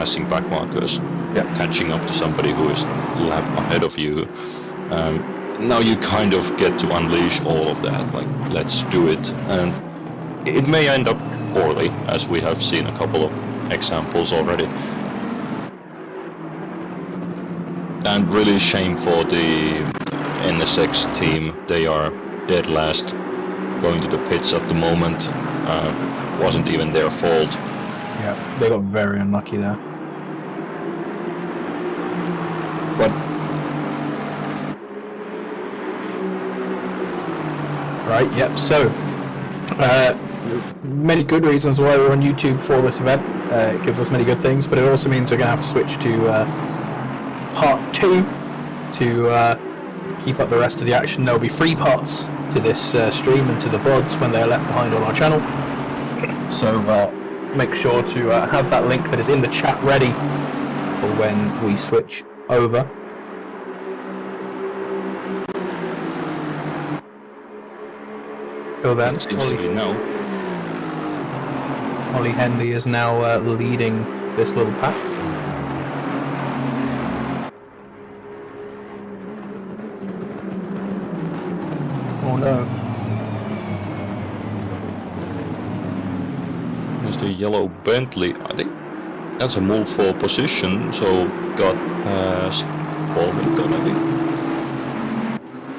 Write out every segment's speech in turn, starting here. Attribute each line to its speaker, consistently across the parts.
Speaker 1: passing back markers, catching up to somebody who is a lap ahead of you. Now you kind of get to unleash all of that, like, let's do it. And it may end up poorly, as we have seen a couple of examples already. And really shame for the NSX team. They are dead last, going to the pits at the moment. Wasn't even their fault.
Speaker 2: Yeah, they got very unlucky there.
Speaker 1: But
Speaker 2: right, yep. So many good reasons why we're on YouTube for this event. It gives us many good things, but it also means we're going to have to switch to part 2 to keep up the rest of the action. There'll be 3 parts to this stream and to the VODs when they are left behind on our channel. So make sure to have that link that is in the chat ready for when we switch over. Till then, Ollie Henley is now leading this little pack. Oh no.
Speaker 1: There's the yellow Bentley. I think that's a move for position, so got past Baldwin maybe.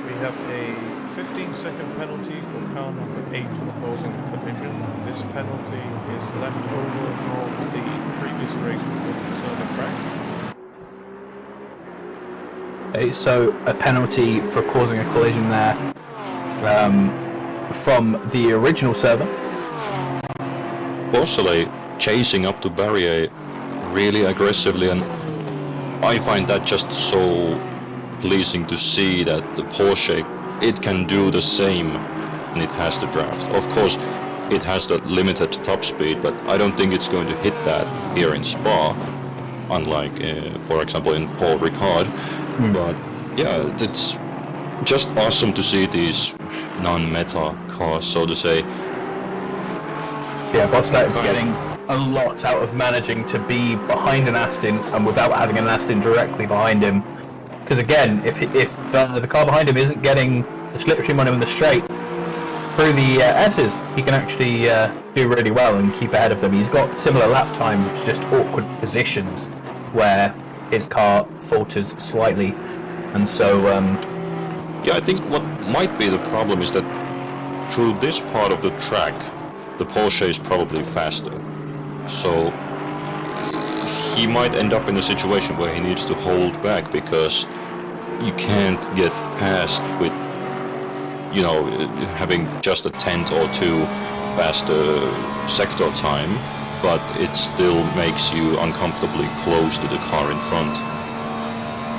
Speaker 3: We have a 15-second penalty for car number 8 for causing collision. This penalty is left over from the previous race with the Cerner crash.
Speaker 2: Okay, so a penalty for causing a collision there from the original server.
Speaker 1: Bossele chasing up to barrier really aggressively, and I find that just so pleasing to see that the Porsche, it can do the same when it has the draft. Of course, it has the limited top speed, but I don't think it's going to hit that here in Spa, unlike, for example, in Paul Ricard. But yeah, it's just awesome to see these non-meta cars, so to say.
Speaker 2: Yeah, Bottas is getting a lot out of managing to be behind an Aston and without having an Aston directly behind him. Because again, if the car behind him isn't getting the slipstream on him in the straight, through the S's, he can actually do really well and keep ahead of them. He's got similar lap times, it's just awkward positions where his car falters slightly. And so...
Speaker 1: yeah, I think what might be the problem is that through this part of the track, the Porsche is probably faster. So he might end up in a situation where he needs to hold back because you can't get past with, you know, having just a tenth or two faster sector time, but it still makes you uncomfortably close to the car in front,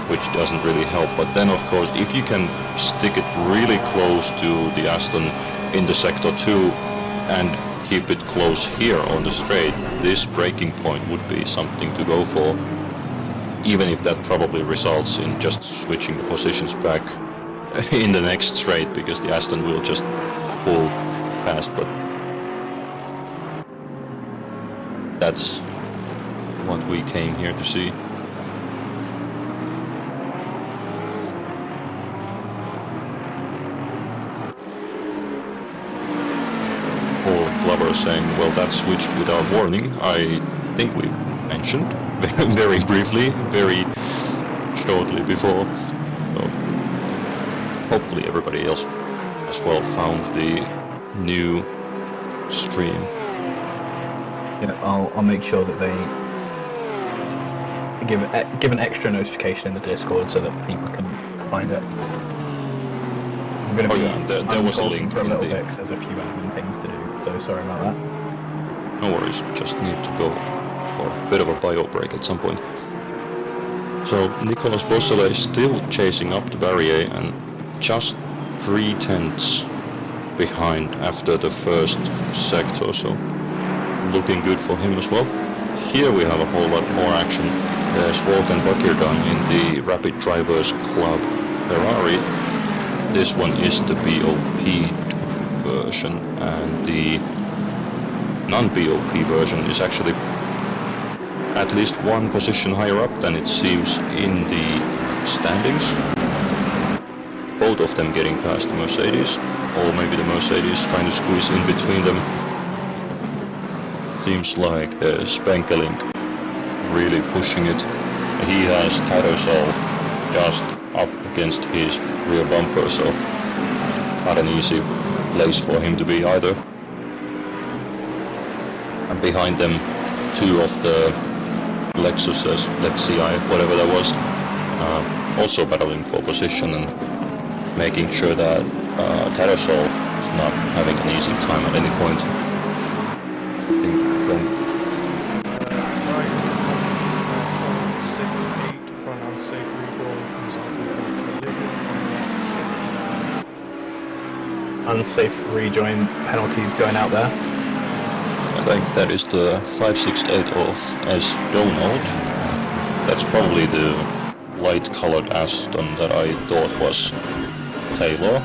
Speaker 1: which doesn't really help. But then of course, if you can stick it really close to the Aston in the sector 2 and keep it close here on the straight, this braking point would be something to go for, even if that probably results in just switching the positions back in the next straight, because the Aston will just pull past. But that's what we came here to see. Glover saying, well, that switched without warning. I think we mentioned very briefly, very shortly before. So hopefully everybody else as well found the new stream.
Speaker 2: Yeah, I'll make sure that they give an extra notification in the Discord so that people can find it. I'm going to be
Speaker 1: there was a link
Speaker 2: for a little
Speaker 1: in the...
Speaker 2: bit because there's a few admin things to do, so sorry about that.
Speaker 1: No worries, just need to go for a bit of a bio break at some point. So Nicolas Bossele is still chasing up the barrier and just 3/10 behind after the first sector, so looking good for him as well. Here we have a whole lot more action. There's Volkan Bakirdan in the Rapid Drivers Club Ferrari. This one is the BOP version, and the non-BOP version is actually at least one position higher up than it seems in the standings. Both of them getting past the Mercedes, or maybe the Mercedes trying to squeeze in between them. Seems like Spenkeling really pushing it. He has Tarosol just up against his rear bumper, so not an easy place for him to be either. And behind them, two of the Lexuses, Lexii, whatever that was, also battling for position and making sure that Tarosol is not having an easy time at any point.
Speaker 2: Unsafe rejoin penalties going out there.
Speaker 1: I think that is the 568 of S. Donald. That's probably the light-colored Aston that I thought was Taylor.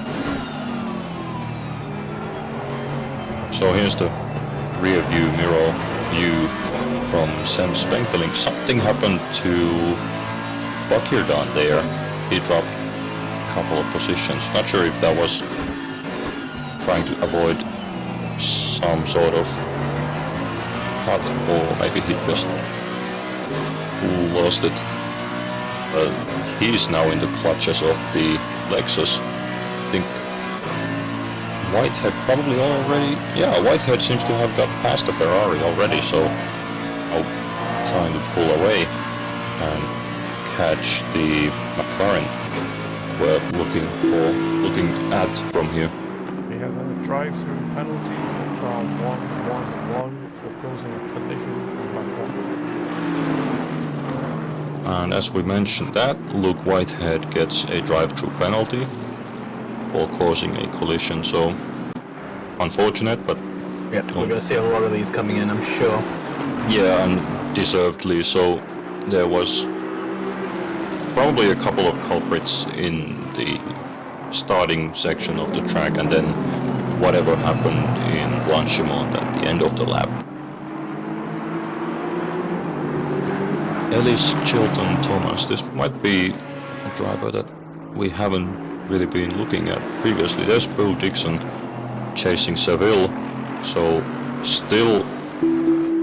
Speaker 1: So here's the rear view mirror view from Sam Spenkeling. Something happened to Bakirdan there. He dropped a couple of positions. Not sure if that was trying to avoid some sort of cut, or maybe he just lost it. He's now in the clutches of the Lexus. I think Whitehead probably already... Yeah, Whitehead seems to have got past the Ferrari already, so now trying to pull away and catch the McLaren we're looking at from here.
Speaker 3: We have a drive-through penalty for car 111 for causing a collision on lap 1.
Speaker 1: And as we mentioned that, Luke Whitehead gets a drive-through penalty for causing a collision, so unfortunate, but...
Speaker 2: Yeah, we're going to see a lot of these coming in, I'm sure.
Speaker 1: Yeah, and deservedly so. There was probably a couple of culprits in the starting section of the track, and then whatever happened in Blanchimont at the end of the lap. Ellis Chilton Thomas, this might be a driver that we haven't really been looking at previously. There's Bo Dixon chasing Seville, so still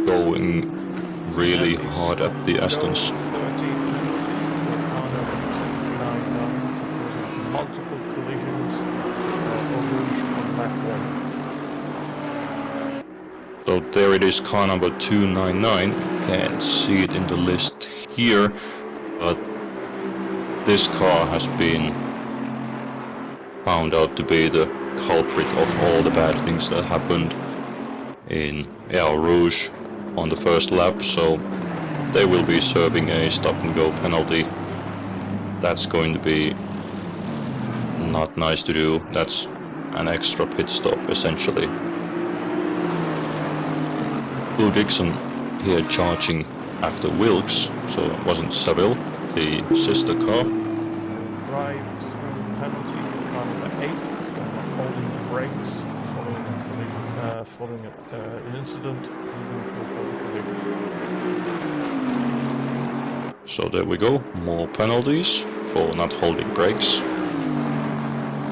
Speaker 1: going really hard at the Astons.
Speaker 3: Multiple collisions on lap 1.
Speaker 1: So there it is, car number 299. Can't see it in the list here, but this car has been found out to be the culprit of all the bad things that happened in El Rouge on the first lap, so they will be serving a stop and go penalty. That's going to be not nice to do. That's an extra pit stop essentially. Blue Dixon here charging after Wilkes, so it wasn't Seville, the sister car.
Speaker 3: Drive-through penalty for car number 8 for not holding the brakes following a collision, following an incident leading to a collision.
Speaker 1: So there we go, more penalties for not holding brakes.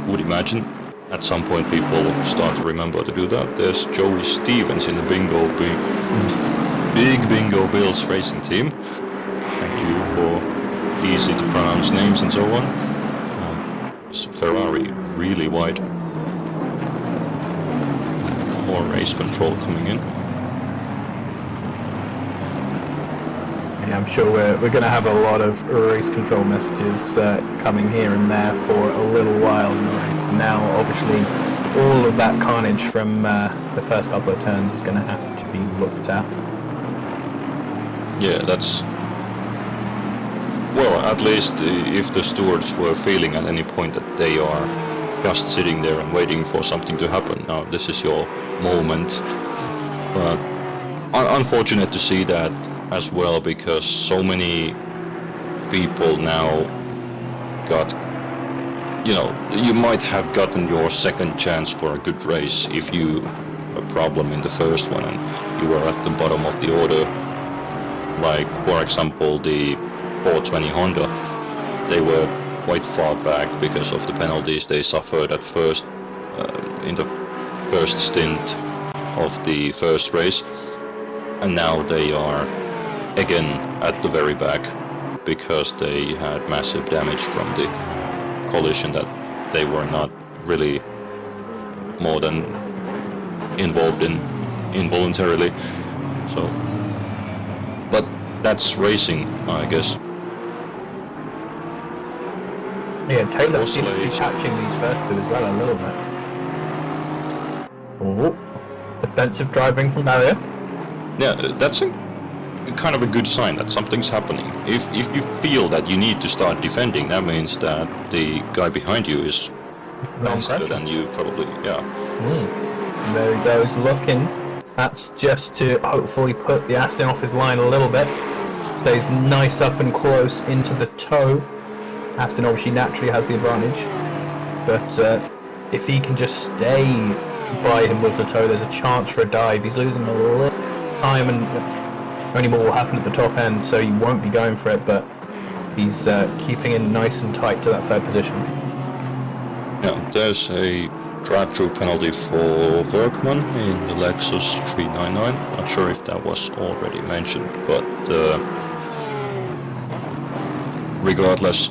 Speaker 1: Would imagine at some point people start to remember to do that. There's Joey Stevens in the Big Bingo Bills racing team. Thank you for easy to pronounce names and so on. Ferrari really wide. More race control coming in.
Speaker 2: Yeah, I'm sure we're going to have a lot of race control messages coming here and there for a little while now. Obviously, all of that carnage from the first couple of turns is going to have to be looked at.
Speaker 1: Yeah, that's... Well, at least if the stewards were feeling at any point that they are just sitting there and waiting for something to happen. Now, this is your moment. But unfortunate to see that as well, because so many people now got, you know, you might have gotten your second chance for a good race if you had a problem in the first one and you were at the bottom of the order. Like, for example, the 420 Honda, they were quite far back because of the penalties they suffered at first, in the first stint of the first race, and now they are again at the very back because they had massive damage from the collision that they were not really more than involved in involuntarily. So, but that's racing, I guess.
Speaker 2: Yeah, Taylor seems to be catching these first two as well a little bit. Oh, defensive driving from Mario.
Speaker 1: Yeah, that's kind of a good sign that something's happening. If you feel that you need to start defending, that means that the guy behind you is faster than you probably, yeah.
Speaker 2: There he goes, looking. That's just to hopefully put the Aston off his line a little bit. Stays nice up and close into the toe. Aston obviously naturally has the advantage, but if he can just stay by him with the toe, there's a chance for a dive. He's losing a little time, and only more will happen at the top end, so he won't be going for it, but he's keeping in nice and tight to that third position.
Speaker 1: Yeah, there's a drive-through penalty for Bergman in the Lexus 399. Not sure if that was already mentioned, but regardless,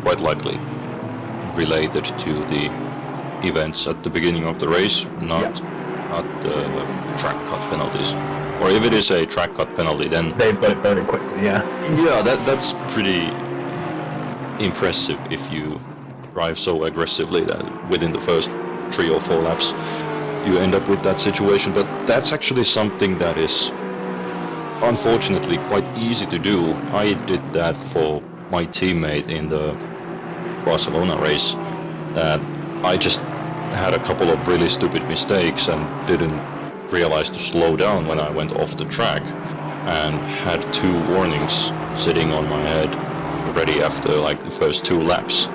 Speaker 1: quite likely related to the events at the beginning of the race, not the track cut penalties. Or if it is a track cut penalty, then
Speaker 2: they've got it very quickly. Yeah,
Speaker 1: that's pretty impressive if you drive so aggressively that within the first 3 or 4 laps you end up with that situation. But that's actually something that is unfortunately quite easy to do. I did that for my teammate in the Barcelona race, that I just had a couple of really stupid mistakes and didn't realize to slow down when I went off the track, and had 2 warnings sitting on my head ready after like the first 2 laps.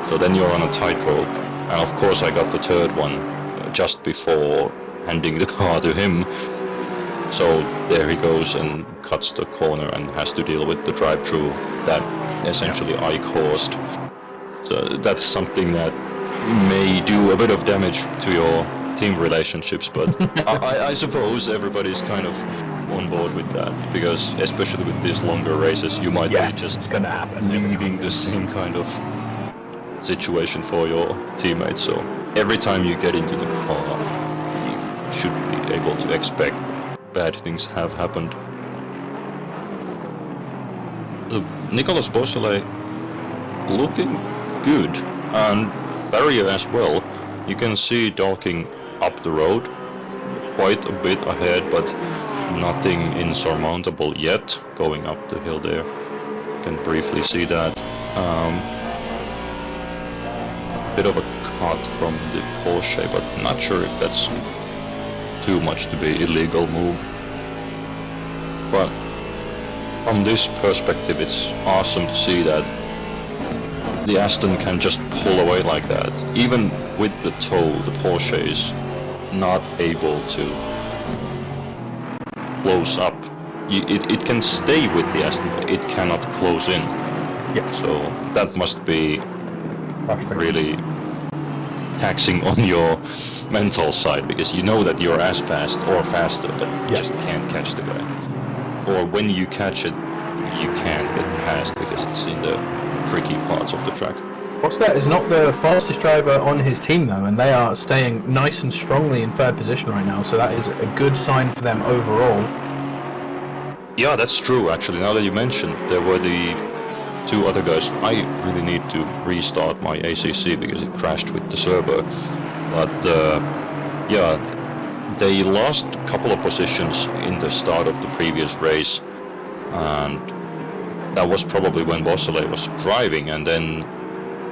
Speaker 1: So then you're on a tightrope, and of course I got the 3rd one just before handing the car to him. So there he goes and cuts the corner and has to deal with the drive-through that essentially I caused. So that's something that may do a bit of damage to your team relationships, but I suppose everybody's kind of on board with that, because especially with these longer races, you might be just
Speaker 2: it's gonna happen.
Speaker 1: leaving the same kind of situation for your teammates. So every time you get into the car, you should be able to expect bad things have happened. Look, Nicolas Beausoleil looking good, and Barrier as well. You can see Dalking up the road, quite a bit ahead, but nothing insurmountable yet going up the hill there. You can briefly see that. Bit of a cut from the Porsche, but not sure if that's too much to be illegal move. But from this perspective, it's awesome to see that the Aston can just pull away like that. Even with the toe, the Porsche is not able to close up. It can stay with the Aston, but it cannot close in.
Speaker 2: Yes.
Speaker 1: So that must be really taxing on your mental side, because you know that you're as fast or faster, but you just can't catch the guy. Or when you catch it, you can't get past because it's in the tricky parts of the track.
Speaker 2: Oxford is not the fastest driver on his team though, and they are staying nice and strongly in 3rd position right now, so that is a good sign for them overall.
Speaker 1: Yeah, that's true actually. Now that you mentioned, there were the 2 other guys. I really need to restart my ACC because it crashed with the server. But yeah, they lost a couple of positions in the start of the previous race, and that was probably when Beausoleil was driving, and then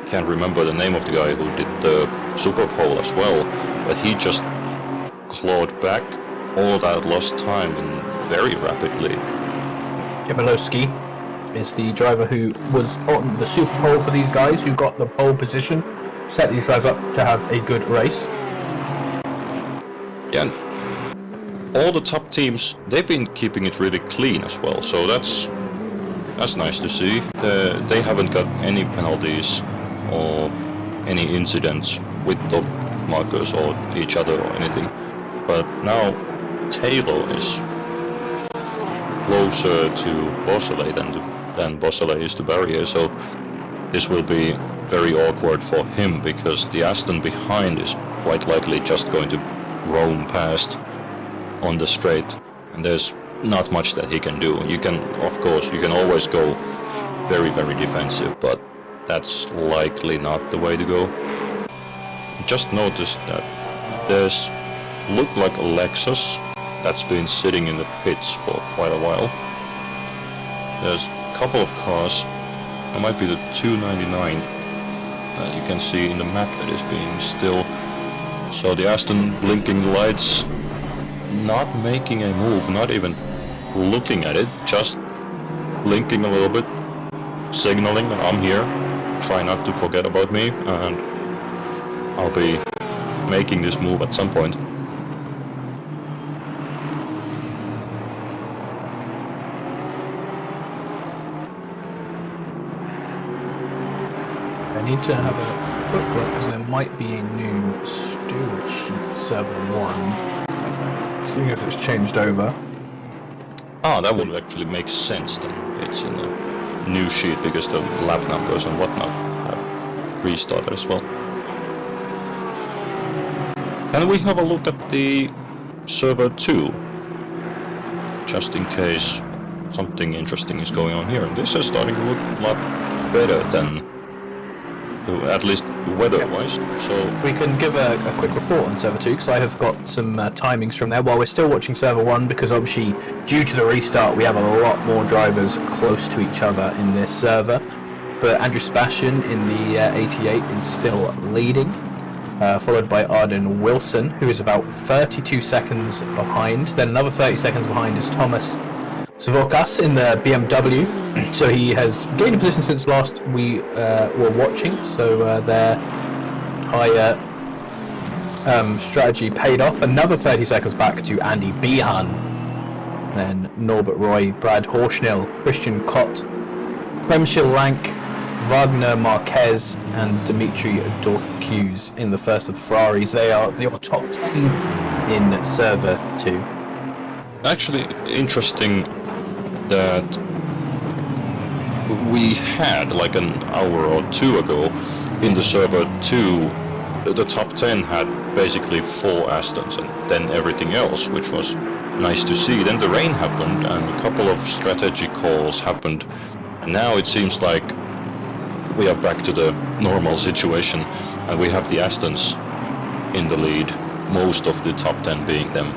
Speaker 1: can't remember the name of the guy who did the Super Pole as well, but he just clawed back all that lost time and very rapidly.
Speaker 2: Jablowski is the driver who was on the Super Pole for these guys, who got the pole position, set these guys up to have a good race.
Speaker 1: Yeah, all the top teams, they've been keeping it really clean as well, so that's nice to see. They haven't got any penalties or any incidents with top markers or each other or anything. But now Taylor is closer to Beausoleil than Beausoleil is to Barrier, so this will be very awkward for him because the Aston behind is quite likely just going to roam past on the straight, and there's not much that he can do. You can, of course, you can always go very, very defensive, but that's likely not the way to go. Just noticed that there's looked like a Lexus that's been sitting in the pits for quite a while. There's a couple of cars. It might be the 299 that you can see in the map that is being still. So the Aston blinking lights, not making a move, not even looking at it, just blinking a little bit, signaling that I'm here, try not to forget about me, and I'll be making this move at some point.
Speaker 2: I need to have a quick look because there might be a new Steward sheet for server 1, seeing as it's changed over.
Speaker 1: Ah, that would actually make sense then. It's in a new sheet because the lap numbers and whatnot have restarted as well. Can we have a look at the server 2? Just in case something interesting is going on here. This is starting to look a lot better than, at least weather-wise. So
Speaker 2: we can give a quick report on server 2 because I have got some timings from there while we're still watching server 1, because obviously due to the restart we have a lot more drivers close to each other in this server. But Andrew Sebastian in the 88 is still leading, followed by Arden Wilson, who is about 32 seconds behind. Then another 30 seconds behind is Thomas Savokas in the BMW. So he has gained a position since last we were watching, so their higher strategy paid off. Another 30 seconds back to Andy Behan, then Norbert Roy, Brad Horschnell, Christian Kott, Premshil Rank, Wagner Marquez and Dimitri Dorcuse in the first of the Ferraris. They are the top 10 in server 2.
Speaker 1: actually interesting that we had like an hour or two ago in the server 2, the top 10 had basically 4 Astons and then everything else, which was nice to see. Then the rain happened and a couple of strategy calls happened, and now it seems like we are back to the normal situation and we have the Astons in the lead, most of the top 10 being them.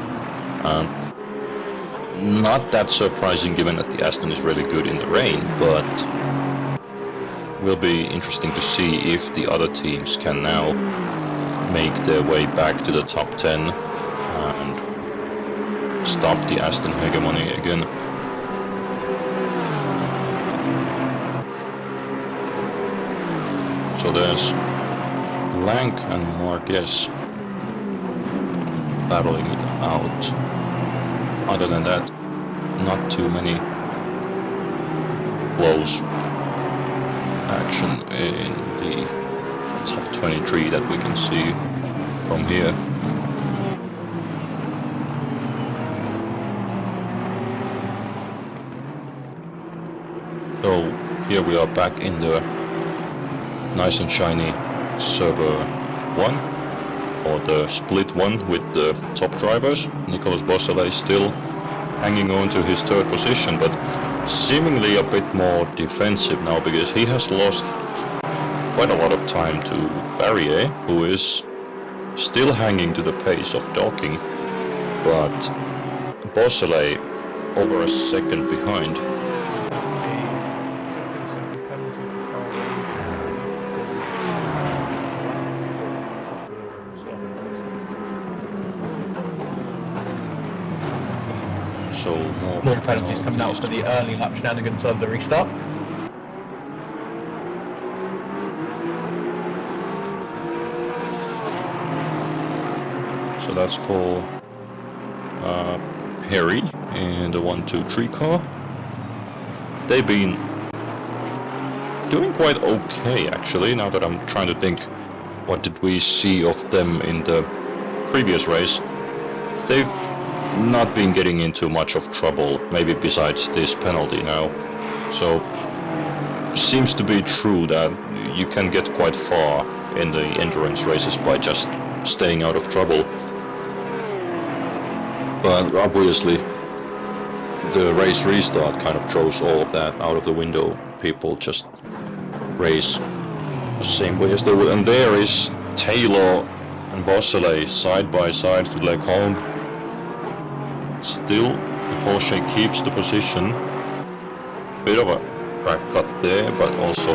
Speaker 1: Not that surprising given that the Aston is really good in the rain, but will be interesting to see if the other teams can now make their way back to the top 10 and stop the Aston hegemony again. So there's Lank and Marquez battling it out. Other than that, not too many close action in the top 23 that we can see from here. So here we are back in the nice and shiny server 1, or the split one with the top drivers. Nicolas Beausoleil still hanging on to his 3rd position, but seemingly a bit more defensive now because he has lost quite a lot of time to Barrier, who is still hanging to the pace of Dorking, but Beausoleil over a second behind. So
Speaker 2: More penalties coming out for the early lap shenanigans of the restart.
Speaker 1: So that's for Harry in the 1-2-3 car. They've been doing quite okay, actually, now that I'm trying to think what did we see of them in the previous race. They've not been getting into much of trouble, maybe besides this penalty now. So, seems to be true that you can get quite far in the endurance races by just staying out of trouble. But obviously, the race restart kind of throws all of that out of the window. People just race the same way as they would. And there is Taylor and Bossele side by side to Lecombe. Still, the Porsche keeps the position. Bit of a crack cut there, but also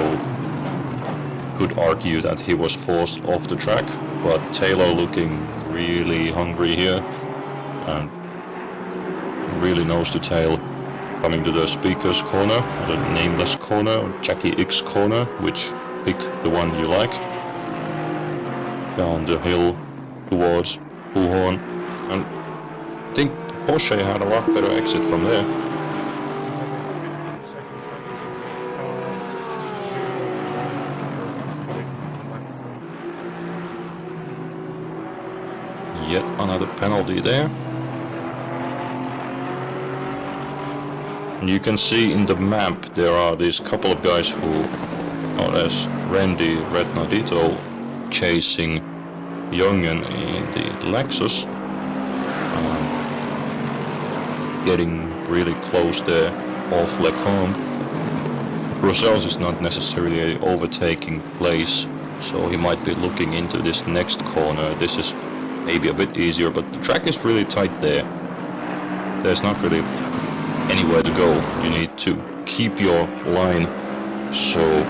Speaker 1: could argue that he was forced off the track. But Taylor looking really hungry here and really nose to tail, coming to the speaker's corner, or the nameless corner, or Jackie X corner, which pick the one you like. Down the hill towards Bullhorn, and I think Porsche had a lot better exit from there. Yet another penalty there. And you can see in the map there are these couple of guys who, there's Randy Retnadito chasing Jungen in the Lexus. Getting really close there off Lecombe. Brussels is not necessarily an overtaking place, so he might be looking into this next corner. This is maybe a bit easier, but the track is really tight there. There's not really anywhere to go. You need to keep your line, so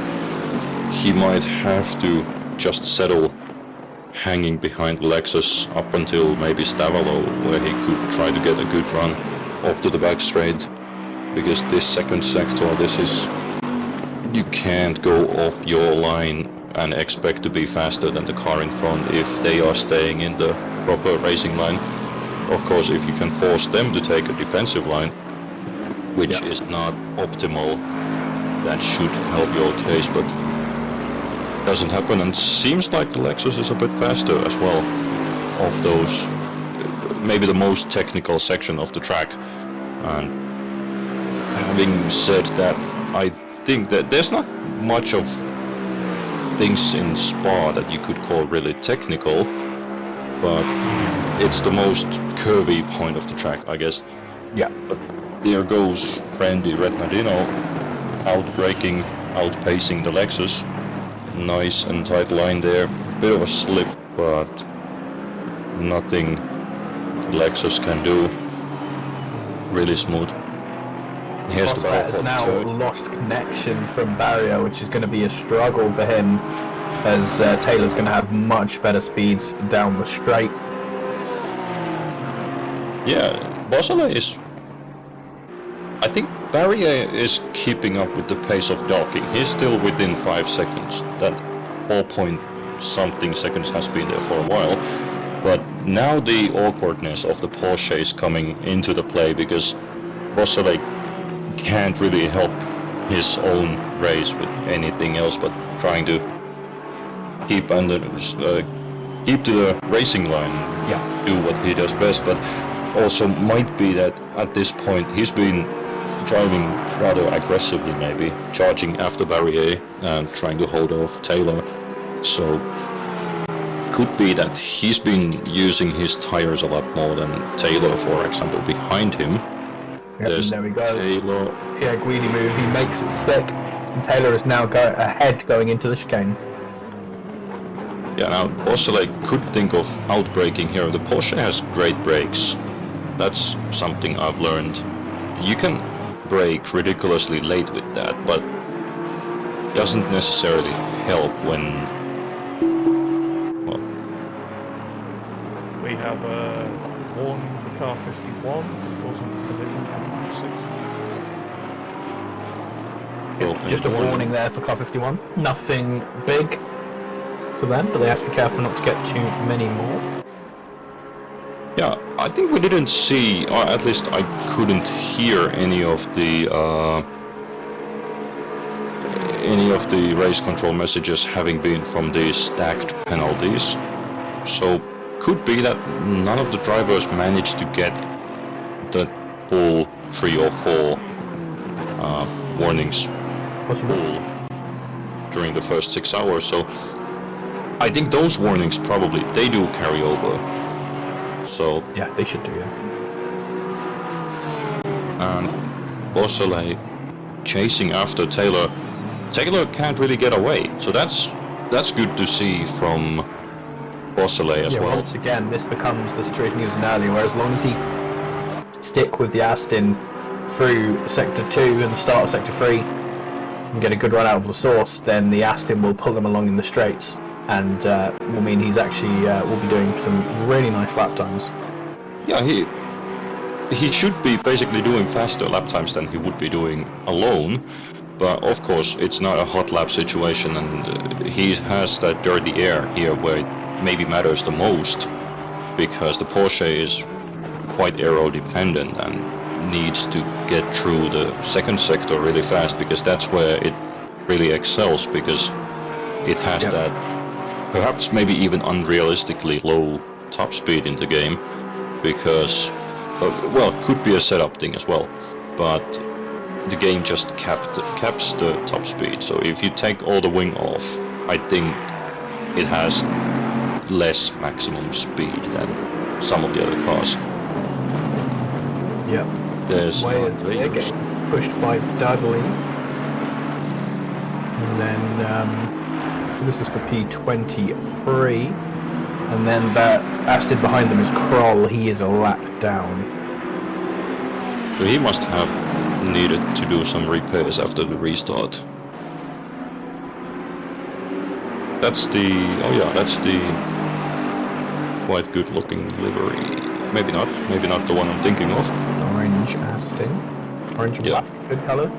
Speaker 1: he might have to just settle hanging behind Lexus up until maybe Stavalo, where he could try to get a good run up to the back straight, because this second sector, you can't go off your line and expect to be faster than the car in front if they are staying in the proper racing line. Of course, if you can force them to take a defensive line, which is not optimal, that should help your case, but doesn't happen, and seems like the Lexus is a bit faster as well of those, maybe the most technical section of the track. And having said that, I think that there's not much of things in Spa that you could call really technical, but it's the most curvy point of the track, I guess.
Speaker 2: Yeah.
Speaker 1: But there goes Randy Retnadino, outbraking, outpacing the Lexus. Nice and tight line there. Bit of a slip, but nothing Lexus can do. Really smooth. Here's the
Speaker 2: That has now lost connection from Barrier, which is going to be a struggle for him, as Taylor's going to have much better speeds down the straight. Yeah,
Speaker 1: Bossele is... I think Barrier is keeping up with the pace of docking. He's still within 5 seconds. That 4-point-something seconds has been there for a while. But now the awkwardness of the Porsche is coming into the play, because Bossele can't really help his own race with anything else but trying to keep keep to the racing line, do what he does best. But also might be that at this point he's been driving rather aggressively, maybe charging after Barrier and trying to hold off Taylor. So could be that he's been using his tires a lot more than Taylor, for example, behind him.
Speaker 2: There we go.
Speaker 1: Taylor.
Speaker 2: Pierre Guidi move, he makes it stick, and Taylor is now ahead going into the chicane.
Speaker 1: Yeah, now Bossele could think of outbraking here. The Porsche has great brakes. That's something I've learned. You can brake ridiculously late with that, but doesn't necessarily help when... Well,
Speaker 3: we have a warning for car 51 causing collision on 6.
Speaker 2: Just a warning there for car 51. Nothing big for them, but they have to be careful not to get too many more.
Speaker 1: Yeah, I think we didn't see, or at least I couldn't hear any of the race control messages having been from these stacked penalties. So could be that none of the drivers managed to get the full 3 or 4 warnings full during the first 6 hours. So I think those warnings probably they do carry over. So
Speaker 2: Yeah, they should do, yeah.
Speaker 1: And Beausoleil chasing after Taylor. Taylor can't really get away, so that's good to see from Beausoleil as well.
Speaker 2: Once again, this becomes the situation he was in earlier, where as long as he stick with the Aston through Sector 2 and the start of Sector 3 and get a good run out of the source, then the Aston will pull him along in the straights and will mean he's actually will be doing some really nice lap times.
Speaker 1: Yeah, he should be basically doing faster lap times than he would be doing alone, but of course it's not a hot lap situation, and he has that dirty air here where it maybe matters the most, because the Porsche is quite aero dependent and needs to get through the second sector really fast, because that's where it really excels, because it has that perhaps maybe even unrealistically low top speed in the game, because well, it could be a setup thing as well, but the game just caps the top speed. So if you take all the wing off, I think it has less maximum speed than some of the other cars.
Speaker 2: Yep.
Speaker 1: There's
Speaker 2: they're getting pushed by Dudley, and then this is for P23, and then that Aston behind them is Kroll. He is a lap down.
Speaker 1: So he must have needed to do some repairs after the restart. That's the quite good looking livery. Maybe not the one I'm thinking of.
Speaker 2: Orange Aston. Orange and black, good colour.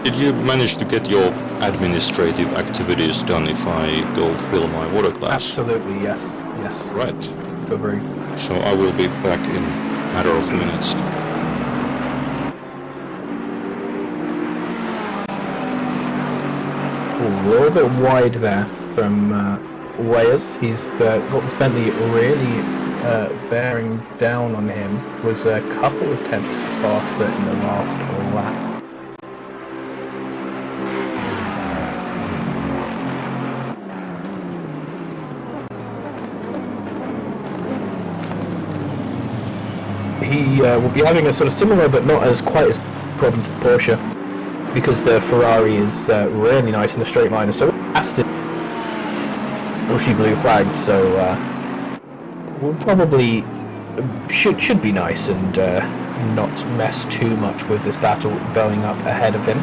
Speaker 1: Did you manage to get your administrative activities done if I go fill my water glass?
Speaker 2: Absolutely, yes. Yes.
Speaker 1: Right.
Speaker 2: Very.
Speaker 1: So I will be back in a matter of minutes.
Speaker 2: A little bit wide there from Weyers. He's got this Bentley really bearing down on him. Was a couple of tenths faster in the last lap. He will be having a sort of similar but not as quite as problem to Porsche, because the Ferrari is really nice in the straight line, and so Aston, well, she blue flagged, so will probably should be nice and not mess too much with this battle going up ahead of him.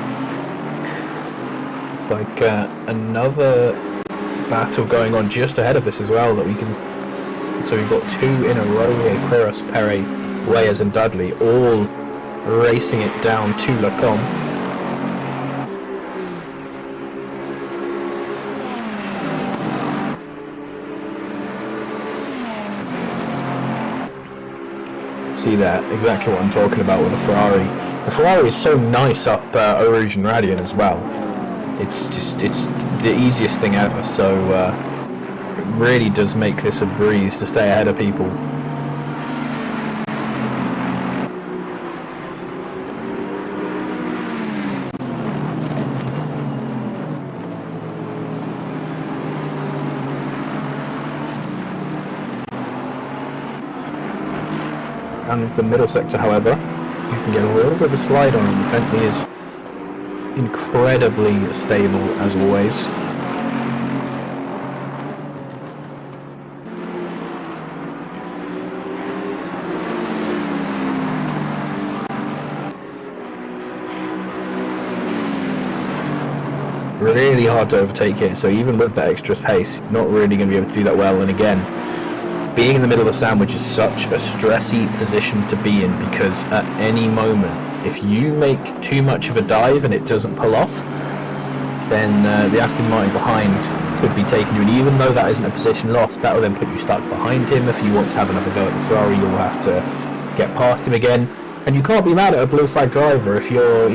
Speaker 2: It's like another battle going on just ahead of this as well that we can. So we've got 2 in a row here: Quiros, Perret, Weyers and Dudley, all racing it down to Lecombe. See that, exactly what I'm talking about with the Ferrari. The Ferrari is so nice up Eau Rouge and Radion as well. It's the easiest thing ever, so it really does make this a breeze to stay ahead of people. And the middle sector, however, you can get a little bit of a slide on him. The Bentley is incredibly stable as always. Really hard to overtake here, so even with that extra pace, you're not really going to be able to do that well. And again, being in the middle of the sandwich is such a stressy position to be in, because at any moment, if you make too much of a dive and it doesn't pull off, then the Aston Martin behind could be taking you, and even though that isn't a position lost, that will then put you stuck behind him. If you want to have another go at the Ferrari, you'll have to get past him again, and you can't be mad at a blue flag driver if you're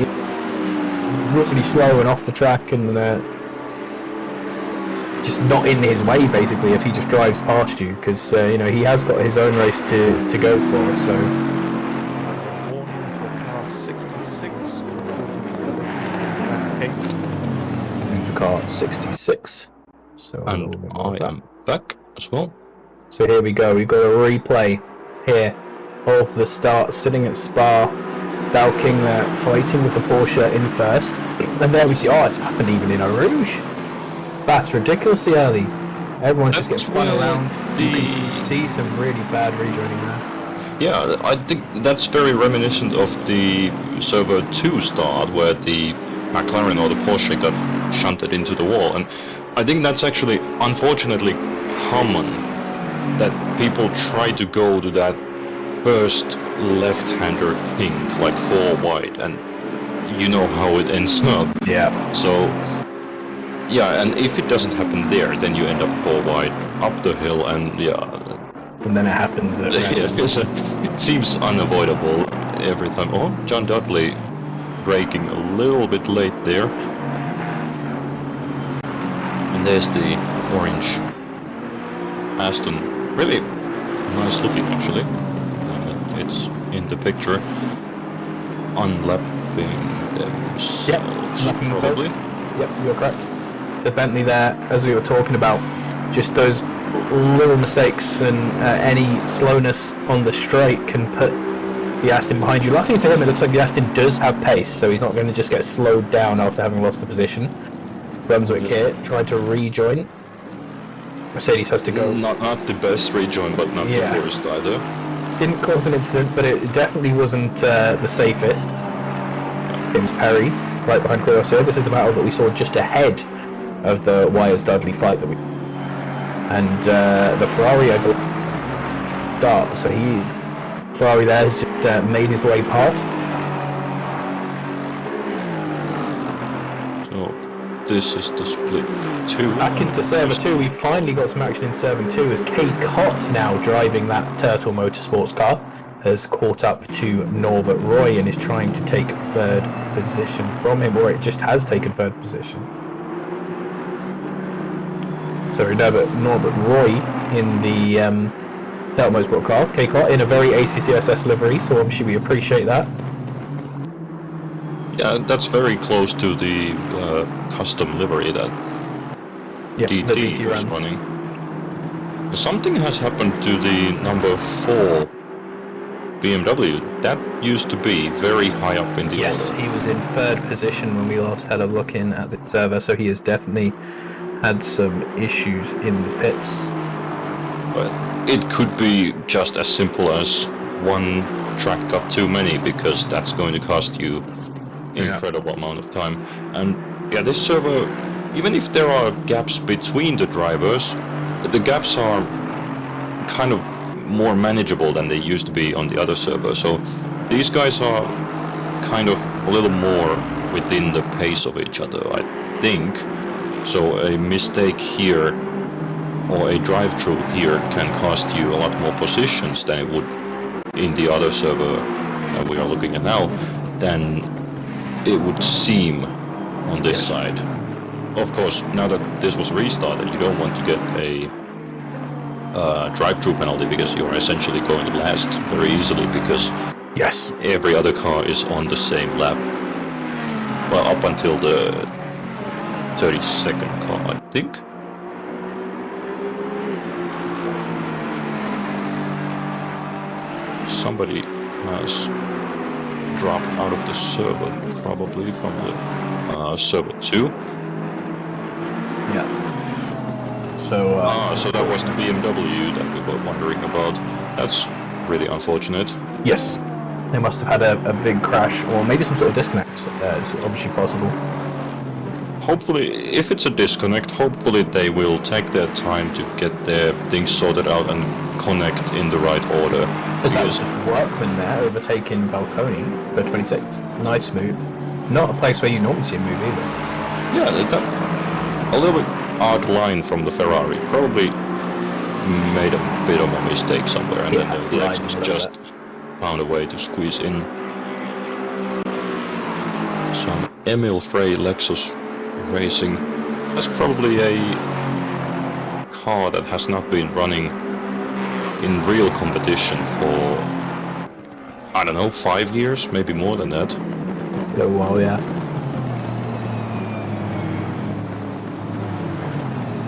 Speaker 2: really slow and off the track and just not in his way, basically, if he just drives past you, because he has got his own race to go for. So
Speaker 3: Warning for car 66.
Speaker 2: and for car 66. So a little
Speaker 1: And
Speaker 2: bit more of
Speaker 1: I
Speaker 2: that.
Speaker 1: am back as well.
Speaker 2: So here we go. We've got a replay here of the start, sitting at Spa. King there fighting with the Porsche in first, and there we see. Oh, it's happened even in Eau Rouge. That's ridiculously early. Everyone just gets spun around. You can see some really bad rejoining there.
Speaker 1: Yeah, I think that's very reminiscent of the Server 2 start, where the McLaren or the Porsche got shunted into the wall, and I think that's actually unfortunately common, that people try to go to that first left-hander pink, like 4 wide, and you know how it ends up.
Speaker 2: Yeah.
Speaker 1: So, yeah, and if it doesn't happen there, then you end up 4 wide, up the hill, and
Speaker 2: And then it happens.
Speaker 1: it seems unavoidable every time. Oh, John Dudley braking a little bit late there. And there's the orange Aston. Really nice looking, actually. It's in the picture. Unlapping themselves, probably.
Speaker 2: Yep, you're correct. The Bentley there, as we were talking about, just those little mistakes and any slowness on the straight can put the Aston behind you. Luckily for him, it looks like the Aston does have pace, so he's not going to just get slowed down after having lost the position. Brunswick here tried to rejoin. Mercedes has to go.
Speaker 1: Not the best rejoin, but not the worst either.
Speaker 2: Didn't cause an incident, but it definitely wasn't the safest. James Perry, right behind Quiros here. This is the battle that we saw just ahead of the Wires-Dudley fight that we... And the Ferrari, I believe, start. So Ferrari there has just made his way past.
Speaker 1: So this is the split 2.
Speaker 2: Back into Server 2, we finally got some action in Server 2 as Kay Cott, now driving that Turtle Motorsports car, has caught up to Norbert Roy and is trying to take 3rd position from him, or it just has taken 3rd position. So Norbert Roy in the Turtle Motorsport car, Kay Cott in a very ACCSS livery, so obviously we appreciate that.
Speaker 1: Yeah, that's very close to the custom livery that DT was running. Something has happened to the number 4 BMW. That used to be very high up in the order.
Speaker 2: Yes, he was in 3rd position when we last had a look in at the server, so he has definitely had some issues in the pits.
Speaker 1: But it could be just as simple as one track got too many, because that's going to cost you incredible amount of time. And yeah, this server, even if there are gaps between the drivers, the gaps are kind of more manageable than they used to be on the other server. So these guys are kind of a little more within the pace of each other, I think. So a mistake here or a drive-through here can cost you a lot more positions than it would in the other server that we are looking at now, than it would seem on this side. Of course, now that this was restarted, you don't want to get a drive-through penalty, because you are essentially going last very easily, because every other car is on the same lap. Well, up until the 32nd car, I think. Somebody has dropped out of the server, probably from the server 2.
Speaker 2: Yeah. So
Speaker 1: so that was the BMW that we were wondering about. That's really unfortunate.
Speaker 2: Yes. They must have had a big crash, or maybe some sort of disconnect. It's obviously possible.
Speaker 1: Hopefully, if it's a disconnect, hopefully they will take their time to get their things sorted out and connect in the right order.
Speaker 2: That was just Workman there, overtaking Balcony for 26th. Nice move. Not a place where you normally see a move either.
Speaker 1: Yeah, a little bit odd line from the Ferrari. Probably made a bit of a mistake somewhere, and
Speaker 2: Yeah,
Speaker 1: then the
Speaker 2: sliding
Speaker 1: Lexus
Speaker 2: a little
Speaker 1: just
Speaker 2: bit.
Speaker 1: found a way to squeeze in. Some Emil Frey Lexus Racing. That's probably a car that has not been running in real competition for, I don't know, 5 years, maybe more than that.
Speaker 2: A little while, yeah.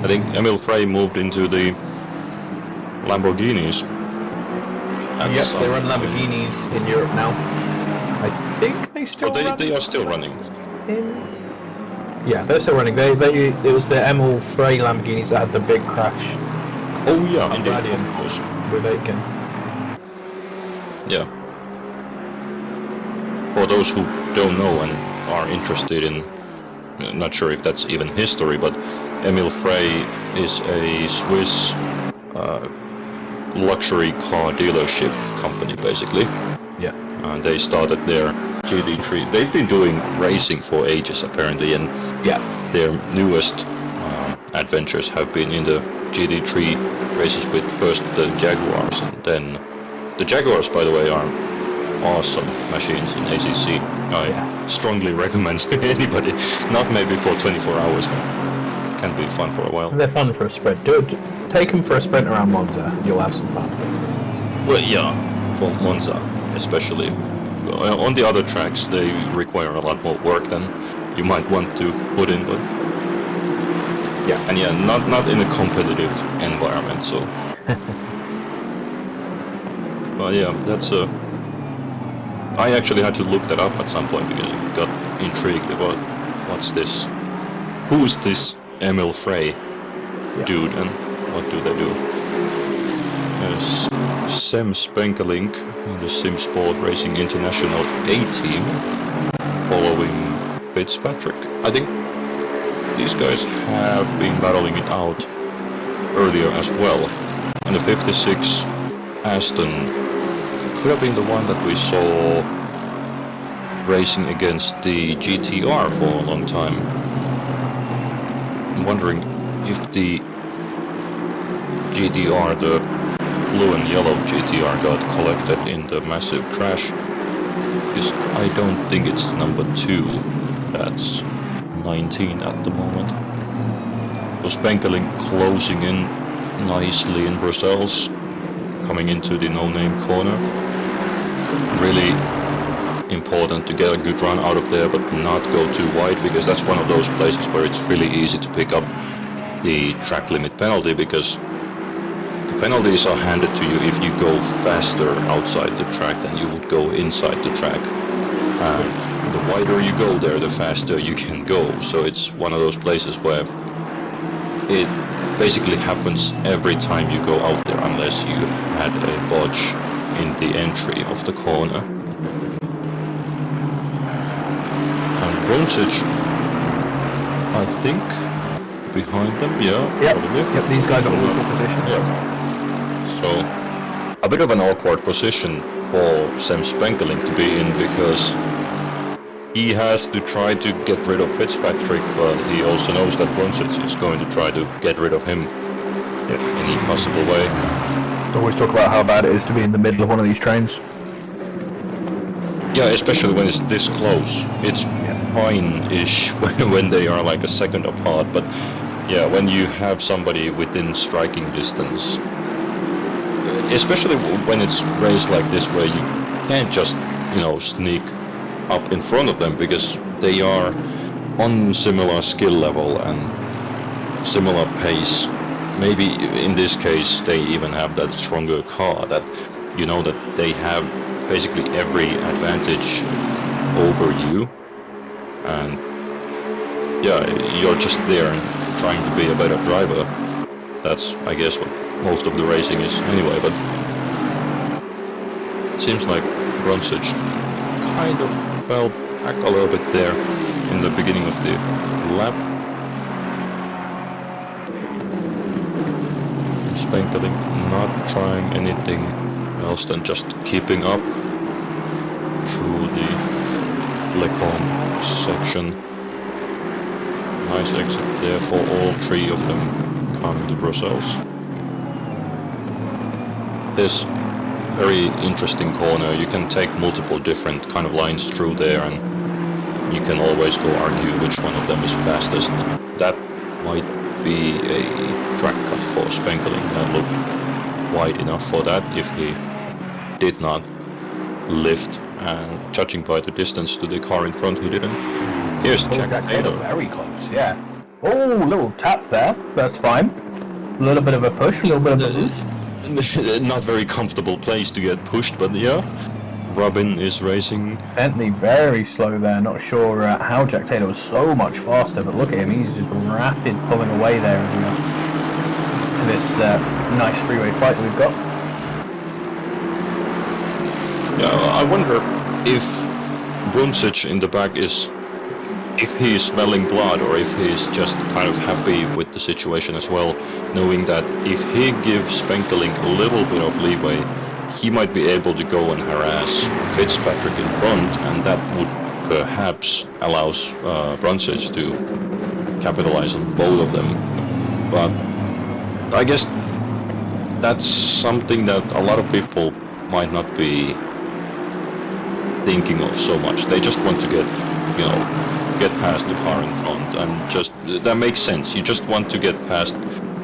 Speaker 1: I think Emil Frey moved into the Lamborghinis.
Speaker 2: Yep, they run Lamborghinis in Europe now. I think they still run.
Speaker 1: They are still running.
Speaker 2: Yeah, they're still running. It was the Emil Frey Lamborghinis that had the big crash
Speaker 1: Oh yeah,
Speaker 2: At
Speaker 1: indeed,
Speaker 2: Radian.
Speaker 1: of course.
Speaker 2: with Aiken.
Speaker 1: Yeah. For those who don't know and are interested in, not sure if that's even history, but Emil Frey is a Swiss luxury car dealership company, basically.
Speaker 2: Yeah.
Speaker 1: They started their GT3. They've been doing racing for ages, apparently, and
Speaker 2: Yeah.
Speaker 1: their newest adventures have been in the GT3 races with first the Jaguars, and then the Jaguars, by the way, are awesome machines in ACC. I strongly recommend anybody, not maybe for 24 hours, but can be fun for a while.
Speaker 2: They're fun for a sprint. Take them for a sprint around Monza. You'll have some fun.
Speaker 1: Well, yeah, for Monza especially. On the other tracks, they require a lot more work than you might want to put in, but
Speaker 2: Yeah.
Speaker 1: and yeah, not in a competitive environment. So, but yeah, that's I actually had to look that up at some point because I got intrigued about what's this, who's this Emil Frey dude, and what do they do? There's Sem Spenkelink in the SimSport Racing International A team, following Fitzpatrick. I think these guys have been battling it out earlier as well. And the 56 Aston could have been the one that we saw racing against the GTR for a long time. I'm wondering if the GTR, the blue and yellow GTR, got collected in the massive crash. Because I don't think it's number 2. That's 19 at the moment. So Spenkelink closing in nicely in Brussels, coming into the no-name corner. Really important to get a good run out of there, but not go too wide, because that's one of those places where it's really easy to pick up the track limit penalty, because the penalties are handed to you if you go faster outside the track than you would go inside the track. And the wider you go there, the faster you can go. So it's one of those places where it basically happens every time you go out there, unless you had a bodge in the entry of the corner. And Brunswick, I think, behind them, probably.
Speaker 2: Yep, these guys are all for position.
Speaker 1: Yeah. So, a bit of an awkward position for Sam Spenkelink to be in, because he has to try to get rid of Fitzpatrick, but he also knows that Brunswick is going to try to get rid of him in any possible way.
Speaker 2: Always talk about how bad it is to be in the middle of one of these trains.
Speaker 1: Yeah, especially when it's this close. It's fine-ish when they are like a second apart, but yeah, when you have somebody within striking distance, especially when it's raced like this, where you can't just, sneak up in front of them, because they are on similar skill level and similar pace. Maybe in this case they even have that stronger car, that that they have basically every advantage over you, and you're just there and trying to be a better driver. That's, I guess, what most of the racing is anyway, but it seems like Brunswick kind of fell back a little bit there in the beginning of the lap. Spenkelink not trying anything else than just keeping up through the Lecombe section. Nice exit there for all three of them coming to Brussels. This very interesting corner. You can take multiple different kind of lines through there, and you can always go argue which one of them is fastest. That might be a track cut for Spenkeling. That looked wide enough for that if he did not lift, and judging by the distance to the car in front, he didn't. Here's Jack Taylor.
Speaker 2: Very close, yeah. Oh, little tap there. That's fine. A little bit of a push, a little bit of a boost.
Speaker 1: Not very comfortable place to get pushed, but yeah. Robin is racing.
Speaker 2: Bentley very slow there. Not sure how Jack Taylor was so much faster, but look at him. He's just rapid pulling away there as we go to this nice freeway fight that we've got.
Speaker 1: Yeah, I wonder if Bruncic in the back is, if he is smelling blood or if he is just kind of happy with the situation as well, knowing that if he gives Spenkeling a little bit of leeway, he might be able to go and harass Fitzpatrick in front, and that would perhaps allow Bruncic to capitalize on both of them. But I guess that's something that a lot of people might not be thinking of so much. They just want to get past the car in front, and just that makes sense. You just want to get past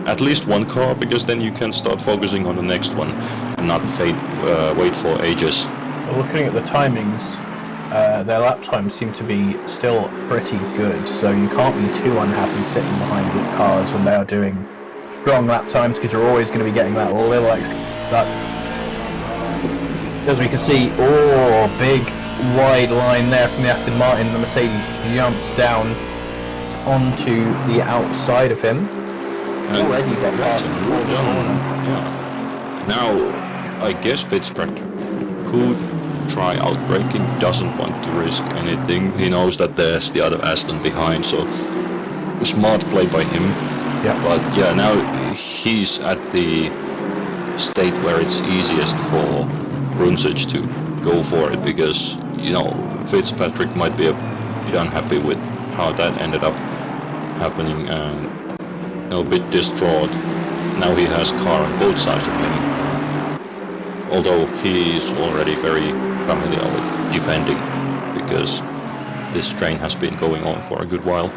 Speaker 1: at least one car, because then you can start focusing on the next one and not wait for ages.
Speaker 2: Well, looking at the timings, their lap times seem to be still pretty good, so you can't be too unhappy sitting behind the cars when they are doing strong lap times, because you're always going to be getting that little extra. But as we can see, big wide line there from the Aston Martin. The Mercedes jumps down onto the outside of him. Already got past before the corner.
Speaker 1: Yeah. Now, I guess Fitzpatrick could try outbraking, doesn't want to risk anything. He knows that there's the other Aston behind, so smart play by him.
Speaker 2: Yeah.
Speaker 1: But yeah, now he's at the state where it's easiest for Bruncic to go for it, because Fitzpatrick might be a bit unhappy with how that ended up happening, and a bit distraught. Now he has car on both sides of him, although he is already very familiar with defending, because this train has been going on for a good while.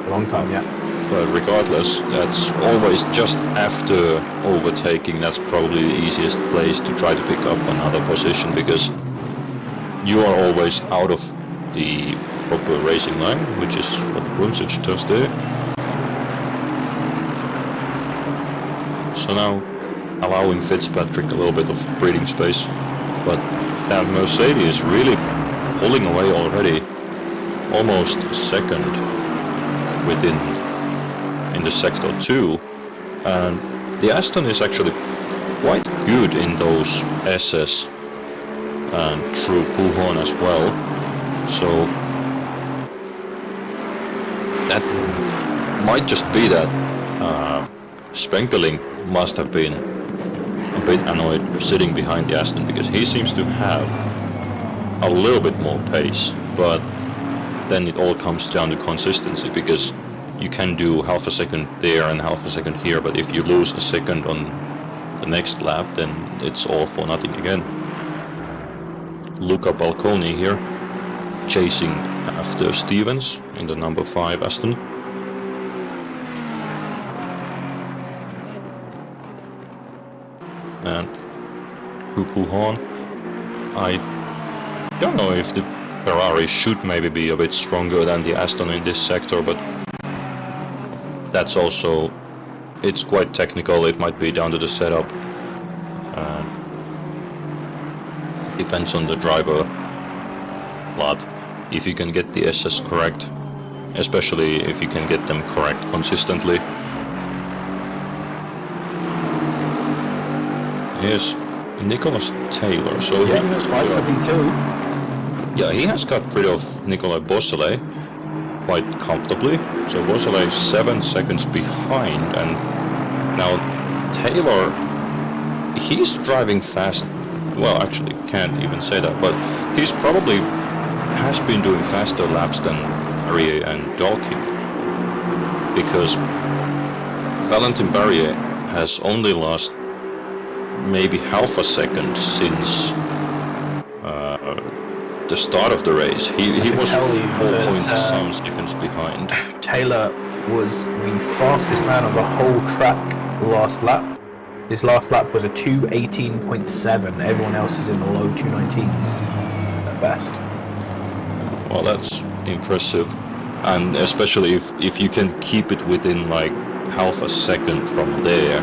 Speaker 2: A long time, yeah.
Speaker 1: But regardless, that's always just after overtaking. That's probably the easiest place to try to pick up another position, because you are always out of the proper racing line, which is what Bruncic does there. So now allowing Fitzpatrick a little bit of breathing space, but that Mercedes is really pulling away already, almost second in the sector 2, and the Aston is actually quite good in those SS and through Pujon as well, so that might just be that Spenkeling must have been a bit annoyed sitting behind the Aston, because he seems to have a little bit more pace, but then it all comes down to consistency, because you can do half a second there and half a second here, but if you lose a second on the next lap, then it's all for nothing again. Luca Balconi here, chasing after Stevens in the number 5 Aston. And Pujon, I don't know if the Ferrari should maybe be a bit stronger than the Aston in this sector, but that's also, it's quite technical. It might be down to the setup. Depends on the driver a lot. If you can get the SS correct, especially if you can get them correct consistently. Here's Nicholas Taylor. So
Speaker 2: yeah,
Speaker 1: he has
Speaker 2: fight for P2.
Speaker 1: Yeah, he has got rid of Nicolas Beausoleil quite comfortably. So Beausoleil is 7 seconds behind, and now Taylor, he's driving fast. Well, actually, can't even say that, but he's probably has been doing faster laps than Arie and Dalkey. because Valentin Barrier has only lost maybe half a second since the start of the race. He was 4 seconds behind.
Speaker 2: Taylor was the fastest man on the whole track last lap. His last lap was a 2:18.7. Everyone else is in the low 2:19s at best.
Speaker 1: Well, that's impressive, and especially if you can keep it within like half a second from there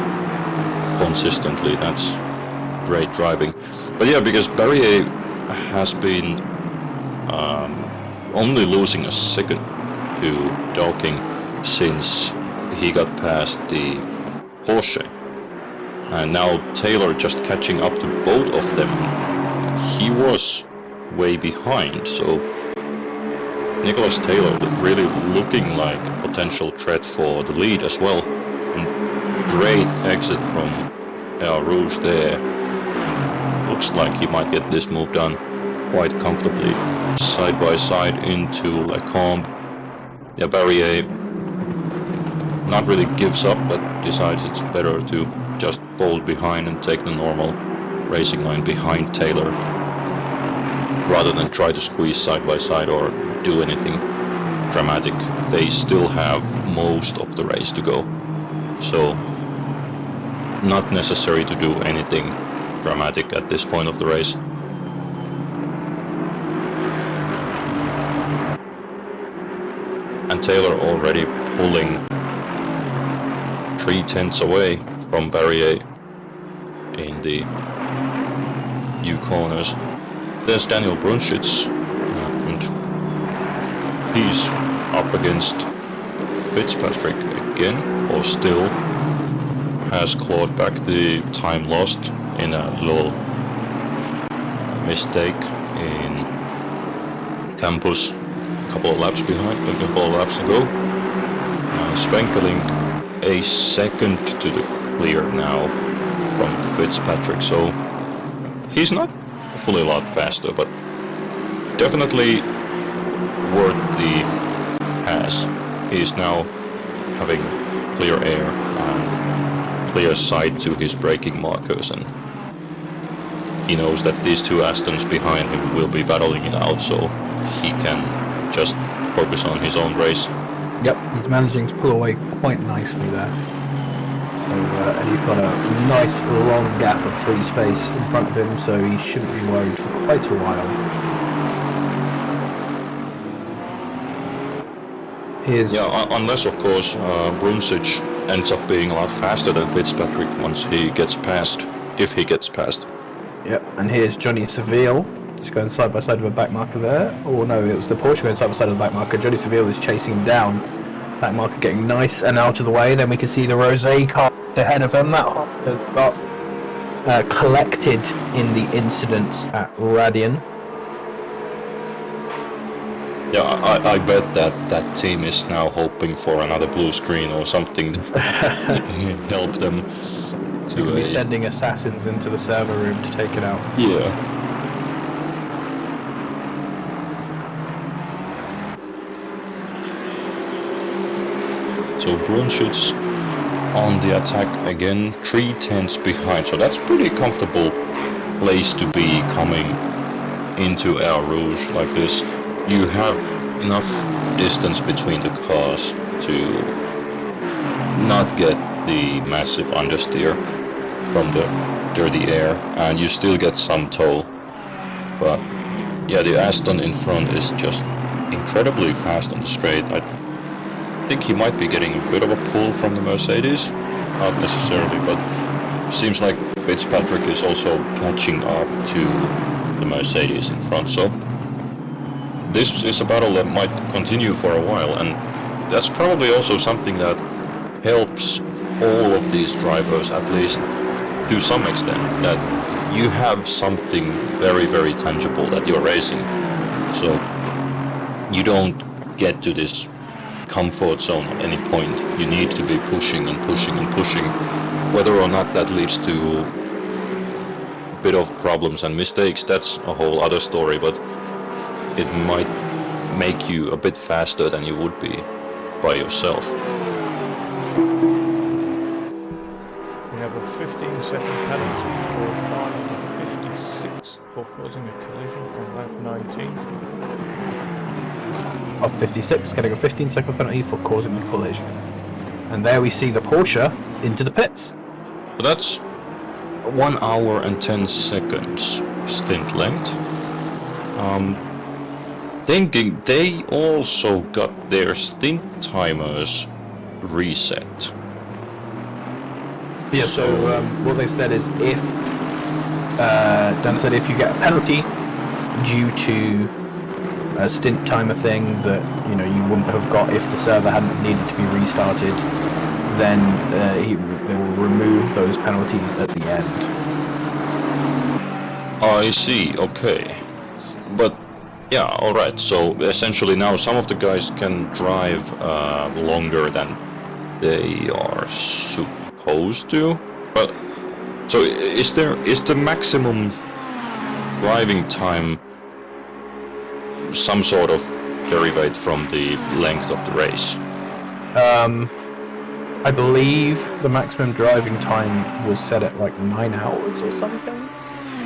Speaker 1: consistently, that's great driving. But yeah, because Barrier has been only losing a second to Dorking since he got past the Porsche, and now Taylor just catching up to both of them. He was way behind, so Nicholas Taylor really looking like a potential threat for the lead as well. And great exit from Eau Rouge there. Looks like he might get this move done quite comfortably. Side by side into Lecombe. Yeah, Barrier not really gives up, but decides it's better to just bolt behind and take the normal racing line behind Taylor, rather than try to squeeze side by side or do anything dramatic. They still have most of the race to go, so not necessary to do anything dramatic at this point of the race. And Taylor already pulling 3/10 away from Barrier in the new corners. There's Daniel Brunschitz, and he's up against Fitzpatrick again, or still has clawed back the time lost in a little mistake in Campus a couple of laps ago. Spenkeling a second to the clear now from Fitzpatrick, so he's not fully a lot faster, but definitely worth the pass. He's now having clear air and clear sight to his braking markers, and he knows that these two Astons behind him will be battling it out, so he can just focus on his own race.
Speaker 2: Yep, he's managing to pull away quite nicely there. So, and he's got a nice long gap of free space in front of him, so he shouldn't be worried for quite a while.
Speaker 1: Unless of course Brunschitz ends up being a lot faster than Fitzpatrick once he gets past, if he gets past.
Speaker 2: Yep, and here's Johnny Seville, just going side by side with a back marker there. Oh no, it was the Porsche going side by side with the back marker. Johnny Seville is chasing him down. Back marker getting nice and out of the way. Then we can see the Rosé car ahead of him. That got collected in the incidents at Radian.
Speaker 1: Yeah, I bet that team is now hoping for another blue screen or something to help them.
Speaker 2: To be sending assassins into the server room to take it out.
Speaker 1: Yeah. So Brunschitz on the attack again, 3/10 behind. So that's pretty comfortable place to be coming into Eau Rouge like this. You have enough distance between the cars to not get the massive understeer from the dirty air, and you still get some tow. But yeah, the Aston in front is just incredibly fast on the straight. I think he might be getting a bit of a pull from the Mercedes, not necessarily, but seems like Fitzpatrick is also catching up to the Mercedes in front. So this is a battle that might continue for a while, and that's probably also something that helps all of these drivers, at least to some extent, that you have something very, very tangible that you're racing. So you don't get to this comfort zone at any point. You need to be pushing and pushing and pushing. Whether or not that leads to a bit of problems and mistakes, that's a whole other story, but it might make you a bit faster than you would be by yourself.
Speaker 3: We have a 15-second penalty for car number 56 for causing a collision on lap 19.
Speaker 2: Of 56, getting a 15-second penalty for causing the collision. And there we see the Porsche into the pits.
Speaker 1: So that's 1 hour and 10 seconds stint length. Thinking they also got their stint timers reset.
Speaker 2: Yeah, so what they've said is if, Dan said if you get a penalty due to a stint timer thing that, you know, you wouldn't have got if the server hadn't needed to be restarted, then they will remove those penalties at the end.
Speaker 1: I see, okay. But, yeah, alright, so essentially now some of the guys can drive longer than they are supposed to. But, so is the maximum driving time some sort of derivate from the length of the race?
Speaker 2: I believe the maximum driving time was set at like 9 hours or something.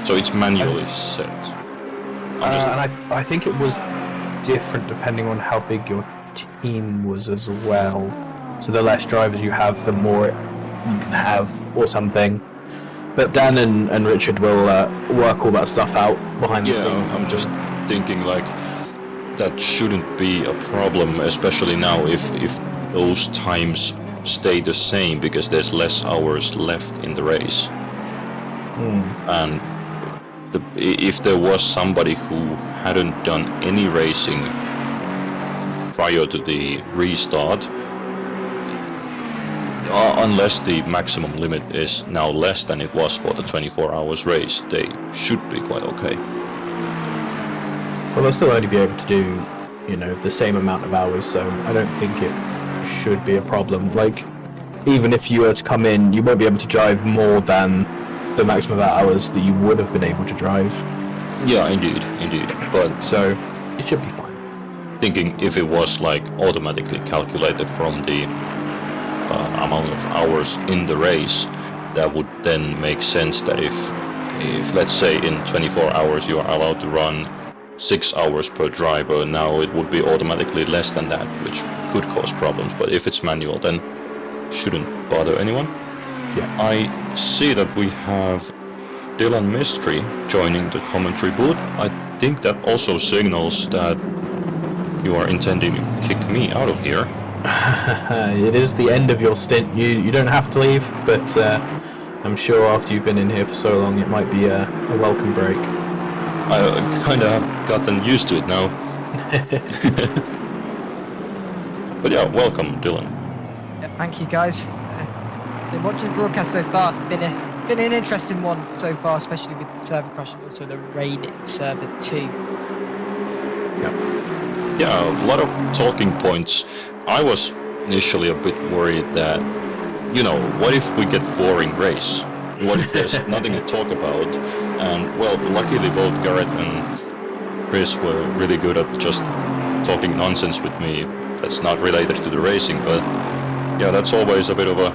Speaker 1: So it's manually set.
Speaker 2: And I think it was different depending on how big your team was as well. So the less drivers you have, the more you can have, or something. But Dan and Richard will work all that stuff out behind the scenes.
Speaker 1: I'm just thinking like that shouldn't be a problem, especially now if those times stay the same because there's less hours left in the race. And if there was somebody who hadn't done any racing prior to the restart, unless the maximum limit is now less than it was for the 24 hours race, they should be quite okay.
Speaker 2: Well, they'll still only be able to do, you know, the same amount of hours, so I don't think it should be a problem. Like, even if you were to come in, you won't be able to drive more than the maximum of hours that you would have been able to drive.
Speaker 1: Yeah, indeed. But
Speaker 2: so it should be fine.
Speaker 1: Thinking if it was like automatically calculated from the amount of hours in the race, that would then make sense that if let's say in 24 hours you are allowed to run 6 hours per driver, now it would be automatically less than that, which could cause problems. But if it's manual, then shouldn't bother anyone.
Speaker 2: Yeah.
Speaker 1: I see that we have Dylan Mystery joining the commentary booth. I think that also signals that you are intending to kick me out of here.
Speaker 2: It is the end of your stint. You don't have to leave, but I'm sure after you've been in here for so long, it might be a welcome break.
Speaker 1: I kind of gotten used to it now. But yeah, welcome, Dylan.
Speaker 4: Yeah, thank you, guys. Been watching the broadcast so far. Been an interesting one so far, especially with the server crash and also the rain in server 2.
Speaker 1: Yeah, a lot of talking points. I was initially a bit worried that, you know, what if we get boring race? What if there's nothing to talk about? And well, luckily both Garrett and Chris were really good at just talking nonsense with me that's not related to the racing. But yeah, that's always a bit of a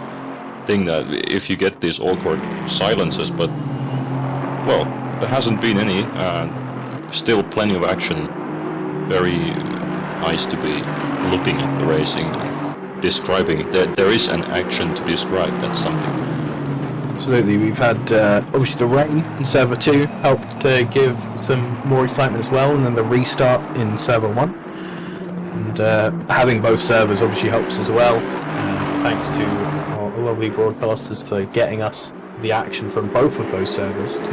Speaker 1: thing that if you get these awkward silences. But well, there hasn't been any. Still plenty of action. Very nice to be looking at the racing and describing. There is an action to describe. That's something.
Speaker 2: Absolutely. We've had obviously the rain in server 2 helped give some more excitement as well, and then the restart in server 1. And having both servers obviously helps as well. Thanks to our lovely broadcasters for getting us the action from both of those servers to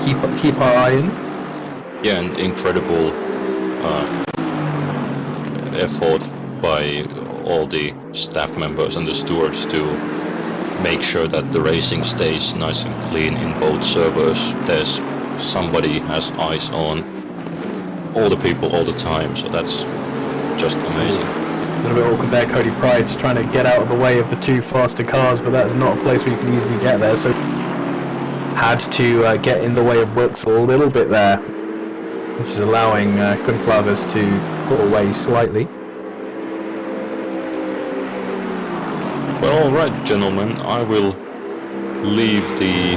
Speaker 2: keep our eye in.
Speaker 1: Yeah, an incredible effort by all the staff members and the stewards to make sure that the racing stays nice and clean in both servers. There's somebody has eyes on all the people all the time, so that's just amazing.
Speaker 2: A little bit awkward there, Cody Pride's trying to get out of the way of the two faster cars, but that is not a place where you can easily get there, so had to get in the way of Wilkes a little bit there, which is allowing Conclaves to pull away slightly.
Speaker 1: Well, alright, gentlemen, I will leave the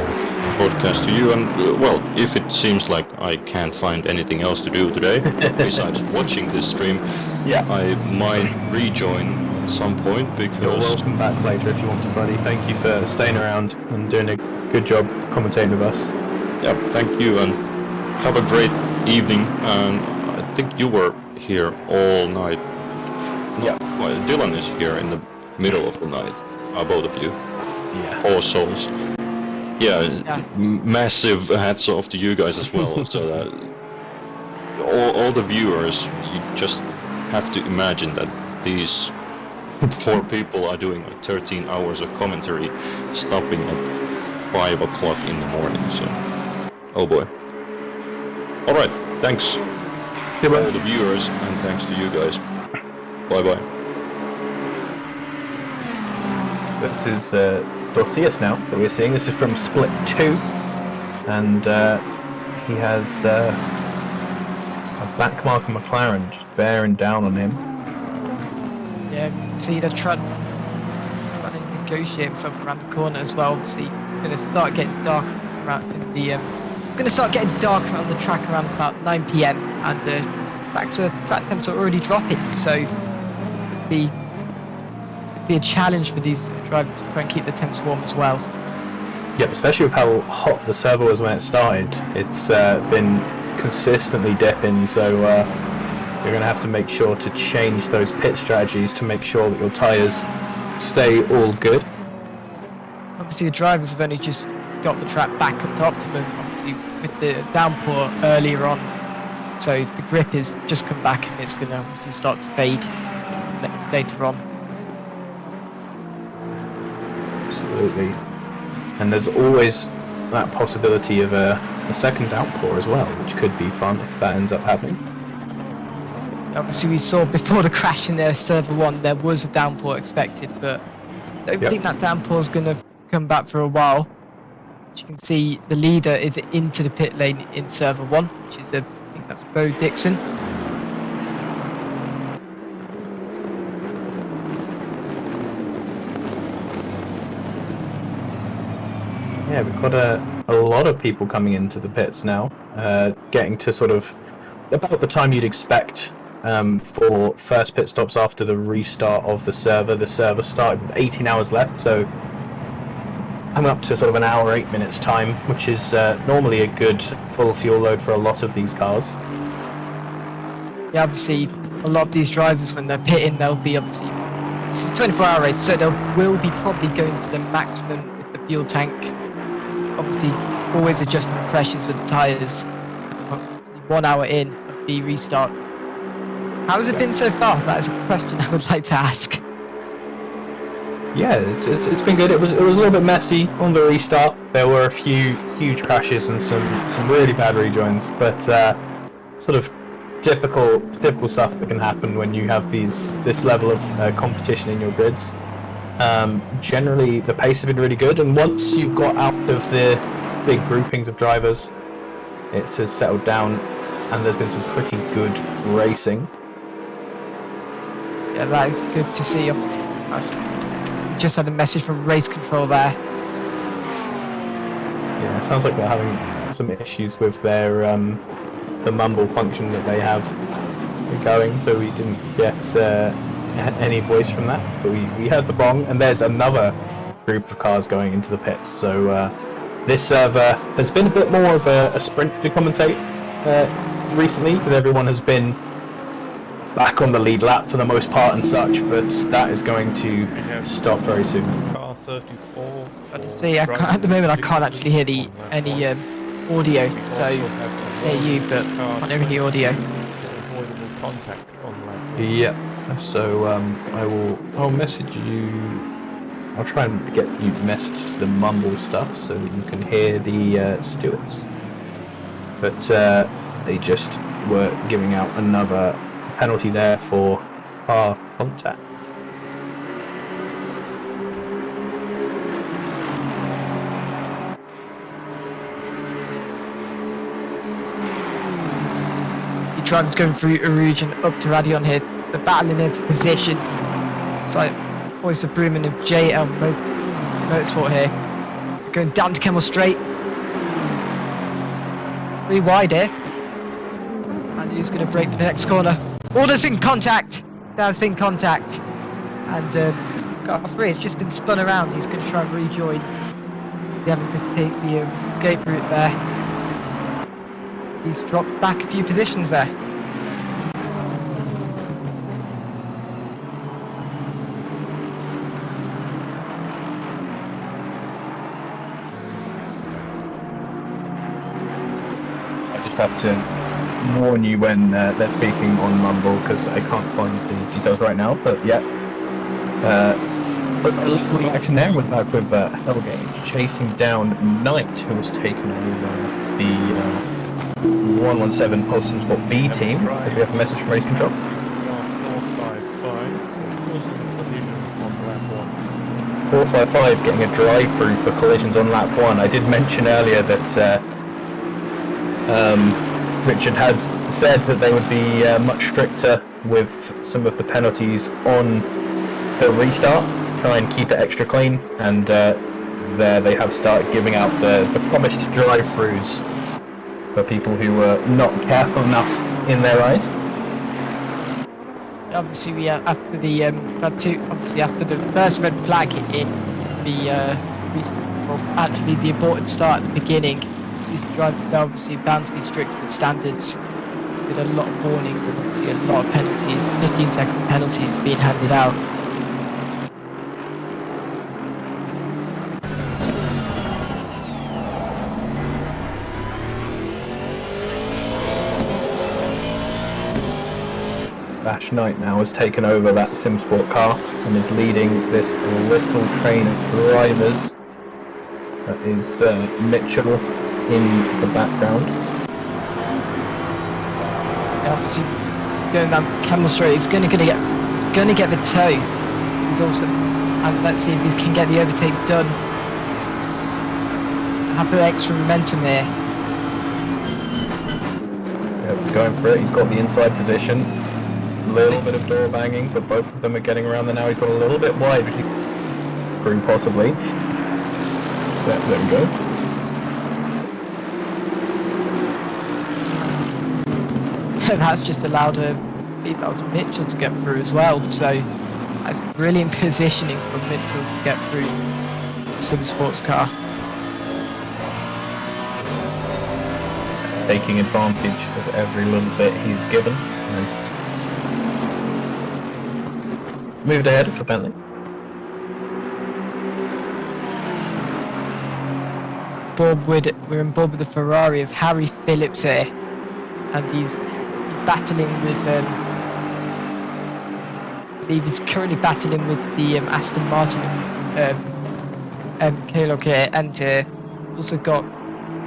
Speaker 1: broadcast to you, and well, if it seems like I can't find anything else to do today, besides watching this stream,
Speaker 2: Yeah.
Speaker 1: I might rejoin at some point,
Speaker 2: You're
Speaker 1: because...
Speaker 2: welcome back later if you want to, buddy. Thank you for staying around and doing a good job commentating with us.
Speaker 1: Yeah, thank you, and have a great evening, and I think you were here all night.
Speaker 2: Yeah.
Speaker 1: Well, Dylan is here in the middle of the night, both of you.
Speaker 2: Yeah.
Speaker 1: All souls. Yeah, massive hats off to you guys as well. So that all the viewers, you just have to imagine that these poor people are doing like 13 hours of commentary, stopping at 5 o'clock in the morning. So, oh boy. All right, thanks to all the viewers, and thanks to you guys. Bye bye.
Speaker 2: This is Dorcius now that we're seeing. This is from Split 2, and he has a back marker McLaren just bearing down on him.
Speaker 4: Yeah, you can see they're trying to negotiate himself around the corner as well. See, it's going to start getting dark around in the. Going to start getting dark around the track around about 9 PM, and track temps are already dropping, so it'd be a challenge for these drivers to try and keep the temps warm as well.
Speaker 2: Yep, especially with how hot the server was when it started. It's been consistently dipping, so you're going to have to make sure to change those pit strategies to make sure that your tyres stay all good.
Speaker 4: Obviously, the drivers have only just got the track back up to optimum, obviously with the downpour earlier on, so the grip is just come back and it's going to obviously start to fade later on.
Speaker 2: Absolutely. And there's always that possibility of a second downpour as well, which could be fun if that ends up happening.
Speaker 4: Obviously, we saw before the crash in their server 1 there was a downpour expected, but I don't think that downpour is going to come back for a while. As you can see, the leader is into the pit lane in server 1, which is I think that's Bo Dixon.
Speaker 2: Yeah, we've got a lot of people coming into the pits now, getting to sort of about the time you'd expect for first pit stops after the restart of the server. The server started with 18 hours left, so coming up to sort of an hour, 8 minutes time, which is normally a good full fuel load for a lot of these cars.
Speaker 4: Yeah, obviously, a lot of these drivers, when they're pitting, they'll be obviously, this is a 24-hour race, so they will be probably going to the maximum with the fuel tank. Obviously, always adjusting pressures with the tyres. 1 hour in of the restart. How has it been so far? That is a question I would like to ask.
Speaker 2: Yeah, it's been good. It was a little bit messy on the restart. There were a few huge crashes and some really bad rejoins, but sort of typical stuff that can happen when you have this level of competition in your grids. Generally, the pace has been really good, and once you've got out of the big groupings of drivers, it has settled down, and there's been some pretty good racing.
Speaker 4: Yeah, that is good to see. Just had a message from race control there.
Speaker 2: Yeah, it sounds like they're having some issues with their the mumble function that they have going, so we didn't get any voice from that, but we heard the bong, and there's another group of cars going into the pits. So this server has been a bit more of a sprint to commentate recently, because everyone has been back on the lead lap for the most part and such, but that is going to stop very soon.
Speaker 3: Car 34.
Speaker 4: But see, at the moment I can't actually hear any audio, so hear you, but can't hear any audio.
Speaker 3: Avoidable contact on lap.
Speaker 2: Yeah, so I'll message you. I'll try and get you messaged the mumble stuff so that you can hear the stewards. But they just were giving out another penalty there for car contact.
Speaker 4: The drivers going through Aruj and up to Radion here. They're battling in for position. So Boys of Broom of JL Motorsport here. They're going down to Kemmel Straight. Really wide here. And he's going to brake for the next corner. Oh, there's been contact! There's been contact. And car 3 has just been spun around. He's going to try and rejoin. He's having to take the escape route there. He's dropped back a few positions there.
Speaker 2: Have to warn you when they're speaking on Mumble because I can't find the details right now. But yeah, but a little action there with Hellgate chasing down Knight, who was taken over the 117 Pulse Sport B team. As we have a message from race control. 455 getting a drive-through for collisions on lap 1. I did mention earlier that. Richard had said that they would be much stricter with some of the penalties on the restart to try and keep it extra clean, and there they have started giving out the promised drive-throughs for people who were not careful enough in their eyes.
Speaker 4: Obviously, we after the after the first red flag hit, actually the aborted start at the beginning. These drivers are obviously bound to be strict with standards. There's been a lot of warnings and obviously a lot of penalties, 15-second penalties being handed out.
Speaker 2: Bash Knight now has taken over that SimSport car and is leading this little train of drivers. That is Mitchell in the background.
Speaker 4: Obviously, going down to Kemmel Straight, he's going to get the toe. He's also, and let's see if he can get the overtake done. Have the extra momentum here.
Speaker 2: Yep, going for it. He's got the inside position. A little bit of door banging, but both of them are getting around there now. He's got a little bit wide, which he through possibly. There we go.
Speaker 4: That's just allowed I believe that was Mitchell to get through as well, so that's brilliant positioning from Mitchell to get through the SimSports car.
Speaker 2: Taking advantage of every little bit he's given. Nice. Moved ahead for Bentley.
Speaker 4: We're in board with the Ferrari of Harry Phillips here, and he's battling with I believe he's currently battling with the Aston Martin K-Log here, and also got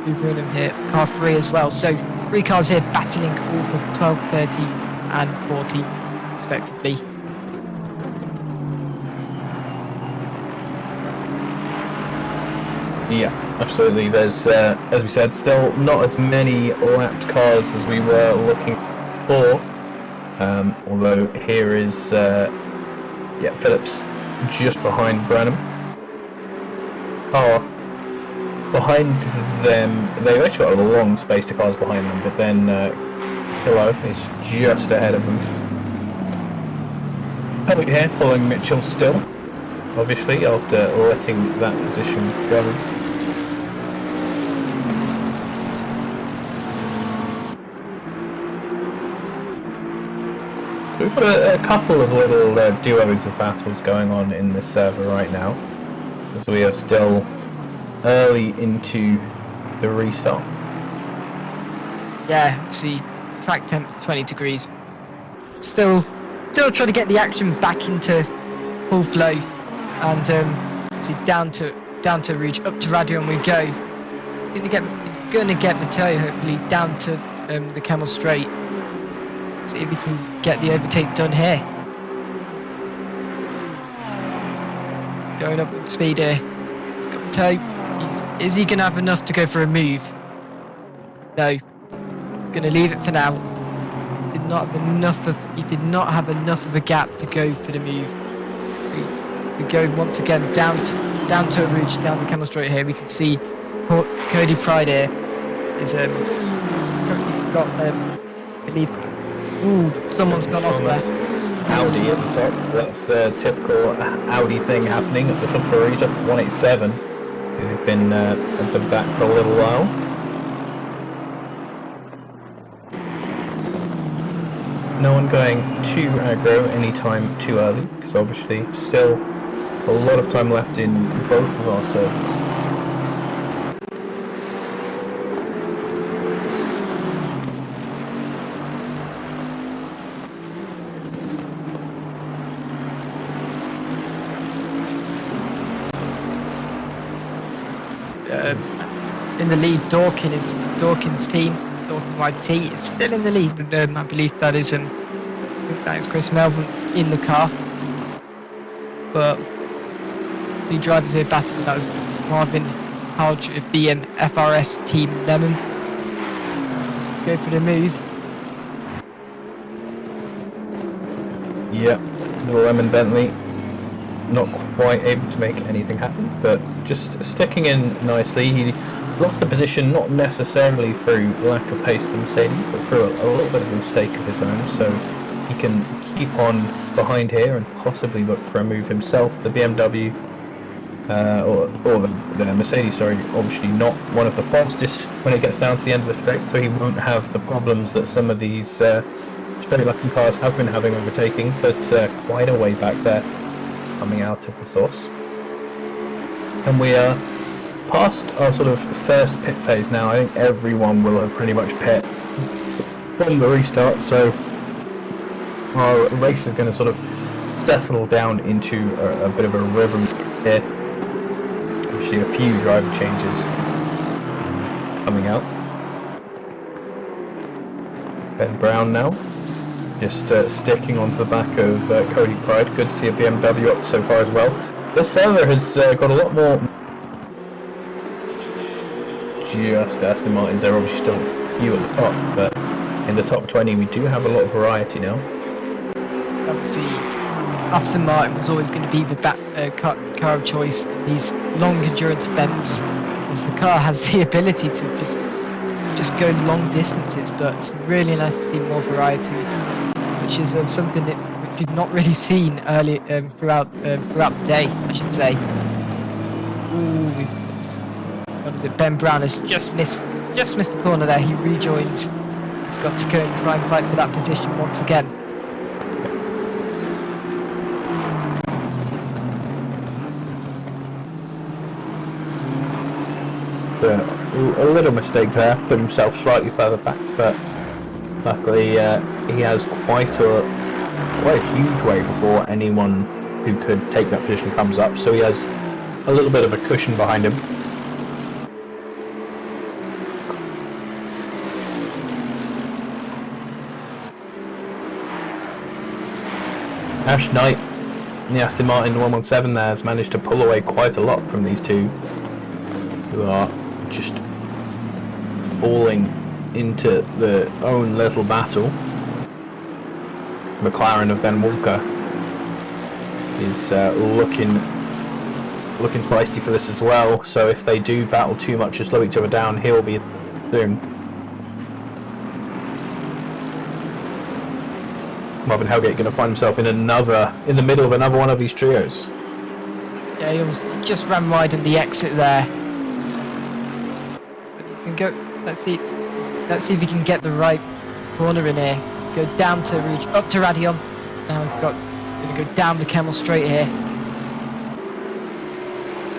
Speaker 4: Uberinum here, car 3 as well. So 3 cars here battling all for 12, 13 and 14 respectively.
Speaker 2: Yeah, absolutely. There's, as we said, still not as many lapped cars as we were looking for. Although here is, Phillips just behind Branham. Behind them, they've actually got a long space to cars behind them, but then Pillow is just ahead of them. Pellick here following Mitchell still, obviously, after letting that position go. We've got a couple of little duos of battles going on in this server right now, as we are still early into the restart.
Speaker 4: Yeah, see, track temp 20 degrees. Still trying to get the action back into full flow, and see down to reach up to Radion we go. He's gonna get the toe hopefully down to the Kemmel Straight. See if he can get the overtake done here. Going up with speed here. Got the toe. Is he going to have enough to go for a move? No. Going to leave it for now. He did not have enough of a gap to go for the move. we go once again down to a ridge, down the camel straight here. We can see Cody Pride here is got I believe. Ooh, someone's gone off there.
Speaker 2: Audi at the top. That's the typical Audi thing happening at the top of the ridge. That's 187. Who've been at the back for a little while. No one going too aggro anytime too early, because obviously still a lot of time left in both of our servers.
Speaker 4: In the lead, Dawkins team, Dawkins YT is still in the lead, but I believe that is Chris Melvin in the car. But the drivers here battling, that was Marvin Hodge of the FRS team Lemon. Go for the move.
Speaker 2: Yep, the Lemon Bentley not quite able to make anything happen, but just sticking in nicely. He lost the position not necessarily through lack of pace of the Mercedes, but through a little bit of a mistake of his own, so he can keep on behind here and possibly look for a move himself. The BMW or the Mercedes, sorry, obviously not one of the fastest when it gets down to the end of the straight, so he won't have the problems that some of these very lucky cars have been having overtaking, but quite a way back there coming out of the source. And we are past our sort of first pit phase now. I think everyone will have pretty much pit from the restart, so our race is going to sort of settle down into a bit of a rhythm here. Actually, a few driver changes coming out. Ben Brown now, just sticking onto the back of Cody Pride. Good to see a BMW up so far as well. This server has got a lot more. Just Aston Martins, they're obviously still few at the top, but in the top 20 we do have a lot of variety now.
Speaker 4: Obviously, Aston Martin was always going to be the car of choice in these long endurance events, as the car has the ability to just go long distances, but it's really nice to see more variety, which is something which we've not really seen early throughout the day, I should say. Ooh, what is it? Ben Brown has just missed the corner there. He rejoins. He's got to go and try and fight for that position once again.
Speaker 2: A little mistake there, put himself slightly further back, but luckily he has quite a huge way before anyone who could take that position comes up, so he has a little bit of a cushion behind him. Ash Knight in the Aston Martin 117 there has managed to pull away quite a lot from these two, who are just falling into their own little battle. McLaren of Ben Walker is looking feisty for this as well, so if they do battle too much and slow each other down, he'll be soon. Marvin Helgate going to find himself in the middle of another one of these trios.
Speaker 4: Yeah, he just ran wide in the exit there. But he's going to go. Let's see if he can get the right corner in here. Go down to reach up to Radion. Now we've going to go down the Camel straight here.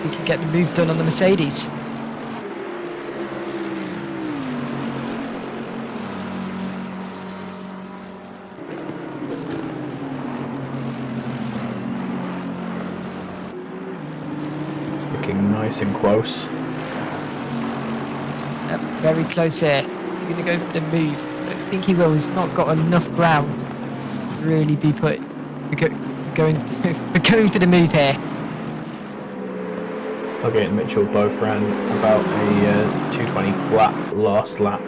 Speaker 4: We can get the move done on the Mercedes.
Speaker 2: Looking nice and close.
Speaker 4: Yep, very close here. He's going to go for the move. I don't think he will. He's not got enough ground to really be going for the move here.
Speaker 2: Helgate and Mitchell both ran about a 220 flat last lap.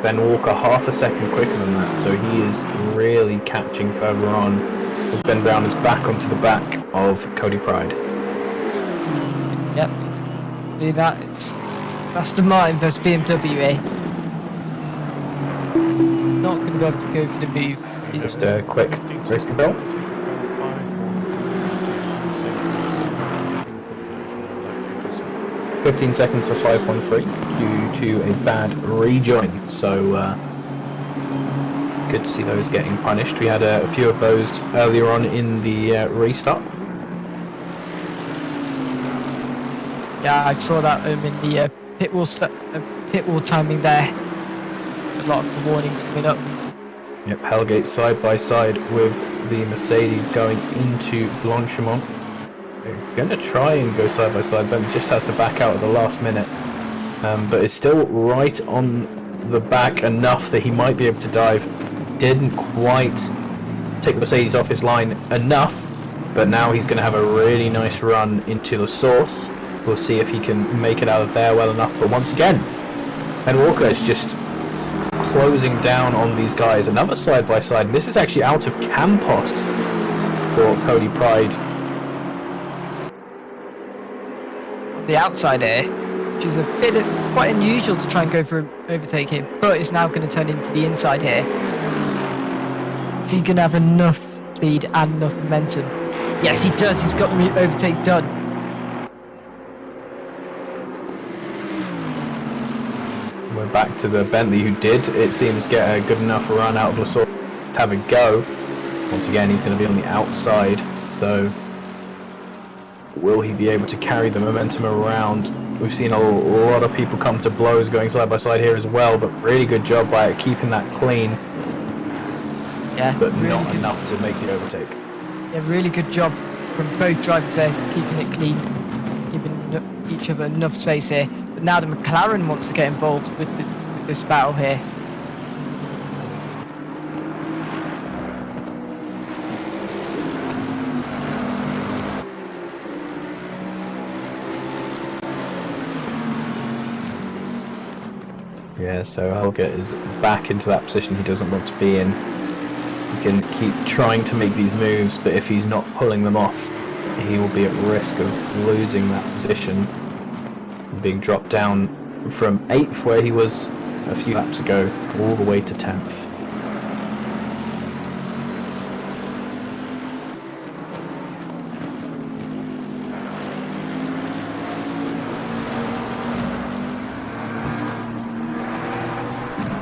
Speaker 2: Ben Walker half a second quicker than that, so he is really catching further on. As Ben Brown is back onto the back of Cody Pride.
Speaker 4: Yep. See that? It's Aston Martin versus BMW, eh? Not going to be able to go for the move. He's
Speaker 2: Just a quick race control. 15 seconds for 513 due to a bad rejoin. So good to see those getting punished. We had a few of those earlier on in the restart.
Speaker 4: Yeah, I saw that in the pit wall timing there. A lot of the warnings coming up.
Speaker 2: Yep, Hellgate side by side with the Mercedes going into Blanchimont. They're going to try and go side by side, but just has to back out at the last minute. But it's still right on the back enough that he might be able to dive. Didn't quite take the Mercedes off his line enough, but now he's going to have a really nice run into the source. We'll see if he can make it out of there well enough. But once again, Ben Walker is just closing down on these guys. Another side by side. This is actually out of Campos for Cody Pride.
Speaker 4: The outside here, which is it's quite unusual to try and go for an overtake here, but it's now going to turn into the inside here. Is he going to have enough speed and enough momentum? Yes, he does. He's got the overtake done.
Speaker 2: We're back to the Bentley, who did, it seems, get a good enough run out of Lasor to have a go. Once again, he's going to be on the outside, so will he be able to carry the momentum around? We've seen a lot of people come to blows going side by side here as well, but really good job by keeping that clean.
Speaker 4: Yeah,
Speaker 2: but
Speaker 4: really
Speaker 2: not
Speaker 4: good.
Speaker 2: Enough to make the overtake.
Speaker 4: Yeah, really good job from both drivers there, keeping it clean, giving each other enough space here. But now the McLaren wants to get involved with this battle here.
Speaker 2: Yeah, so Helga is back into that position he doesn't want to be in. He can keep trying to make these moves, but if he's not pulling them off, he will be at risk of losing that position, being dropped down from 8th, where he was a few laps ago, all the way to 10th.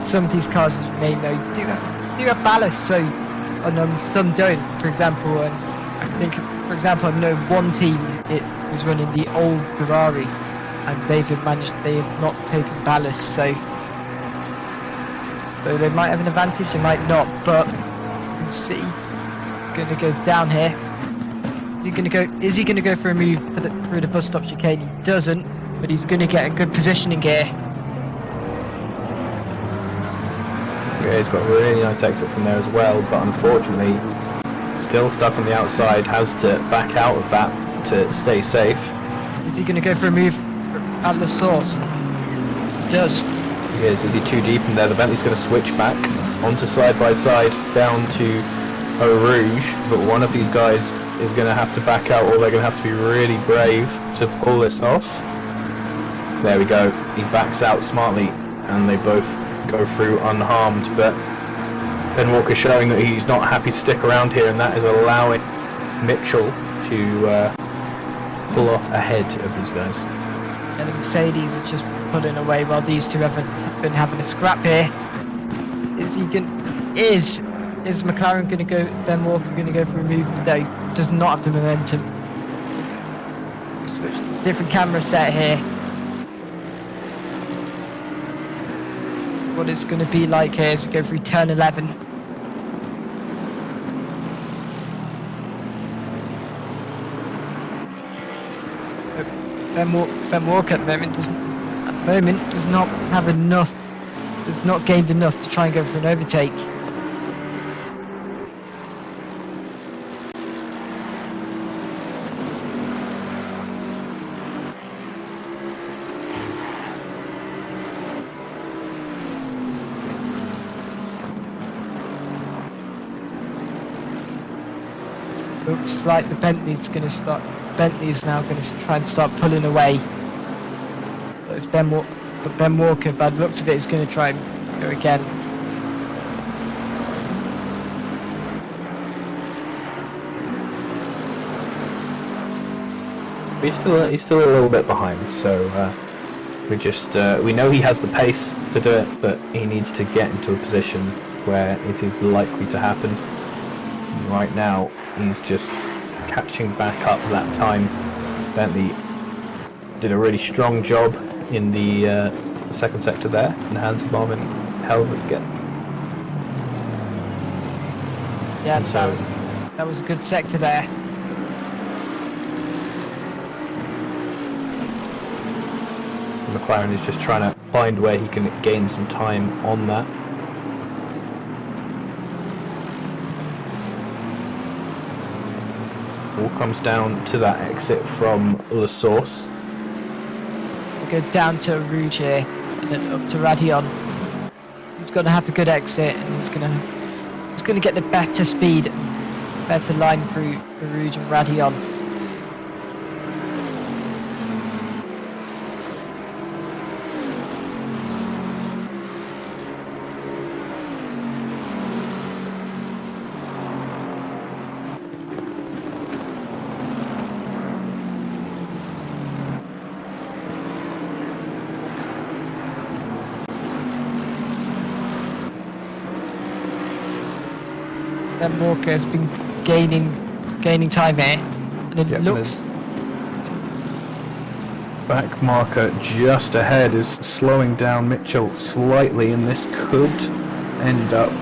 Speaker 4: Some of these cars, as you may know, do have ballast, so and some don't. For example, I think, for example, I know one team it was running the old Ferrari, and they have not taken ballast, so they might have an advantage, they might not. But you can see, going to go down here. Is he going to go for a move through the bus stop chicane? He doesn't, but he's going to get a good positioning here.
Speaker 2: Yeah, he's got a really nice exit from there as well, but unfortunately still stuck on the outside, has to back out of that to stay safe.
Speaker 4: Is he going to go for a move at the source? He does.
Speaker 2: He is he too deep in there? The Bentley's going to switch back onto side by side down to Eau Rouge, but one of these guys is going to have to back out, or they're going to have to be really brave to pull this off. There we go, he backs out smartly and they both go through unharmed, but Ben Walker showing that he's not happy to stick around here, and that is allowing Mitchell to pull off ahead of these guys.
Speaker 4: And the Mercedes is just pulling away while these two have been having a scrap here. Is McLaren going to go, Ben Walker going to go for a move? No, does not have the momentum. Switch to different camera set here. What it's going to be like here as we go through turn 11. Ben Walker at the moment does not have enough, has not gained enough to try and go for an overtake. looks like the Bentley's going to start. Bentley's now going to try and start pulling away. But it's Ben Walker, by the looks of it, is going to try and go again.
Speaker 2: He's still a little bit behind, so we know he has the pace to do it, but he needs to get into a position where it is likely to happen. Right now, he's just catching back up that time. Bentley did a really strong job in the second sector there, and hands him on and held it again.
Speaker 4: Yeah,
Speaker 2: And so,
Speaker 4: that was a good sector there.
Speaker 2: McLaren is just trying to find where he can gain some time on that. All comes down to that exit from La Source.
Speaker 4: We go down to Rouge here, and then up to Radion. He's going to have a good exit, and he's going to get the better speed, better line through Rouge and Radion. Ben Walker has been gaining time here, and it looks.
Speaker 2: Back marker just ahead is slowing down Mitchell slightly, and this could end up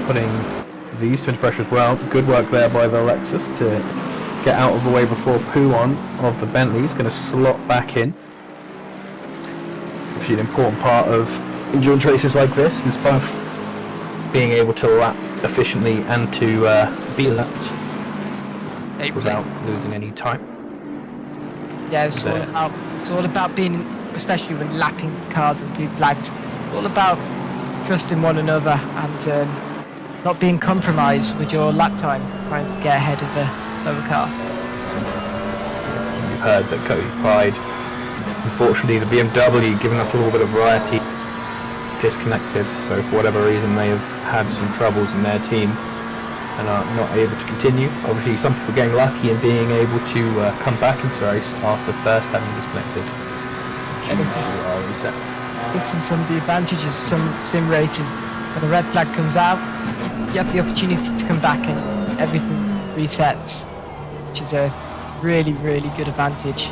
Speaker 2: putting these two into pressure as well. Good work there by the Lexus to get out of the way before Pouon of the Bentley is going to slot back in. Actually, an important part of endurance races like this is both being able to lap efficiently and to be lapped without losing any time.
Speaker 4: Yeah, it's all about being, especially when lapping cars and blue flags, all about trusting one another and not being compromised with your lap time, trying to get ahead of the lower car.
Speaker 2: You've heard that Cody Pride, unfortunately the BMW giving us a little bit of variety, disconnected, so for whatever reason they have had some troubles in their team and are not able to continue. Obviously some people getting lucky and being able to come back into the race after first having disconnected.
Speaker 4: And this is some of the advantages of some sim racing. When a red flag comes out, you have the opportunity to come back and everything resets, which is a really, really good advantage.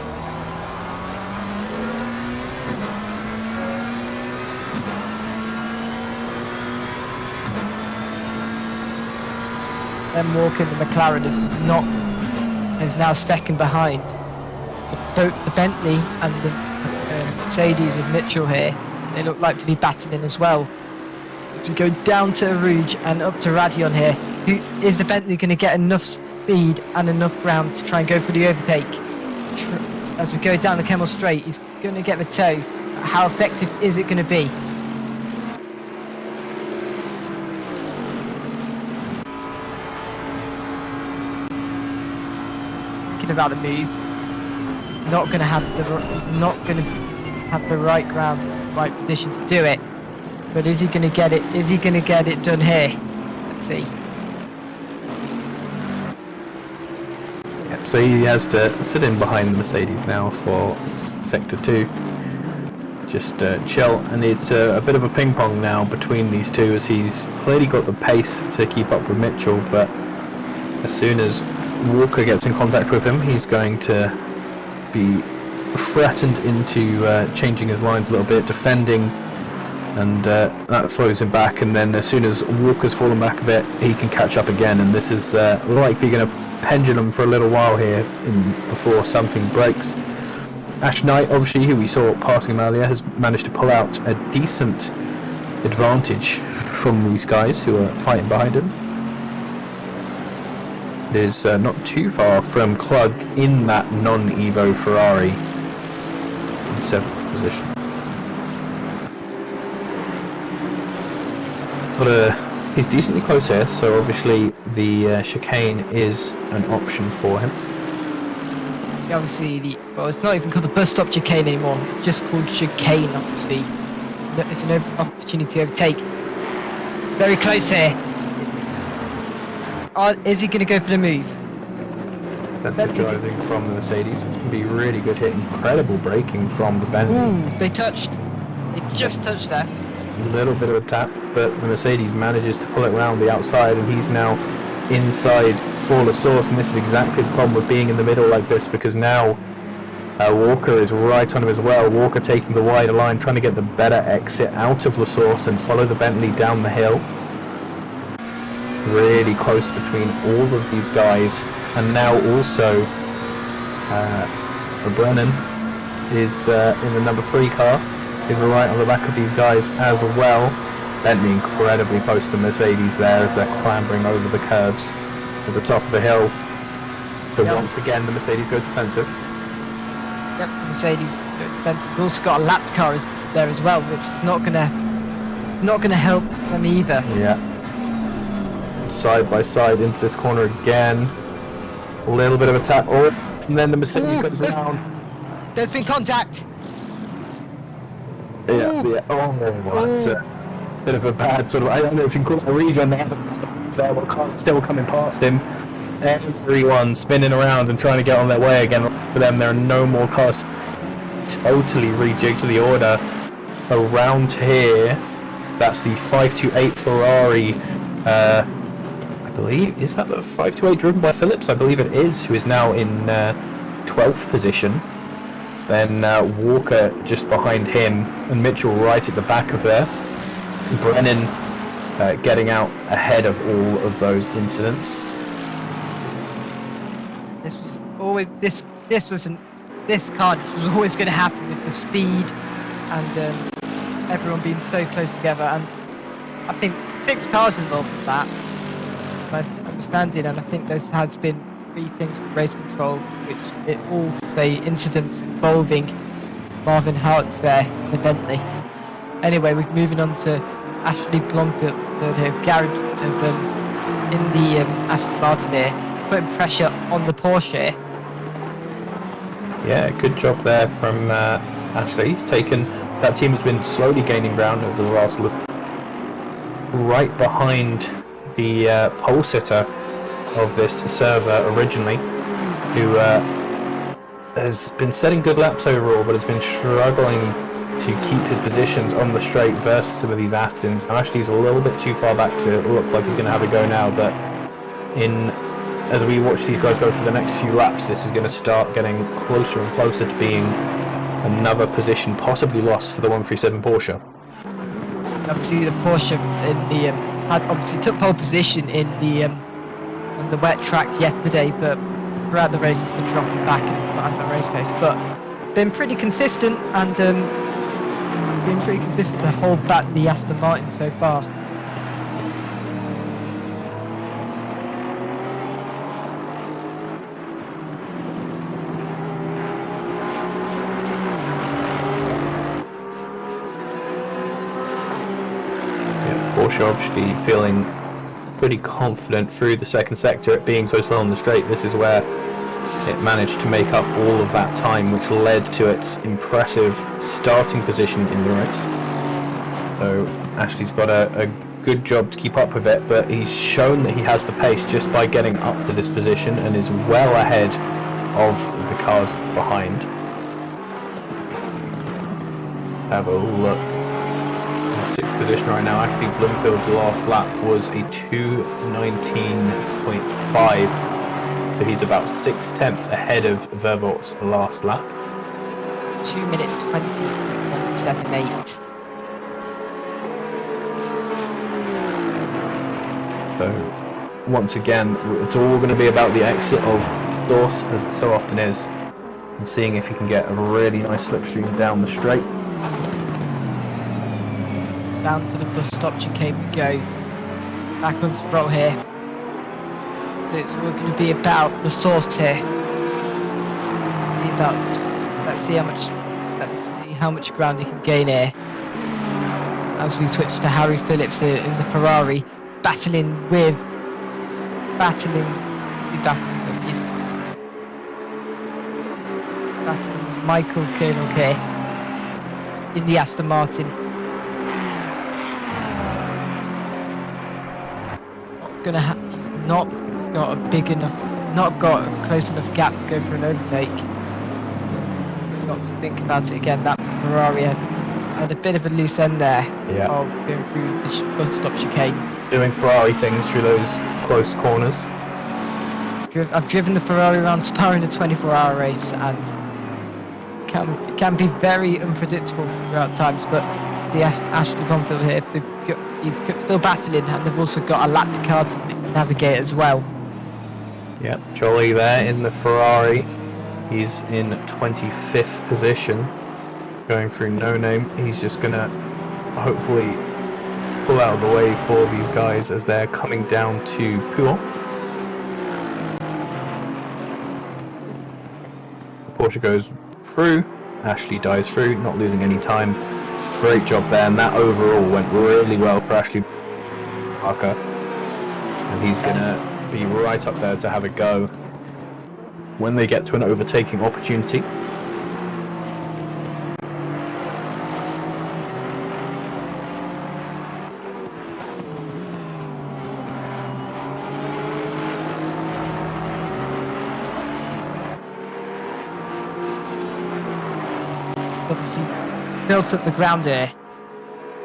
Speaker 4: Ben Walker, the McLaren, is now second behind. Both the Bentley and the Mercedes of Mitchell here, they look like to be battling as well. As we go down to Rouge and up to Radion here, is the Bentley going to get enough speed and enough ground to try and go for the overtake? As we go down the Kemmel Straight, he's going to get the toe. How effective is it going to be? About the move, he's not going to have the right ground, right position to do it. But is he going to get it? Is he going to get it done here? Let's see.
Speaker 2: Yep, so he has to sit in behind the Mercedes now for sector 2. Just chill, and it's a bit of a ping pong now between these two, as he's clearly got the pace to keep up with Mitchell, but as soon as Walker gets in contact with him, he's going to be threatened into changing his lines a little bit, defending, and that throws him back. And then as soon as Walker's fallen back a bit, he can catch up again, and this is likely going to pendulum for a little while here before something breaks. Ash Knight, obviously, who we saw passing him earlier, has managed to pull out a decent advantage from these guys who are fighting behind him. It is not too far from Klug in that non-Evo Ferrari in 7th position. Got a He's decently close here, so obviously the chicane is an option for him.
Speaker 4: Obviously, well, it's not even called the bus stop chicane anymore. It's just called chicane, obviously. It's an opportunity to overtake. Very close here. Is he going to go for the move?
Speaker 2: Defensive driving from the Mercedes, which can be really good hit. Incredible braking from the Bentley.
Speaker 4: Ooh, they touched. They just touched there.
Speaker 2: A little bit of a tap, but the Mercedes manages to pull it around the outside, and he's now inside for the source. And this is exactly the problem with being in the middle like this, because now Walker is right on him as well. Walker taking the wider line, trying to get the better exit out of the source and follow the Bentley down the hill. Really close between all of these guys, and now also Brennan is in the number 3 car, is right on the back of these guys as well. Bentley incredibly close to Mercedes there as they're clambering over the curves at the top of the hill. So once again the Mercedes goes defensive.
Speaker 4: Yep, Mercedes goes defensive. We've also got a lapped car there as well, which is not gonna help them either.
Speaker 2: Yeah. Side by side into this corner again. A little bit of a tap, and then the Mercedes goes around.
Speaker 4: There's been contact.
Speaker 2: Yeah. Oh, that's a bit of a bad sort of. I don't know if you can call it a regen there, but cars still coming past him. Everyone spinning around and trying to get on their way again. For them, there are no more cars. Totally rejig to the order around here. That's the 528 Ferrari. I believe, is that the 528 driven by Phillips? I believe it is, who is now in 12th position. Then Walker just behind him, and Mitchell right at the back of there. Brennan getting out ahead of all of those incidents.
Speaker 4: This was always this carnage was always going to happen with the speed and everyone being so close together. And I think 6 cars involved with that, is my understanding, and I think there has been 3 things from race control, which it all say incidents involving Marvin Hart's there in the Bentley. Anyway, we're moving on to Ashley Blomfield, the garage in the Aston Martin here, putting pressure on the Porsche.
Speaker 2: Yeah, good job there from Ashley. He's taken, that team has been slowly gaining ground over the last look. Right behind the pole sitter of this server originally, who has been setting good laps overall, but has been struggling to keep his positions on the straight versus some of these Astons. Now Ashley's a little bit too far back to look like he's going to have a go now, but as we watch these guys go for the next few laps, this is going to start getting closer and closer to being another position possibly lost for the 137 Porsche.
Speaker 4: Obviously the Porsche in the had obviously took pole position in the on the wet track yesterday, but throughout the race has been dropping back and not at race pace, but been pretty consistent and been pretty consistent to hold back the Aston Martin so far.
Speaker 2: Porsche obviously feeling pretty confident through the second sector, it being so slow on the straight. This is where it managed to make up all of that time, which led to its impressive starting position in the race. So Ashley's got a good job to keep up with it, but he's shown that he has the pace just by getting up to this position and is well ahead of the cars behind. Let's have a look. 6th position right now. Actually, Bloomfield's last lap was a 2:19.5, so he's about 6/10 ahead of Vervoort's last lap.
Speaker 4: 2:20.178.
Speaker 2: So once again, it's all going to be about the exit of Dorse, as it so often is, and seeing if you can get a really nice slipstream down the straight.
Speaker 4: Down to the bus stop chicane we go. Back onto throttle here. So it's all going to be about the source here. Let's see how much ground he can gain here. As we switch to Harry Phillips in the Ferrari. battling with he's battling with Michael Colonel K in the Aston Martin. He's not got a big enough, not got a close enough gap to go for an overtake. Got to think about it again. That Ferrari had a bit of a loose end there.
Speaker 2: Yeah.
Speaker 4: Of going through the bus stop chicane.
Speaker 2: Doing Ferrari things through those close corners.
Speaker 4: I've driven the Ferrari around Spa in a 24-hour race, and can be very unpredictable throughout times. But the Ashley Bonfield here, he's still battling, and they've also got a lapped car to navigate as well.
Speaker 2: Yeah, Jolly there in the Ferrari. He's in 25th position, going through No Name. He's just gonna hopefully pull out of the way for these guys as they're coming down to Puon. Porsche goes through, Ashley dives through, not losing any time. Great job there, and that overall went really well for Ashley Parker. And he's gonna be right up there to have a go when they get to an overtaking opportunity.
Speaker 4: Obviously built up the ground here.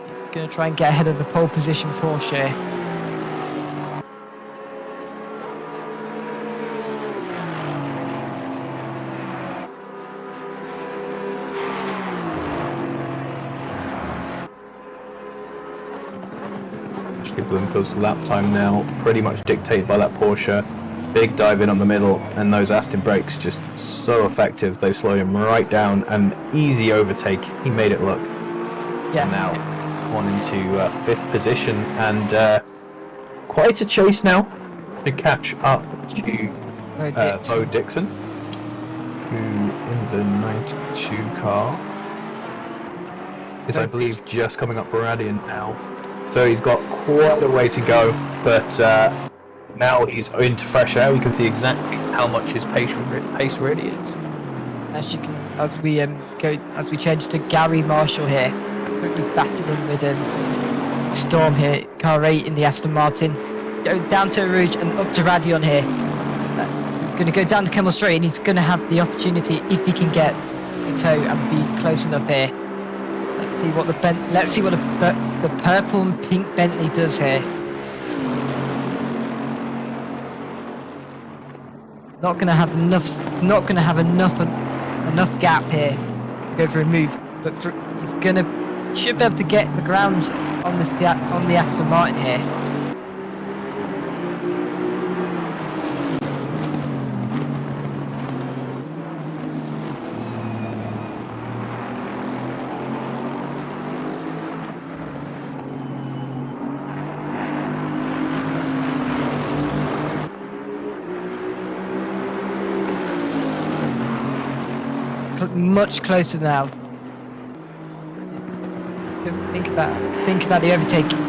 Speaker 4: He's going to try and get ahead of the pole position Porsche.
Speaker 2: Ashley Bloomfield's lap time now pretty much dictated by that Porsche. Big dive in on the middle, and those Aston brakes just so effective. They slow him right down. An easy overtake. He made it look.
Speaker 4: Yeah.
Speaker 2: And now on into 5th position, and quite a chase now to catch up to Bo Dixon, who in the 92 car is, I believe, just coming up Baradian now. So he's got quite a way to go, but now he's into fresh air. We can see exactly how much his pace really is.
Speaker 4: As we change to Gary Marshall here, currently battling with Storm here, car 8 in the Aston Martin. Go down to Rouge and up to Radion here. He's going to go down to Kemmel Straight, and he's going to have the opportunity, if he can get the toe and be close enough here. Let's see what the purple and pink Bentley does here. Not going to have enough gap here to go for a move, but should be able to get the ground on the Aston Martin here. Much closer now. Think about the overtaking.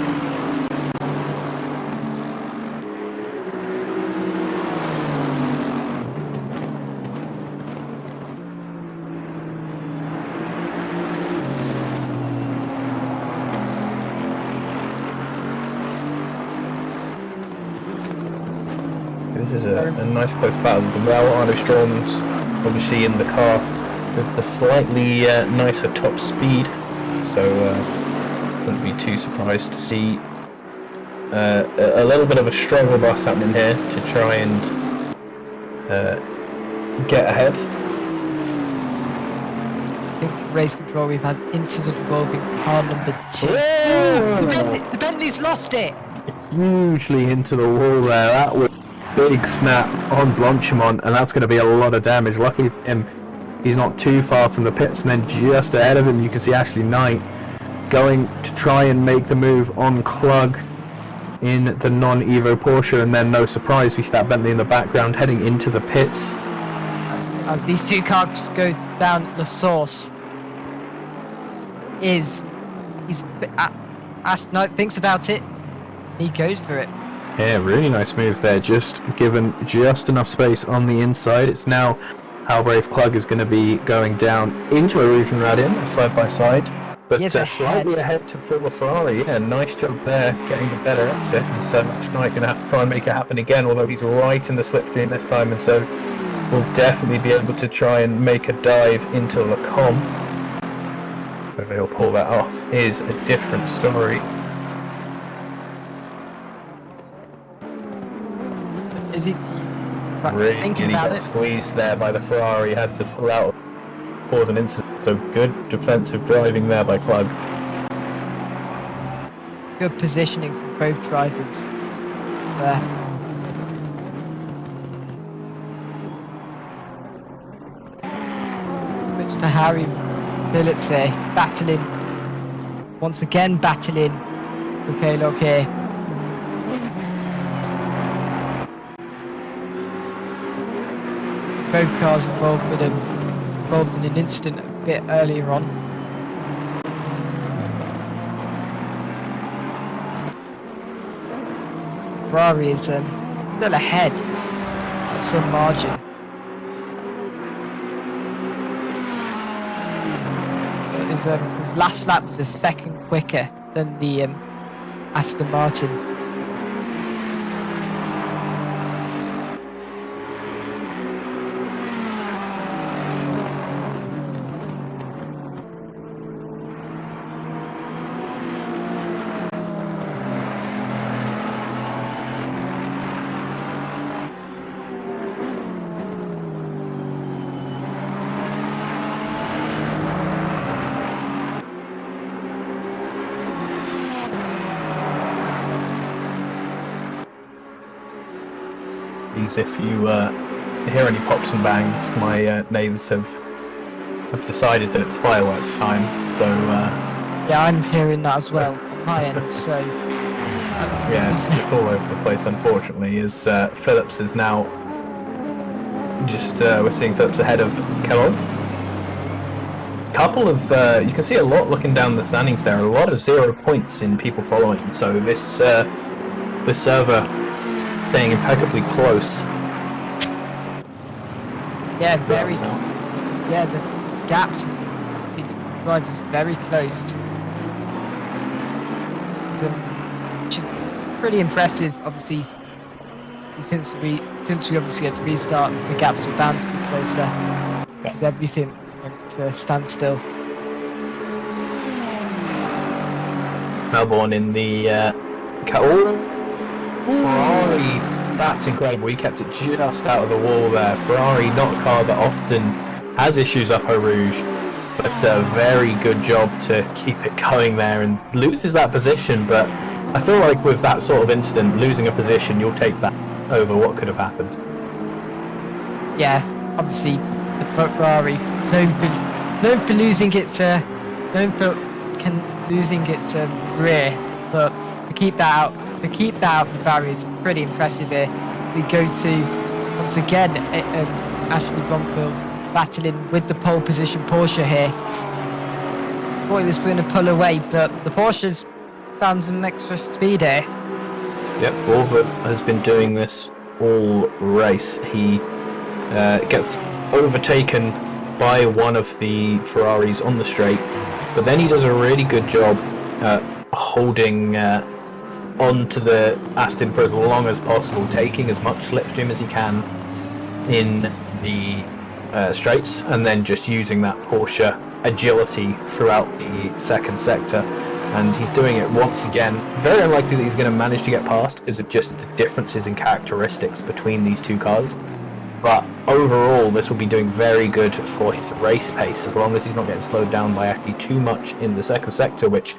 Speaker 2: This is a nice close battle as well. Arno Strom's obviously in the car with the slightly nicer top speed, so wouldn't be too surprised to see a little bit of a struggle bus happening here to try and get ahead.
Speaker 4: I think for race control we've had incident involving car number 2. The Bentley's lost it!
Speaker 2: Hugely into the wall there. That was a big snap on Blanchimont, and that's going to be a lot of damage. Luckily for him, he's not too far from the pits, and then just ahead of him you can see Ashley Knight going to try and make the move on Klug in the non-Evo Porsche, and then no surprise we see that Bentley in the background heading into the pits.
Speaker 4: As these two cars go down the source, Ash Knight thinks about it, He goes for it.
Speaker 2: Yeah, really nice move there. Just given just enough space on the inside. It's now how Brave Klug is going to be going down into a Rouge Rad in side by side, but
Speaker 4: Yes,
Speaker 2: slightly ahead for the Ferrari. Yeah, nice job there, getting the better exit. And so Knight going to have to try and make it happen again, although he's right in the slipstream this time, and so will definitely be able to try and make a dive into Le Com. Whether he'll pull that off is a different story.
Speaker 4: Is he
Speaker 2: Really
Speaker 4: thinking about
Speaker 2: got
Speaker 4: it?
Speaker 2: squeezed there by the Ferrari, had to pull out, cause an incident. So good defensive driving there by Klug.
Speaker 4: Good positioning from both drivers there. Switch to Harry Phillips here, battling. Once again battling. Okay, look here. Both cars involved in an incident a bit earlier on. Ferrari is still ahead at some margin. But his last lap was a second quicker than the Aston Martin.
Speaker 2: If you hear any pops and bangs, my neighbours have decided that it's fireworks time. So
Speaker 4: Yeah, I'm hearing that as well on my end. So
Speaker 2: yeah, it's all over the place. Unfortunately, as Phillips is now just we're seeing Phillips ahead of Kellogg. Couple of you can see a lot looking down the standings there. A lot of 0 points in people following. So this server staying impeccably close.
Speaker 4: yeah, very. Yeah, the gaps between the drivers very close. Which is pretty impressive, obviously. Since we obviously had to restart, the gaps were bound to be closer because everything went to standstill.
Speaker 2: Melbourne in the Ferrari, that's incredible. He kept it just out of the wall there. Ferrari, not a car that often has issues up Eau Rouge, but a very good job to keep it going there and loses that position. But I feel like with that sort of incident, losing a position, you'll take that over what could have happened.
Speaker 4: Yeah, obviously the Ferrari known for losing its rear, but to keep that out of the barrier is pretty impressive here. We go to once again Ashley Blomfield battling with the pole position Porsche here. Thought he was going to pull away, but the Porsche's found some extra speed here.
Speaker 2: Yep, Volvo has been doing this all race. He gets overtaken by one of the Ferraris on the straight, but then he does a really good job holding onto the Aston for as long as possible, taking as much slipstream as he can in the straights, and then just using that Porsche agility throughout the second sector. And he's doing it once again. Very unlikely that he's going to manage to get past because of just the differences in characteristics between these two cars. But overall, this will be doing very good for his race pace, as long as he's not getting slowed down by actually too much in the second sector, which,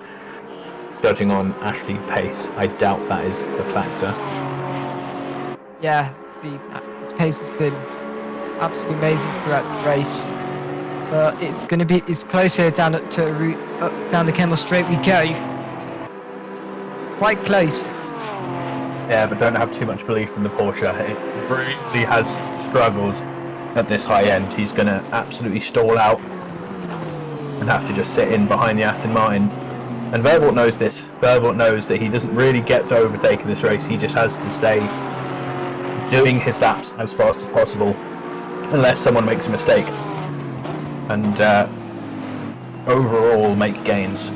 Speaker 2: judging on Ashley's pace, I doubt that is the factor.
Speaker 4: Yeah, see, his pace has been absolutely amazing throughout the race. But it's closer down down the Kendall Straight we go. Quite close.
Speaker 2: Yeah, but don't have too much belief in the Porsche. It really has struggles at this high end. He's going to absolutely stall out and have to just sit in behind the Aston Martin. And Vervoort knows this. Vervoort knows that he doesn't really get to overtake in this race. He just has to stay doing his laps as fast as possible, unless someone makes a mistake. And overall make gains.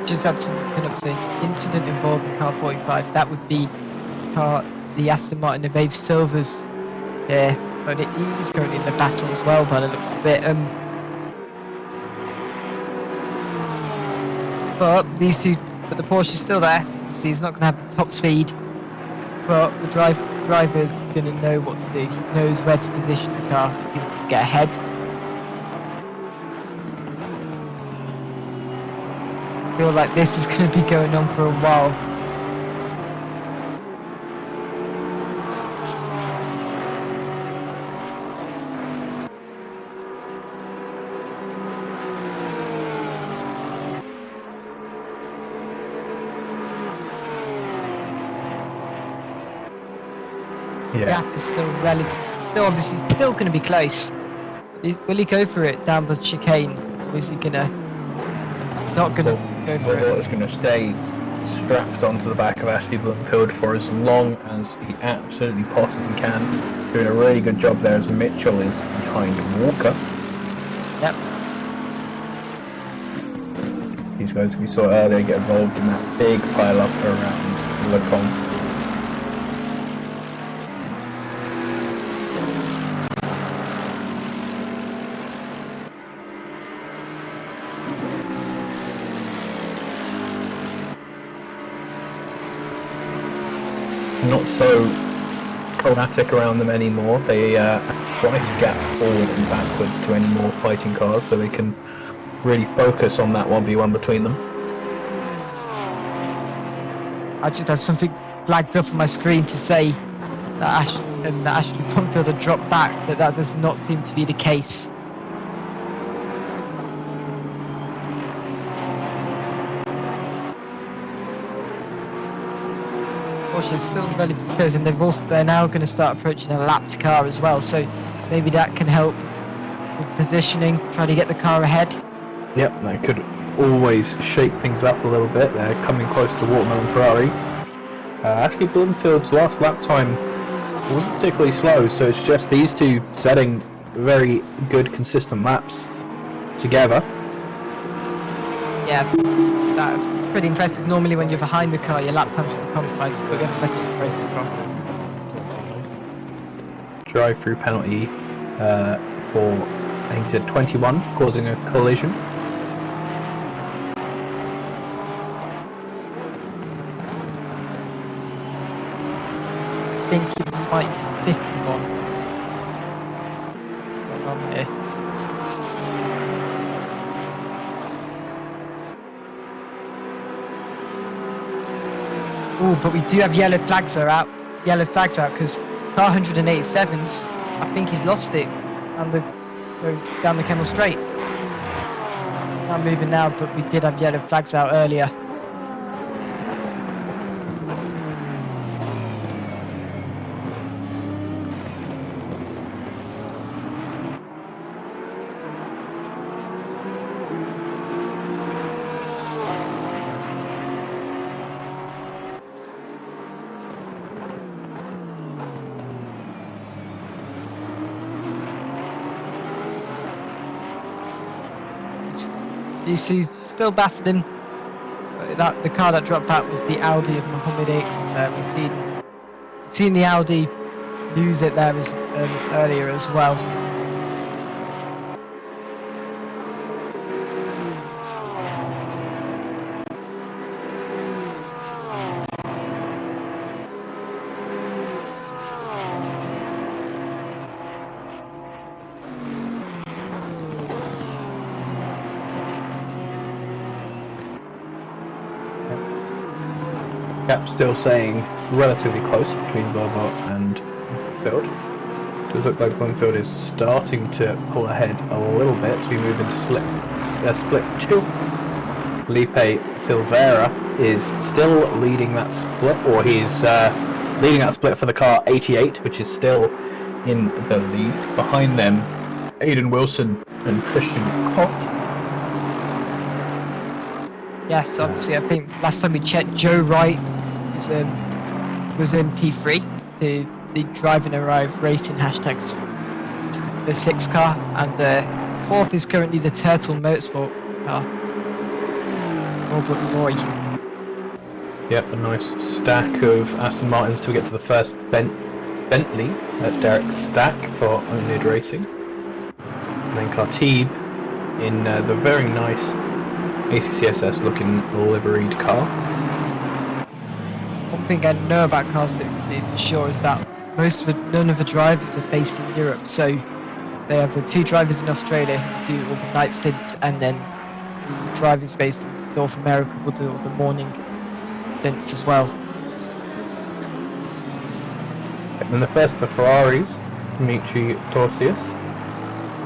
Speaker 4: Just had some incident involving car 45. That would be the Aston Martin of Abe Silver's here, but it is currently in the battle as well by the looks of it. But the Porsche is still there. So he's not going to have the top speed, but the driver's going to know what to do. He knows where to position the car if he wants to get ahead. I feel like this is going to be going on for a while. The gap is still obviously still going to be close. Will he go for it down the chicane, or is he gonna not gonna go for it?
Speaker 2: Is going to stay strapped onto the back of Ashley Bloomfield for as long as he absolutely possibly can. Doing a really good job there as Mitchell is behind Walker.
Speaker 4: Yep.
Speaker 2: These guys we saw earlier get involved in that big pile up around Lecombe. Not so erratic around them anymore. They quite a gap forward and backwards to any more fighting cars, so they can really focus on that 1v1 between them.
Speaker 4: I just had something flagged up on my screen to say that Ashley Bloomfield had dropped back, but that does not seem to be the case. Porsche is still relatively close, and they're now going to start approaching a lapped car as well, so maybe that can help with positioning, try to get the car ahead.
Speaker 2: Yep, that could always shake things up a little bit. They're coming close to Waterman and Ferrari. Ashley Bloomfield's last lap time wasn't particularly slow, so it's just these two setting very good, consistent laps together.
Speaker 4: Yeah, that's pretty impressive. Normally when you're behind the car, your lap times will be compromised, but you have the best of race control.
Speaker 2: Drive-through penalty for, I think he said 21, for causing a collision.
Speaker 4: I think it might be 51. What's going on here? Oh, but we do have yellow flags out. Yellow flags out because car 187's. I think he's lost it down the Kemmel Straight. Not moving now, but we did have yellow flags out earlier. You see, still battling. The car that dropped out was the Audi of Mohammed Ake from there. We've seen the Audi lose it there earlier as well.
Speaker 2: Gap still staying relatively close between Volvo and Bloomfield. Does look like Bloomfield is starting to pull ahead a little bit as we move into split 2. Felipe Silveira is still leading that split, or he's Leading that split for the car 88, which is still in the lead. Behind them, Aidan Wilson and Christian Cott.
Speaker 4: Yes, obviously, I think last time we checked, Joe Wright was in P3. The Drive and Arrive Racing hashtags the 6 car, and 4th is currently the Turtle Motorsport car. Robert Roy.
Speaker 2: Yep, a nice stack of Aston Martins till we get to the first Bentley at Derek Stack for Onid Racing. And then Khartib in the very nice ACCSS looking liveried car.
Speaker 4: One thing I know about Car 60 for sure is that none of the drivers are based in Europe, so they have the 2 drivers in Australia who do all the night stints, and then the drivers based in North America will do all the morning stints as well.
Speaker 2: And then the first of the Ferraris, Dimitri Torsius.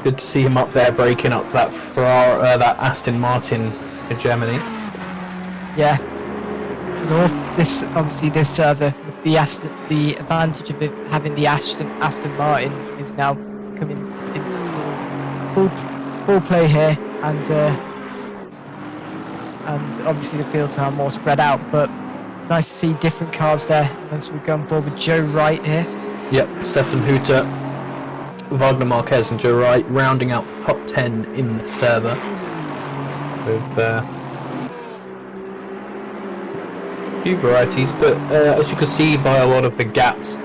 Speaker 2: Good to see him up there breaking up that that Aston Martin hegemony.
Speaker 4: Yeah. North, this server with the advantage of it having the Aston Martin is now coming into full play here, and obviously the fields are more spread out, but nice to see different cars there as we go on board with Joe Wright here.
Speaker 2: Yep, Stefan Hutter, Wagner Marquez and Joe Wright rounding out the top 10 in the server with a few varieties, but as you can see by a lot of the gaps,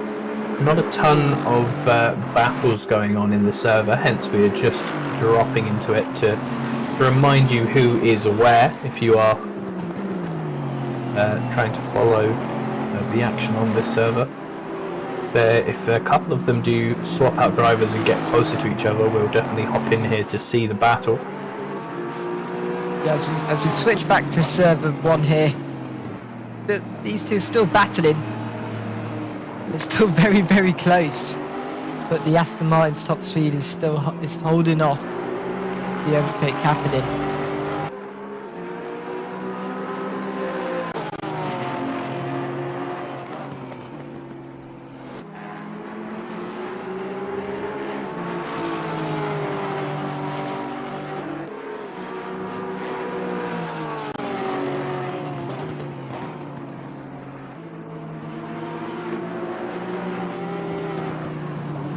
Speaker 2: not a ton of battles going on in the server, hence we are just dropping into it to remind you who is where if you are trying to follow the action on this server. If a couple of them do swap out drivers and get closer to each other, we'll definitely hop in here to see the battle.
Speaker 4: Yeah, as we switch back to server 1 here, these two are still battling. It's still very, very close, but the Aston Martin's top speed is holding off the overtake happening.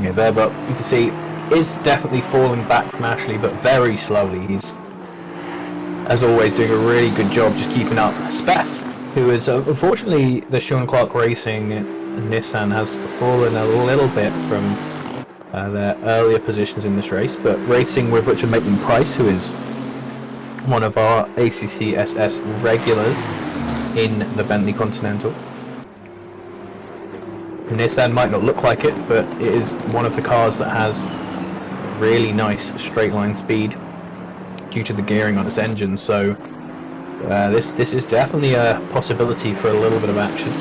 Speaker 2: Yeah, there, but you can see is definitely falling back from Ashley, but very slowly. He's, as always, doing a really good job just keeping up. Speff, who is unfortunately the Sean Clark Racing Nissan has fallen a little bit from their earlier positions in this race, but racing with Richard Maitland-Price, who is one of our ACCSS regulars in the Bentley Continental. Nissan might not look like it, but it is one of the cars that has really nice straight line speed due to the gearing on its engine, so this is definitely a possibility for a little bit of action.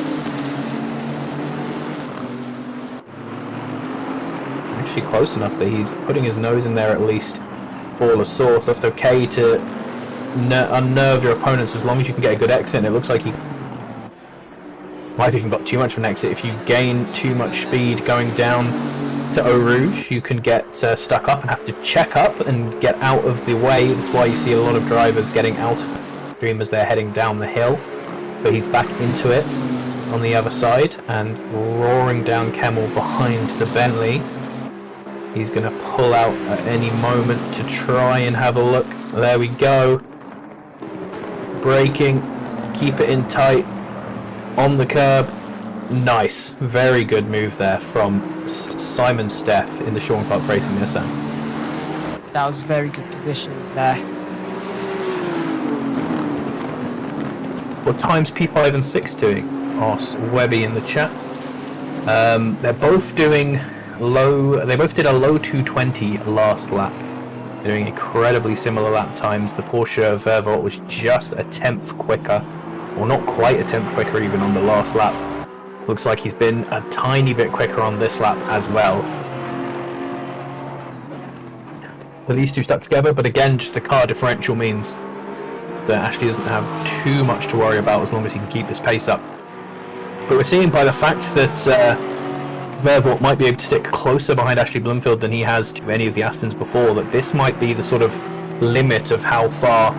Speaker 2: Actually close enough that he's putting his nose in there at least for the source. That's okay to unnerve your opponents as long as you can get a good exit, and it looks like he might have even got too much of an exit. If you gain too much speed going down to Eau Rouge, you can get stuck up and have to check up and get out of the way. That's why you see a lot of drivers getting out of the stream as they're heading down the hill. But he's back into it on the other side and roaring down Kemmel behind the Bentley. He's going to pull out at any moment to try and have a look. There we go. Braking, keep it in tight. On the curb, nice, very good move there from Simon Steff in the Sean Clark Racing Nissan.
Speaker 4: That was very good position there.
Speaker 2: What time's P5 and 6 doing? Asks Webby in the chat. They're both doing low. They both did a low 220 last lap. They're doing incredibly similar lap times. The Porsche Vervolt was just a tenth quicker. Well, not quite a tenth quicker even on the last lap. Looks like he's been a tiny bit quicker on this lap as well. So these two stuck together, but again, just the car differential means that Ashley doesn't have too much to worry about as long as he can keep this pace up. But we're seeing by the fact that Vervoort might be able to stick closer behind Ashley Bloomfield than he has to any of the Astons before, that this might be the sort of limit of how far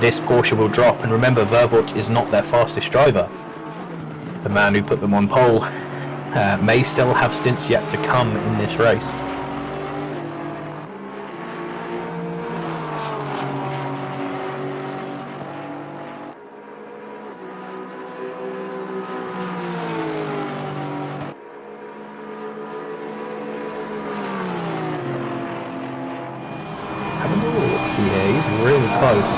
Speaker 2: this Porsche will drop. And remember, Vervoort is not their fastest driver. The man who put them on pole may still have stints yet to come in this race. He's really close.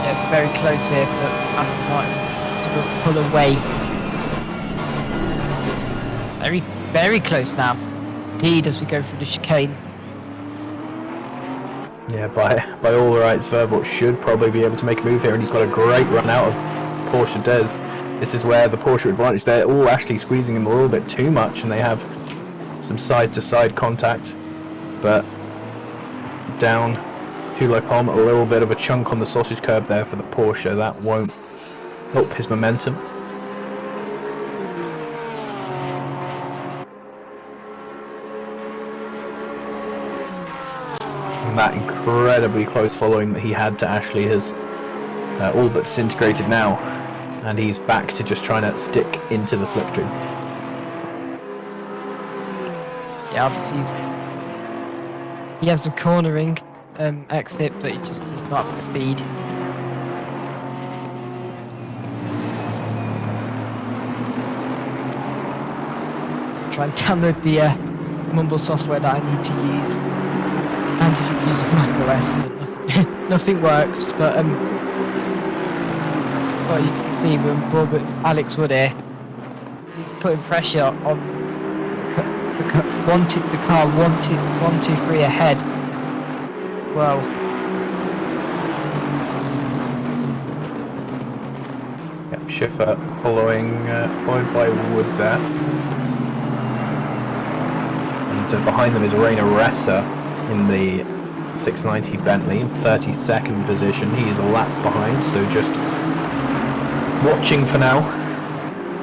Speaker 4: Yeah, it's very close here, but Aston Martin still pull away. Very, very close now. Indeed, as we go through the chicane.
Speaker 2: Yeah, by all rights, Vervoort should probably be able to make a move here, and he's got a great run out of Porsche Des. This is where the Porsche advantage, they're all actually squeezing him a little bit too much, and they have some side-to-side contact, but down to Lecom, a little bit of a chunk on the sausage curb there for the Porsche. That won't help his momentum. And that incredibly close following that he had to Ashley has all but disintegrated now, and he's back to just trying to stick into the slipstream.
Speaker 4: Yeah, obviously he has the cornering exit, but he just does not have the speed. Try and download the Mumble software that I need to use. Advantage of using macOS, but nothing works. But well, you can see with Alex Wood here, he's putting pressure on the car 1, 2, 3 ahead. Well,
Speaker 2: yep, Schiffer followed by Wood there, and behind them is Rainer Ressa in the 690 Bentley in 32nd position. He is a lap behind, so just watching for now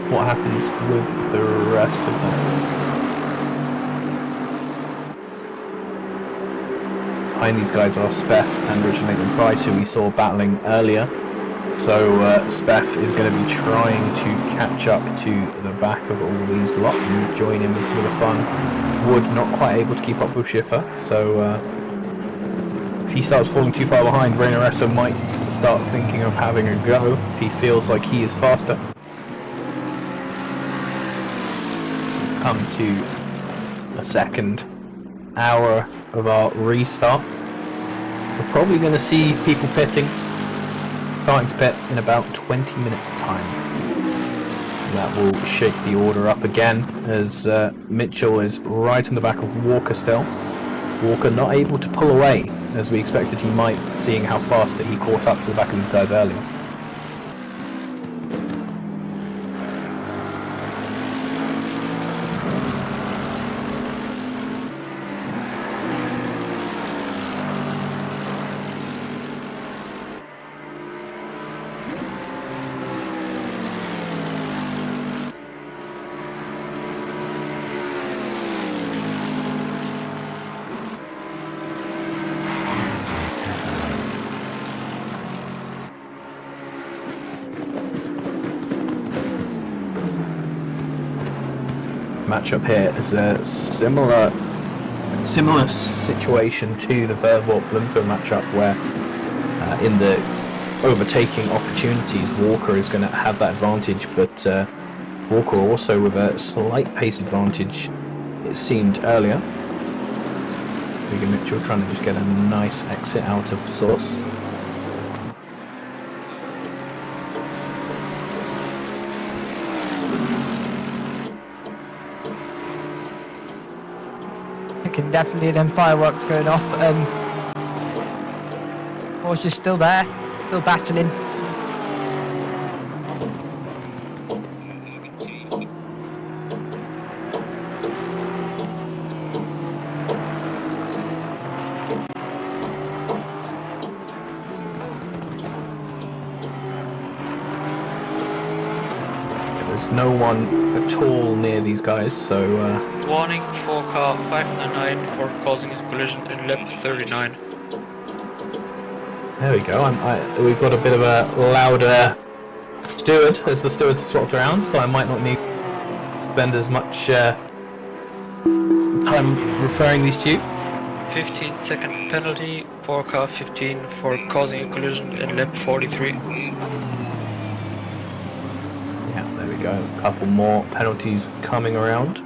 Speaker 2: what happens with the rest of them. Behind these guys are Speff and Richard Maitland Price, who we saw battling earlier. So Speff is going to be trying to catch up to the back of all these lot and join in with some of the fun. Wood not quite able to keep up with Schiffer, so if he starts falling too far behind, Rainer Ressa might start thinking of having a go if he feels like he is faster. Come to the second hour of our restart. We're probably going to see people starting to pit in about 20 minutes time. That will shake the order up again, as Mitchell is right on the back of Walker still. Walker not able to pull away as we expected he might, seeing how fast that he caught up to the back of these guys earlier. Matchup here is a similar situation to the Vervoort Bloomfield matchup, where in the overtaking opportunities Walker is going to have that advantage, but Walker also with a slight pace advantage, it seemed earlier. Bigger Mitchell trying to just get a nice exit out of the source.
Speaker 4: can definitely them fireworks going off. Porsche's still there, still battling.
Speaker 2: There's no one at all near these guys, so
Speaker 5: Warning for car 599 for causing a collision in lap 39.
Speaker 2: there we go. We've got a bit of a louder steward as the stewards swapped around, so I might not need to spend as much time referring these to you.
Speaker 5: 15-second penalty for car 15 for causing a collision in lap 43.
Speaker 2: Yeah, there we go. A couple more penalties coming around.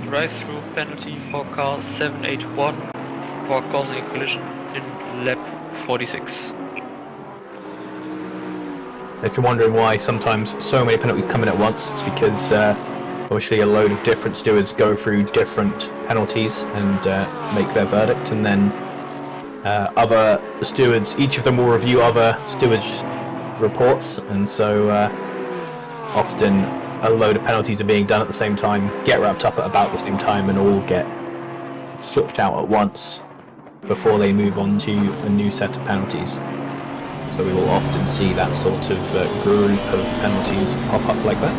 Speaker 5: Drive-through penalty for car 781 for causing a collision in lap 46.
Speaker 2: If you're wondering why sometimes so many penalties come in at once, it's because obviously a load of different stewards go through different penalties and make their verdict, and then other stewards, each of them will review other stewards' reports, and so often a load of penalties are being done at the same time, get wrapped up at about the same time, and all get flipped out at once before they move on to a new set of penalties. So we will often see that sort of group of penalties pop up like that.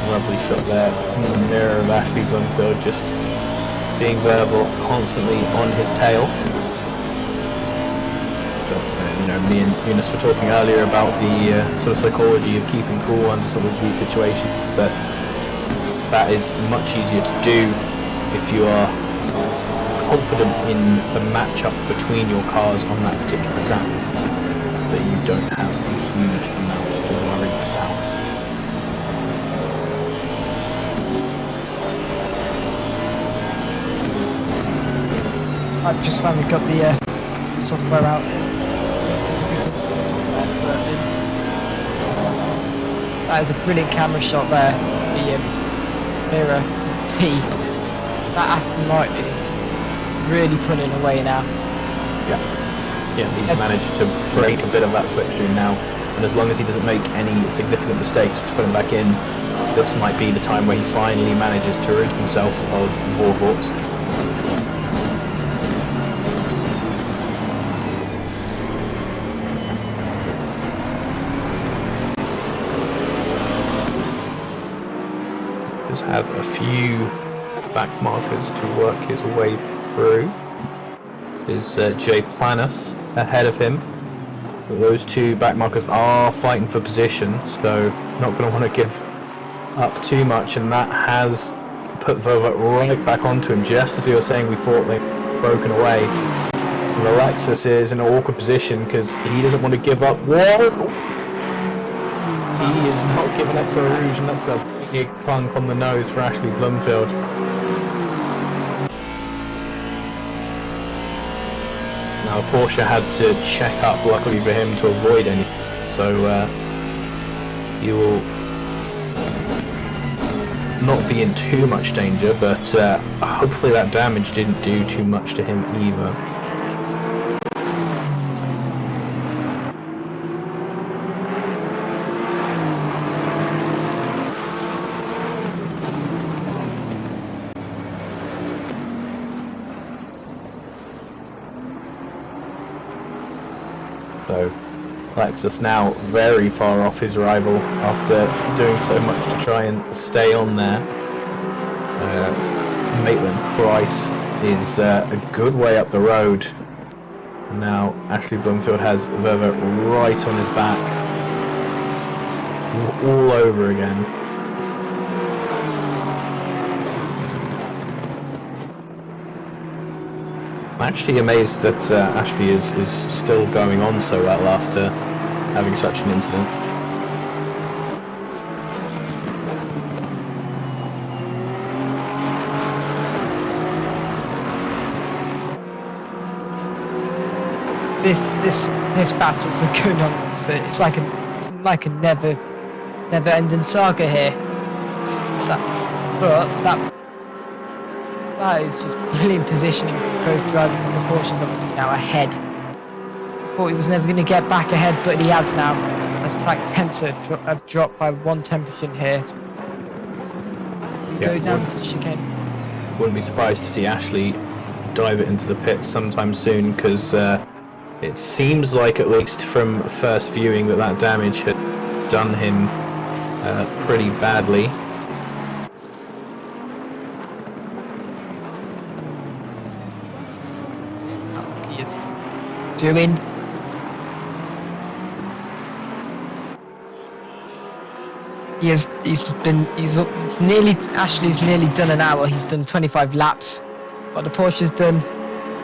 Speaker 2: Lovely shot there from the mirror of Ashley Bloomfield, just seeing Verbal constantly on his tail. Me and Eunice were talking earlier about the sort of psychology of keeping cool under some of these situations, but that is much easier to do if you are confident in the match-up between your cars on that particular track, that you don't have a huge amount to worry about.
Speaker 4: I've just finally got the software out. That is a brilliant camera shot there. The mirror T. That Aston Martin is really pulling away now.
Speaker 2: Yeah, he's managed to break a bit of that slipstream now, and as long as he doesn't make any significant mistakes to put him back in, this might be the time where he finally manages to rid himself of Vorvort. Have a few back markers to work his way through. This is Jay Planus ahead of him. But those two back markers are fighting for position, so not going to want to give up too much, and that has put Vovot right back onto him, just as we were saying we thought they'd broken away. And Alexis is in an awkward position because he doesn't want to give up. Whoa! He is not giving up so Rouge, and that's a big plunk on the nose for Ashley Bloomfield. Now Porsche had to check up, luckily for him, to avoid any, so he will not be in too much danger, but hopefully that damage didn't do too much to him either. So Lexus now very far off his rival after doing so much to try and stay on there. Maitland Price is a good way up the road. And now Ashley Bloomfield has Verva right on his back. All over again. I'm actually amazed that Ashley is still going on so well after having such an incident.
Speaker 4: This battle's been going on, but it's like a never ending saga here. That That is just brilliant positioning from both drivers, and the Porsche's obviously now ahead. Thought he was never going to get back ahead, but he has now, as track temps have dropped by 1 temperature here. Go down into the chicane.
Speaker 2: Wouldn't be surprised to see Ashley dive it into the pits sometime soon, because it seems like, at least from first viewing, that damage had done him pretty badly.
Speaker 4: Let's see how he is doing. Ashley's nearly done an hour. He's done 25 laps, but the Porsche's done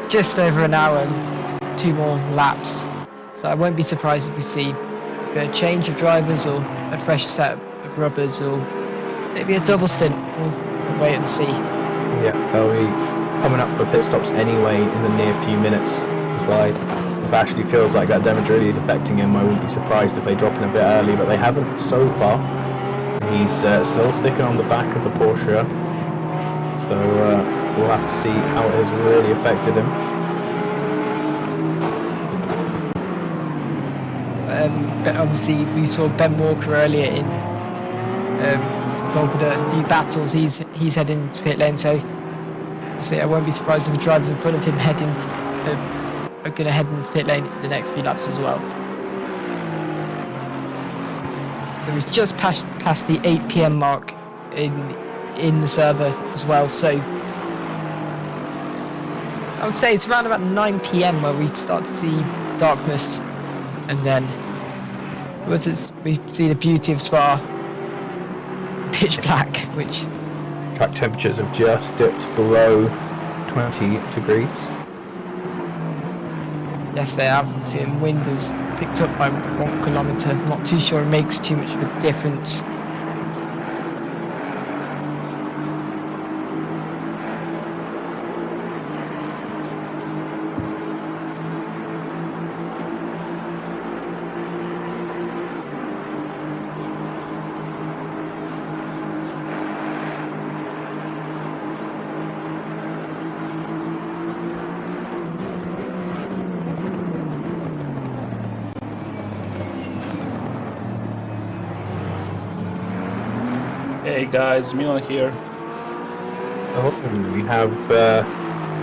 Speaker 4: just over an hour and 2 more laps. So I won't be surprised if we see a change of drivers or a fresh set of rubbers or maybe a double stint. We'll wait and see.
Speaker 2: Yeah, they'll be coming up for pit stops anyway in the near few minutes. That's why, if Ashley feels like that damage really is affecting him, I wouldn't be surprised if they drop in a bit early, but they haven't so far. He's still sticking on the back of the Porsche, so we'll have to see how it has really affected him.
Speaker 4: But obviously we saw Ben Walker earlier in involved with a few battles. He's heading into pit lane, so obviously I won't be surprised if the drivers in front of him are going to head into pit lane in the next few laps as well. So we've just passed the 8 PM mark in the server as well, so I would say it's around about 9 PM where we start to see darkness, and then we see the beauty of Spa, pitch black, which
Speaker 2: Track temperatures have just dipped below 20 degrees.
Speaker 4: yes they have. Obviously, and wind has picked up by 1 kilometre. Not too sure it makes too much of a difference.
Speaker 6: Hey guys, Milan here.
Speaker 2: Oh, we have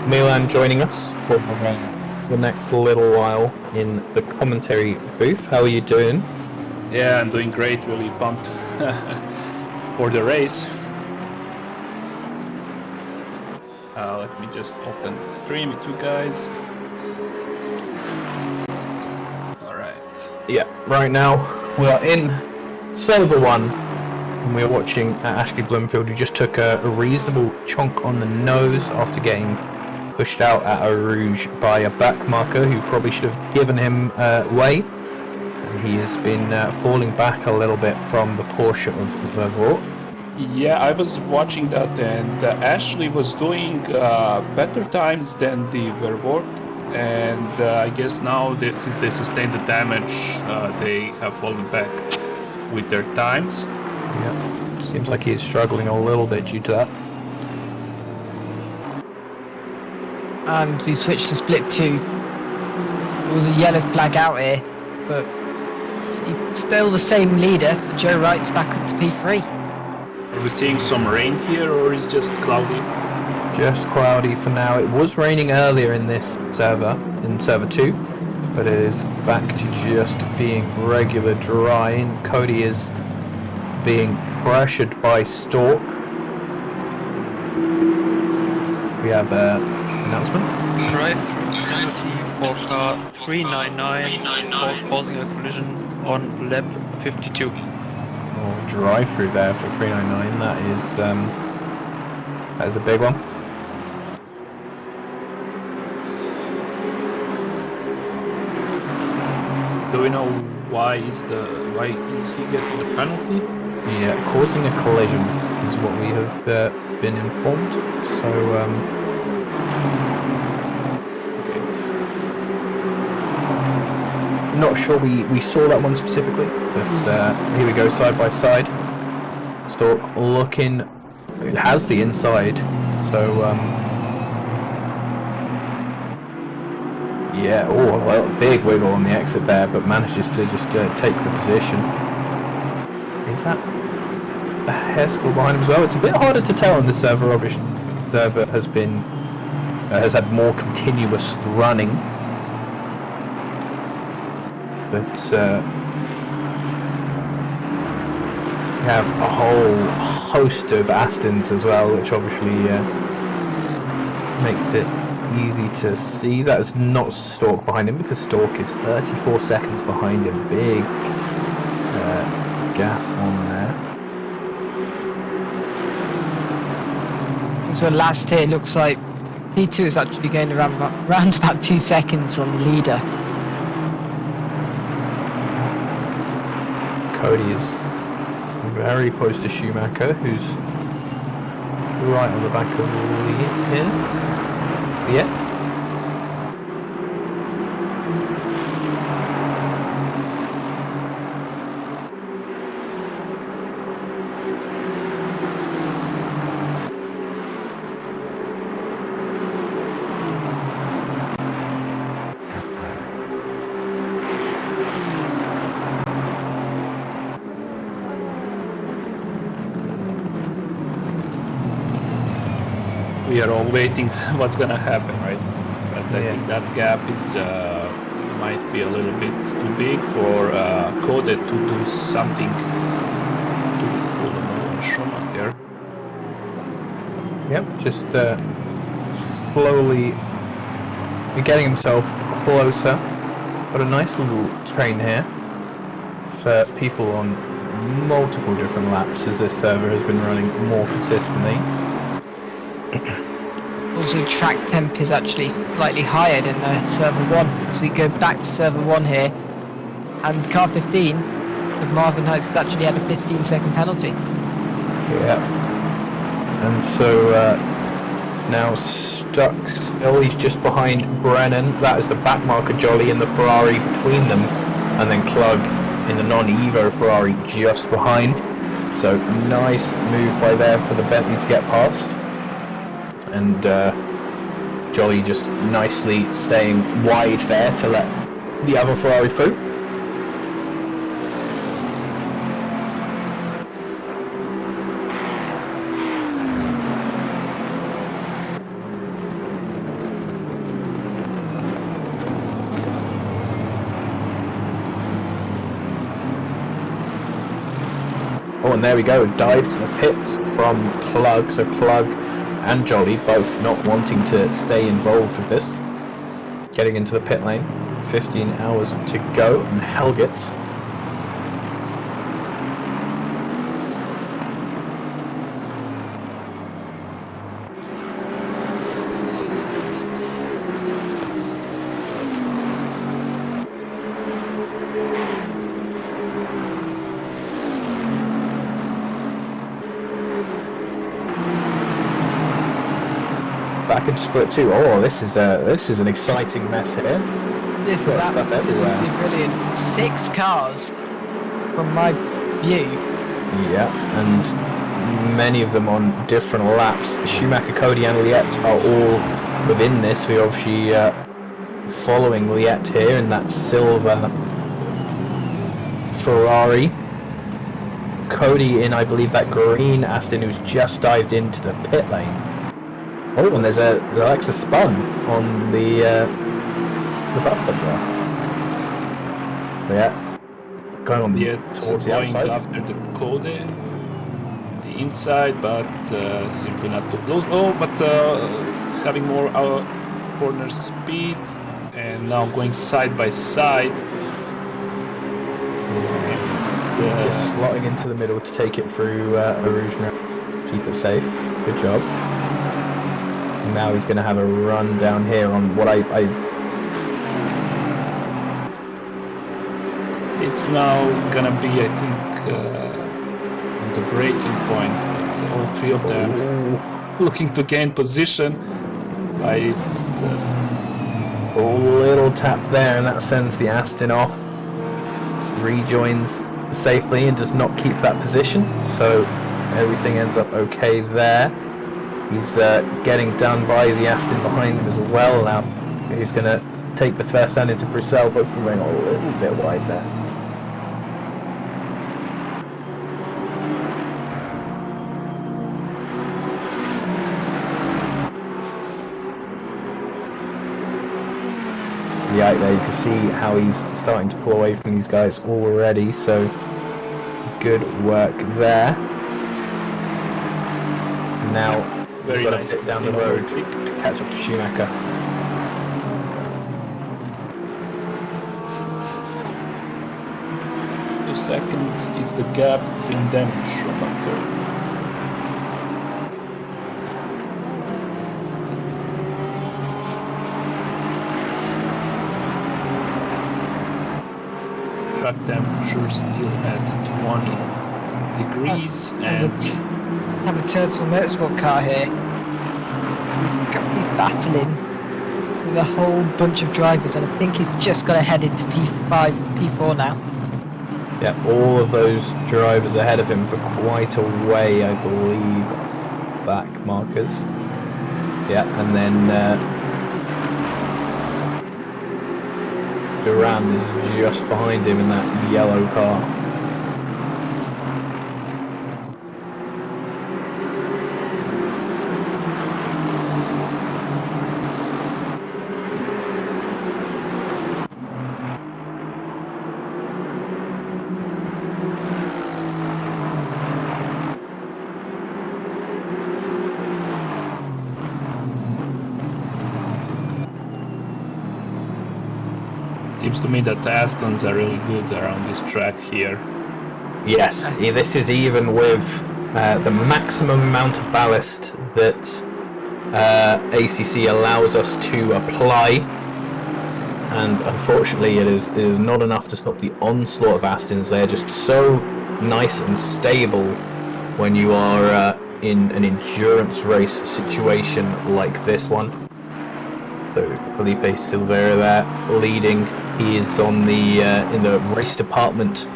Speaker 2: Milan joining us for the next little while in the commentary booth. How are you doing?
Speaker 6: Yeah, I'm doing great, really pumped for the race. Let me just open the stream with you guys. Alright.
Speaker 2: Yeah, right now we are in server 1. And we're watching Ashley Bloomfield, who just took a reasonable chunk on the nose after getting pushed out at a Rouge by a back marker who probably should have given him way. And he has been falling back a little bit from the Porsche of Vervoort.
Speaker 6: Yeah, I was watching that, and Ashley was doing better times than the Vervoort. And I guess now, since they sustained the damage, they have fallen back with their times.
Speaker 2: Yeah, seems like he's struggling a little bit due to that.
Speaker 4: And we switched to split 2. There was a yellow flag out here, but it's still the same leader. Joe Wright's back up to P3.
Speaker 6: Are we seeing some rain here, or is it just cloudy?
Speaker 2: Just cloudy for now. It was raining earlier in this server, in server 2, but it is back to just being regular dry, and Cody is being pressured by Stork. We have an announcement.
Speaker 5: Drive penalty for car 399 for causing a collision on lap 52.
Speaker 2: Oh, drive through there for 399. That is a big one.
Speaker 6: Do we know why is he getting the penalty?
Speaker 2: Yeah, causing a collision is what we have been informed. So,
Speaker 6: Okay.
Speaker 2: not sure we saw that one specifically, but here we go side by side. Stork looking, it has the inside, so So yeah, oh well, big wiggle on the exit there, but manages to just take the position. Is that a hairskill behind him as well? It's a bit harder to tell on the server. Obviously, the server has had more continuous running, but we have a whole host of Astons as well, which obviously makes it easy to see. That is not Stork behind him, because Stork is 34 seconds behind him. Big gap on there.
Speaker 4: So last here, it looks like P2 is actually going around about 2 seconds on the leader.
Speaker 2: Cody is very close to Schumacher, who's right on the back of Liet.
Speaker 6: We are all waiting what's gonna happen, right? But I think that gap is might be a little bit too big for Code to do something to pull them over Schumacher.
Speaker 2: Yep, just slowly getting himself closer. Got a nice little train here for people on multiple different laps, as this server has been running more consistently.
Speaker 4: Also, track temp is actually slightly higher than the server 1. So we go back to server 1 here, and car 15 of Marvin Heights has actually had a 15-second penalty.
Speaker 2: Yeah. And so now stuck. Oh, he's just behind Brennan. That is the back marker Jolly and the Ferrari between them, and then Klug in the non-Evo Ferrari just behind. So nice move by there for the Bentley to get past. And Jolly just nicely staying wide there to let the other Ferrari through. Oh, and there we go, dive to the pits from Klug. So Klug and Jolly both not wanting to stay involved with this. Getting into the pit lane, 15 hours to go, and Helget back into split 2. Oh, this is an exciting mess here.
Speaker 4: This is absolutely brilliant. 6 cars from my view.
Speaker 2: Yeah, and many of them on different laps. Schumacher, Cody and Liet are all within this. We're obviously following Liet here in that silver Ferrari. Cody in, I believe, that green Aston, who's just dived into the pit lane. Oh, and there's Alexa spun on the bus stop there. Yeah, going on towards the
Speaker 6: going
Speaker 2: outside.
Speaker 6: after the Code, the inside, but simply not too close. Oh, but having more corner speed, and now going side by side.
Speaker 2: Just slotting into the middle to take it through Arujna. Keep it safe. Good job. And now he's going to have a run down here on what I
Speaker 6: It's now gonna be, I think, on the breaking point, but all three of them looking to gain position by his,
Speaker 2: a little tap there, and that sends the Aston off. Rejoins safely and does not keep that position, so everything ends up okay there. He's getting done by the Aston behind him as well now. He's going to take the first stand into Bruxelles, both of them going a little bit wide there. Yeah, there you can see how he's starting to pull away from these guys already, so good work there. Now,
Speaker 6: Very
Speaker 2: we've got
Speaker 6: nice
Speaker 2: to sit down the road to catch up to Schumacher.
Speaker 6: Seconds is the gap between them and Schumacher. Track temperature still at 20 degrees and
Speaker 4: have a Turtle Motorsport car here. He's got to be battling with a whole bunch of drivers, and I think he's just got to head into P5, P4 now.
Speaker 2: Yeah, all of those drivers ahead of him for quite a way, I believe. Back markers. Yeah, and then Durand is just behind him in that yellow car.
Speaker 6: seems to me that the Astons are really good around this track here.
Speaker 2: Yes, this is even with the maximum amount of ballast that ACC allows us to apply, and unfortunately it is not enough to stop the onslaught of Astons. They are just so nice and stable when you are in an endurance race situation like this one. So Felipe Silveira there leading. He is on the in the race department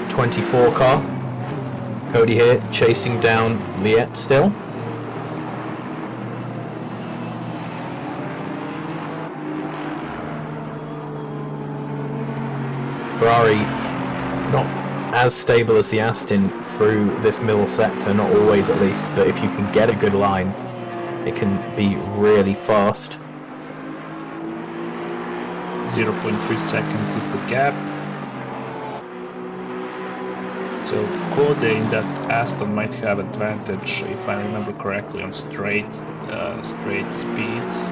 Speaker 2: 24 car. Cody here chasing down Liette still. Ferrari not as stable as the Aston through this middle sector, not always at least, but if you can get a good line, it can be really fast.
Speaker 6: 0.3 seconds is the gap. So Code in that Aston might have advantage, if I remember correctly, on straight speeds.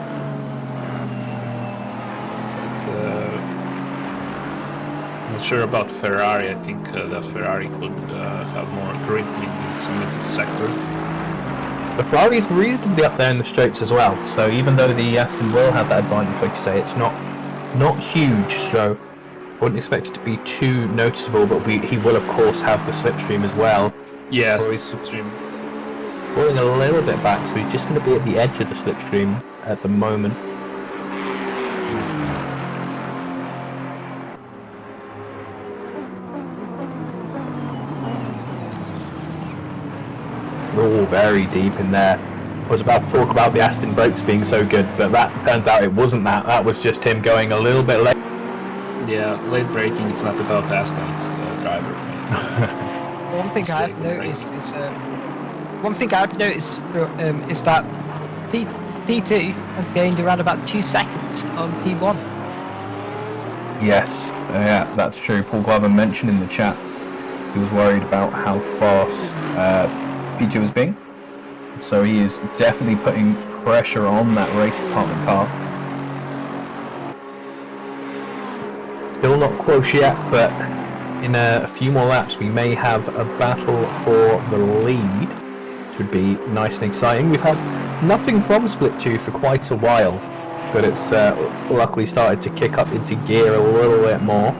Speaker 6: But not sure about Ferrari. I think the Ferrari could have more grip in this middle sector.
Speaker 2: But Ferrari's reasonably up there in the straights as well, so even though the Aston will have that advantage, like you say, it's not huge, so I wouldn't expect it to be too noticeable, but he will of course have the slipstream as well.
Speaker 6: Yes,
Speaker 2: the
Speaker 6: slipstream.
Speaker 2: Pulling a little bit back, so he's just going to be at the edge of the slipstream at the moment. We're all very deep in there. I was about to talk about the Aston brakes being so good, but that turns out it wasn't that. That was just him going a little bit late.
Speaker 6: Yeah, late braking is not about Aston, it's a driver.
Speaker 4: One thing I've noticed is is that P2 has gained around about 2 seconds on P1.
Speaker 2: Yes, yeah, that's true. Paul Glover mentioned in the chat he was worried about how fast P2 was being. So he is definitely putting pressure on that race department car. Still not close yet, but in a few more laps we may have a battle for the lead, which would be nice and exciting. We've had nothing from Split 2 for quite a while, but it's luckily started to kick up into gear a little bit more.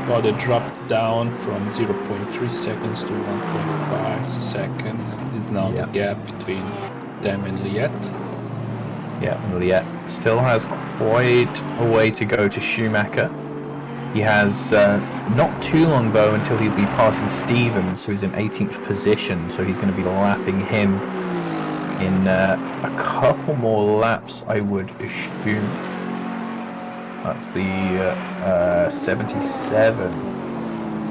Speaker 6: Got it dropped down from 0.3 seconds to 1.5 seconds. Is now the gap between them and Liette.
Speaker 2: Yeah, and Liette still has quite a way to go to Schumacher. He has not too long though until he'll be passing Stevens, who's in 18th position, so he's going to be lapping him in a couple more laps, I would assume. That's the 77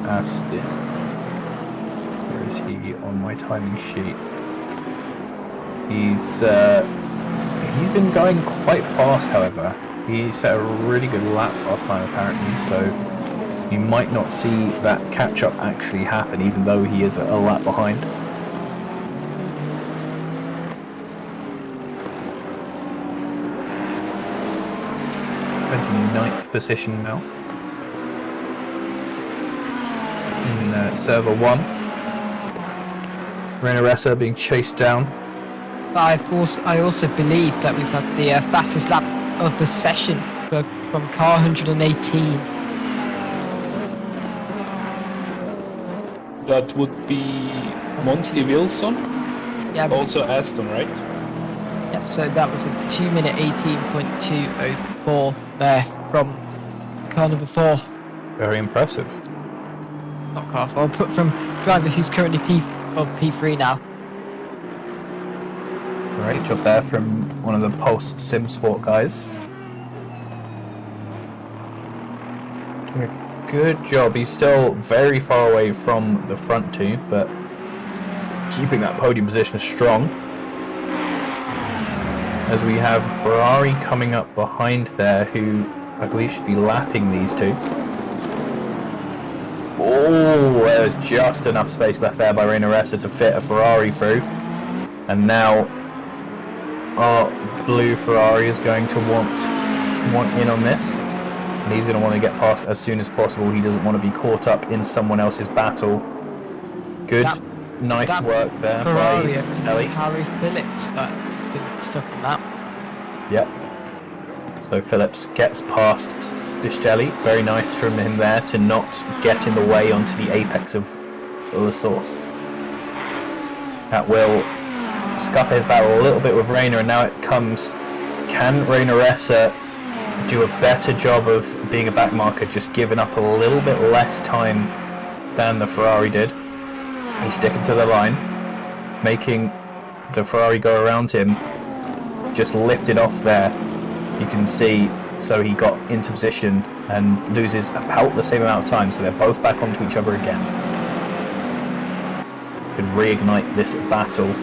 Speaker 2: Aston. Where is he on my timing sheet? He's been going quite fast, however. He set a really good lap last time apparently, so you might not see that catch-up actually happen, even though he is a lap behind. 29th position now. In server 1. Reina being chased down.
Speaker 4: I also believe that we've had the fastest lap of the session from car 118.
Speaker 6: That would be Monty Wilson.
Speaker 4: Yeah.
Speaker 6: Also Aston, right?
Speaker 4: Yep. So that was a 2-minute 18.204 there from car number 4.
Speaker 2: Very impressive.
Speaker 4: Not car 4, but from driver who's currently P3 now.
Speaker 2: Great job there from one of the Pulse Sim Sport guys. Doing a good job. He's still very far away from the front two, but keeping that podium position strong. As we have Ferrari coming up behind there, who I believe should be lapping these two. Oh, there's just enough space left there by Reina to fit a Ferrari through. And now our blue Ferrari is going to want in on this. And he's going to want to get past as soon as possible. He doesn't want to be caught up in someone else's battle. Good, nice work there
Speaker 4: Ferrari,
Speaker 2: by Stelly.
Speaker 4: Harry Phillips that's been stuck in that.
Speaker 2: Yep. So Phillips gets past Fistelli. Very nice from him there to not get in the way onto the apex of the source. That will scuff his battle a little bit with Reina, and now it comes, can Reina do a better job of being a back marker, just giving up a little bit less time than the Ferrari did. He's sticking to the line, making the Ferrari go around him, just lifted off there, you can see, so he got into position and loses about the same amount of time, so they're both back onto each other again. Could reignite this battle.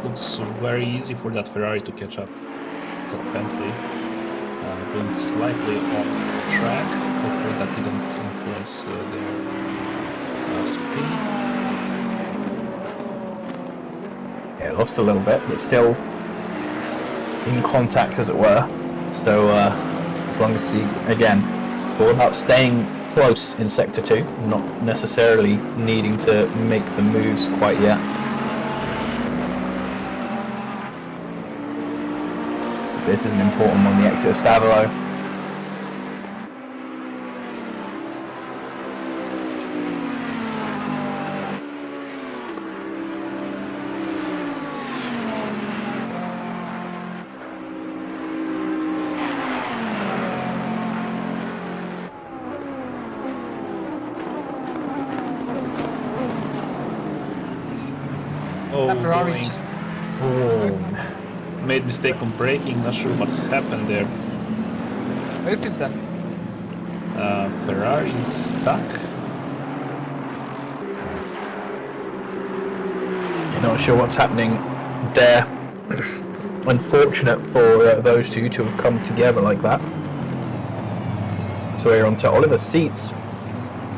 Speaker 6: Looks very easy for that Ferrari to catch up to Bentley. Going slightly off track, hopefully that didn't influence their speed.
Speaker 2: Yeah, lost a little bit, but still in contact, as it were. So as long as he, again, all about staying close in Sector 2, not necessarily needing to make the moves quite yet. This is an important one, the exit of Stavelo.
Speaker 6: Oh,
Speaker 4: That Ferrari's
Speaker 6: going.
Speaker 4: just
Speaker 2: Oh.
Speaker 6: Made mistake on braking, not sure what happened there.
Speaker 4: both of them.
Speaker 6: Ferrari is stuck.
Speaker 2: You're not sure what's happening there. Unfortunate for those two to have come together like that. So we're on to Oliver Seitz,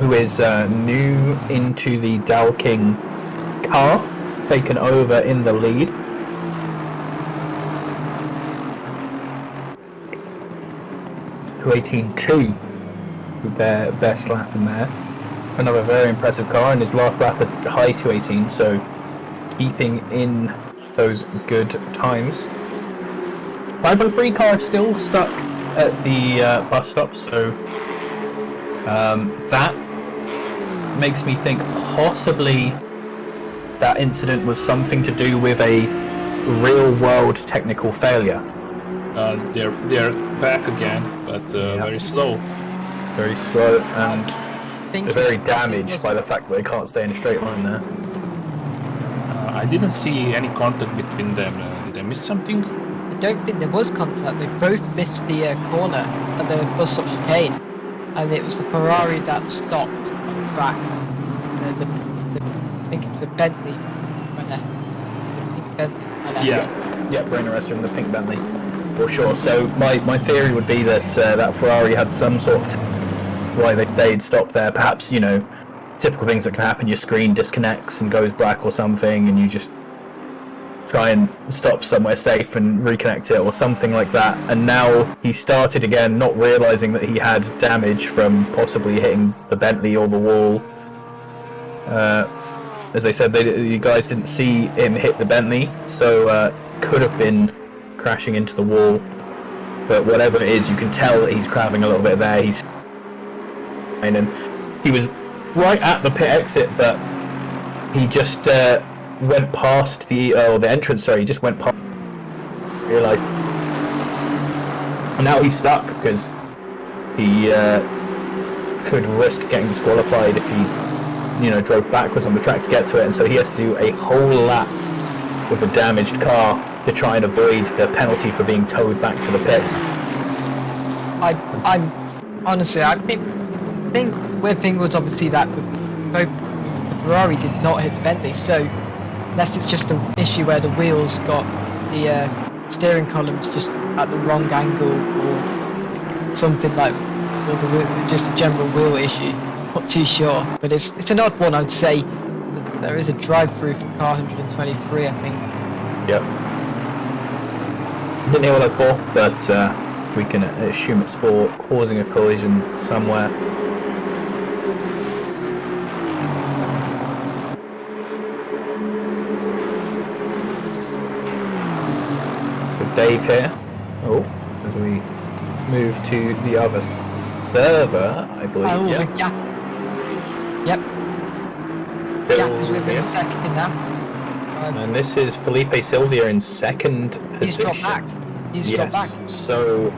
Speaker 2: who is new into the Dal King car, taken over in the lead. To 18.2 with their best lap in there. Another very impressive car, and his last lap at high 218, so keeping in those good times. 513 car is still stuck at the bus stop, so that makes me think possibly that incident was something to do with a real-world technical failure.
Speaker 6: They're back again, but very slow.
Speaker 2: Very slow, and
Speaker 4: think
Speaker 2: they're very
Speaker 4: it
Speaker 2: damaged
Speaker 4: was-
Speaker 2: by the fact that they can't stay in a straight line there.
Speaker 6: I didn't see any contact between them. Did I miss something?
Speaker 4: I don't think there was contact. They both missed the corner at the bus stop chicane, and it was the Ferrari that stopped on the track. I think it's a Bentley runner. It's a pink Bentley runner.
Speaker 2: Yeah, brain arrestor in the pink Bentley, for sure. So my theory would be that that Ferrari had some sort of why they'd stopped there. Perhaps, you know, typical things that can happen. Your screen disconnects and goes black or something, and you just try and stop somewhere safe and reconnect it or something like that. And now he started again, not realizing that he had damage from possibly hitting the Bentley or the wall. As I said, you guys didn't see him hit the Bentley, so could have been crashing into the wall. But whatever it is, you can tell that he's crabbing a little bit there. And he was right at the pit exit, but he just went past the entrance. Sorry, he just went past. Realized, and now he's stuck because he could risk getting disqualified if he, you know, drove backwards on the track to get to it, and so he has to do a whole lap with a damaged car to try and avoid the penalty for being towed back to the pits.
Speaker 4: I'm honestly, I think weird thing was obviously that the Ferrari did not hit the Bentley, so unless it's just an issue where the wheels got the steering columns just at the wrong angle or something like, or just a general wheel issue. Not too sure, but it's an odd one. I'd say there is a drive-through for car 123, I think.
Speaker 2: Yep. Didn't hear what that's for, but we can assume it's for causing a collision somewhere. So Dave here. Oh, as we move to the other server, I believe.
Speaker 4: Oh,
Speaker 2: yeah.
Speaker 4: the gap. Yep. Gap is within a second now.
Speaker 2: And this is Felipe Silvia in second position.
Speaker 4: He's dropped back. He's dropped back.
Speaker 2: So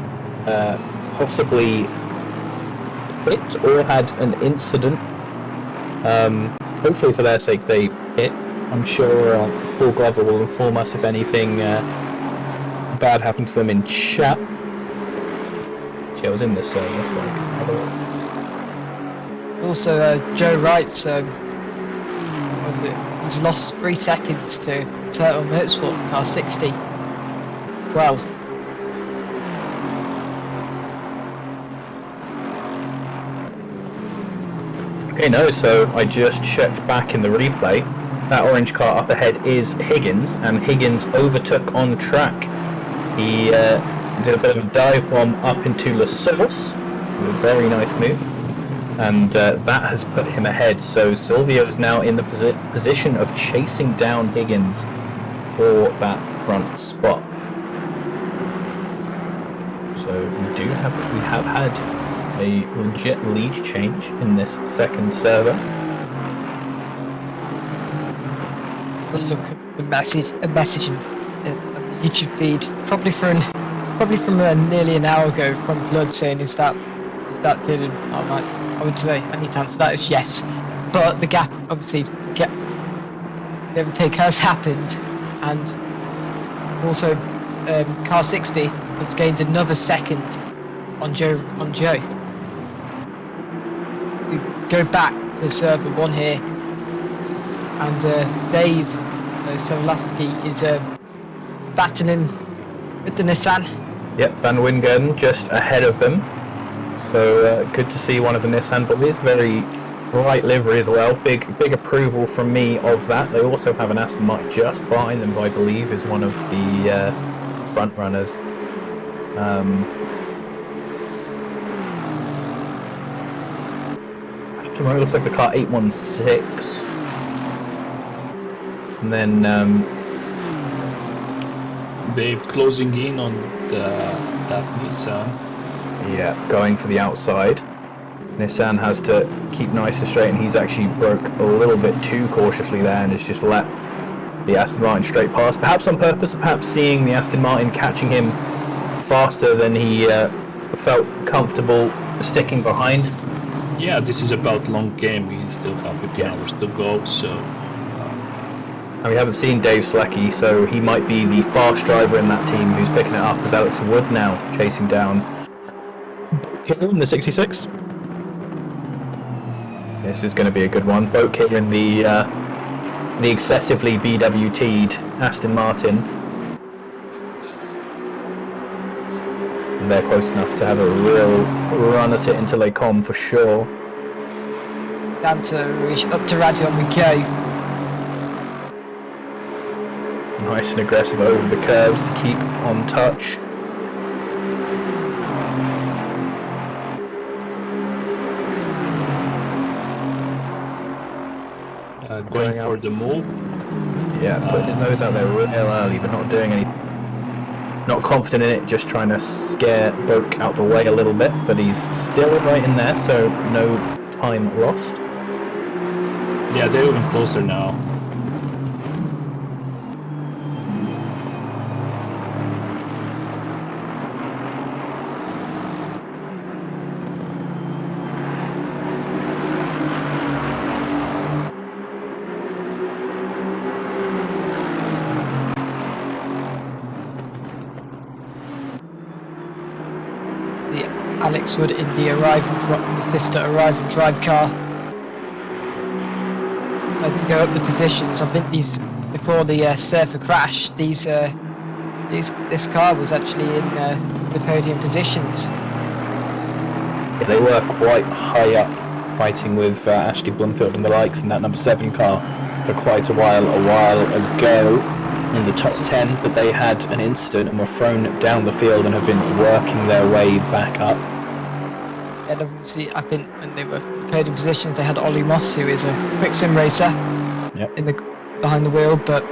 Speaker 2: possibly hit or had an incident. Hopefully for their sake they hit. I'm sure Paul Glover will inform us if anything bad happened to them in chat. Gee, I was in this server, so
Speaker 4: Also, Joe Wright's he's lost 3 seconds to Turtle Motorsport car 60. Well,
Speaker 2: okay, no, so I just checked back in the replay. That orange car up ahead is Higgins, and Higgins overtook on track. He did a bit of a dive bomb up into La Source, a very nice move, and that has put him ahead. So Silvio is now in the position of chasing down Higgins for that front spot. So we have had a legit lead change in this second server.
Speaker 4: we'll look at the message on the YouTube feed, probably from nearly an hour ago from Blood saying, is that Dylan? I would say I need to answer that as yes. But the gap, obviously, the overtake has happened, and also car 60 has gained another second on Joe. We go back to server 1 here, and Dave Solaski is battling with the Nissan.
Speaker 2: Yep, Van Wingern just ahead of them. So good to see one of the Nissan boys. Very bright livery as well. Big approval from me of that. They also have an Aston Martin just behind them, who I believe is one of the front runners. Tomorrow looks like the car 816. And then
Speaker 6: They're closing in on that Nissan.
Speaker 2: Yeah, going for the outside. Nissan has to keep nice and straight, and he's actually broke a little bit too cautiously there and has just let the Aston Martin straight past. Perhaps on purpose, perhaps seeing the Aston Martin catching him faster than he felt comfortable sticking behind.
Speaker 6: Yeah, this is about long game. We still have 15 hours to go, so...
Speaker 2: And we haven't seen Dave Sleckie, so he might be the fast driver in that team who's picking it up, as Alex Wood now chasing down Killer in the 66. This is going to be a good one. Boat Killer in the excessively BWT'd Aston Martin. And they're close enough to have a real run at it into Les Combes for sure.
Speaker 4: Down to up to Radion we go.
Speaker 2: Nice and aggressive over the curbs to keep on touch.
Speaker 6: Going for the move.
Speaker 2: Yeah, putting his nose out there real early, but not doing any. Not confident in it, just trying to scare Boak out the way a little bit, but he's still right in there, so no time lost.
Speaker 6: Yeah, they're even closer now.
Speaker 4: Alex Wood in the sister arrive and drive car. And to go up the positions, I think these before the surfer crash, this car was actually in the podium positions.
Speaker 2: Yeah, they were quite high up, fighting with Ashley Blumfield and the likes in that number 7 car for quite a while ago in the top 10, but they had an incident and were thrown down the field and have been working their way back up.
Speaker 4: And obviously, I think when they were podium positions, they had Ollie Moss, who is a quick sim racer, in the behind the wheel, but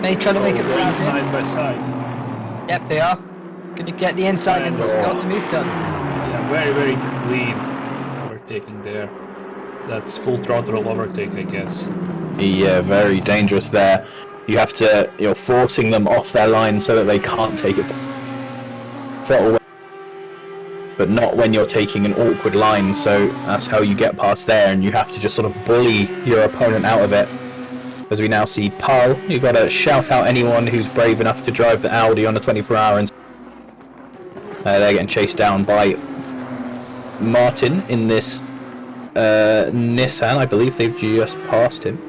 Speaker 4: they try to make it
Speaker 6: going side by side.
Speaker 4: Yep, they are. Going to get the inside and he's got the move done.
Speaker 6: Yeah, very, very clean overtaking there. That's full throttle overtake, I guess.
Speaker 2: Yeah, very dangerous there. You have to, you're forcing them off their line so that they can't take it throttle, but not when you're taking an awkward line, so that's how you get past there, and you have to just sort of bully your opponent out of it. As we now see Paul, you've got to shout out anyone who's brave enough to drive the Audi on a 24-hour, and they're getting chased down by Martin in this Nissan. I believe they've just passed him.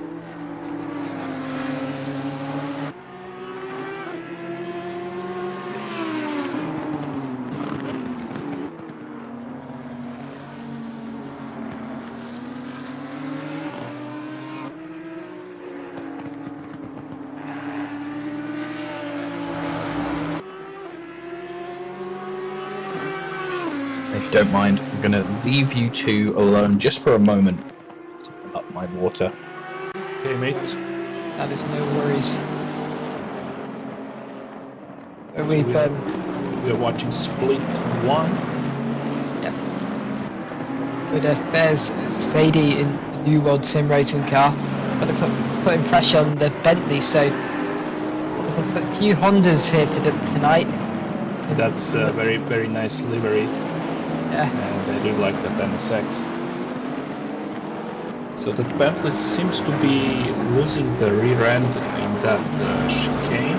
Speaker 2: If you don't mind, I'm going to leave you two alone just for a moment to fill up my water.
Speaker 6: Okay, mate.
Speaker 4: That is no worries.
Speaker 6: We are watching Split 1.
Speaker 4: Yeah. With Fez Sadie in the New World Sim Racing car. But they're putting pressure on the Bentley, so there's a few Hondas here tonight.
Speaker 6: That's a very, very nice livery.
Speaker 4: Yeah.
Speaker 6: And I do like that NSX. So that Bentley seems to be losing the rear end in that chicane.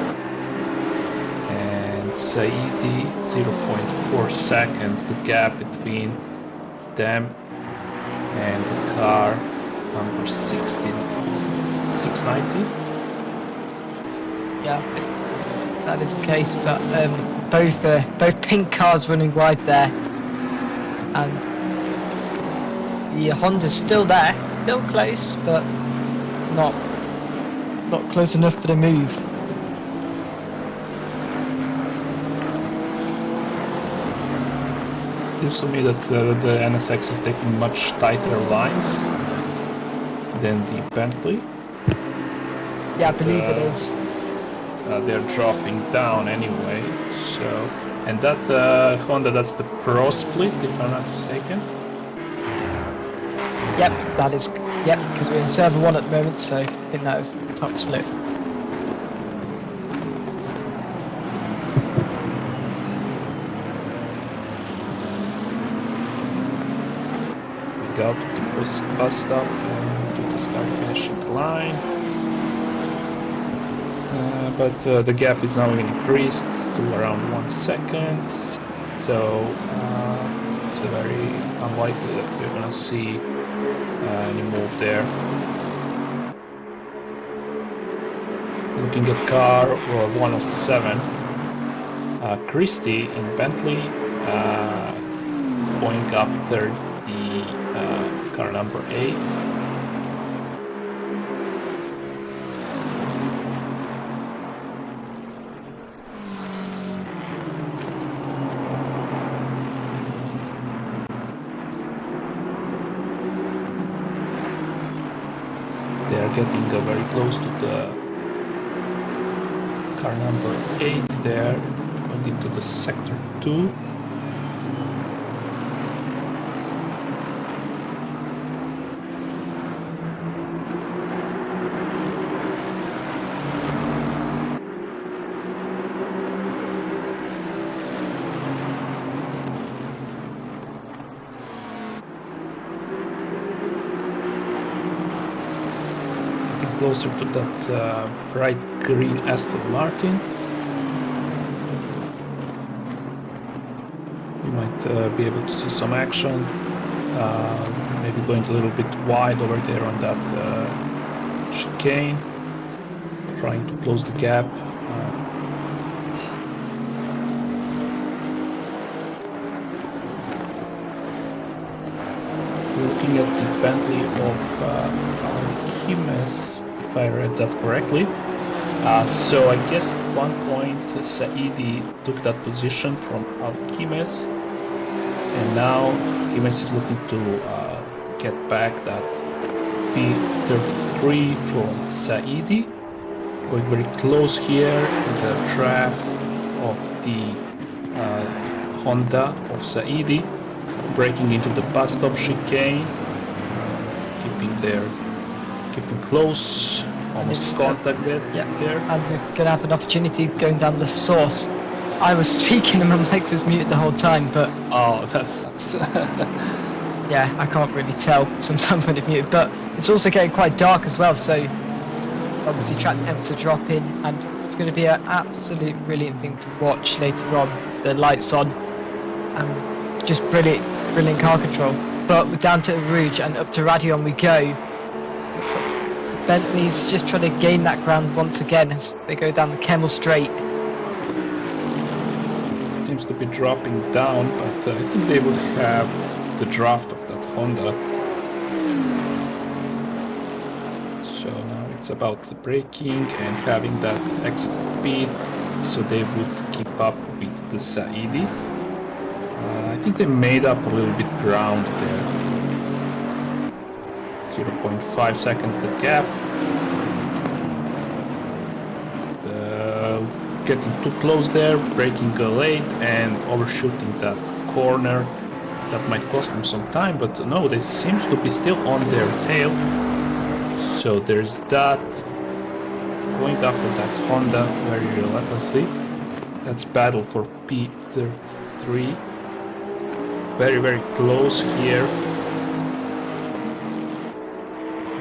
Speaker 6: And Saidi, 0.4 seconds, the gap between them and the car number 16, 690.
Speaker 4: Yeah, I think that is the case, but both pink cars running wide there. And the Honda's still there, still close, but it's not close enough for the move.
Speaker 6: It seems to me that the NSX is taking much tighter lines than the Bentley.
Speaker 4: Yeah, I believe it is.
Speaker 6: they're dropping down anyway. So, and that Honda, that's the Pro Split, if I'm not mistaken.
Speaker 4: Yep, that is. Yep, because we're in server 1 at the moment, so I think that is the top split.
Speaker 6: We go to the bus stop and to the start finishing line. But the gap is now increased to around 1 second, so it's very unlikely that we're gonna see any move there. Looking at car 107, Christie in Bentley going after the car number 8. They are getting very close to the car number 8 there, going into the sector 2. Closer to that bright green Aston Martin. You might be able to see some action, maybe going a little bit wide over there on that chicane, trying to close the gap. Looking at the Bentley of Alcimes, if I read that correctly. So I guess at one point Saidi took that position from Alcimes, and now Alcimes is looking to get back that P33 from Saidi. Going very close here in the draft of the Honda of Saidi, breaking into the bus stop chicane, keeping close, almost contact there.
Speaker 4: And we're gonna have an opportunity going down the source. I was speaking and my mic was muted the whole time, but
Speaker 6: oh, that sucks.
Speaker 4: yeah, I can't really tell sometimes when it's muted. But it's also getting quite dark as well, so obviously track temperature dropping, and it's going to be an absolute brilliant thing to watch later on. The lights on, and just brilliant car control. But we're down to Rouge and up to Radion we go. So Bentley's just trying to gain that ground once again as they go down the Kemmel Straight.
Speaker 6: Seems to be dropping down, but I think they would have the draft of that Honda. So now it's about the braking and having that exit speed, so they would keep up with the Saidi. I think they made up a little bit ground there. 0.5 seconds the gap. Getting too close there, braking late and overshooting that corner. That might cost them some time, but no, they seems to be still on their tail. So there's that. Going after that Honda very relentlessly. That's battle for P33. Very, very close here.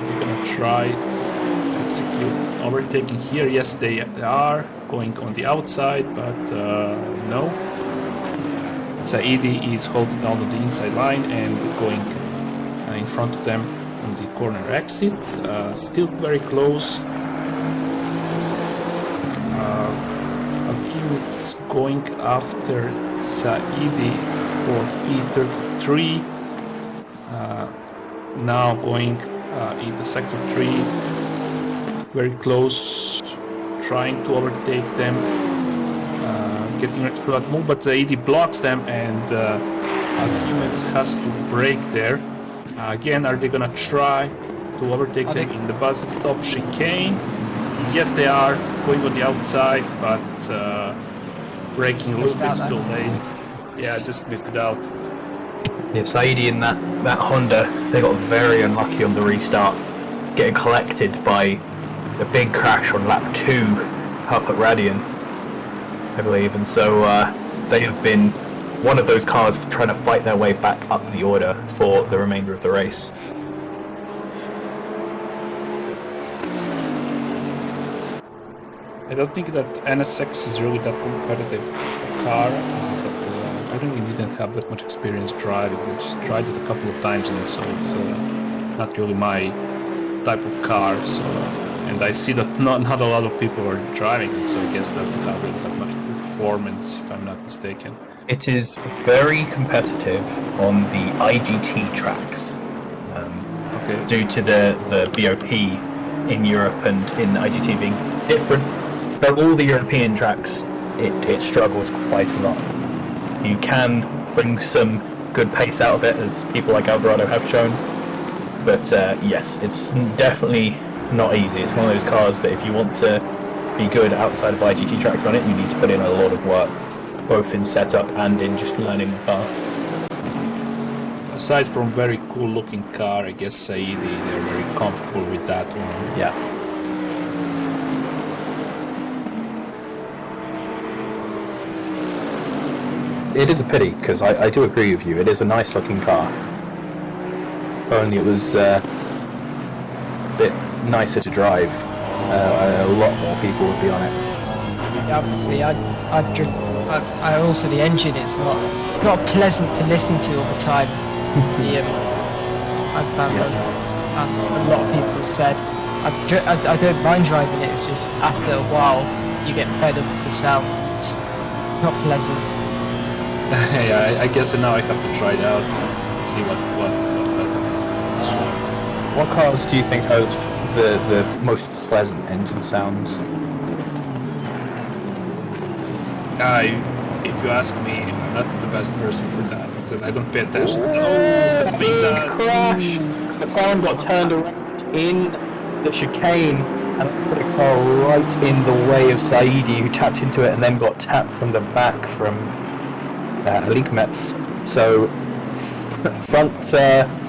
Speaker 6: They're gonna try to execute overtaking here. Yes, they are going on the outside, but no. Saidi is holding on to the inside line and going in front of them on the corner exit. Still very close. Alcimes going after Saidi for P33. Now going in the sector 3. Very close. Trying to overtake them. Getting ready for that move, but Saidi blocks them, and Alcimes has to brake there. Again, are they gonna try to overtake them in the bus stop chicane? Yes, they are. going on the outside, but braking a
Speaker 4: Missed
Speaker 6: little bit
Speaker 4: out
Speaker 6: too
Speaker 4: there.
Speaker 6: late. Yeah, just missed it out.
Speaker 2: Yeah, Saidi in that Honda, they got very unlucky on the restart, getting collected by a big crash on lap 2 up at Radian, I believe, and so they have been one of those cars trying to fight their way back up the order for the remainder of the race.
Speaker 6: I don't think that NSX is really that competitive car, but I really didn't have that much experience driving. I just tried it a couple of times, and so it's not really my type of car. So, and I see that not a lot of people are driving it, so I guess doesn't have really that much performance, if I'm not mistaken.
Speaker 2: It is very competitive on the IGT tracks.
Speaker 6: Okay.
Speaker 2: Due to the BOP in Europe and in IGT being different. For all the European tracks, it struggles quite a lot. You can bring some good pace out of it, as people like Alvarado have shown, but yes, it's definitely not easy. It's one of those cars that if you want to be good outside of IGT tracks on it, you need to put in a lot of work, both in setup and in just learning the car.
Speaker 6: Aside from very cool looking car, I guess Saidi, they're very comfortable with that one.
Speaker 2: Yeah. It is a pity, because I do agree with you. It is a nice looking car. If only it was a bit nicer to drive. A lot more people would be on it.
Speaker 4: Yeah, obviously, I also, the engine is not pleasant to listen to all the time. I found that a lot of people said I don't mind driving it. It's just after a while you get fed up with the sound. It's not pleasant.
Speaker 6: Yeah, I guess now I have to try it out to see what's that about. Sure.
Speaker 2: What cars do you think has the most pleasant engine sounds?
Speaker 6: If you ask me, I'm not the best person for that because I don't pay attention to that. Oh,
Speaker 2: Big crash! The car got turned around in the chicane and put a car right in the way of Saidi, who tapped into it and then got tapped from the back from Alikmets. So front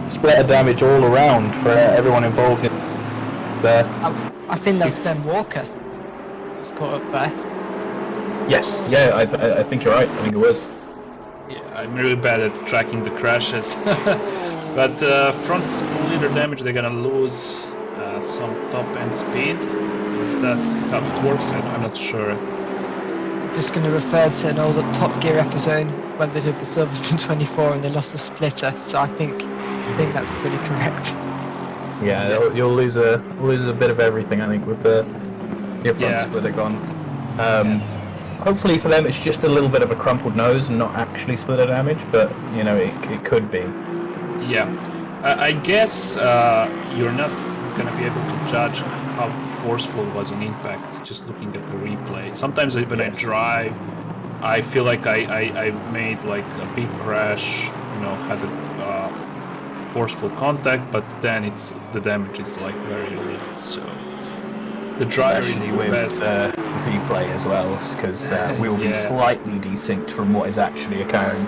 Speaker 2: splitter damage all around for everyone involved in the...
Speaker 4: I think that's Ben Walker was caught up there.
Speaker 2: Yes, yeah, I think you're right. I think it was.
Speaker 6: Yeah, I'm really bad at tracking the crashes. But front splitter damage, they're gonna lose some top end speed. Is that how it works? I'm not sure.
Speaker 4: Just going to refer to an old Top Gear episode when they did the Silverstone 24 and they lost the splitter. So I think that's pretty correct.
Speaker 2: Yeah, you'll lose a bit of everything. I think with your front splitter gone. Hopefully for them, it's just a little bit of a crumpled nose and not actually splitter damage. But you know, it could be.
Speaker 6: Yeah, I guess you're not gonna be able to judge how forceful was an impact just looking at the replay. Sometimes when I drive, I feel like I made like a big crash, you know, had a forceful contact, but then the damage is like very little. So the driver is the best.
Speaker 2: Replay as well, because we will be slightly desynced from what is actually occurring.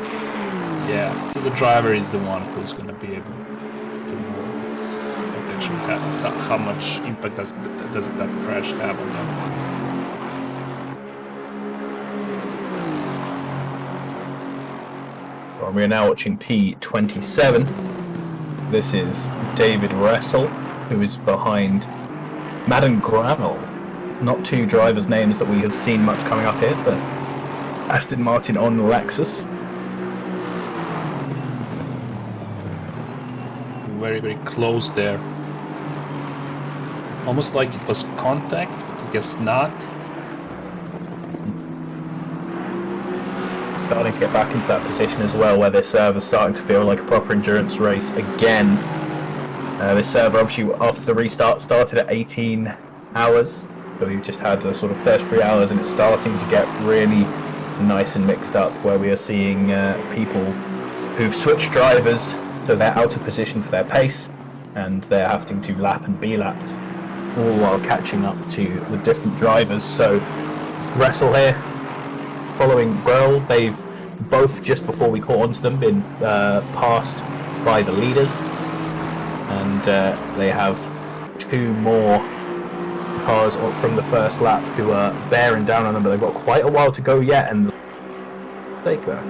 Speaker 6: Yeah, so the driver is the one who's going to be able to know actually how much impact does that crash have on them.
Speaker 2: Well, we are now watching P27. This is David Russell, who is behind Madden Gravel. Not two drivers' names that we have seen much coming up here, but Aston Martin on Lexus.
Speaker 6: Very, very close there. Almost like it was contact, but I guess not.
Speaker 2: Starting to get back into that position as well, where this server's starting to feel like a proper endurance race again. This server, obviously, after the restart, started at 18 hours. So we've just had the sort of first 3 hours, and it's starting to get really nice and mixed up, where we are seeing people who've switched drivers, so they're out of position for their pace, and they're having to lap and be lapped, all while catching up to the different drivers. So Wrestle here, following Burl, they've both, just before we caught onto them, been passed by the leaders, and they have 2 more cars from the first lap who are bearing down on them, but they've got quite a while to go yet, and take that.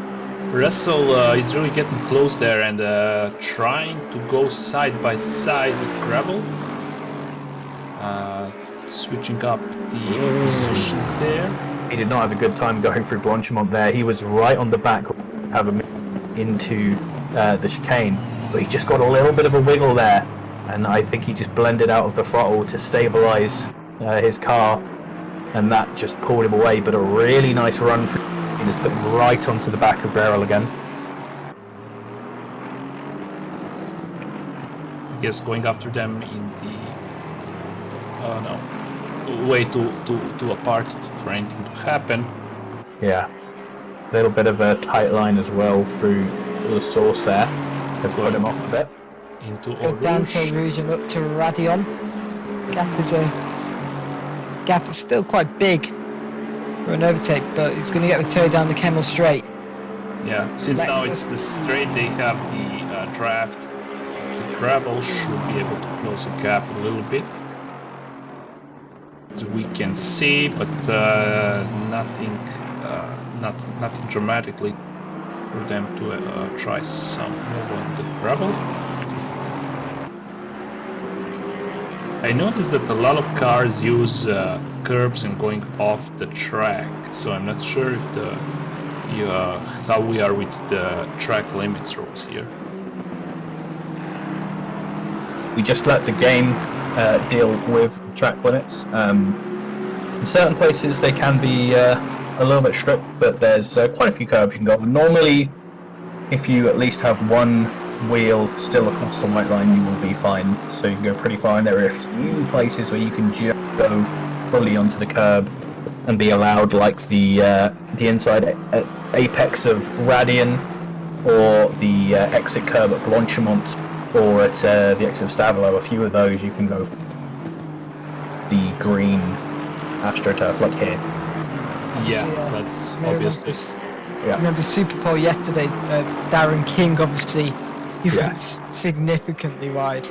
Speaker 6: Russell is really getting close there and trying to go side by side with Gravel. Switching up the positions there.
Speaker 2: He did not have a good time going through Blanchimont there. He was right on the back, have him into the chicane, but he just got a little bit of a wiggle there, and I think he just blended out of the throttle to stabilize his car, and that just pulled him away. But a really nice run for him, just put him right onto the back of Beryl again.
Speaker 6: I guess going after them in the way too apart for anything to happen.
Speaker 2: Yeah, a little bit of a tight line as well through the source there. Has put him off a bit.
Speaker 6: Into
Speaker 4: Go down to Rouge and up to Radion. Gap is still quite big for an overtake, but he's going to get the toe down the Camel straight.
Speaker 6: Yeah, since now it's the straight, they have the draft. The Gravel should be able to close the gap a little bit. As we can see, but nothing dramatically for them to try some move on the Gravel. I noticed that a lot of cars use curbs and going off the track, so I'm not sure if how we are with the track limits rules here.
Speaker 2: We just let the game deal with track limits. In certain places they can be a little bit strict, but there's quite a few curbs you can go on. Normally, if you at least have one wheel still across the white line, you will be fine, so you can go pretty far. And there are a few places where you can just go fully onto the curb and be allowed, like the inside apex of Radian, or the exit curb at Blanchimont, or at the exit of Stavelo. A few of those you can go the green AstroTurf, like here.
Speaker 6: Yeah, that's obviously.
Speaker 2: Yeah.
Speaker 4: Remember Superpole yesterday, Darren King obviously, he
Speaker 2: Yes.
Speaker 4: went significantly wide.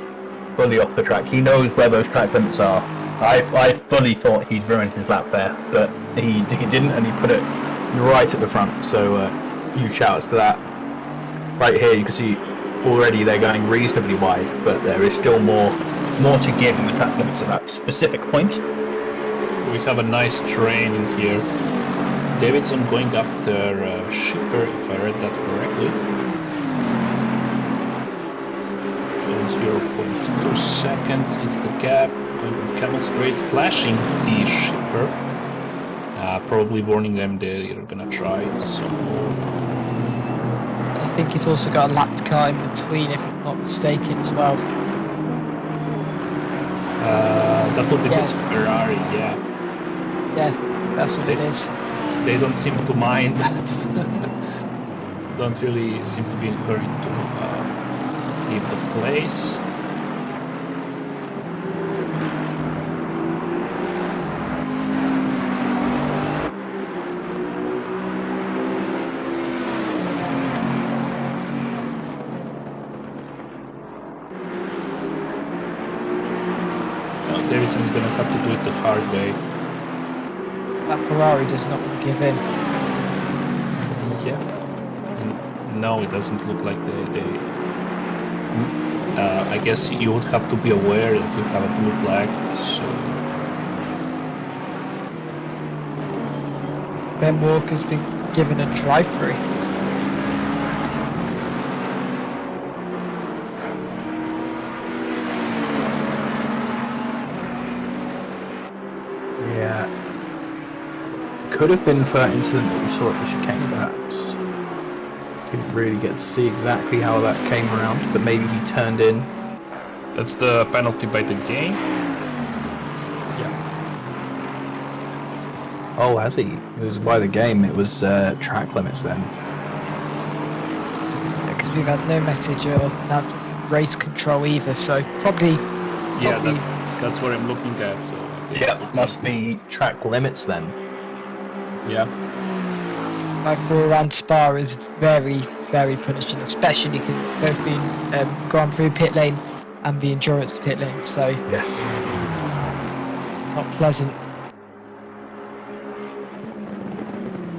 Speaker 2: Fully off the track. He knows where those track limits are. I fully thought he'd ruined his lap there, but he didn't, and he put it right at the front, so huge shout out to that. Right here you can see already they're going reasonably wide, but there is still more to give in the track limits at that specific point.
Speaker 6: We have a nice train in here. Davidson going after Shipper, if I read that correctly. So 0.2 seconds is the gap. Going on Camel straight, flashing the Shipper. Probably warning them they're gonna try some more.
Speaker 4: I think he's also got a lapped car in between, if I'm not mistaken, as well.
Speaker 6: That would be this Ferrari, yeah.
Speaker 4: Yeah, that's what it is.
Speaker 6: They don't seem to mind that. Don't really seem to be in a hurry to leave the place. Davidson's gonna have to do it the hard way.
Speaker 4: That Ferrari does not give in.
Speaker 6: Yeah. And no, it doesn't look like they I guess you would have to be aware that you have a blue flag, so...
Speaker 4: Ben Walker's been given a drive-through.
Speaker 2: Yeah. Could have been for that incident that we saw at the chicane, perhaps. Didn't really get to see exactly how that came around, but maybe he turned in.
Speaker 6: That's the penalty by the game. Yeah.
Speaker 2: Oh, has he? It was by the game, it was track limits then.
Speaker 4: Because we've had no message or race control either, so probably
Speaker 6: That's what I'm looking at. So this is
Speaker 2: Yeah, must be track limits then.
Speaker 6: Yeah.
Speaker 4: My through around Spa is very, very punishing, especially because it's both been Grand Prix pit lane and the endurance pit lane, so
Speaker 2: Yes.
Speaker 4: not pleasant.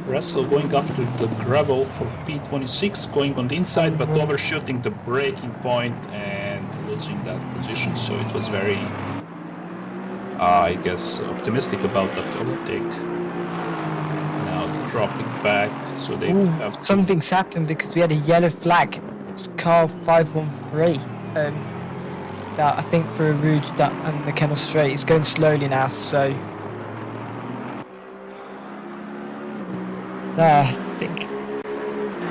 Speaker 6: Russell going after the gravel for P26, going on the inside, but overshooting the braking point and losing that position. So it was very, I guess, optimistic about that overtake. Now dropping back, so they
Speaker 4: Ooh,
Speaker 6: have to...
Speaker 4: something's happened because we had a yellow flag. It's car 513. That I think for a Rouge that and the Kennel Straight is going slowly now, so I think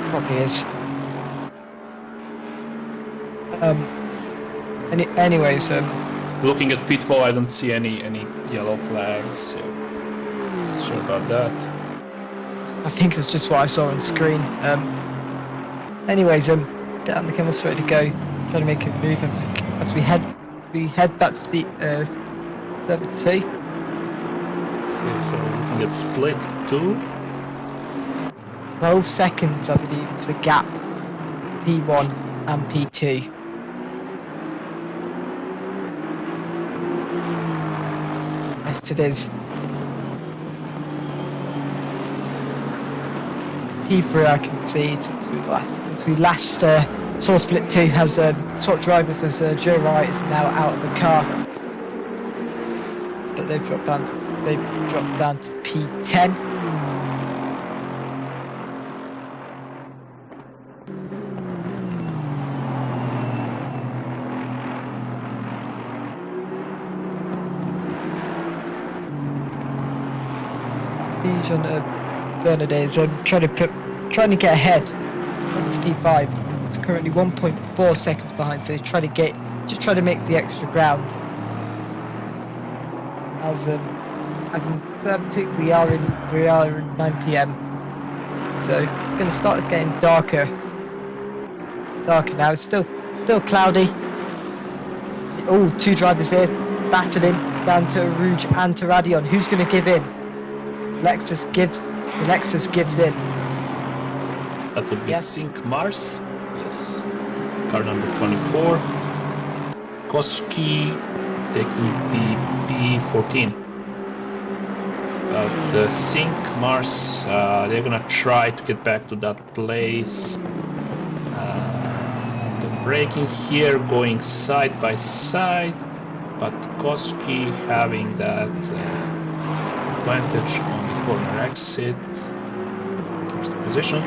Speaker 4: probably is. Anyways,
Speaker 6: Looking at pitfall, I don't see any yellow flags, so not sure about that.
Speaker 4: I think it's just what I saw on screen. Anyways, down the Kennel Straight to go, trying to make a move as we head back to the server 2.
Speaker 6: Okay, so looking at split 2.
Speaker 4: 12 seconds, I believe, is the gap. P1 and P2. Yes, it is. P3, I can see since we last saw Split 2 has swapped drivers as Joe Wright is now out of the car, but they've dropped down to P10. On Bernadette's trying to get ahead to P5. It's currently 1.4 seconds behind, so he's trying to make the extra ground. As in server 2, we are in 9 PM, so it's going to start getting darker now. It's still cloudy. Oh, two drivers here battling down to Rouge and to Radion. Who's going to give in? Lexus gives in.
Speaker 6: That would be
Speaker 4: Yes.
Speaker 6: Sync Mars. Yes. Car number 24. Koski taking the P14. But the Sync Mars, they're gonna try to get back to that place. The braking here going side by side, but Koski having that advantage on the corner exit. Keeps the position.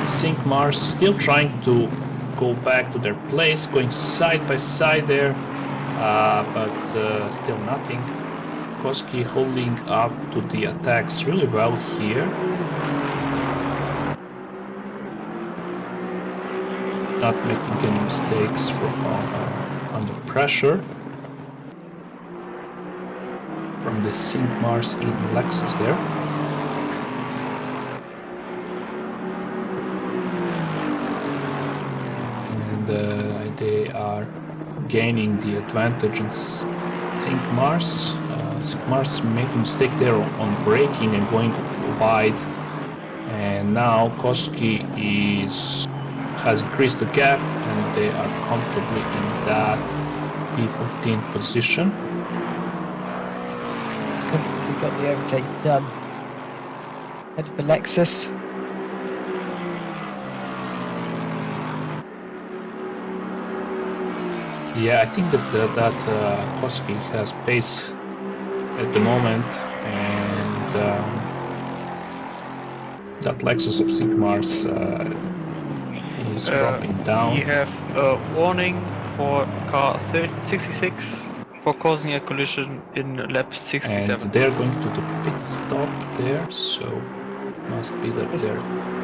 Speaker 6: Sync Mars still trying to go back to their place, going side by side there, but still nothing. Koski holding up to the attacks really well here. Not making any mistakes under pressure. From the Sync Mars in Lexus there. And they are gaining the advantage on Sync Mars. Sync Mars making a mistake there on braking and going wide. And now Koski has increased the gap and they are comfortably in that P14 position.
Speaker 4: We got the overtake done. Headed for Lexus.
Speaker 6: Yeah, I think that Koski has pace at the moment, and that Lexus of Sync Mars is dropping down.
Speaker 5: We have a warning for car 66 for causing a collision in lap 67.
Speaker 6: And they're going to the pit stop there, so must be that they're...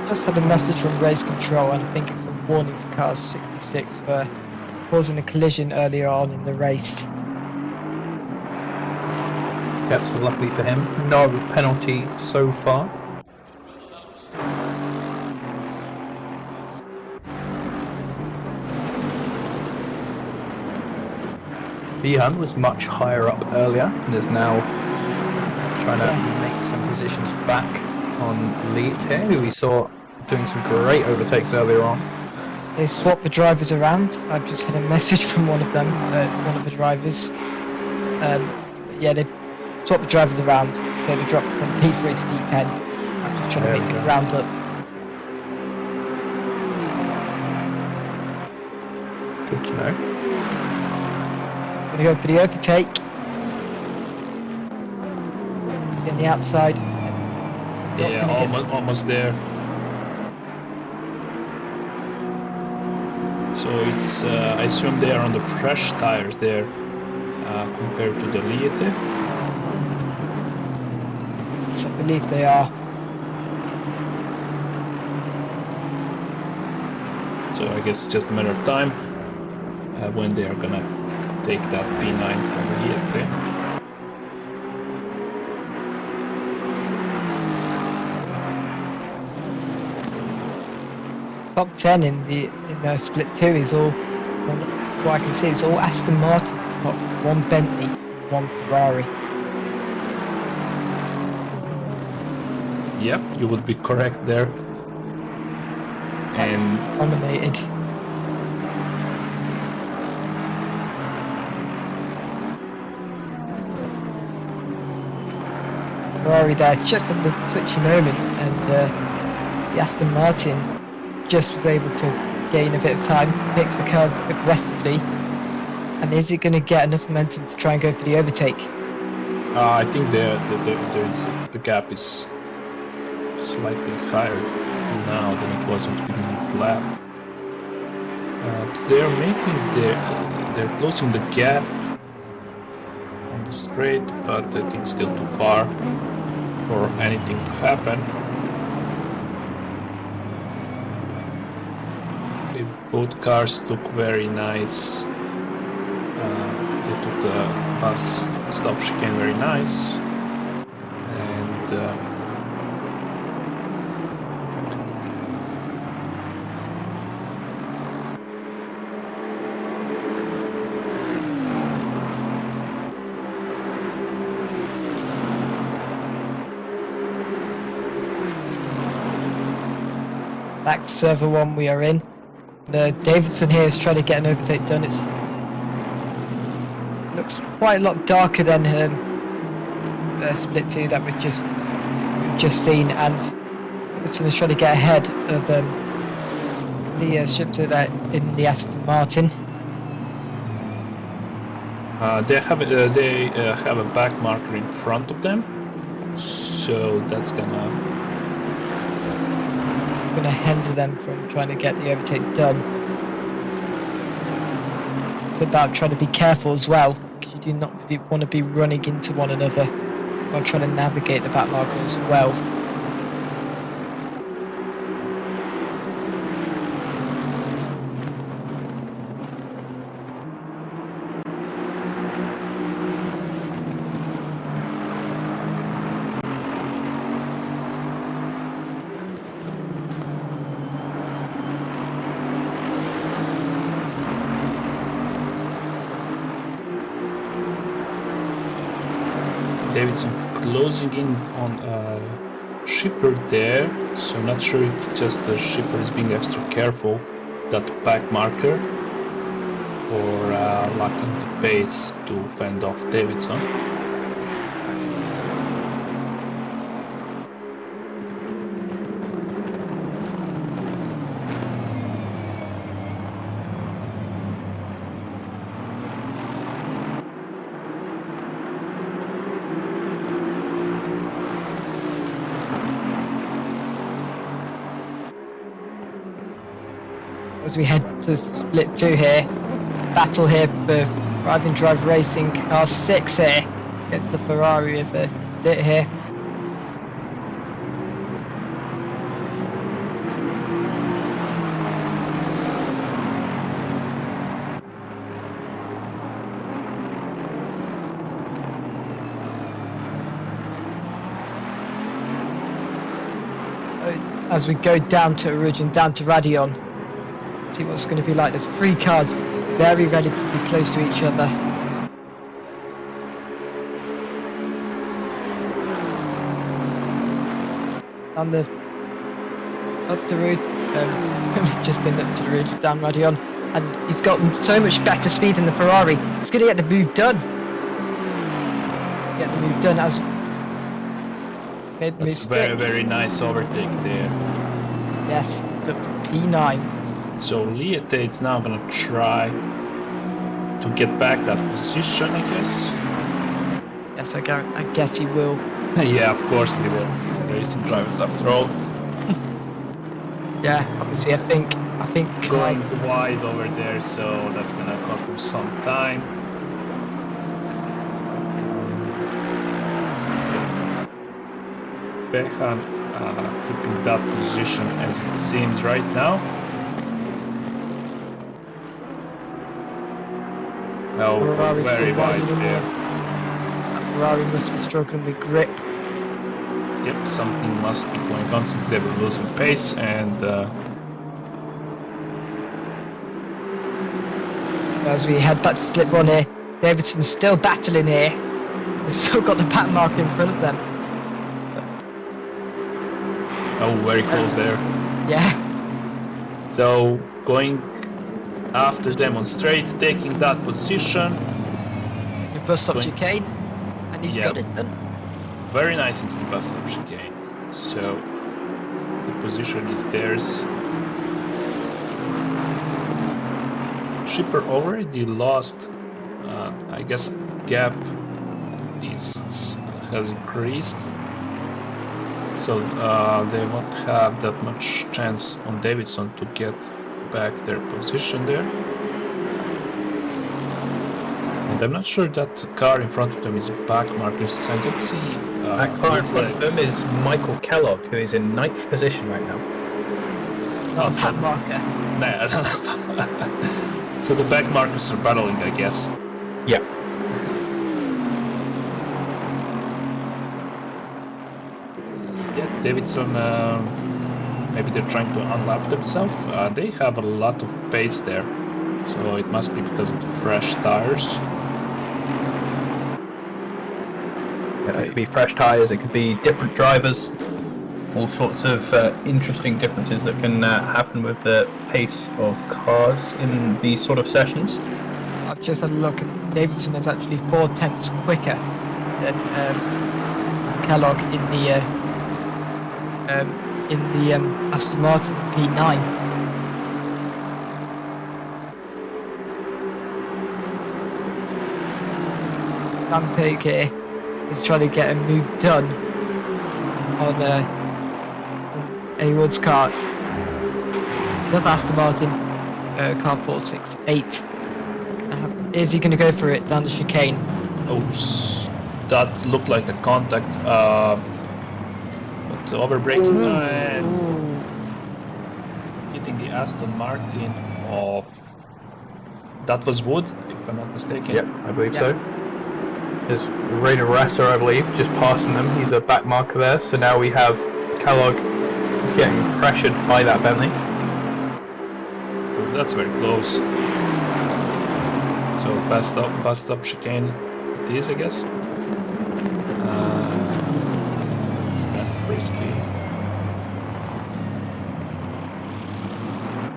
Speaker 4: Just had a message from race control, and I think it's a warning to car 66 for causing a collision earlier on in the race.
Speaker 2: Yep, so luckily for him, no penalty so far. Bihan was much higher up earlier and is now trying to make some positions back on Lead here, who we saw doing some great overtakes earlier on.
Speaker 4: They swapped the drivers around. I've just had a message from one of them, one of the drivers. Yeah, they've swapped the drivers around, so they dropped from P3 to P10. I'm just trying to make the ground up.
Speaker 2: Good to know.
Speaker 4: Gonna go for the overtake. In the outside.
Speaker 6: Yeah, almost there. So it's, I assume they are on the fresh tires there compared to the Liete.
Speaker 4: Yes, I believe they are.
Speaker 6: So I guess it's just a matter of time when they are gonna take that P9 from the Liete.
Speaker 4: Top 10 in the split 2 is all, what I can see, it's all Aston Martins, apart from one Bentley, one Ferrari.
Speaker 6: Yep, you would be correct there. And
Speaker 4: Dominated. Ferrari there, just at the twitchy moment, and the Aston Martin just was able to gain a bit of time, takes the curve aggressively, and is it going to get enough momentum to try and go for the overtake?
Speaker 6: I think the gap is slightly higher now than it was at the beginning of the lap. They're closing the gap on the straight, but I think still too far for anything to happen. Both cars took very nice. They took the bus stop chicane very nice, and
Speaker 4: Back to server 1 we are in. Davidson here is trying to get an overtake done. It looks quite a lot darker than split 2 that we've just seen, and Davidson is trying to get ahead of the shifter that in the Aston Martin.
Speaker 6: they have a back marker in front of them, so that's gonna
Speaker 4: hinder them from trying to get the overtake done. It's about trying to be careful as well, because you do not want to be running into one another while trying to navigate the back marker as well.
Speaker 6: Davidson closing in on Shipper there, so not sure if just the Shipper is being extra careful that back marker or lacking the pace to fend off Davidson.
Speaker 4: As we head to split 2 here, battle here for Drive and Drive Racing car 6 here against the Ferrari of the bit here. As we go down to Origin, down to Radeon, see what's going to be like. There's 3 cars very ready to be close to each other. on the up the road. Just been up to the road down Radion, and he's got so much better speed than the Ferrari. He's going to get the move done. Get the move done as made
Speaker 6: That's
Speaker 4: moves
Speaker 6: very,
Speaker 4: stick.
Speaker 6: very nice overtake there.
Speaker 4: Yes, it's up to P9.
Speaker 6: So Leotade's now gonna try to get back that position, I guess.
Speaker 4: Yes, I guess he will.
Speaker 6: Yeah, of course he will. Racing drivers after all.
Speaker 4: Yeah, obviously I think
Speaker 6: Going wide over there, so that's gonna cost him some time. Behan keeping that position as it seems right now. Oh,
Speaker 4: Ferrari's
Speaker 6: very
Speaker 4: been
Speaker 6: wide
Speaker 4: riding
Speaker 6: there.
Speaker 4: that Ferrari must be struggling with grip.
Speaker 6: Yep, something must be going on since they were losing pace, and
Speaker 4: As we head back to slip one here, Davidson's still battling here. They've still got the pattern marker in front of them.
Speaker 6: oh, very close there.
Speaker 4: Yeah,
Speaker 6: So going after them on straight, taking that position.
Speaker 4: the bus stop
Speaker 6: Going-
Speaker 4: chicane, and he's
Speaker 6: Yeah.
Speaker 4: got it done.
Speaker 6: Very nice into the bus stop chicane. So the position is theirs. Shipper already lost. I guess gap has increased. So they won't have that much chance on Davidson to get back their position there. And I'm not sure that car in front of them is a back marker, so I don't see.
Speaker 2: That car in front of them is Michael Kellogg, who is in 9th position right now.
Speaker 6: Oh,
Speaker 4: Pattern marker.
Speaker 6: Nah. So the back markers are battling, I guess.
Speaker 2: Yeah.
Speaker 6: Yeah, Davidson, maybe they're trying to unlap themselves. They have a lot of pace there, so it must be because of the fresh tires.
Speaker 2: It could be fresh tyres, it could be different drivers, all sorts of interesting differences that can happen with the pace of cars in these sort of sessions.
Speaker 4: I've just had a look, and Davidson is actually 4/10ths quicker than Kellogg in the Aston Martin P9. Overtaking here is trying to get a move done on A-Wood's car. Another Aston Martin car 468. Is he going to go for it down the chicane?
Speaker 6: Oops, that looked like the contact, but overbraking and hitting the Aston Martin of... That was Wood, if I'm not mistaken.
Speaker 2: Yep, I believe so. There's Rainer Rasser, I believe, just passing them. He's a back marker there, so now we have Kellogg getting pressured by that Bentley.
Speaker 6: Oh, that's very close. So bus stop chicane it is, I guess. That's kind of risky.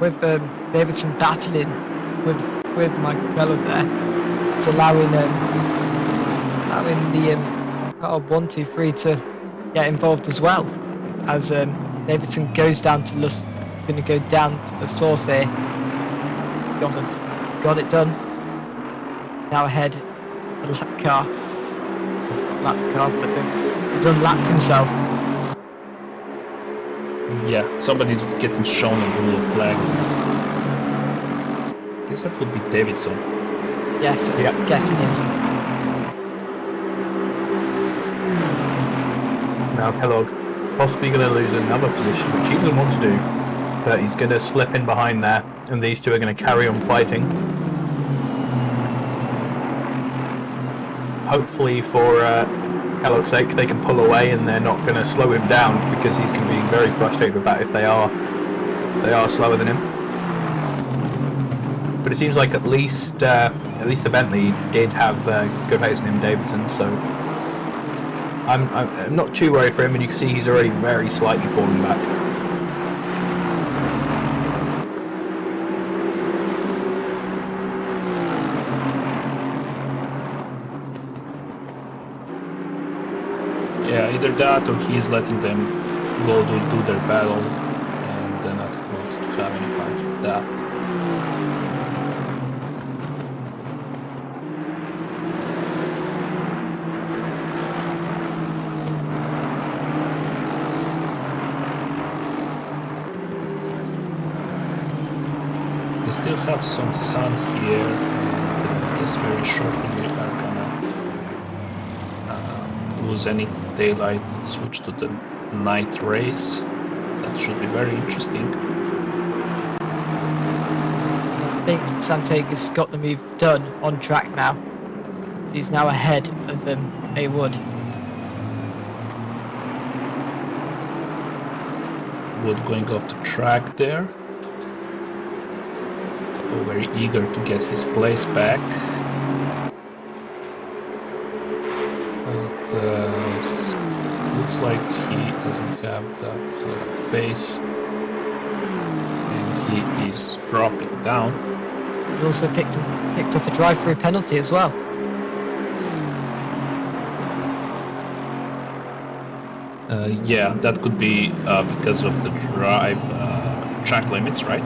Speaker 4: With Davidson battling with Michael Kellogg there, it's allowing the car 1, 2, 3 to get involved as well. As Davidson goes down to he's going to go down to the source here. Got it done. Now ahead, the lap car. Lapped car, but then he's unlapped himself.
Speaker 6: Yeah, somebody's getting shown a blue flag. I guess that would be Davidson.
Speaker 4: Yes,
Speaker 2: Yeah.
Speaker 4: I'm guessing is.
Speaker 2: Now Kellogg possibly going to lose another position, which he doesn't want to do, but he's going to slip in behind there, and these two are going to carry on fighting. Hopefully for Kellogg's sake they can pull away and they're not going to slow him down, because he's going to be very frustrated with that if they are slower than him. But it seems like at least the Bentley did have good pace in him, Davidson, so I'm not too worried for him, and you can see he's already very slightly falling back.
Speaker 6: Yeah, either that or he's letting them go do their battle and they're not want to have any part of that. We still have some sun here, and I guess very shortly we are gonna lose any daylight and switch to the night race. That should be very interesting.
Speaker 4: I think Santega's got the move done on track now. He's now ahead of A Wood.
Speaker 6: Wood going off the track there. Oh, very eager to get his place back. But looks like he doesn't have that base. And he is dropping down.
Speaker 4: He's also picked up a drive-through penalty as well.
Speaker 6: Yeah, that could be because of the track limits, right?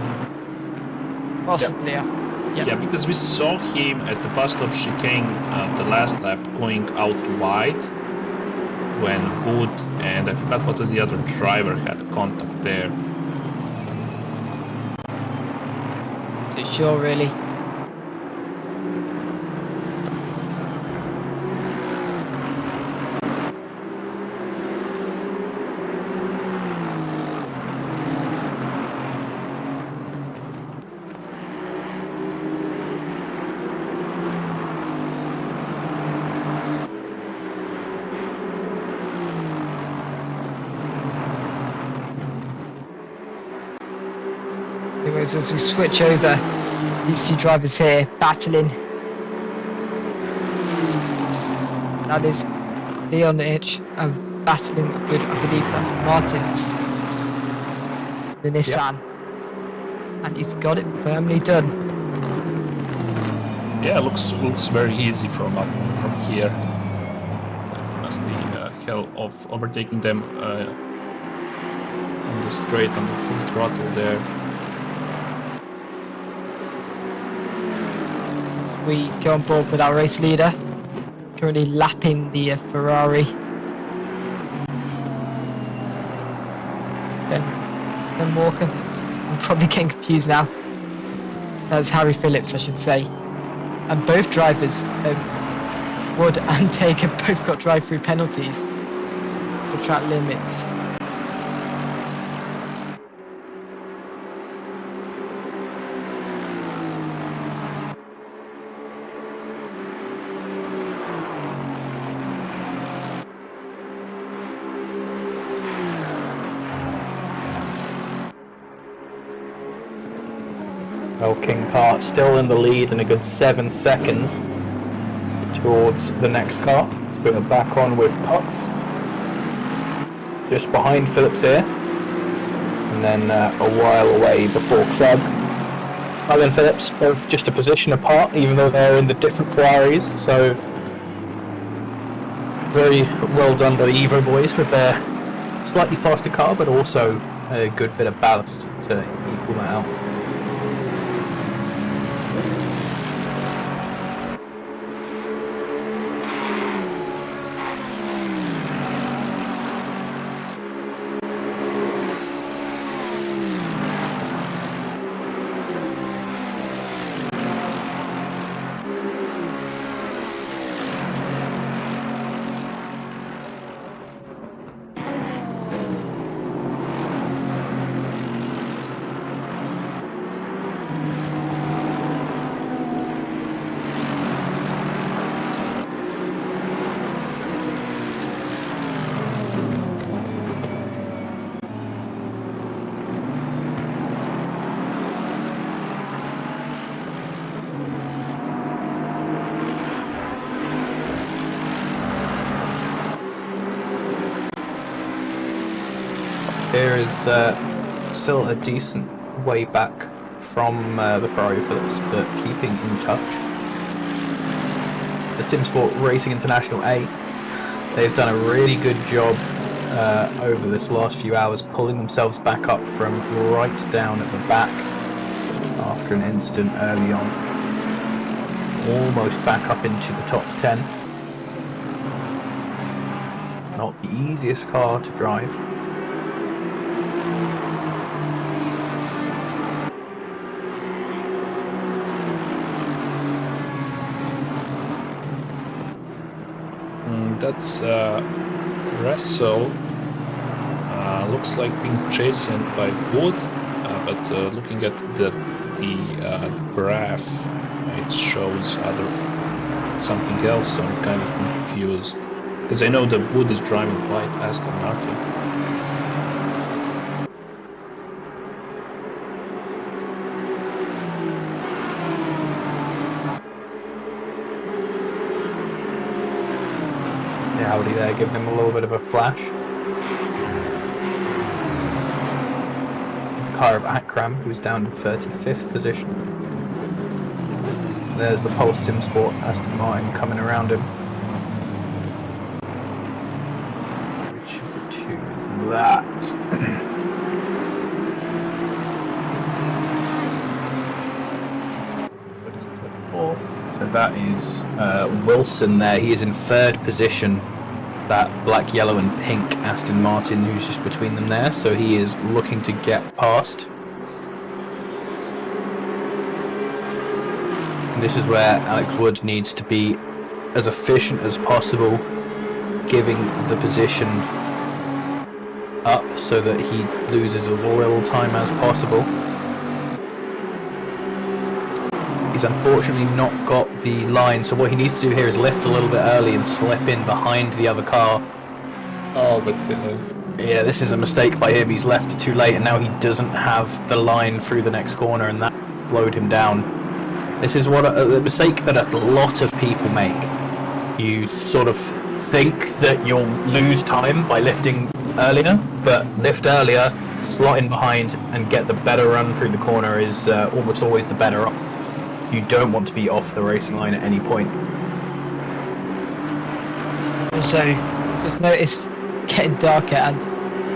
Speaker 4: Possibly, yeah.
Speaker 6: Yeah, because we saw him at the bus stop chicane the last lap going out wide when Wood and I forgot what the other driver had contact there.
Speaker 4: Too sure, really. Anyways, as we switch over, these two drivers here battling. That is Leon Itch battling with, I believe that's Martins, the Nissan. And he's got it firmly done.
Speaker 6: Yeah, looks very easy from here. That must be hell of overtaking them on the straight on the full throttle there.
Speaker 4: We go on board with our race leader, currently lapping the Ferrari. Ben Walker, I'm probably getting confused now. That's Harry Phillips, I should say. And both drivers, Wood and Taker, both got drive-through penalties for track limits.
Speaker 2: King car still in the lead and a good 7 seconds towards the next car. Let's put it back on with Cox. Just behind Phillips here. And then a while away before Club. Club and Phillips both just a position apart, even though they're in the different Ferraris. So very well done by the Evo boys with their slightly faster car, but also a good bit of ballast to equal that out. here is still a decent way back from the Ferrari Philips, but keeping in touch. The SimSport Racing International A, they've done a really good job over this last few hours, pulling themselves back up from right down at the back after an incident early on. Almost back up into the top 10. Not the easiest car to drive.
Speaker 6: That's Russell. Looks like being chased by Wood, but looking at the graph, it shows something else. So I'm kind of confused because I know that Wood is driving white Aston Martin.
Speaker 2: The Audi there giving him a little bit of a flash. Car of Akram, who's down in 35th position. There's the Pulse SimSport Aston Martin coming around him. Which of the two is that? Fourth. So that is Wilson there. He is in third position. That black, yellow and pink Aston Martin who's just between them there, so he is looking to get past. And this is where Alex Wood needs to be as efficient as possible, giving the position up so that he loses as little time as possible. He's unfortunately not got the line, so what he needs to do here is lift a little bit early and slip in behind the other car.
Speaker 6: Oh, but
Speaker 2: yeah, this is a mistake by him. He's left it too late, and now he doesn't have the line through the next corner, and that slowed him down. This is what a mistake that a lot of people make. You sort of think that you'll lose time by lifting earlier, but lift earlier, slot in behind, and get the better run through the corner is almost always the better option. You don't want to be off the racing line at any point.
Speaker 4: Also, just noticed getting darker and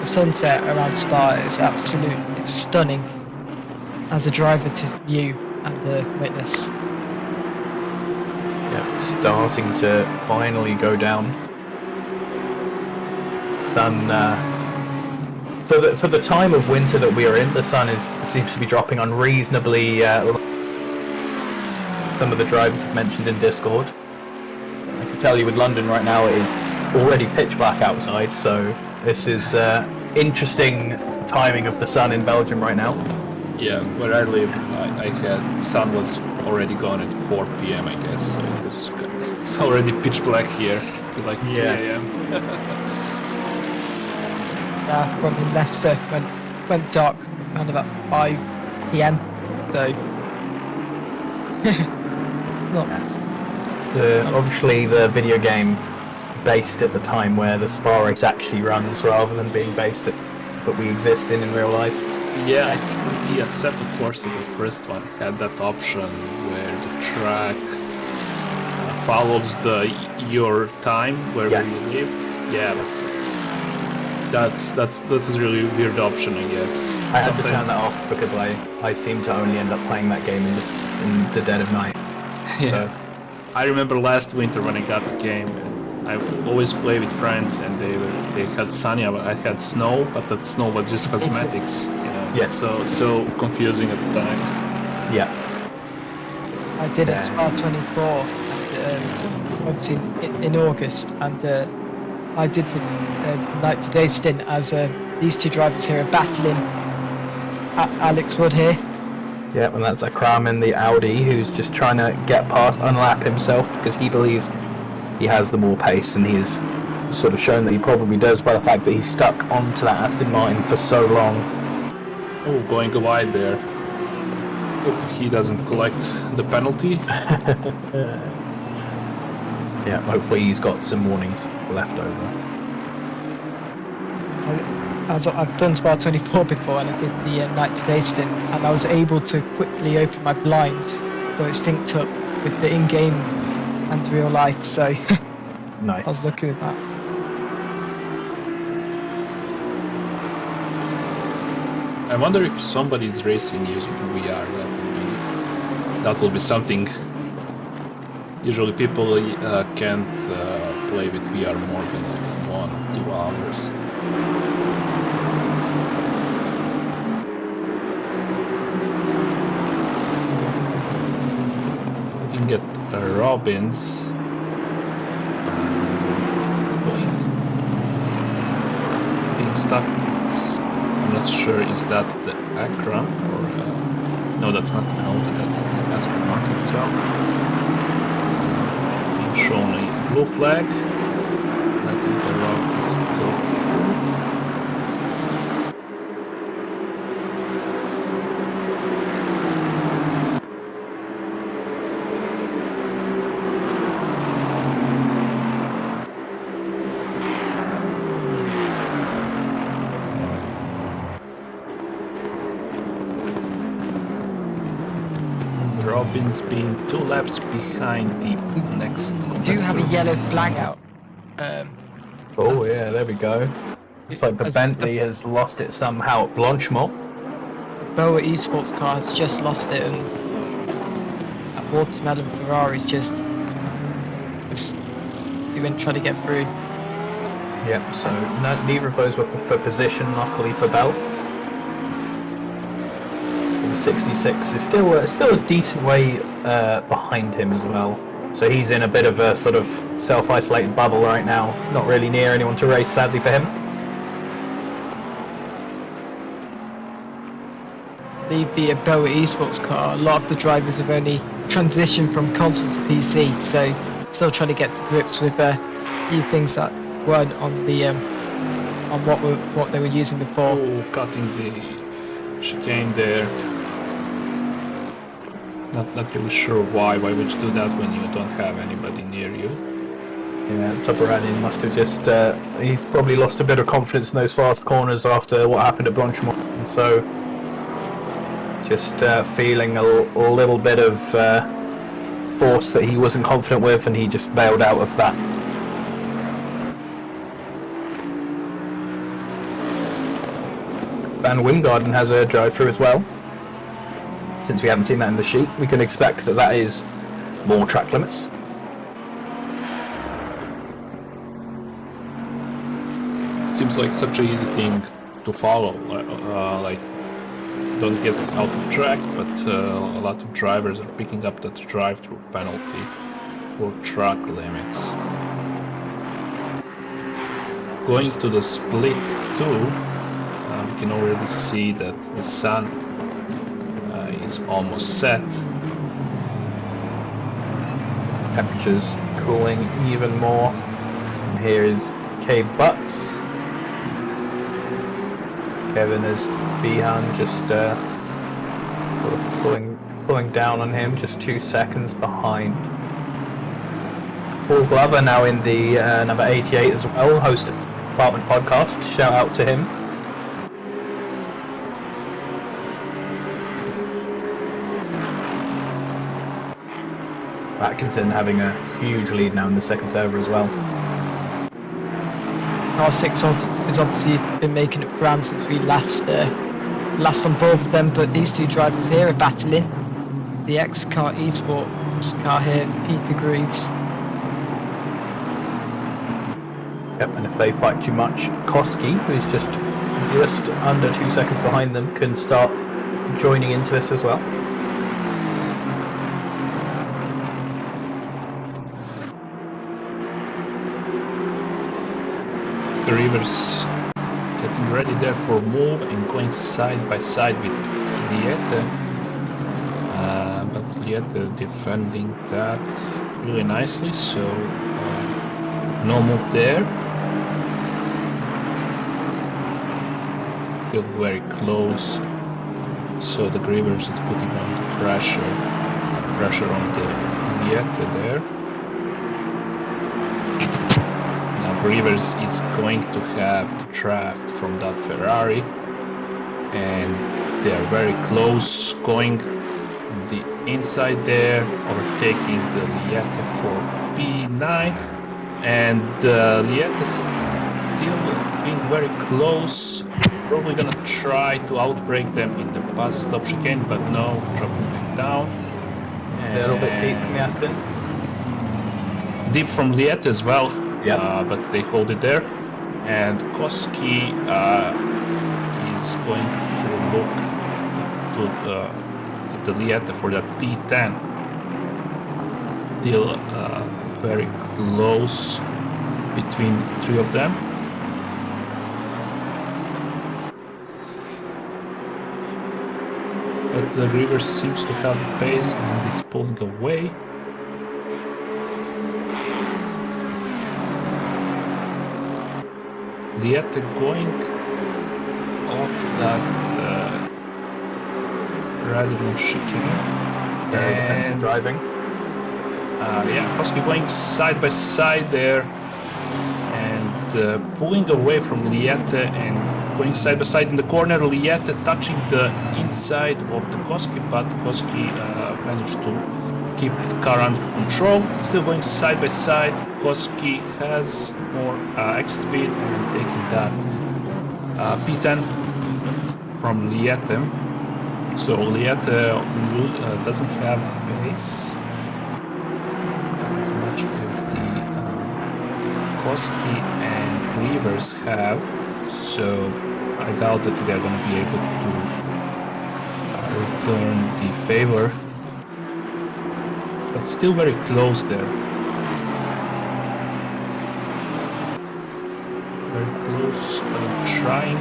Speaker 4: the sunset around Spa is it's stunning as a driver to view and a witness.
Speaker 2: Yeah, starting to finally go down. Sun, for the time of winter that we are in, the sun seems to be dropping unreasonably. Some of the drivers have mentioned in Discord. I can tell you with London right now it is already pitch black outside, so this is interesting timing of the sun in Belgium right now.
Speaker 6: yeah, where I live, the sun was already gone at 4 p.m. I guess, so it's already pitch black here, like 3 a.m.
Speaker 4: From Leicester went dark around about 5 p.m. So.
Speaker 2: Obviously the video game based at the time where the Spa race actually runs rather than being based at that we exist in real life.
Speaker 6: Yeah, I think the Assetto Corsa, the first one, had that option where the track follows your time where you live. Yeah, that is a really weird option, I guess.
Speaker 2: I had to turn that off because I seem to only end up playing that game in the dead of night.
Speaker 6: Yeah.
Speaker 2: So.
Speaker 6: I remember last winter when I got the game, and I always play with friends, and they had sunny, I had snow, but that snow was just cosmetics, you know.
Speaker 2: Yes.
Speaker 6: So confusing at the time.
Speaker 2: Yeah.
Speaker 4: I did a Spa 24, and, obviously in August, and I did the night to day stint as these two drivers here are battling Alex Wood here.
Speaker 2: Yeah, and that's Akram in the Audi, who's just trying to get past, unlap himself, because he believes he has the more pace, and he's sort of shown that he probably does by the fact that he's stuck onto that Aston Martin for so long.
Speaker 6: Oh, going wide there. Hope he doesn't collect the penalty.
Speaker 2: Yeah, hopefully he's got some warnings left over.
Speaker 4: as I've done Spa 24 before, and I did the night today stint, and I was able to quickly open my blinds so it synced up with the in-game and real life. So I was
Speaker 2: Nice.
Speaker 4: lucky with that.
Speaker 6: I wonder if somebody is racing using VR. That will be something. Usually people can't play with VR more than like 1 or 2 hours. We can get Robbins being stuck. I'm not sure, is that the Akron or no, that's not the Audi, that's the Aston Martin as well. Being shown a blue flag, letting the Robbins go through. Robbins being 2 laps behind the next competitor.
Speaker 4: Do you have a yellow flag out?
Speaker 2: Oh yeah, there we go. It's like the
Speaker 4: as
Speaker 2: Bentley has lost it somehow at Blanchemont.
Speaker 4: Boa Esports car has just lost it, and that Watermelon Ferrari's just doing trying to get through.
Speaker 2: Yep, so neither of those were for position, luckily for Bell. The 66 is still a decent way behind him as well. So he's in a bit of a sort of self-isolated bubble right now. Not really near anyone to race, sadly for him.
Speaker 4: The Boa Esports car, a lot of the drivers have only transitioned from console to PC, so still trying to get to grips with a few things that weren't on the on what they were using before.
Speaker 6: Oh, cutting the chicane there. Not really sure why. Why would you do that when you don't have anybody near you?
Speaker 2: Yeah, Toparanin must have just he's probably lost a bit of confidence in those fast corners after what happened at Blanchemont, and so just feeling a little bit of force that he wasn't confident with, and he just bailed out of that. Van Wimgarden has a drive-through as well. Since we haven't seen that in the sheet, we can expect that is more track limits.
Speaker 6: Seems like such an easy thing to follow. Like, don't get out of track, but a lot of drivers are picking up that drive-through penalty for track limits. Going to the split 2, we can already see that the sun is almost set.
Speaker 2: Temperatures cooling even more. And here is Cade Butts. Kevin is Behan just sort of pulling down on him, just 2 seconds behind. Paul Glover now in the number 88 as well, host of the Department Podcast. Shout out to him. Atkinson having a huge lead now in the second server as well.
Speaker 4: R6 has obviously been making up ground since we last on board with them, but these two drivers here are battling. The X-Car Esports car here, Peter Greaves.
Speaker 2: Yep, and if they fight too much, Koski, who's just under 2 seconds behind them, can start joining into this as well.
Speaker 6: The Rivers getting ready there for move and going side by side with Liette. But Liette defending that really nicely, so no move there. Still very close, so the Rivers is putting on the pressure on the Liette there. Now Rivers is going to have the draft from that Ferrari, and they are very close, going on the inside there, overtaking the Liette for P9, and Liette is still being very close, probably gonna try to outbrake them in the bus stop chicane, but no, dropping back down.
Speaker 2: A little bit deep from the Aston.
Speaker 6: Deep from Liette as well,
Speaker 2: Yep.
Speaker 6: but they hold it there. And Koski is going to look to the Liette for that P10. Still very close between three of them. But the River seems to have the pace and is pulling away. Liette going off that rather than chicane.
Speaker 2: Very defensive driving.
Speaker 6: Yeah, Koski going side by side there and pulling away from Liette and going side by side in the corner. Liette touching the inside of the Koski, but Koski managed to keep the car under control. Still going side by side. Koski has more exit speed and taking that P10 from Liette. So Liette doesn't have the pace as much as the Koski and Rivers have. So I doubt that they're going to be able to return the favor. But still very close there. Very close, trying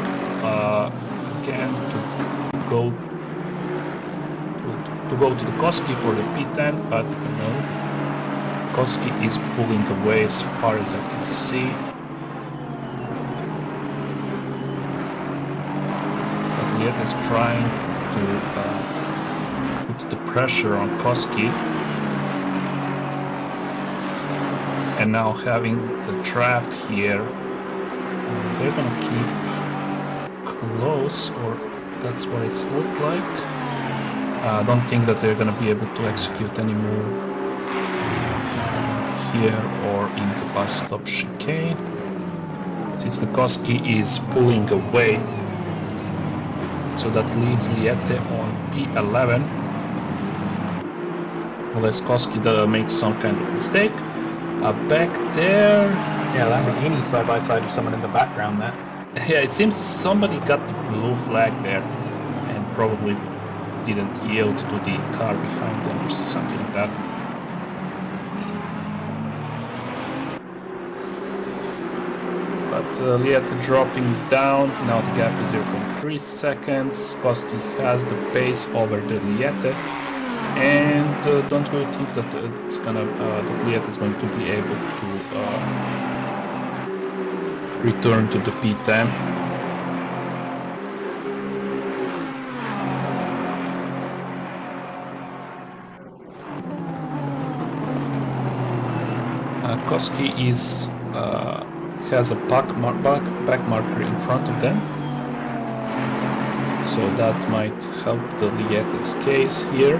Speaker 6: again to go to the Koski for the P10, but no. Koski is pulling away as far as I can see. But Liette is trying to put the pressure on Koski. And now having the draft here, they're gonna keep close, or that's what it's looked like. I don't think that they're gonna be able to execute any move here or in the bus stop chicane, since the Koski is pulling away. So that leaves Liette on P11, unless Koski makes some kind of mistake. Back there,
Speaker 2: Yeah, Lamborghini side by side with someone in the background there.
Speaker 6: yeah, it seems somebody got the blue flag there and probably didn't yield to the car behind them or something like that. But Liette dropping down, now the gap is 0.3 seconds. Koski has the pace over the Liette, and don't really think that it's gonna that Liette is going to be able to return to the P10. Koski is has a back marker in front of them, so that might help the Liette's case here.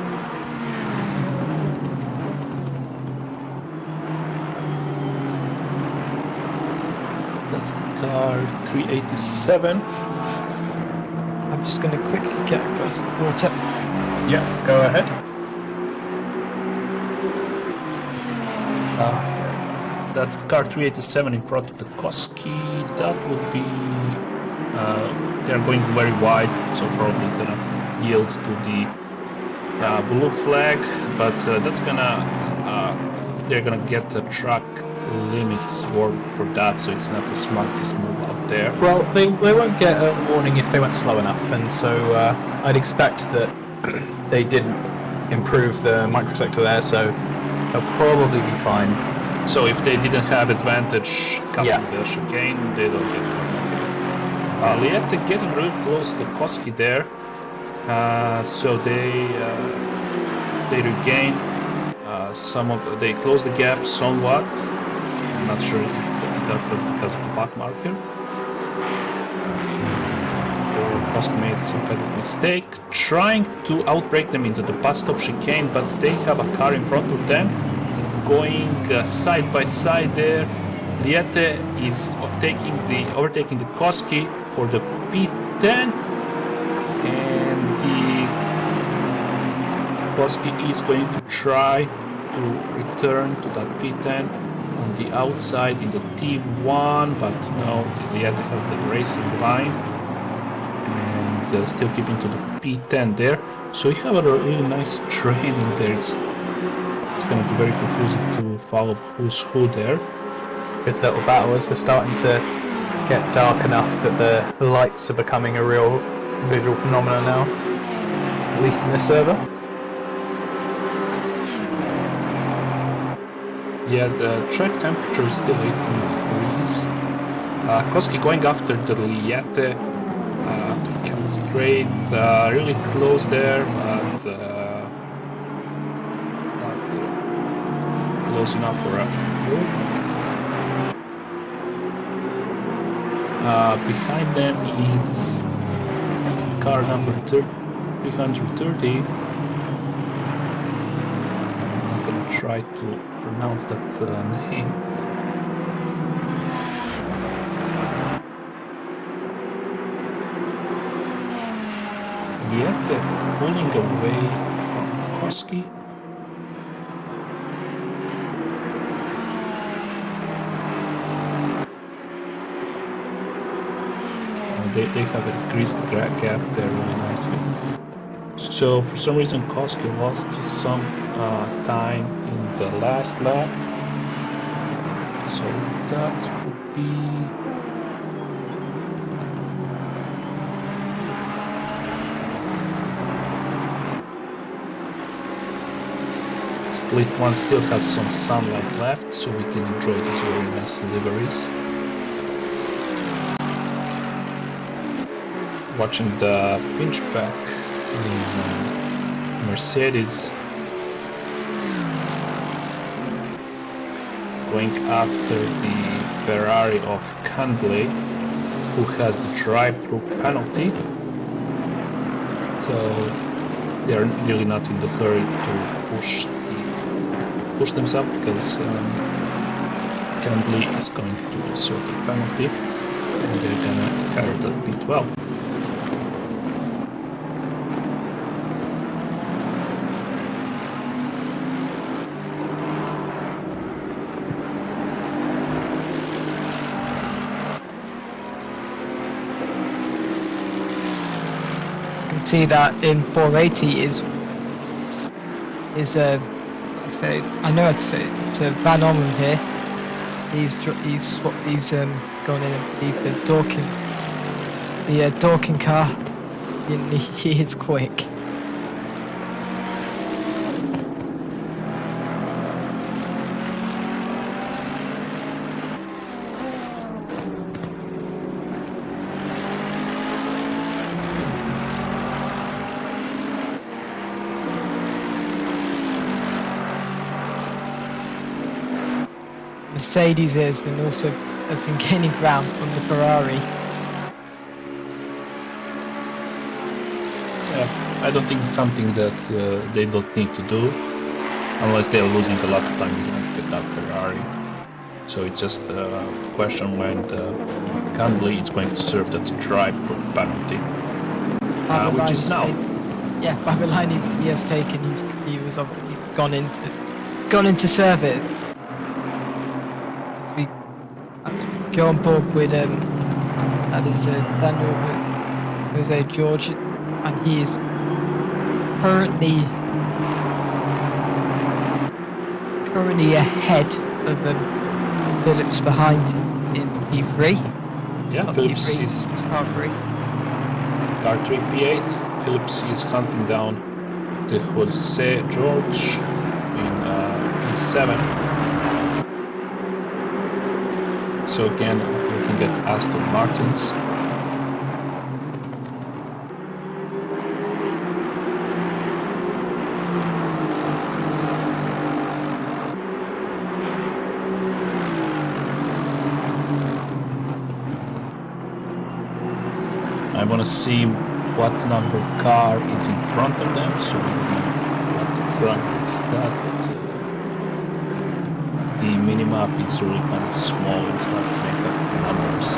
Speaker 6: That's the car 387.
Speaker 4: I'm just going to quickly get a glass of water.
Speaker 2: Yeah, go ahead.
Speaker 6: Yeah, that's the car 387 in front of the Koski. That would be they're going very wide, so probably gonna yield to the blue flag, but that's gonna they're gonna get the track limits for that, so it's not the smartest move out there.
Speaker 2: Well, they won't get a warning if they went slow enough, and so I'd expect that they didn't improve the microsector there, so they'll probably be fine.
Speaker 6: So if they didn't have advantage coming
Speaker 2: Yeah.
Speaker 6: the chicane, they don't get one. Okay. Liette getting really close to the Koski there, so they regain they close the gap somewhat. I'm not sure if that was because of the back marker. Or Koski made some kind of mistake, trying to outbrake them into the bus stop chicane, but they have a car in front of them, going side by side there. Liete is overtaking the Koski for the P10, and the Koski is going to try to return to that P10 on the outside in the T1, but no, the Liete has the racing line and still keeping to the P10 there. So you have a really nice train in there. It's going to be very confusing to follow who's who there.
Speaker 2: Good little battle as we're starting to get dark enough that the lights are becoming a real visual phenomenon now, at least in this server.
Speaker 6: Yeah, the track temperature is still 18 degrees. Koski going after the Liete after he comes straight, really close there, but not close enough for a move. Behind them is car number 330. I'm not gonna try to pronounce that name. Yet pulling away from Koski. They have increased the gap there really nicely. So for some reason Koski lost some time in the last lap. So that would be Split 1 still has some sunlight left, so we can enjoy these very nice liveries. Watching the pinchback in Mercedes going after the Ferrari of Canblay, who has the drive-through penalty. So they are really not in the hurry to push themselves, because Canblay is going to serve the penalty and they're gonna carry the P12.
Speaker 4: See that in 480 I know how to say it. It's Van Orman here. He's gone in and beat the Dorking car. And he is quick. Mercedes has been gaining ground on the Ferrari.
Speaker 6: Yeah, I don't think it's something that they don't need to do, unless they are losing a lot of time with that Ferrari. So it's just a question when the Canblay is going to serve that drive-through penalty, which is now.
Speaker 4: Yeah, by the line he has taken, he's gone in to serve it. As we go on board with that is Daniel Jose George, and he is currently ahead of Phillips behind him in P3.
Speaker 6: Yeah, Phillips is
Speaker 4: car 3.
Speaker 6: Car 3 P8. Phillips is hunting down the Jose George in P7. So again, looking at Aston Martins. want to see what number car is in front of them, so we know what run is that. But the minimap is really kind of small. It's hard to make up the numbers.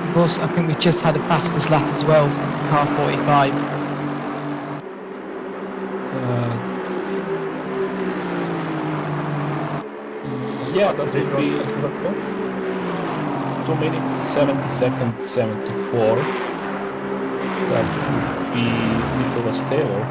Speaker 4: Of course, I think we just had a fastest lap as well from car 45.
Speaker 6: Yeah, that would be 2 minutes 70 seconds 74. That would be Nicholas Taylor.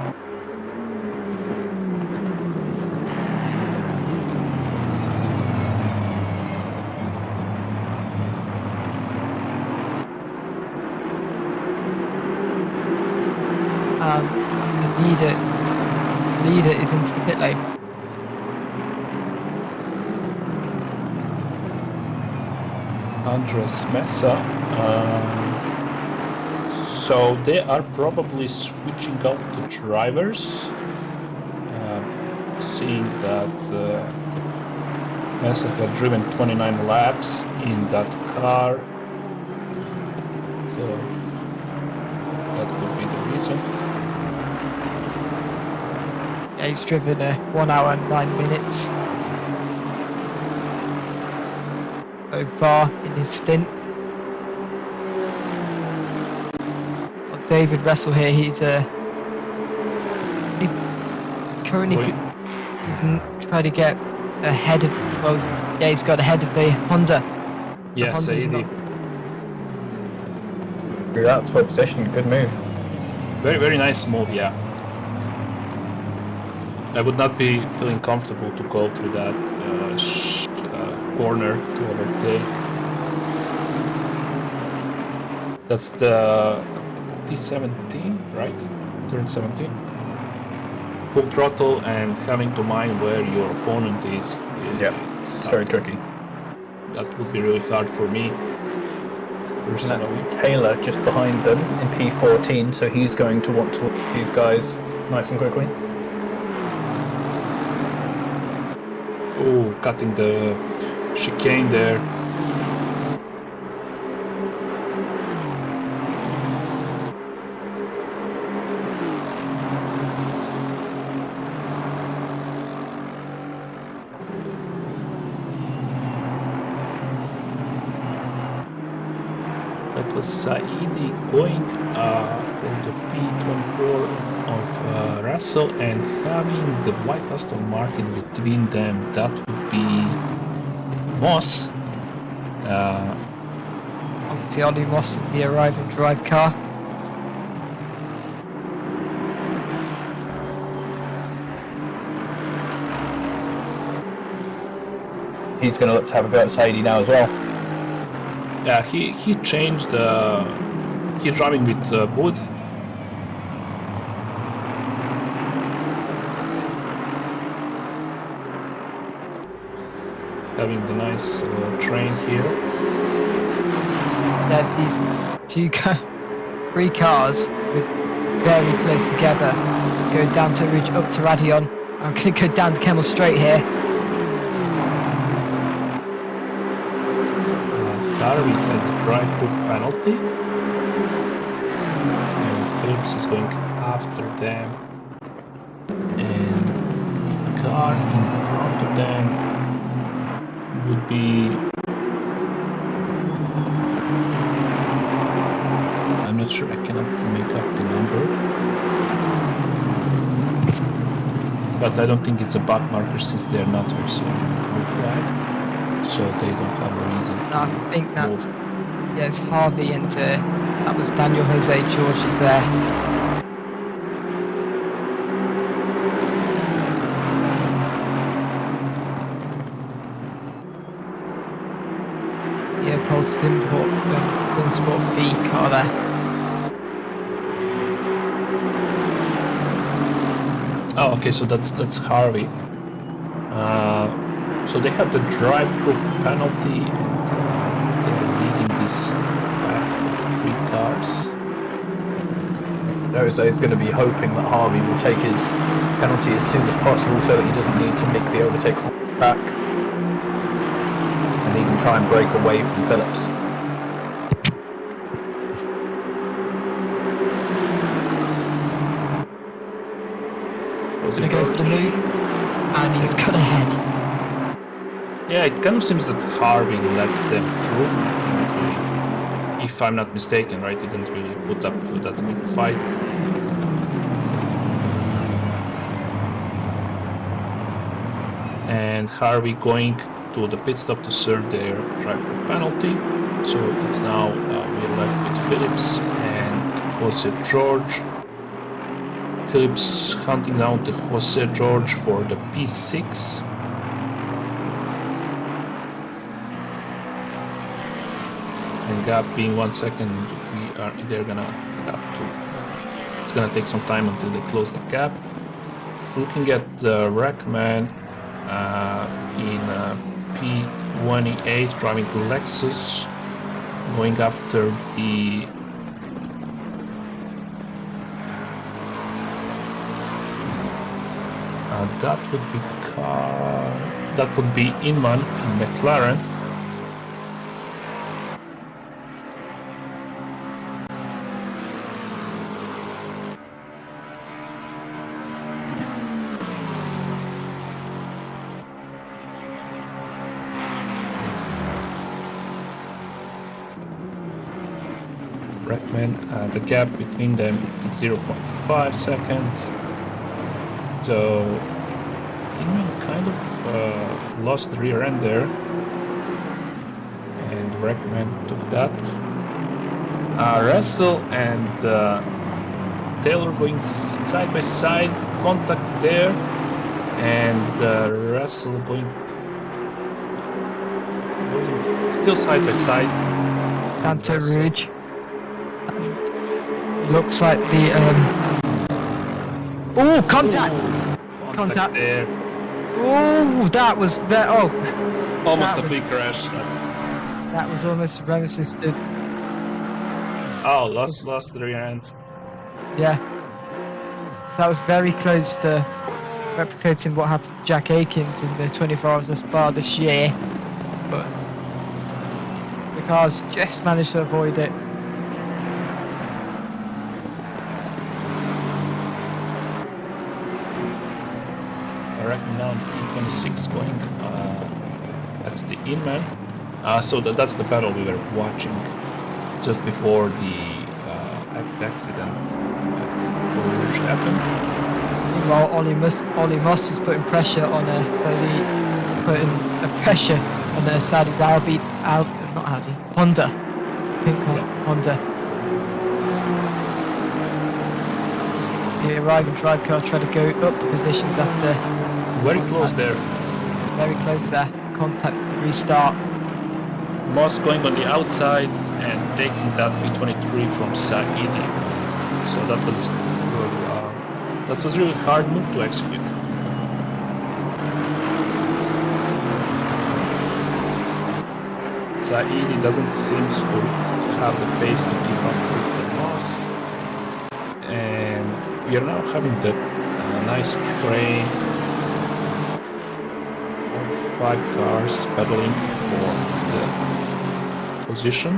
Speaker 4: The leader is into the pit lane.
Speaker 6: Andres Mesa. So they are probably switching out the drivers, seeing that Mesa had driven 29 laps in that car. So that could be the reason.
Speaker 4: Yeah, he's driven 1 hour and 9 minutes so far in his stint. Well, David Russell here, he's currently he's trying to get ahead of, well, yeah, he's got ahead of the Honda.
Speaker 6: Yes,
Speaker 4: Honda's
Speaker 6: AD.
Speaker 2: That's for position. Good move.
Speaker 6: Very, very nice move, yeah. I would not be feeling comfortable to go through that corner to overtake. That's the T17, right? Turn 17. Full throttle and having to mind where your opponent is.
Speaker 2: Yeah, it's very tricky.
Speaker 6: That would be really hard for me.
Speaker 2: And
Speaker 6: Personally.
Speaker 2: that's Taylor just behind them in P14, so he's going to want to look these guys nice and quickly.
Speaker 6: Oh, cutting the chicane there. That was Saidi going for the P24 of Russell and having the white Aston Martin between them. That would be Moss.
Speaker 4: Obviously, Ollie Moss in the arrive and drive car.
Speaker 2: He's going to look to have a go at Saidi now as well.
Speaker 6: Yeah, he changed. He's driving with Wood. Having the nice train here.
Speaker 4: Yeah, these three cars with very close together. Go down to Ridge, up to Radion. I'm going to go down to Kemmel Straight here.
Speaker 6: Harvey has a drive group penalty. And Phillips is going after them. And the car in front of them would be... I'm not sure, I cannot make up the number. But I don't think it's a back marker since they're not pursuing the blue flag. So they don't have a reason to
Speaker 4: I think that's, yeah, it's Harvey and that was Daniel Jose George is there. Yeah, Paul Sport B car there.
Speaker 6: Oh, okay, so that's Harvey. So they have the drive group penalty, and they're leading this back of 3 cars.
Speaker 2: Jose is going to be hoping that Harvey will take his penalty as soon as possible so that he doesn't need to make the overtake back. And he can try and break away from Phillips. Jose
Speaker 4: Gonna go for the
Speaker 2: George.
Speaker 4: move, and he's cut ahead.
Speaker 6: Yeah, it kind of seems that Harvey let them through. He didn't really, if I'm not mistaken, right? He didn't really put up with that big fight. And Harvey going to the pit stop to serve their drive-through penalty. So it's now we're left with Phillips and Jose George. Phillips hunting down to Jose George for the P6. And gap being 1 second, they're gonna have to. It's gonna take some time until they close that gap. Looking at the Rackman in P28 driving Lexus, going after the that would be Inman in McLaren. Redman, the gap between them is 0.5 seconds. So Inman kind of lost the rear end there, and Redman took that. Russell and Taylor going side by side, contact there, and Russell going still side by side.
Speaker 4: Canto Rouge. Looks like the oh, contact! Contact.
Speaker 6: There.
Speaker 4: Oh, that was that. Oh,
Speaker 6: Almost
Speaker 4: That
Speaker 6: a
Speaker 4: was-
Speaker 6: big crash.
Speaker 4: that was almost resisted.
Speaker 6: Oh, lost the rear end.
Speaker 4: Yeah, that was very close to replicating what happened to Jack Akins in the 24 Hours of Spa this year, but the cars just managed to avoid it.
Speaker 6: I reckon now E26 going at the Inman. So that's the battle we were watching just before the accident at Rouge happened.
Speaker 4: Meanwhile, Ollie Moss is putting pressure on pressure on Saudi's Honda. Pink Honda. The arriving drive car trying to go up to positions after
Speaker 6: Very close there.
Speaker 4: very close there. Contact and restart.
Speaker 6: Moss going on the outside and taking that P23 from Saidi. So that was a really hard move to execute. Saidi doesn't seem to have the pace to keep up with the Moss. And we are now having the nice train of 5 cars battling for the position.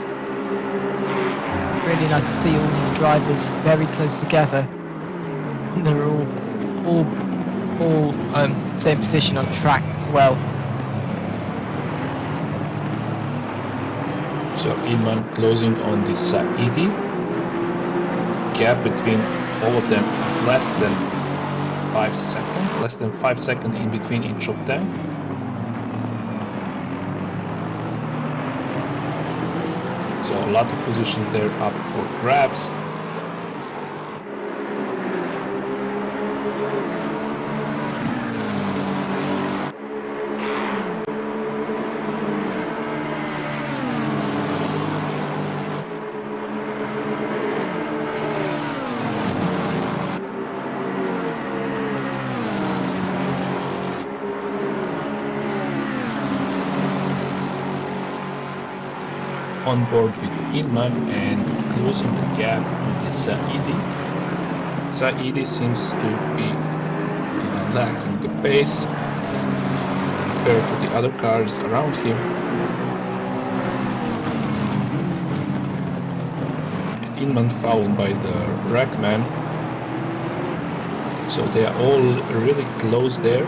Speaker 4: Really nice to see all these drivers very close together. And they're all same position on track as well.
Speaker 6: So Inman closing on the Saidi. Gap between all of them is less than 5 seconds. Less than 5 seconds in between each of them. So a lot of positions there up for grabs. On board with Inman and closing the gap to the Saidi. Saidi seems to be lacking the pace compared to the other cars around him. And Inman fouled by the Rackman. So they are all really close there.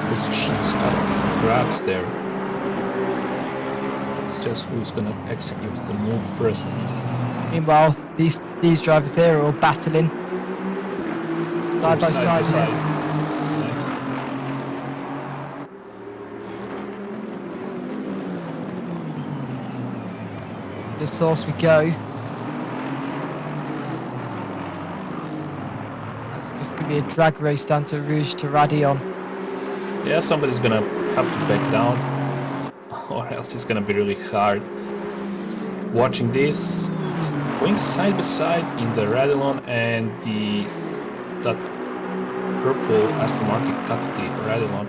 Speaker 6: Positions out of grabs there. It's just who's gonna execute the move first.
Speaker 4: Meanwhile, these drivers here are all battling side by side here.
Speaker 6: Nice.
Speaker 4: The source we go. It's just going to be a drag race down to Rouge to Radion.
Speaker 6: Yeah, somebody's gonna have to back down, or else it's gonna be really hard. Watching this, going side by side in the Radillon and that purple Aston Martin cut the Radillon,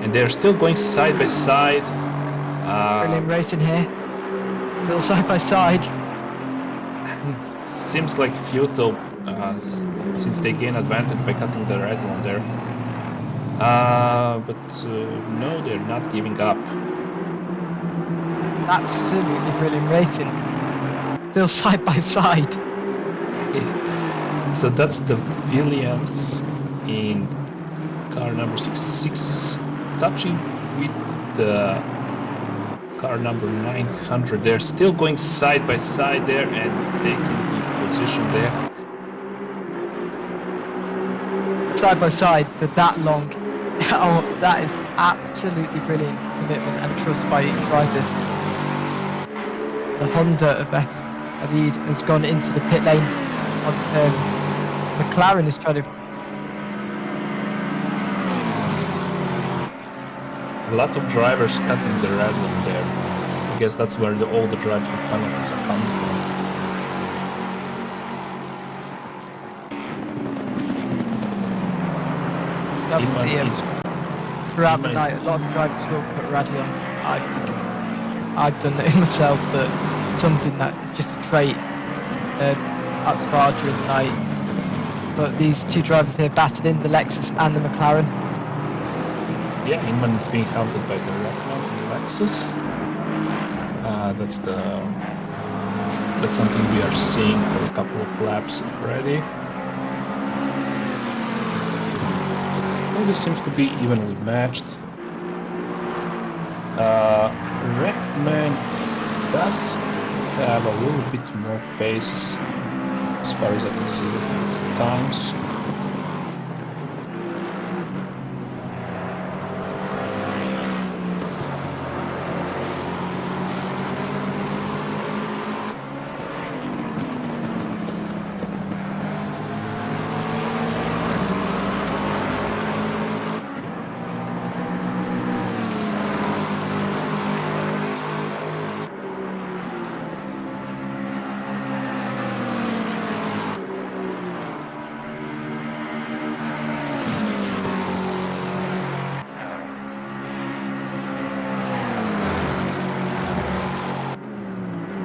Speaker 6: and they're still going side by side.
Speaker 4: Brilliant racing here. Still side by side.
Speaker 6: It seems like futile since they gain advantage by cutting the Radillon there. But no, they're not giving up.
Speaker 4: Absolutely brilliant racing. Still side by side.
Speaker 6: So that's the Williams in car number 66 touching with the car number 900. They're still going side by side there and taking the position there.
Speaker 4: Side by side for that long. Oh, that is absolutely brilliant commitment and trust by each drivers. The Honda of Hadid has gone into the pit lane. McLaren is trying to.
Speaker 6: A lot of drivers cutting the red line there. I guess that's where all the drivers with penalties are coming from.
Speaker 4: Obviously, throughout the night, a lot of drivers will cut Radion. I've done it myself, but something that's just a trait at Spa during the night. But these two drivers here battled in the Lexus and the McLaren.
Speaker 6: Yeah, Inman is being helped by the Lexus. That's something we are seeing for a couple of laps already. Well, this seems to be evenly matched. Wreckman does have a little bit more paces as far as I can see at times.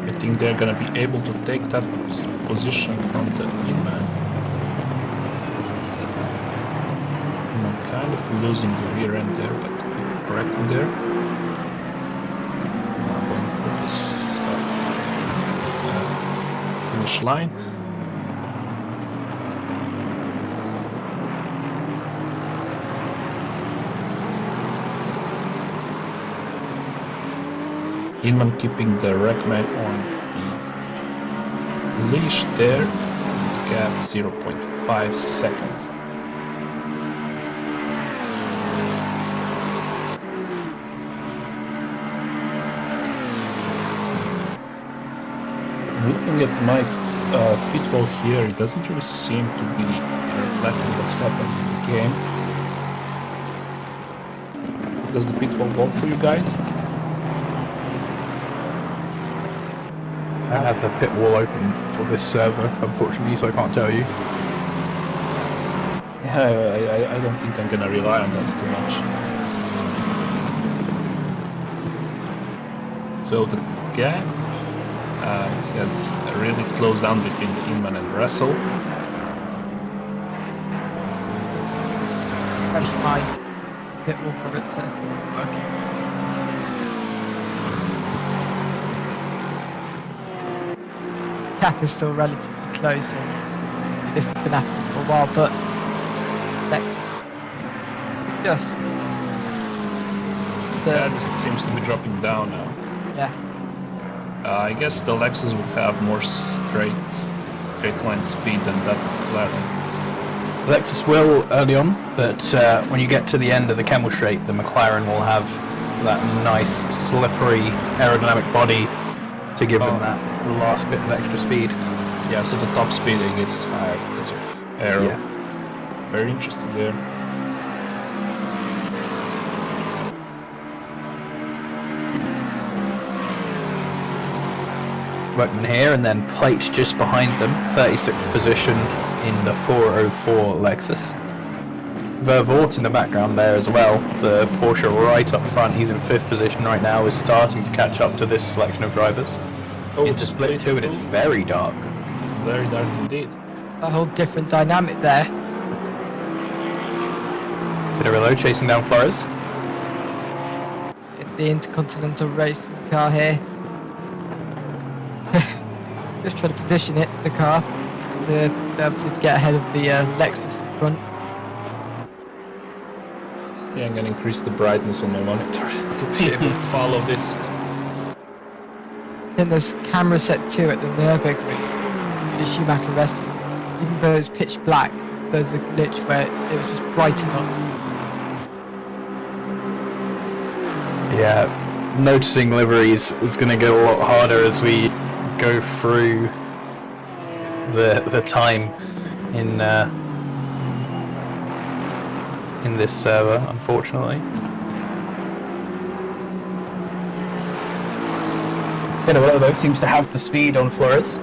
Speaker 6: I think they're gonna be able to take that position from the Inman. I'm kind of losing the rear end there, but quickly correcting there. Now going for this finish line. Inman keeping the Wreckman on the leash there, gap 0.5 seconds. Looking at my pit wall here, it doesn't really seem to be reflecting what's happening in the game. Does the pit wall work for you guys?
Speaker 2: I have the pit wall open for this server, unfortunately, so I can't tell you.
Speaker 6: Yeah, I don't think I'm gonna rely on that too much. So the gap has really closed down between the Inman and Russell.
Speaker 4: That's my pit wall for it to work. Gap is still relatively close. this has been happening for a while, but Lexus just
Speaker 6: Yeah, this seems to be dropping down now.
Speaker 4: yeah.
Speaker 6: I guess the Lexus will have more straight line speed than that McLaren.
Speaker 2: Lexus will early on, but when you get to the end of the Camel Straight, the McLaren will have that nice slippery aerodynamic body to give them that last bit of extra speed.
Speaker 6: Yeah, so the top speed I guess is higher because of aero.
Speaker 2: Yeah.
Speaker 6: Very interesting there.
Speaker 2: Workman here, and then Plate just behind them, 36th position in the 404 Lexus. Vervoort in the background there as well, the Porsche right up front, he's in 5th position right now, is starting to catch up to this selection of drivers. Into split 2 and it's very dark.
Speaker 6: Very dark indeed.
Speaker 4: A whole different dynamic there.
Speaker 2: Pinarello chasing down Flores.
Speaker 4: In the Intercontinental Racing car here. Just trying to position it, the car, to be able to get ahead of the Lexus in front.
Speaker 6: Yeah, I'm gonna increase the brightness on my monitor to be able to follow this.
Speaker 4: Then there's camera set 2 at the Nürburgring, the Schumacher Restless. Even though it's pitch black, there's a glitch where it was just brighten up.
Speaker 2: Yeah, noticing liveries is going to get a lot harder as we go through the time in this server, unfortunately. Pinarello seems to have the speed on Flores.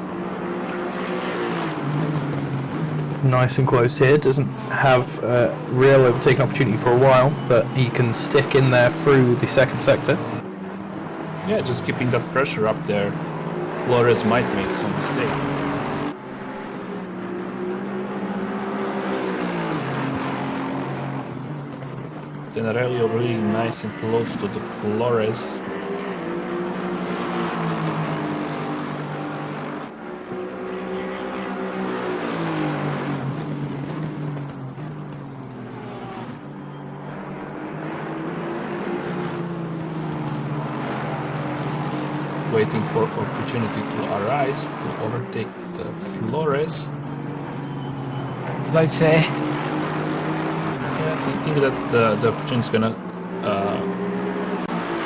Speaker 2: Nice and close here, doesn't have a real overtaking opportunity for a while, but he can stick in there through the second sector.
Speaker 6: Yeah, just keeping that pressure up there. Flores might make some mistake. Tenarello really nice and close to the Flores. Waiting for opportunity to arise to overtake the Flores.
Speaker 4: Close here.
Speaker 6: Yeah, I think that the opportunity is gonna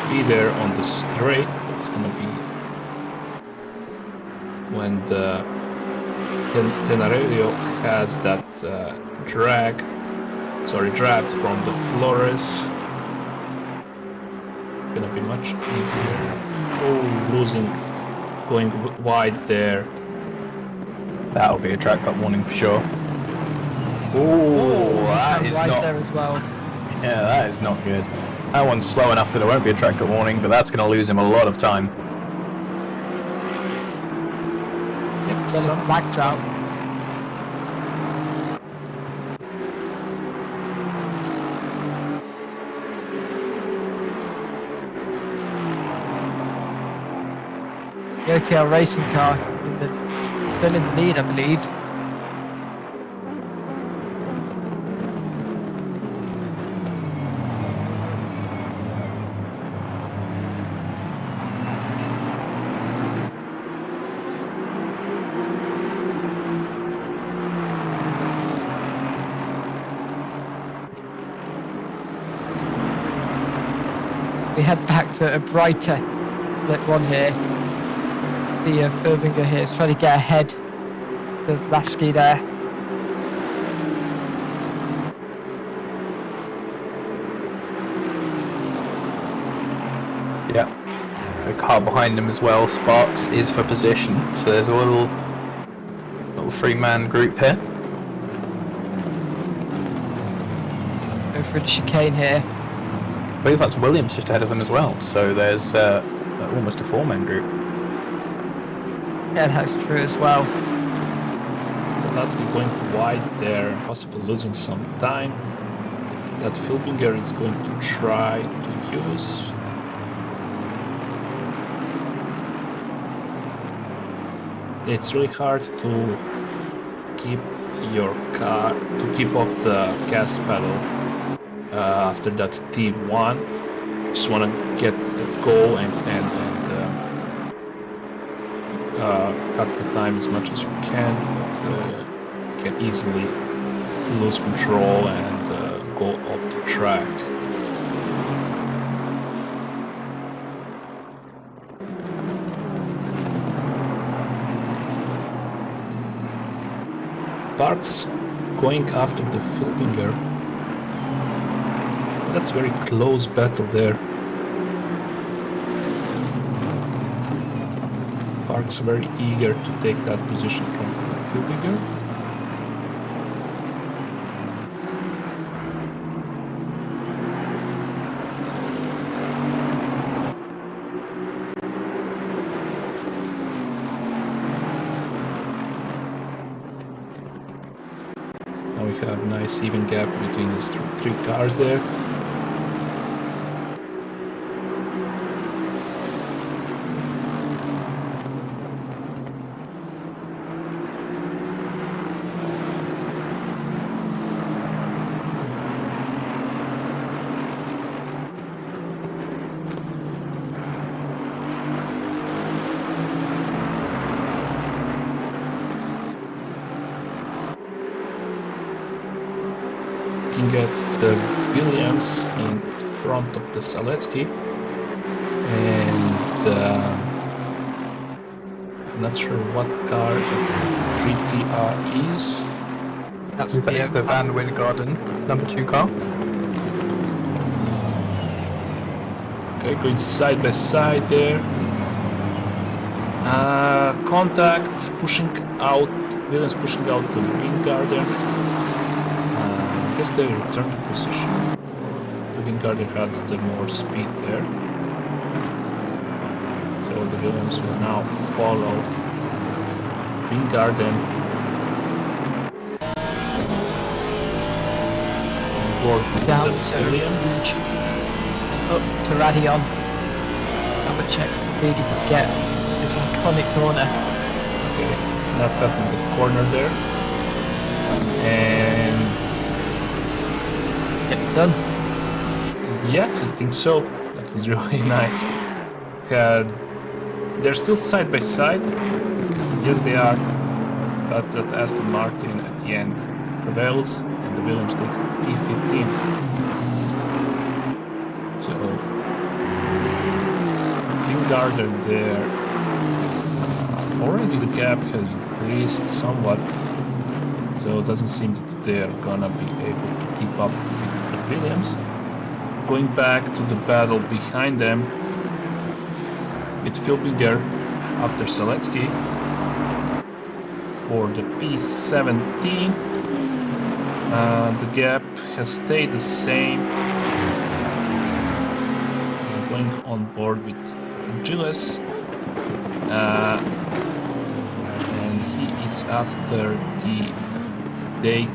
Speaker 6: be there on the straight. That's gonna be when the Tenarello has that draft from the Flores. Gonna be much easier. Oh, losing, going wide there.
Speaker 2: That'll be a track cut warning for sure. Oh, that is
Speaker 4: right
Speaker 2: not.
Speaker 4: there as well.
Speaker 2: Yeah, that is not good. That one's slow enough that it won't be a track cut warning, but that's going to lose him a lot of time.
Speaker 6: Yep,
Speaker 4: Then it backs out. The OTL racing car is still in the lead, I believe. We head back to a brighter lit one here. The Irvinger here is trying to get ahead. There's Lasky there.
Speaker 2: Yeah. The car behind him as well, Sparks, is for position. So there's a little 3-man group here.
Speaker 4: Go for a chicane here.
Speaker 2: I believe that's Williams just ahead of them as well. So there's almost a 4-man group.
Speaker 4: Yeah, that's true as well.
Speaker 6: Latsky going wide there, possibly losing some time. That Filbinger is going to try to use. It's really hard to keep your car, to keep off the gas pedal after that T1. Just want to get go and cut the time as much as you can, but you can easily lose control and go off the track. Parks going after the Filbinger. That's very close battle there. Parks very eager to take that position from the Filbinger. Now we have a nice even gap between these three cars there. Get the Williams in front of the Saletsky, and I'm not sure what car that GTR is.
Speaker 4: That's
Speaker 2: It's the Van Wingarden number 2 car.
Speaker 6: Okay, going side by side there. Contact, pushing out, Williams pushing out the Wingarden. I guess they returned to position. The Wingarden had the more speed there. So the Williams will now follow Wingarden. Or
Speaker 4: Down
Speaker 6: the
Speaker 4: to
Speaker 6: Williams.
Speaker 4: up to Radion. How much extra speed he can get this iconic corner.
Speaker 6: Okay, not cutting the corner there. And
Speaker 4: Get it done.
Speaker 6: yes, I think so. That was really nice. They're still side by side. Yes, they are. But that Aston Martin at the end prevails, and the Williams takes the P15. So, Wingarden there. Already the gap has increased somewhat. So it doesn't seem that they're gonna be able to keep up with the Williams. Going back to the battle behind them with Filbinger after Saletsky for the P17. The gap has stayed the same. Going on board with Gilles. And he is after the Day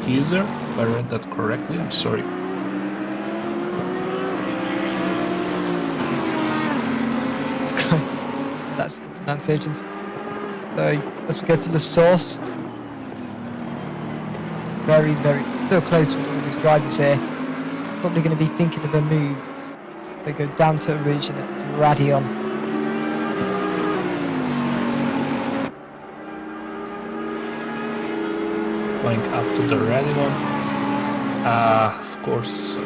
Speaker 6: Teaser, if I read that correctly. I'm sorry.
Speaker 4: That's good pronunciation. So as we go to the source, very still close with all these drivers here. Probably going to be thinking of a move. They go down to Rouge and to Radion.
Speaker 6: Going up to the Radion. Of course.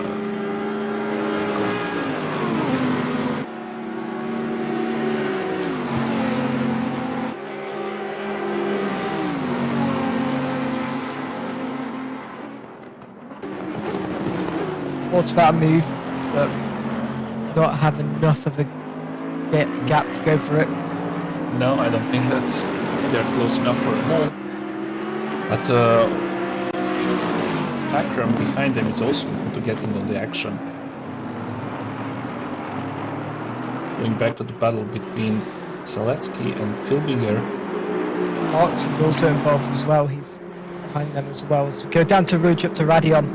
Speaker 4: Thought about a move, but not have enough of a gap to go for it.
Speaker 6: No, I don't think that they're close enough for a move. But Akram behind them is also to get in on the action. Going back to the battle between Saletsky and Filbinger.
Speaker 4: Marks is also involved as well. He's behind them as well. So we go down to Rouge up to Radion.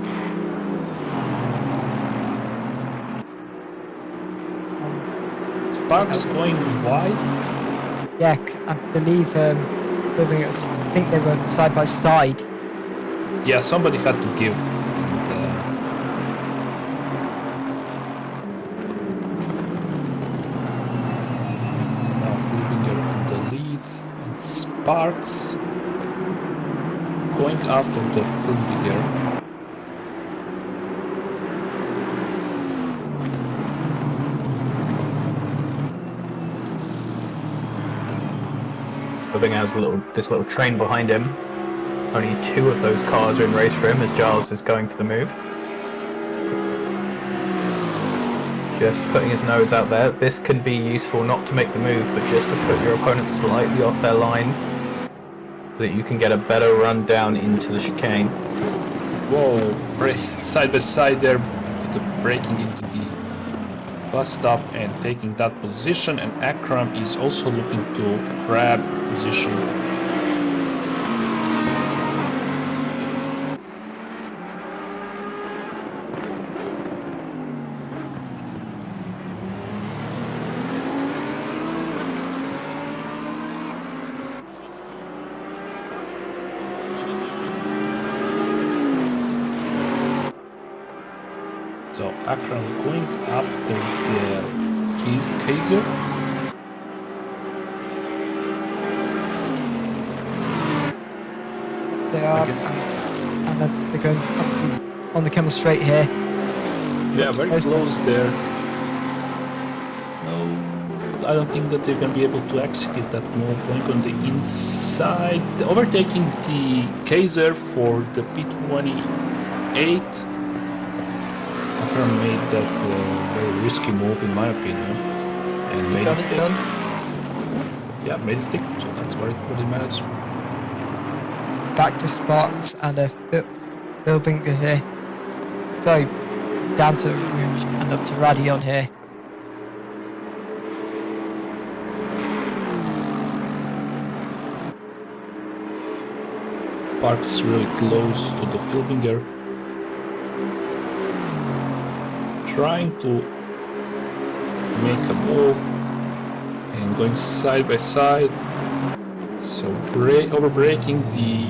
Speaker 6: Sparks going wide.
Speaker 4: Yeah, I believe building it. I think they were side by side.
Speaker 6: Yeah, somebody had to give. And, now Filbinger in the lead, and Sparks going after the Filbinger.
Speaker 2: Filbinger has this little train behind him. Only 2 of those cars are in race for him as Giles is going for the move. Just putting his nose out there. This can be useful not to make the move, but just to put your opponent slightly off their line so that you can get a better run down into the chicane.
Speaker 6: Whoa, side by side there, breaking into the bus stop and taking that position, and Akram is also looking to grab position. So Akram going after the Kaiser.
Speaker 4: They are,
Speaker 6: Okay.
Speaker 4: and they're going obviously on the camera straight here.
Speaker 6: Yeah, very close there. No, I don't think that they're going to be able to execute that move. Going on the inside, overtaking the Kaiser for the P28. Akram made that very risky move, in my opinion, and made it stick. Yeah, made it stick. So that's what it matters.
Speaker 4: Back to Sparks and Filbinger here. So down to Rouge and up to Radion here.
Speaker 6: Park's really close to the Filbinger, trying to make a move and going side by side. So overbreaking the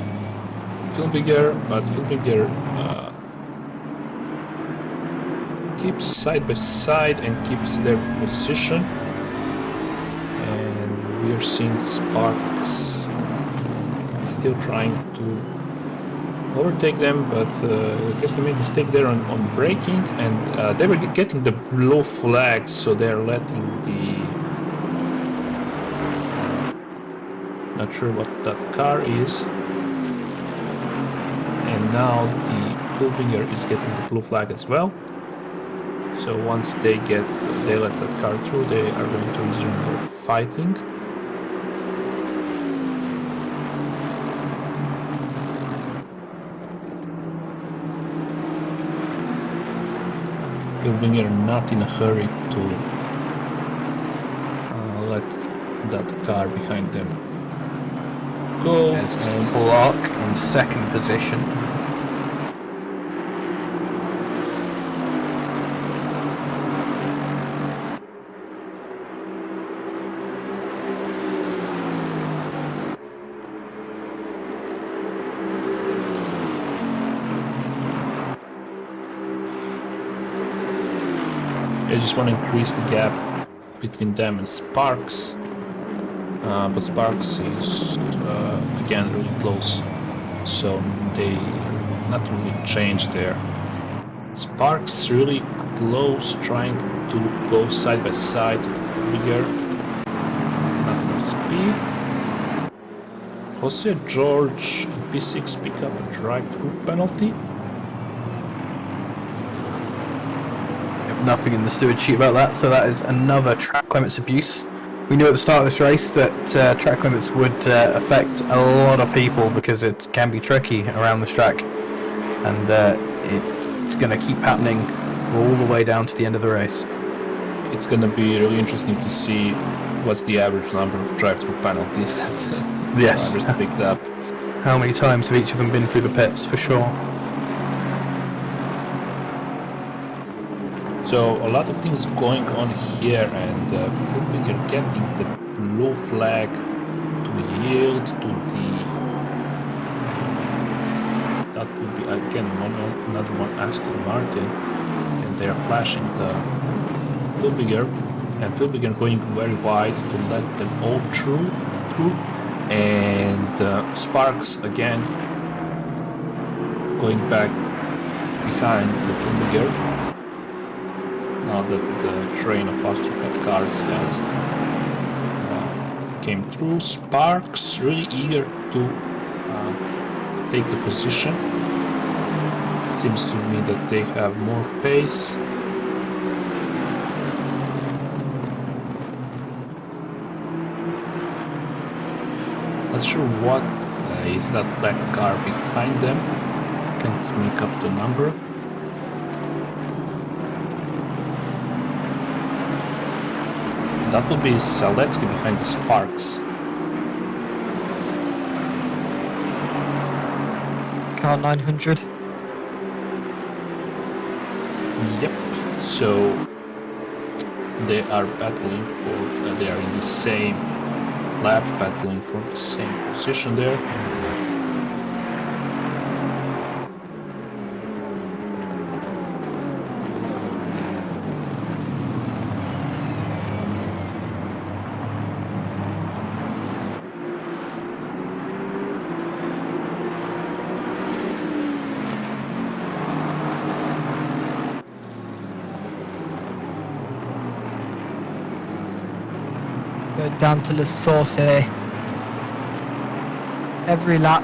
Speaker 6: Filbinger, but Filbinger keeps side by side and keeps their position. And we are seeing Sparks still trying to overtake them, but I guess they made a mistake there on braking, and they were getting the blue flag, so they're letting the... not sure what that car is. And now the Filbinger is getting the blue flag as well. So once they let that car through, they are going to resume their fighting. Filbinger not in a hurry to let that car behind them go.
Speaker 2: There's Clark in second position.
Speaker 6: I just want to increase the gap between them and Sparks, but Sparks is again really close, so they not really changed there. Sparks really close, trying to go side by side to the Filbinger. Not enough speed. Jose George and P6 pick up a drive-through penalty.
Speaker 2: Nothing in the steward sheet about that, so that is another track limits abuse. We knew at the start of this race that track limits would affect a lot of people because it can be tricky around this track, and it's going to keep happening all the way down to the end of the race.
Speaker 6: It's going to be really interesting to see what's the average number of drive-through penalties that drivers picked up.
Speaker 2: How many times have each of them been through the pits, for sure?
Speaker 6: So a lot of things going on here, and Filbinger getting the blue flag to yield to the... that would be again another one, Aston Martin, and they are flashing the Filbiger, and Filbiger going very wide to let them all through, and Sparks again going back behind the Filbiger. Now that the train of Astrocat cars has came through, Sparks really eager to take the position. Seems to me that they have more pace. Not sure what is that black car behind them. Can't make up the number. That will be Saletsky behind the Sparks.
Speaker 4: Car 900.
Speaker 6: Yep. So they are battling for. They are in the same lap, battling for the same position there.
Speaker 4: Go down to the source here. Every lap,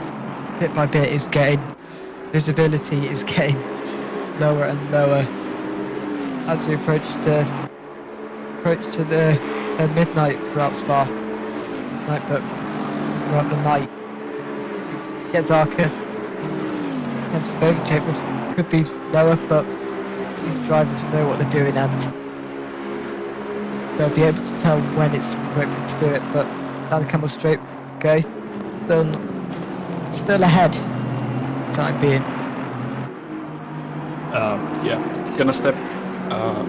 Speaker 4: bit by bit, is getting visibility is getting lower and lower as we approach the midnight throughout Spa. But throughout the night, it gets darker. Hence the overtake could be lower, but these drivers know what they're doing and they'll be able to tell when it's appropriate to do it. But now the camel straight, okay, still ahead for the time being.
Speaker 6: Yeah, gonna step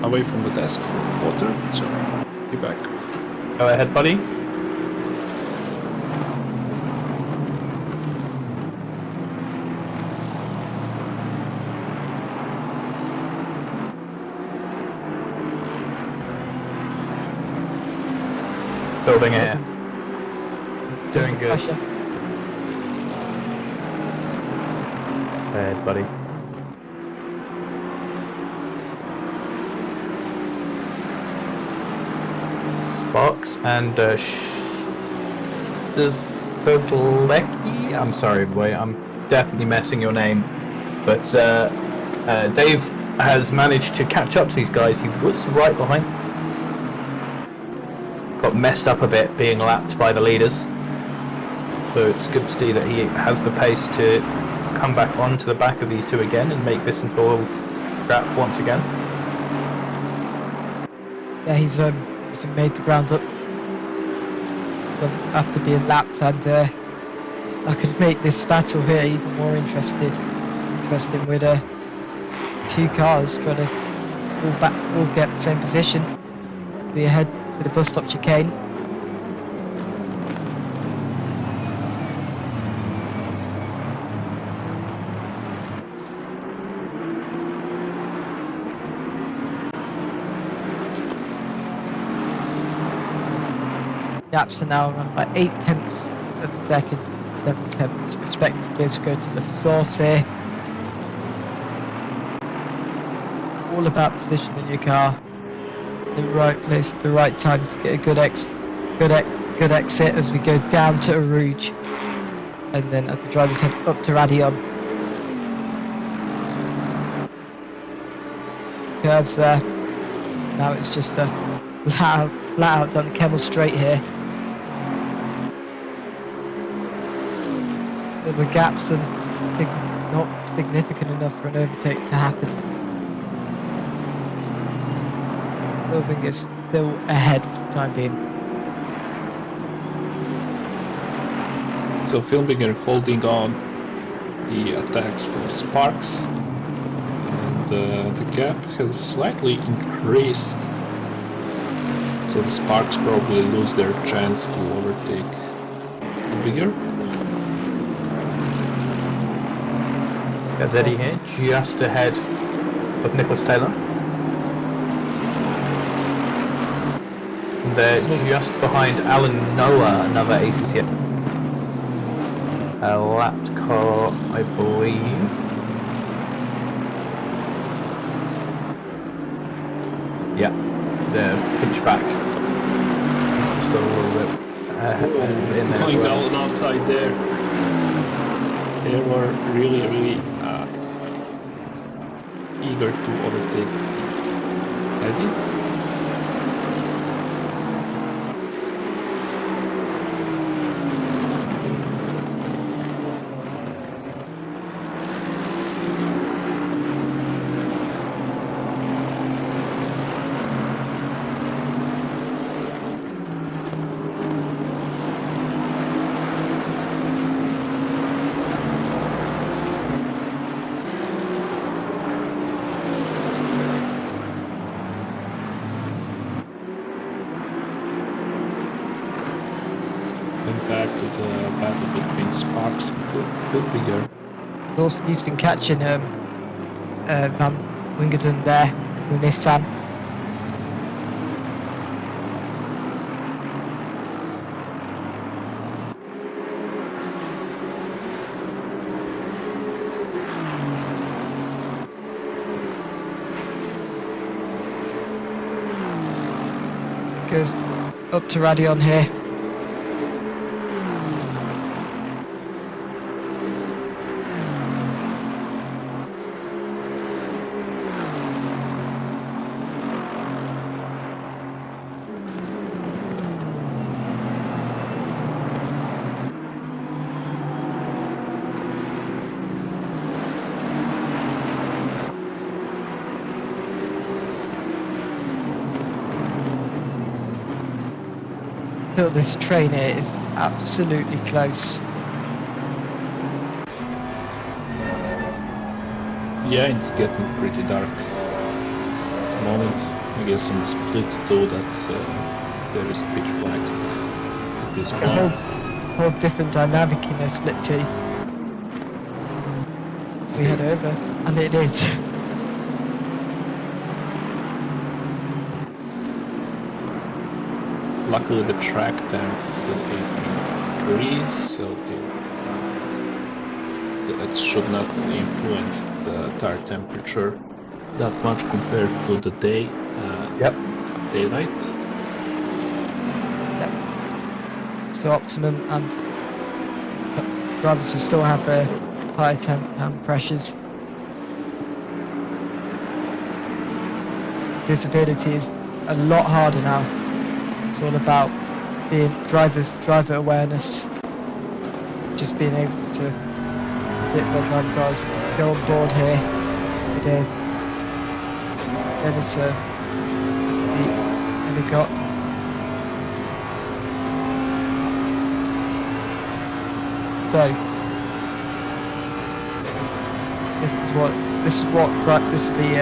Speaker 6: away from the desk for water, so be back.
Speaker 2: Go ahead, buddy. Building it. Doing good.
Speaker 4: Pressure.
Speaker 2: Go ahead, buddy. Sparks and Stolecki. I'm sorry, boy. I'm definitely messing your name, but Dave has managed to catch up to these guys. He was right behind. Got messed up a bit being lapped by the leaders, so it's good to see that he has the pace to come back onto the back of these two again and make this into a scrap once again.
Speaker 4: Yeah, he's made the ground up after being lapped, and that could make this battle here even more interesting with two cars trying to all get the same position. Be ahead to the bus stop chicane. Gaps are now around by 8/10 of a second, 7/10 respectively as we go to the source here. All about positioning your car in the right place at the right time to get a good exit as we go down to Arouge, and then as the drivers head up to Radion. Curves there. Now it's just a flat out down the Kemmel straight here. The gaps are not significant enough for an overtake to happen. Moving is still ahead for the time being.
Speaker 6: So Filbinger holding on the attacks from Sparks, and the gap has slightly increased. So the Sparks probably lose their chance to overtake bigger.
Speaker 2: There's Eddie here, just ahead of Nicholas Taylor. They're just behind Alan Noah, another ACCSS. A lapped car, I believe. Yeah, they're pitch back. It's just a little bit in there.
Speaker 6: Going
Speaker 2: As well.
Speaker 6: out outside there. They were really eager to overtake Eddie. Back to the battle between Sparks and Filbiger.
Speaker 4: He's been catching Van Wingerden there, the Nissan. Goes up to Radion here. This train here is absolutely close.
Speaker 6: Yeah, it's getting pretty dark at the moment. I guess on the split though, that's there is pitch black at this
Speaker 4: A
Speaker 6: point.
Speaker 4: whole different dynamic in the split too. So we head over, and it is.
Speaker 6: Luckily the track temp is still 18 degrees, so that should not influence the tire temperature that much compared to the daylight.
Speaker 4: Yep. Still optimum, and drivers will still have higher temp and pressures. Visibility is a lot harder now. It's all about being driver awareness, just being able to predict where drivers are as we go on board here. Then it's and we got so this is the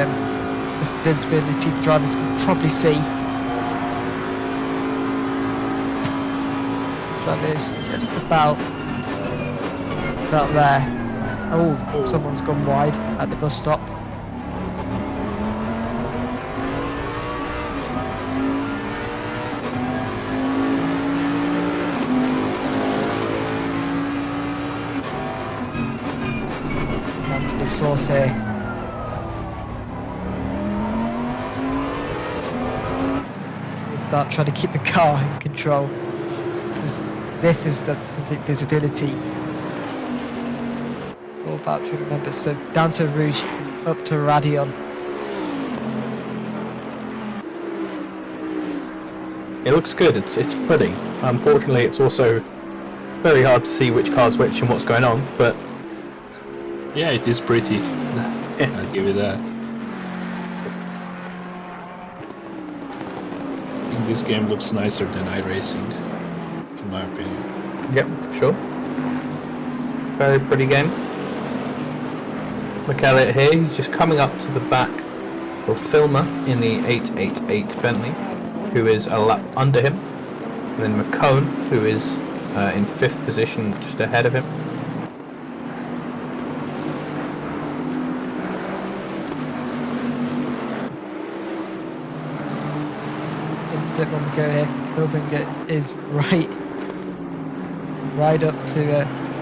Speaker 4: visibility drivers can probably see. That is about there. Oh, someone's gone wide at the bus stop. Down to the source here. It's about trying to keep the car in control. This is the visibility. It's all about to remember. So down to Rouge, up to Radion.
Speaker 2: It looks good. It's pretty. Unfortunately, it's also very hard to see which car's which and what's going on. But
Speaker 6: yeah, it is pretty. I'll give you that. I think this game looks nicer than iRacing. In my opinion.
Speaker 2: Yep, for sure. Very pretty game. McElliott here, he's just coming up to the back of Filmer in the 888 Bentley, who is a lap under him. And then McCone, who is in 5th position, just ahead of him.
Speaker 4: It's a bit when we go here. Wilbinger is right up to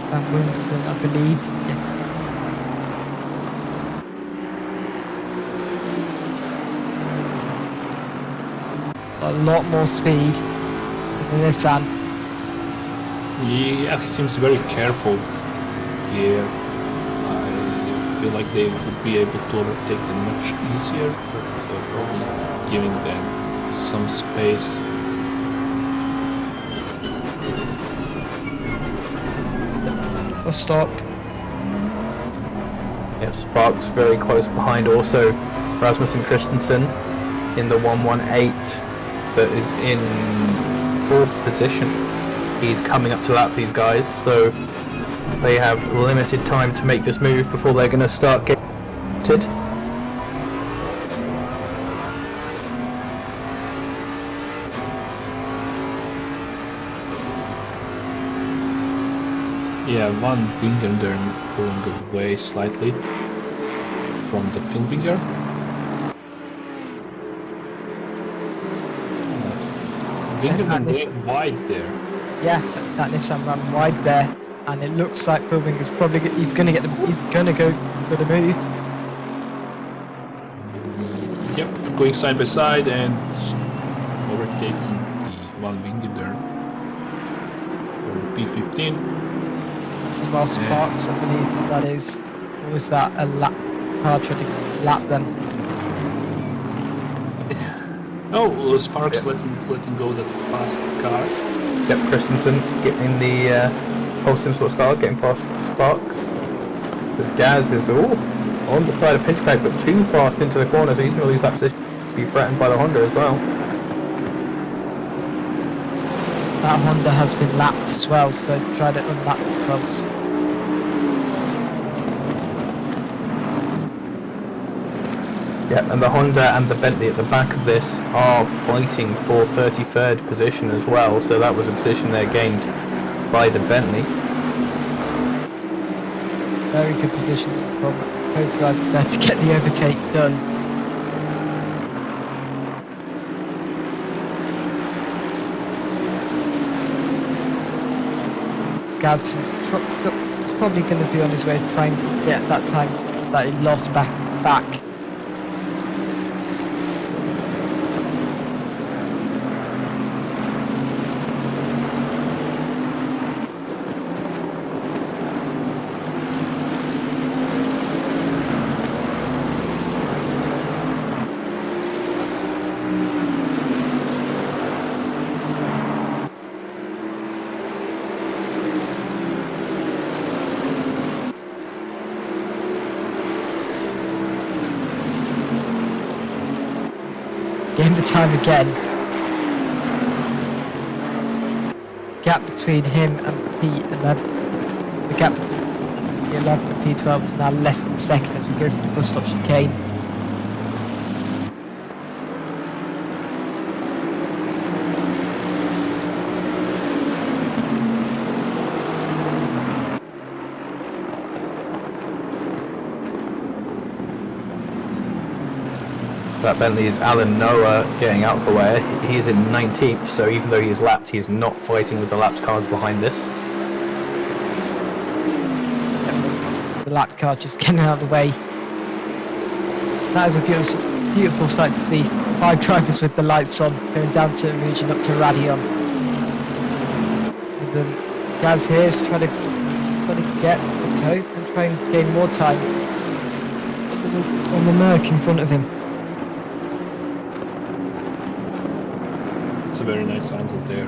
Speaker 4: Van Wimbledon, I believe. Yeah. A lot more speed than Nissan.
Speaker 6: Yeah, he seems very careful here. I feel like they would be able to overtake them much easier, but probably giving them some space.
Speaker 4: Or stop.
Speaker 2: Yep, Sparks very close behind. Also, Rasmussen Christensen in the 118, but is in 4th position. He's coming up to lap these guys, so they have limited time to make this move before they're going to start getting hit.
Speaker 6: Yeah, Van Wimbledon pulling away slightly from the Filbinger. Wimbledon went wide there.
Speaker 4: Yeah, that Nissan ran wide there, and it looks like Wilbinger's probably he's gonna go for the move.
Speaker 6: Yep, going side by side and overtaking the Van Wimbledon for the P15.
Speaker 4: While Sparks, I believe that is, or was that a lap car trying to lap them?
Speaker 6: Oh, Sparks letting go that fast car.
Speaker 2: Yep, Christensen getting the pole sim sport start, getting past Sparks. As Gaz is on the side of Pinchback, but too fast into the corner, so he's going to lose that position. Be threatened by the Honda as well.
Speaker 4: That Honda has been lapped as well, so try to unlap themselves.
Speaker 2: Yeah, and the Honda and the Bentley at the back of this are fighting for 33rd position as well, so that was a position there gained by the Bentley.
Speaker 4: Very good position from Overtaking there to get the overtake done. Gaz is probably going to be on his way to try and get that time that he lost back. Gain the time again. Gap between him and P11. The gap between P11 and P12 is now less than a second as we go through the bus stop chicane.
Speaker 2: That Bentley is Alan Noah getting out of the way. He is in 19th, so even though he is lapped, he is not fighting with the lapped cars behind this.
Speaker 4: The lap car just getting out of the way. That is a beautiful sight to see. 5 drivers with the lights on, going down to the region up to Radion. There's Gaz here is trying to get the toe and try and gain more time on the Merc in front of him.
Speaker 6: It's a very nice angle there.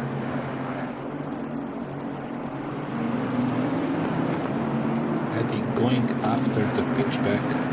Speaker 6: Eddie going after the pitchback.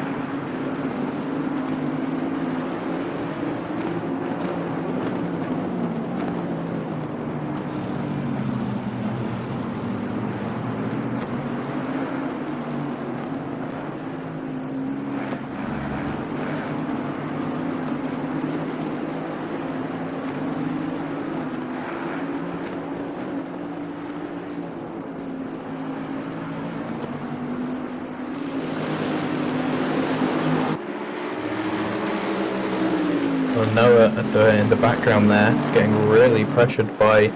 Speaker 2: Noah in the background there is getting really pressured by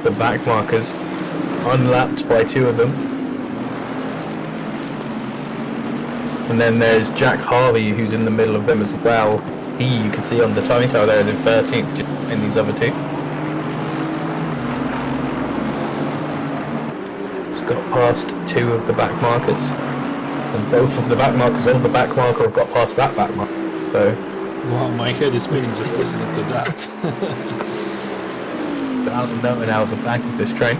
Speaker 2: the back markers, unlapped by 2 of them. And then there's Jack Harvey, who's in the middle of them as well. You can see on the timing tower there is in 13th in these other 2. He's got past 2 of the back markers. And both of the back markers of the back marker have got past that back marker. So,
Speaker 6: Wow, my head is spinning just listening to that.
Speaker 2: Alan Noah now at the back of this train.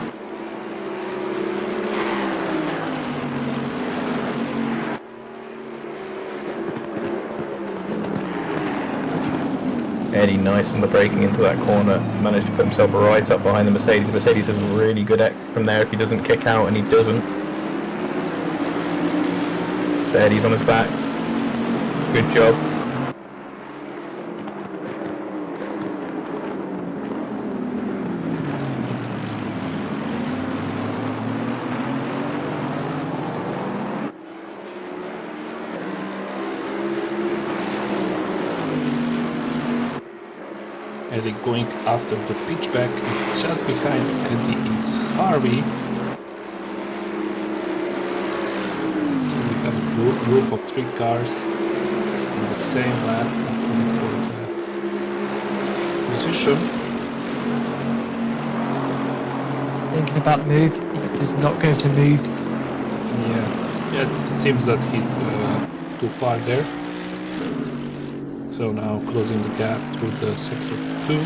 Speaker 2: Eddie nice on the braking into that corner, managed to put himself right up behind the Mercedes. Mercedes has really good exit from there if he doesn't kick out, and he doesn't. So Eddie's on his back. Good job.
Speaker 6: Eddie going after the pitchback, and just behind Eddie is Harvey. So we have a group of 3 cars in the same lap battling for the position.
Speaker 4: Thinking about the move, he does not go for the move.
Speaker 6: Yeah, it seems that he's too far there. So now closing the gap through the sector 2.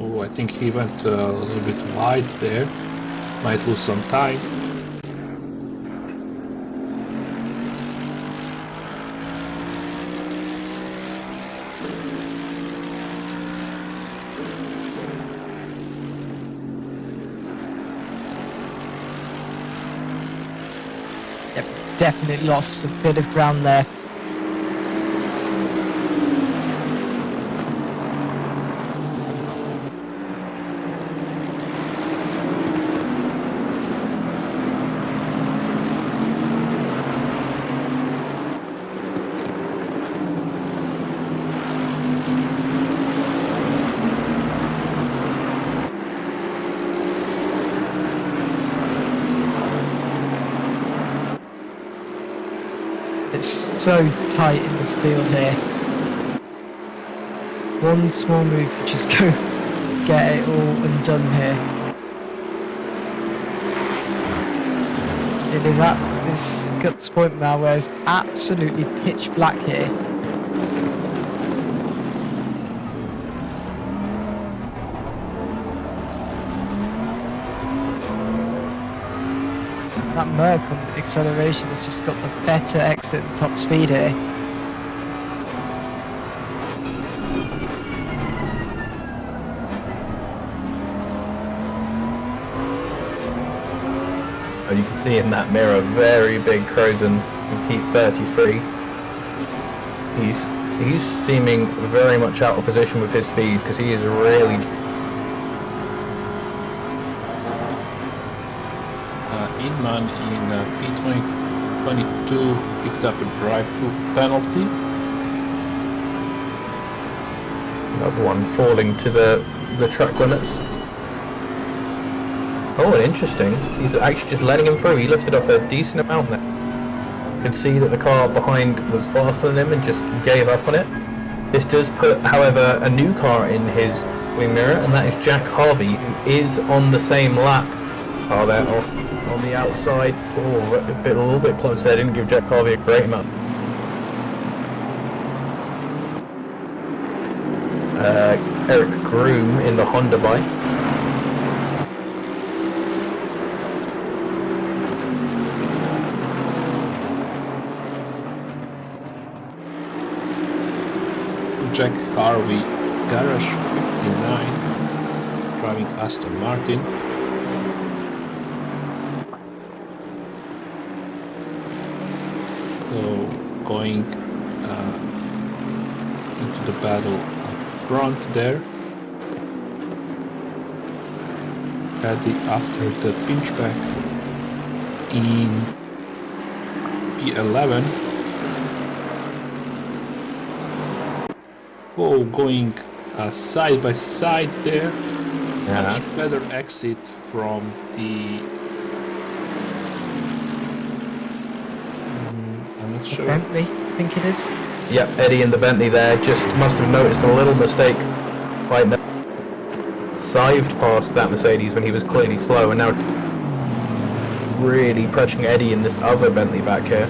Speaker 6: Oh, I think he went a little bit wide there. Might lose some time.
Speaker 4: Yep, he's definitely lost a bit of ground there. It's so tight in this field here. One small move could just go get it all undone here. It is at this guts point now where it's absolutely pitch black here. That Merc on the acceleration has just got the better exit and top speed here.
Speaker 2: You can see in that mirror, very big Crozen in P33. He's seeming very much out of position with his speed because he is really.
Speaker 6: Inman in P22 picked up a drive-through penalty.
Speaker 2: Another one falling to the track limits. Oh, and interesting. He's actually just letting him through. He lifted off a decent amount there. You could see that the car behind was faster than him and just gave up on it. This does put, however, a new car in his wing mirror, and that is Jack Harvey, who is on the same lap. Oh, they're off on the outside. Oh, a little bit close there. Didn't give Jack Harvey a great amount. Eric Groom in the Honda bike.
Speaker 6: Jack Harvey, Garage 59, driving Aston Martin. So going into the battle up front there. Eddie after the pinchback in P11. Oh, going side by side there. Much better exit from the... I'm not sure.
Speaker 4: Bentley, I think it is.
Speaker 2: Yep, Eddie in the Bentley there just must have noticed a little mistake right now. Sived past that Mercedes when he was clearly slow, and now really pushing Eddie in this other Bentley back here.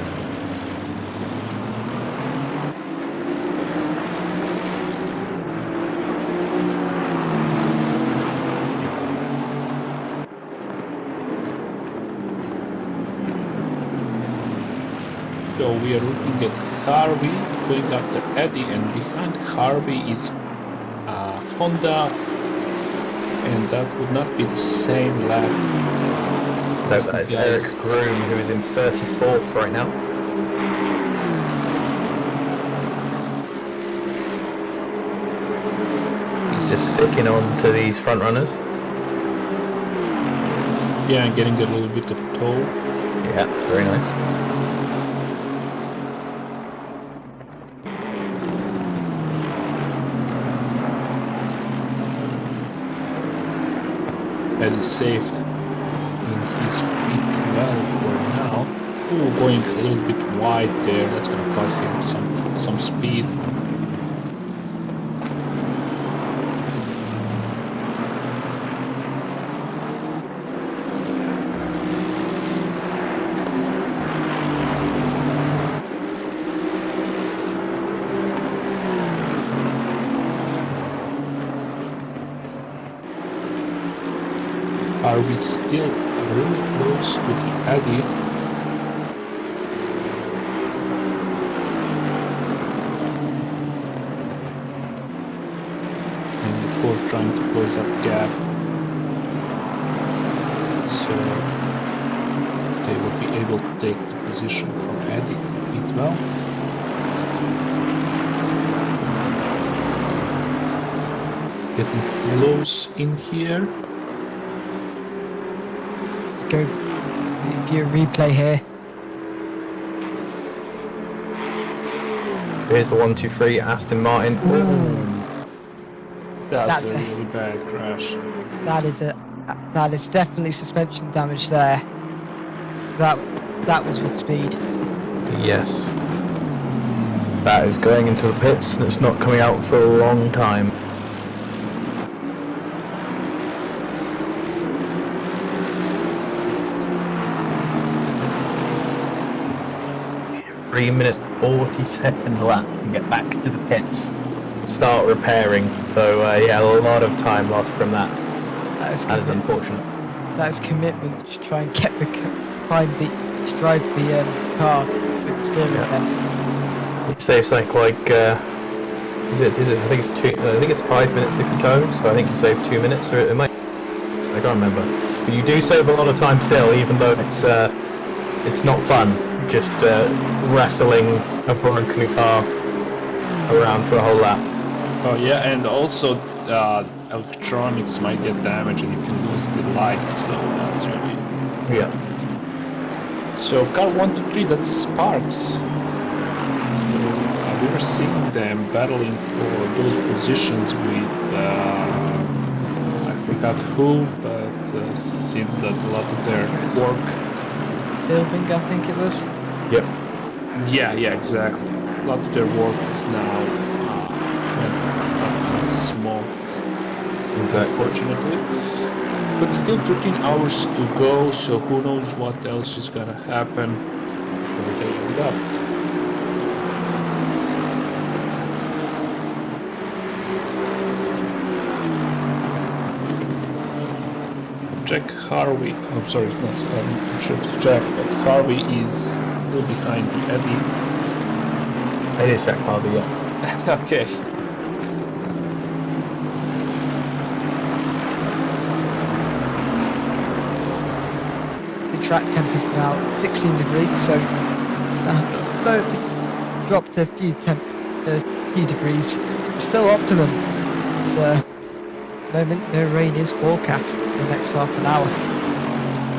Speaker 6: So we are looking at Harvey going after Eddie, and behind Harvey is Honda, and that would not be the same lap.
Speaker 2: No, that is Eric Groom, who is in 34th right now. He's just sticking on to these front runners.
Speaker 6: Yeah, and getting a little bit of toll.
Speaker 2: Yeah, very nice.
Speaker 6: Eddie saved in his P12 for now. Ooh, going a little bit wide there. That's gonna cost him some speed. Are we still really close to the Eddy? And of course trying to close that gap. So they will be able to take the position from Eddy P12. Getting close in here.
Speaker 4: Go view replay here.
Speaker 2: Here's the 1-2-3 Aston Martin.
Speaker 6: That's
Speaker 4: That's
Speaker 6: a
Speaker 4: a-
Speaker 6: really bad crash.
Speaker 4: That is definitely suspension damage there. That was with speed.
Speaker 2: Yes. That is going into the pits, and it's not coming out for a long time. 3 minutes 40-second lap and get back to the pits. Start repairing. So yeah, a lot of time lost from that.
Speaker 4: That is
Speaker 2: That is unfortunate.
Speaker 4: That is commitment to try and get to drive the car with the steering there.
Speaker 2: You save something like is it? I think it's 2. I think it's 5 minutes if you tow. So I think you save 2 minutes, or it might. I can't remember. But you do save a lot of time still, even though it's not fun. Just wrestling a broken car around for a whole lap.
Speaker 6: Oh yeah, and also electronics might get damaged and you can lose the lights, so that's really...
Speaker 2: Yeah.
Speaker 6: So car 1 to 3, that's Sparks. So we were seeing them battling for those positions with I forgot who, but seemed that a lot of their work.
Speaker 4: Building, I think it was.
Speaker 2: Yep.
Speaker 6: Yeah, exactly. A lot of their work is now went up in smoke, unfortunately. But still 13 hours to go, so who knows what else is gonna happen where they end up. Jack Harvey, I'm sorry, it's not Jack, but Harvey is a little behind the Eddy.
Speaker 2: It is Jack Harvey, yeah.
Speaker 6: Okay.
Speaker 4: The track temp is now 16 degrees, so it's dropped a few degrees. It's still optimum. The moment no rain is forecast for the next half an hour.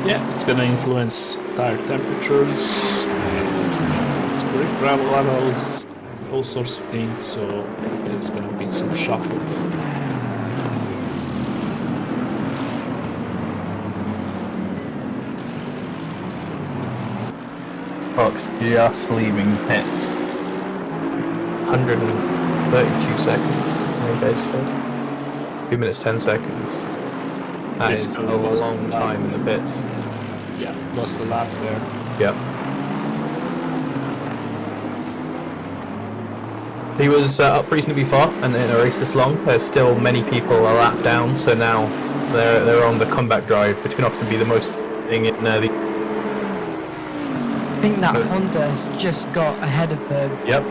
Speaker 6: Yeah, it's gonna influence tire temperatures and it's gonna it's grip levels, and all sorts of things, so there's gonna be some shuffle.
Speaker 2: Fox just leaving pits. 132 seconds, I guys said. 2 minutes 10 seconds. That is a long time in the pits.
Speaker 6: Yeah, lost a lap there.
Speaker 2: Yep. He was up reasonably far, and in a race this long, there's still many people a lap down, so now they're on the comeback drive, which can often be the most thing in the...
Speaker 4: I think that Honda has just got ahead of them.
Speaker 2: Yep.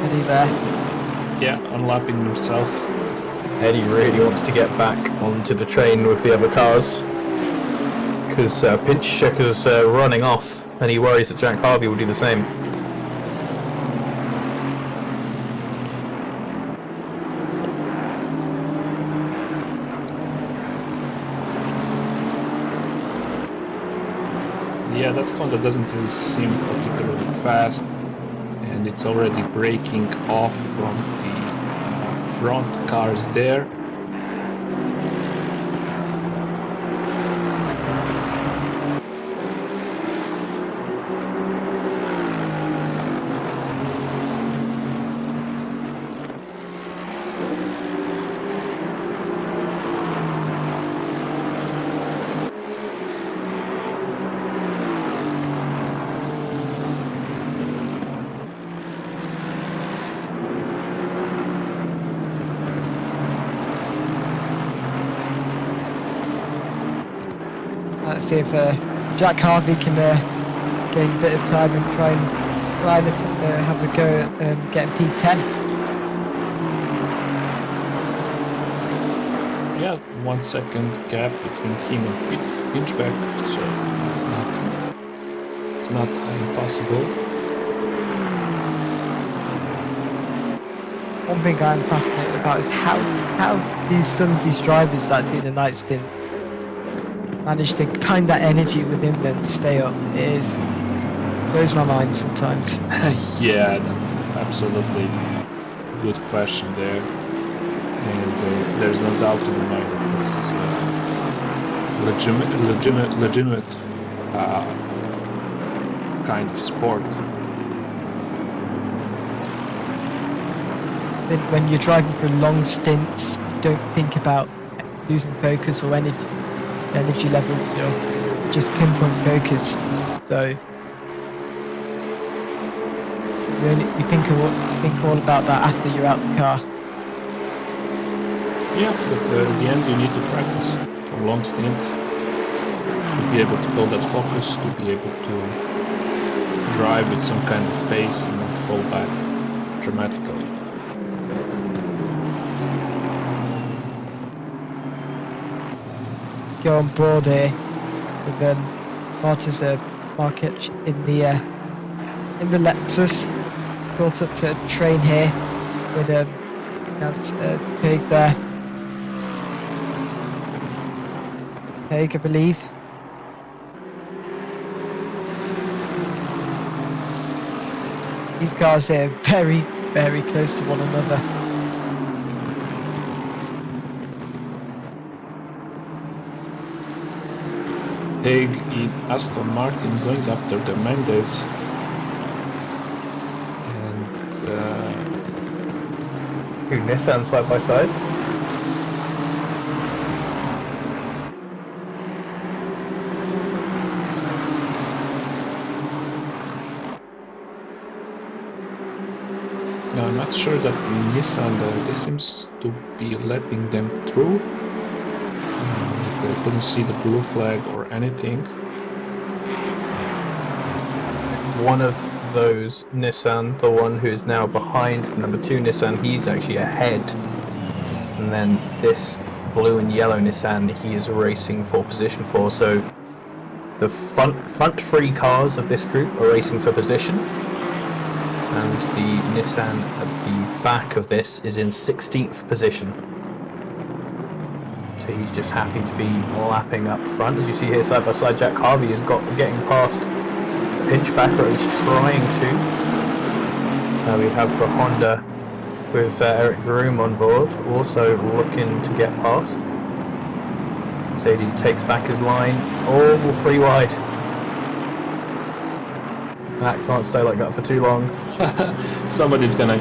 Speaker 4: Eddie there.
Speaker 6: Yeah, unlapping himself.
Speaker 2: Eddie really wants to get back onto the train with the other cars, because Pinch Checker's running off, and he worries that Jack Harvey will do the same.
Speaker 6: Yeah, that Honda doesn't really seem particularly fast, and it's already breaking off from the front cars there.
Speaker 4: Let's see if Jack Harvey can gain a bit of time and try and ride it and have a go at getting P10.
Speaker 6: Yeah, 1 second gap between him and Pinchback, so it's not impossible.
Speaker 4: One thing I'm fascinated about is how do some of these drivers that do the night stints manage to find that energy within them to stay up. It blows my mind sometimes.
Speaker 6: Yeah, that's absolutely good question there, and there's no doubt in my mind that this is a legitimate kind of sport.
Speaker 4: Then when you're driving for long stints, you don't think about losing focus or energy levels. You're just pinpoint focused. So you think all about that after you're out the car.
Speaker 6: Yeah, but at the end you need to practice for long stints to be able to hold that focus, to be able to drive with some kind of pace and not fall back dramatically.
Speaker 4: Go on board here with Martin's Markic in the Lexus. It's caught up to a train here with that's Tig there. Tig, I believe. These cars here are very, very close to one another.
Speaker 6: Haig in Aston Martin going after the Mendes, and
Speaker 2: Nissan side by side.
Speaker 6: no, I'm not sure that Nissan they seems to be letting them through. I couldn't see the blue flag or anything.
Speaker 2: One of those Nissan, the one who is now behind the number 2 Nissan, he's actually ahead. And then this blue and yellow Nissan, he is racing for position 4. So the front 3 cars of this group are racing for position. And the Nissan at the back of this is in 16th position. So he's just happy to be lapping up front. As you see here side by side, Jack Harvey has got getting past pinch back, or at least trying to. We have for Honda with Eric Groom on board, also looking to get past. Mercedes takes back his line. Oh, 3 wide. That can't stay like that for too long.
Speaker 6: Somebody's gonna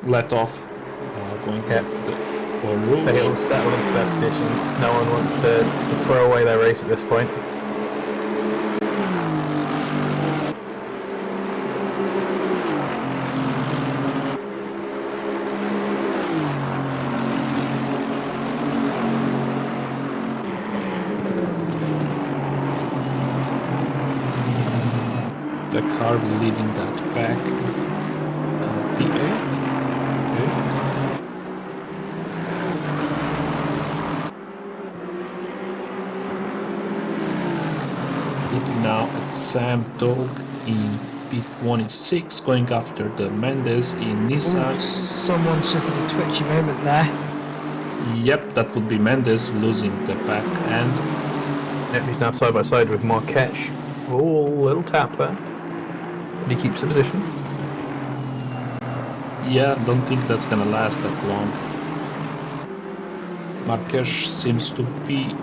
Speaker 6: let off going up to the four rules.
Speaker 2: They all settle into their positions. No one wants to throw away their race at this point.
Speaker 6: The car leading that back. P8. Okay. Looking now at Sam Dog in P26, going after the Mendes in Nissan.
Speaker 4: Ooh, someone's just in a twitchy moment there.
Speaker 6: Yep, that would be Mendes losing the back end.
Speaker 2: Yep, he's now side by side with Marquez. Oh, little tap there. But he keeps the position.
Speaker 6: Yeah, don't think that's gonna last that long. Marquez seems to be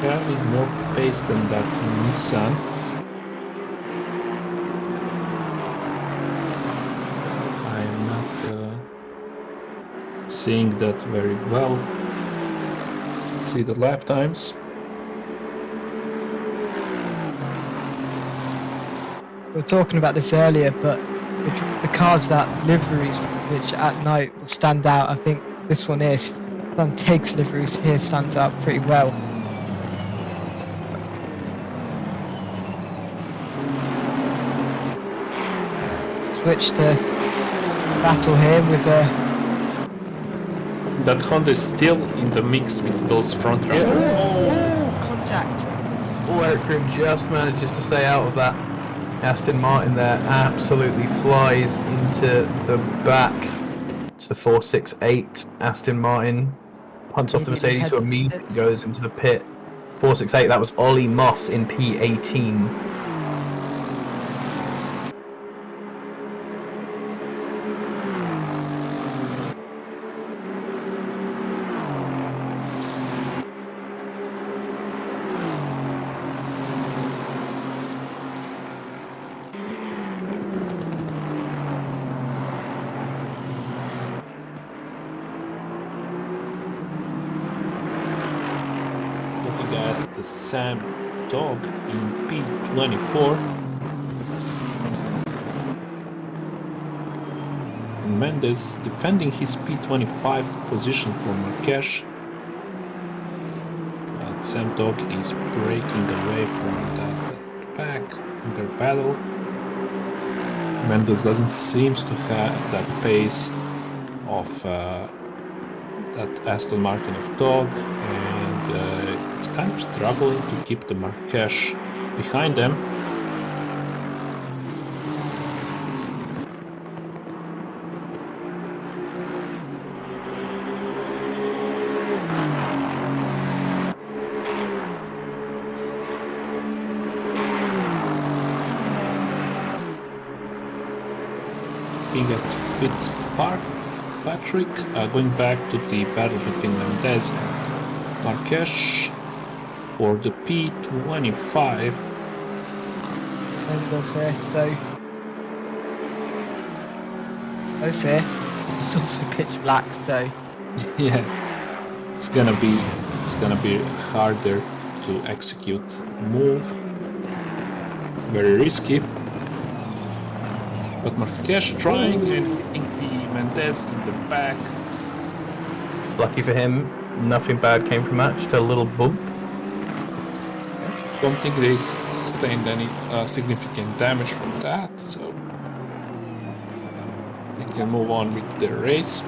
Speaker 6: having more pace than that Nissan. I am not seeing that very well. Let's see the lap times.
Speaker 4: We were talking about this earlier, but the cars that liveries, which at night will stand out, I think this one is. Overtake's liveries here stands out pretty well. Switch to battle here with
Speaker 6: That Honda is still in the mix with those front runners.
Speaker 4: oh, contact.
Speaker 2: Oh, Eric Groom just manages to stay out of that. Aston Martin there absolutely flies into the back. It's the 468 Aston Martin. Punts off the Mercedes, who immediately goes into the pit. 468, that was Ollie Moss in P18.
Speaker 6: Looking at the Sam Dog in P24. And Mendes defending his P25 position for Marquez. But Sam Dog is breaking away from that pack in their battle. Mendes doesn't seem to have that pace of that Aston Martin of Dog, and it's kind of struggling to keep the Marquez behind them. Being at Fitzpatrick, going back to the battle between Mendes and Marquez for the P25.
Speaker 4: Mendes here, so close here. It's also pitch black, so
Speaker 6: Yeah, it's gonna be harder to execute move. Very risky. But Marquez trying and hitting the Mendes in the back.
Speaker 2: Lucky for him, nothing bad came from that, just a little bump.
Speaker 6: Don't think they sustained any significant damage from that, so they can move on with their race.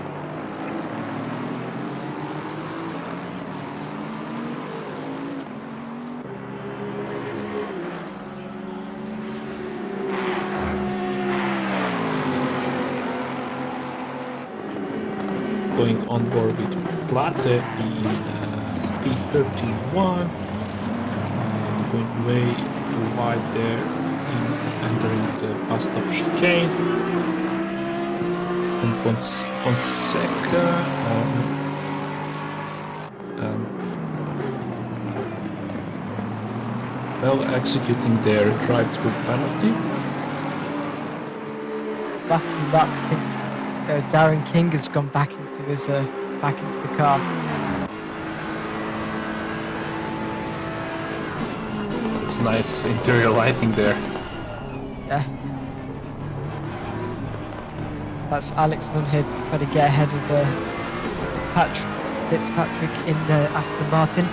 Speaker 6: Going on board with Plate in P31, going way too wide there in entering the bus stop chicane. And Fonseca, well, executing their drive-through penalty.
Speaker 4: Last few laps, I think Darren King has gone back into the car.
Speaker 6: It's nice interior lighting there.
Speaker 4: Yeah. That's Alex Munhead trying to get ahead of Fitzpatrick in the Aston Martin.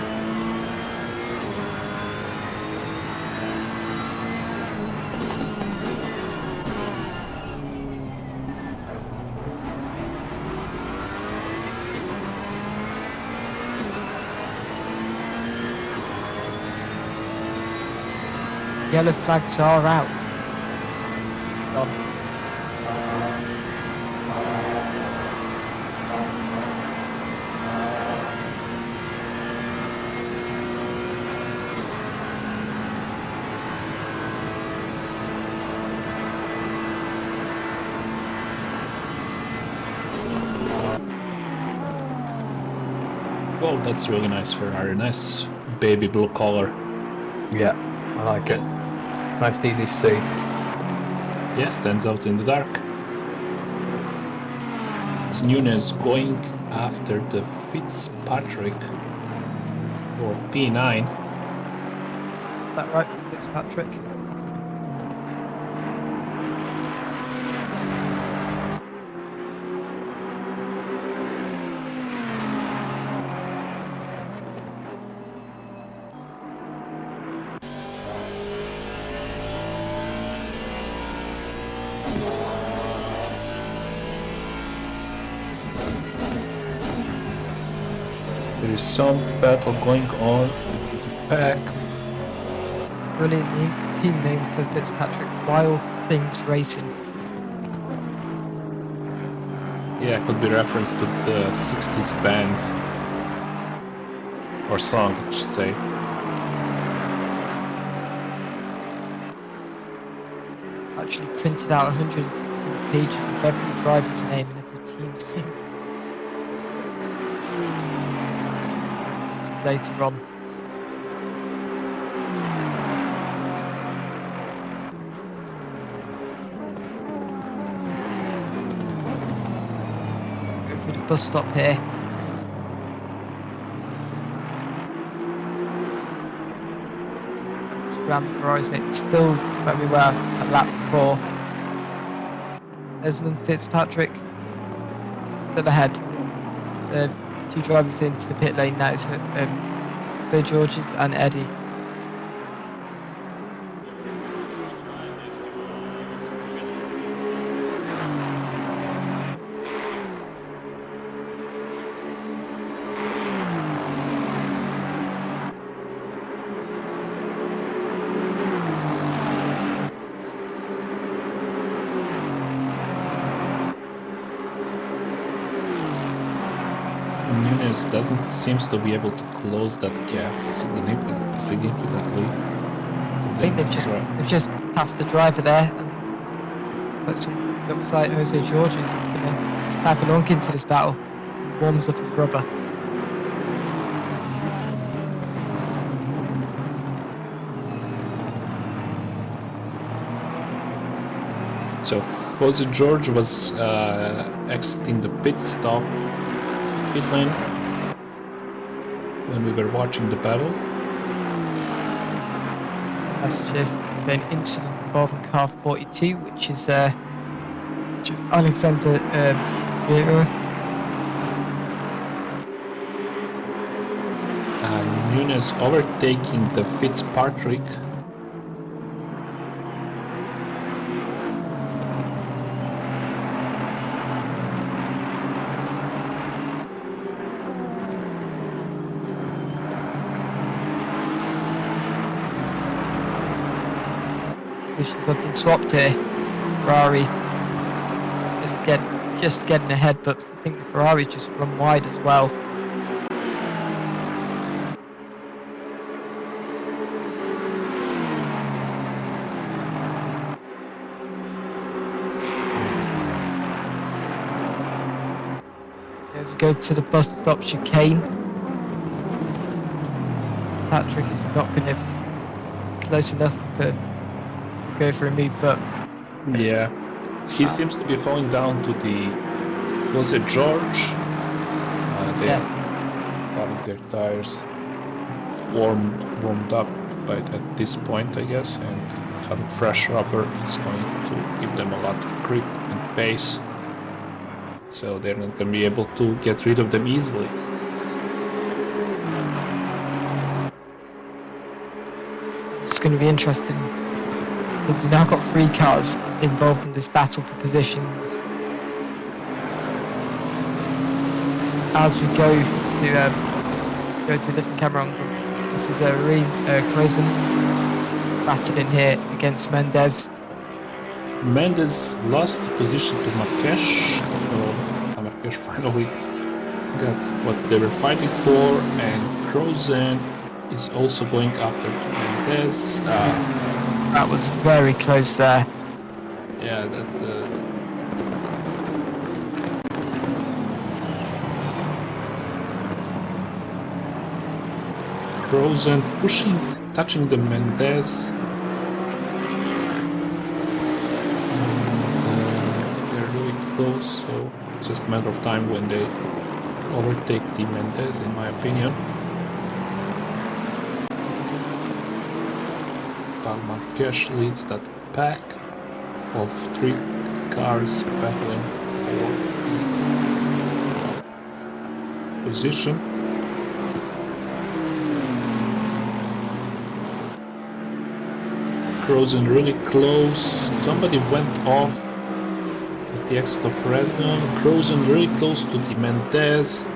Speaker 4: Yellow flags are out.
Speaker 6: Well, that's really nice Ferrari. Nice baby blue color.
Speaker 2: Yeah, I like it. Nice and easy to see.
Speaker 6: Yeah, stands out in the dark. It's Nunes going after the Fitzpatrick or P9.
Speaker 4: Is that right, Fitzpatrick?
Speaker 6: There is some battle going on with the pack.
Speaker 4: Brilliant team name for Fitzpatrick, Wild Things Racing.
Speaker 6: Yeah, could be reference to the 60s band. Or song, I should say.
Speaker 4: Actually printed out 116 pages of every driver's name and every team's name. This is later on. Go through the bus stop here. Around the Ferraris, mate. Still where we were at lap 4. Desmond Fitzpatrick still ahead. Two drivers into the pit lane now. It's Bill Georges and Eddie.
Speaker 6: Nunes doesn't seems to be able to close that gap significantly.
Speaker 4: I think they've just passed the driver there and put some looks like Jose Georges is going to tag along into this battle. Warms up his rubber.
Speaker 6: So Jose George was exiting the pit lane when we were watching the battle.
Speaker 4: Message here for an incident involving car 42, which is Alexander Zero.
Speaker 6: Nunes overtaking the Fitzpatrick.
Speaker 4: Positions have been swapped here. Ferrari just getting ahead, but I think the Ferrari's just run wide as well. As we go to the bus stop chicane, Patrick is not going to be close enough to go for a move, but
Speaker 6: Yeah, he seems to be falling down to the. Was it George? They
Speaker 4: Yeah.
Speaker 6: are having their tires warmed up at this point, I guess, and having fresh rubber is going to give them a lot of grip and pace. So they're not going to be able to get rid of them easily.
Speaker 4: it's going to be interesting because we've now got 3 cars involved in this battle for positions. As we go to a different camera angle, this is Crozen battling here against Mendez.
Speaker 6: Mendes lost the position to Marques. Marques finally got what they were fighting for, and Crozen is also going after Mendes.
Speaker 4: That was very close there.
Speaker 6: Yeah, that. Crozen touching the Mendes. They're really close, so it's just a matter of time when they overtake the Mendes, in my opinion. Marques leads that pack of 3 cars battling for position. Crozen really close. Somebody went off at the exit of Redmond. Crozen really close to the Mendez.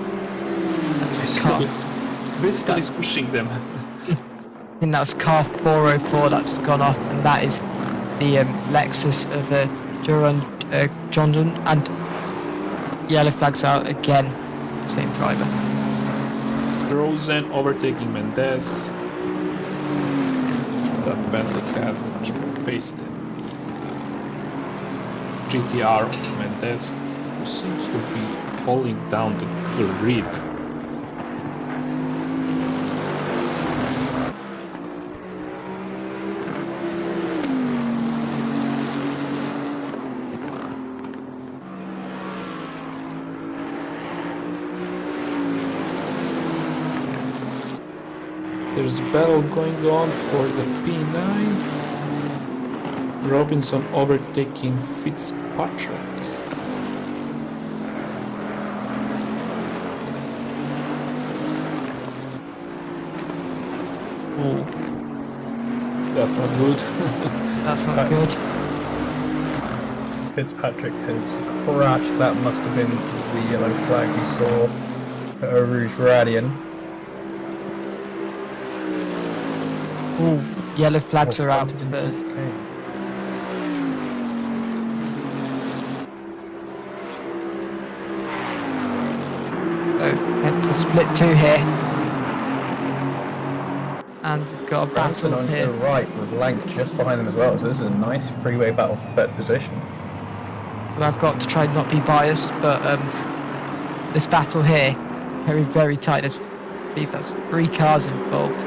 Speaker 6: Basically pushing them.
Speaker 4: I think that's car 404 that's gone off, and that is the Lexus of Johnson, and yellow flags out again, same driver.
Speaker 6: Crozen overtaking Mendez. That Bentley had much more pace than the GTR of Mendez, who seems to be falling down the grid. There's a battle going on for the P9. Robinson overtaking Fitzpatrick. Oh, that's not good.
Speaker 4: That's not good.
Speaker 2: Fitzpatrick has crashed. That must have been the yellow flag we saw at Rouge Radian.
Speaker 4: All yellow flags are out first. So we have to split 2 here, and we've got a battle
Speaker 2: on
Speaker 4: here.
Speaker 2: to the right with Lank just behind them as well. So this is a nice freeway battle for third position.
Speaker 4: So I've got to try not be biased, but this battle here, very, very tight. I believe that's 3 cars involved.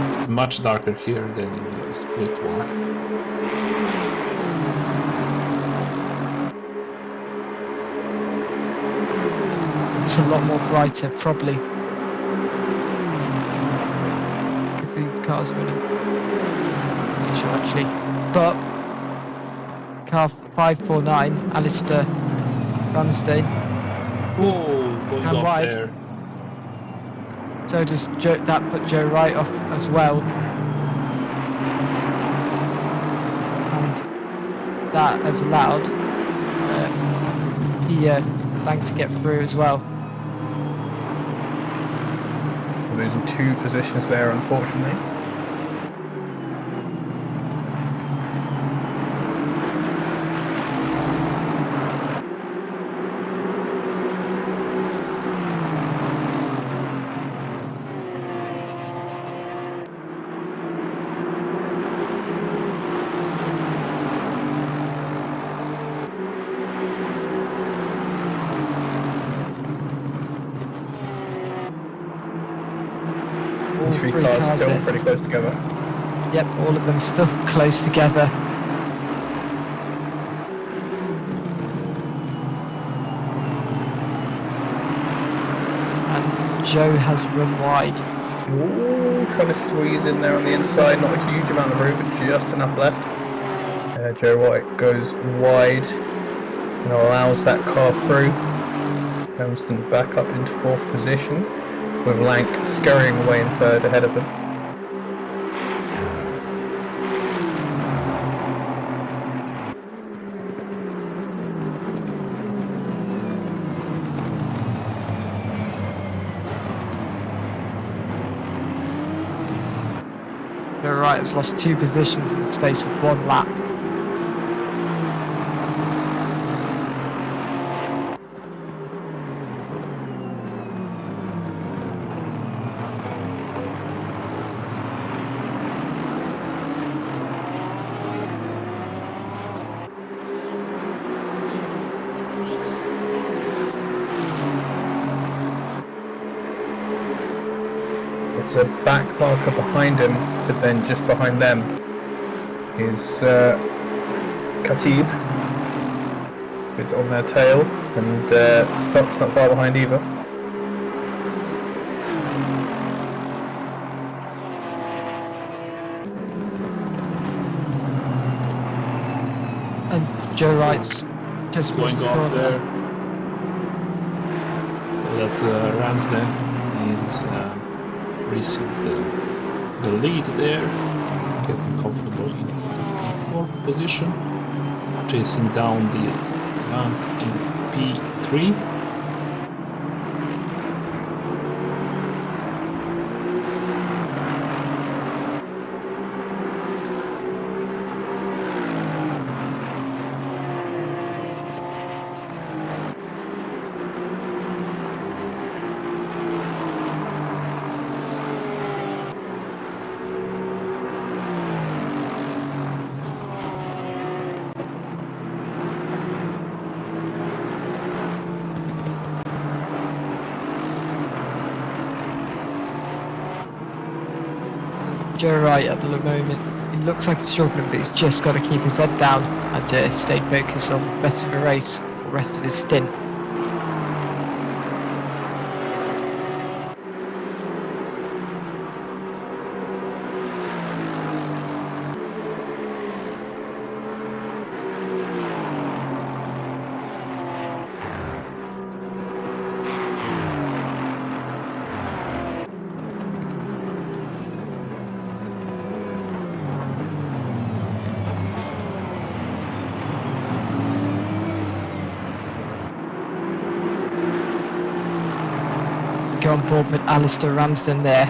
Speaker 6: It's much darker here than in the split one.
Speaker 4: It's a lot more brighter, probably, because these cars are in a position actually. But car 549, Alistair Ramstein,
Speaker 6: Oh, going
Speaker 4: And
Speaker 6: off
Speaker 4: wide.
Speaker 6: there.
Speaker 4: so does Joe. That put Joe Wright off as well, and that has allowed Lang to get through as well.
Speaker 2: We're losing 2 positions there, unfortunately. three
Speaker 4: three
Speaker 2: cars
Speaker 4: cars
Speaker 2: still
Speaker 4: in.
Speaker 2: pretty close together.
Speaker 4: Yep, all of them still close together. And Joe has run wide.
Speaker 2: Ooh, trying to squeeze in there on the inside. Not a huge amount of room, but just enough left. Joe White goes wide and allows that car through. Ramsden back up into 4th position, with Lank scurrying away in 3rd ahead of them.
Speaker 4: Joe Wright has lost 2 positions in the space of 1 lap.
Speaker 2: There's a back marker behind him, but then just behind them is Khatib. It's on their tail, and Stock's not far behind either.
Speaker 4: And Joe Wright's just
Speaker 6: Going
Speaker 4: missed the
Speaker 6: off
Speaker 4: corner.
Speaker 6: there. That Ramsden is received the lead there, getting comfortable in the P4 position, chasing down the Young in P3.
Speaker 4: Joe Wright at the moment, he looks like he's struggling, but he's just got to keep his head down and stay focused on the rest of the race, or the rest of his stint. Go on board with Alistair Ramsden there.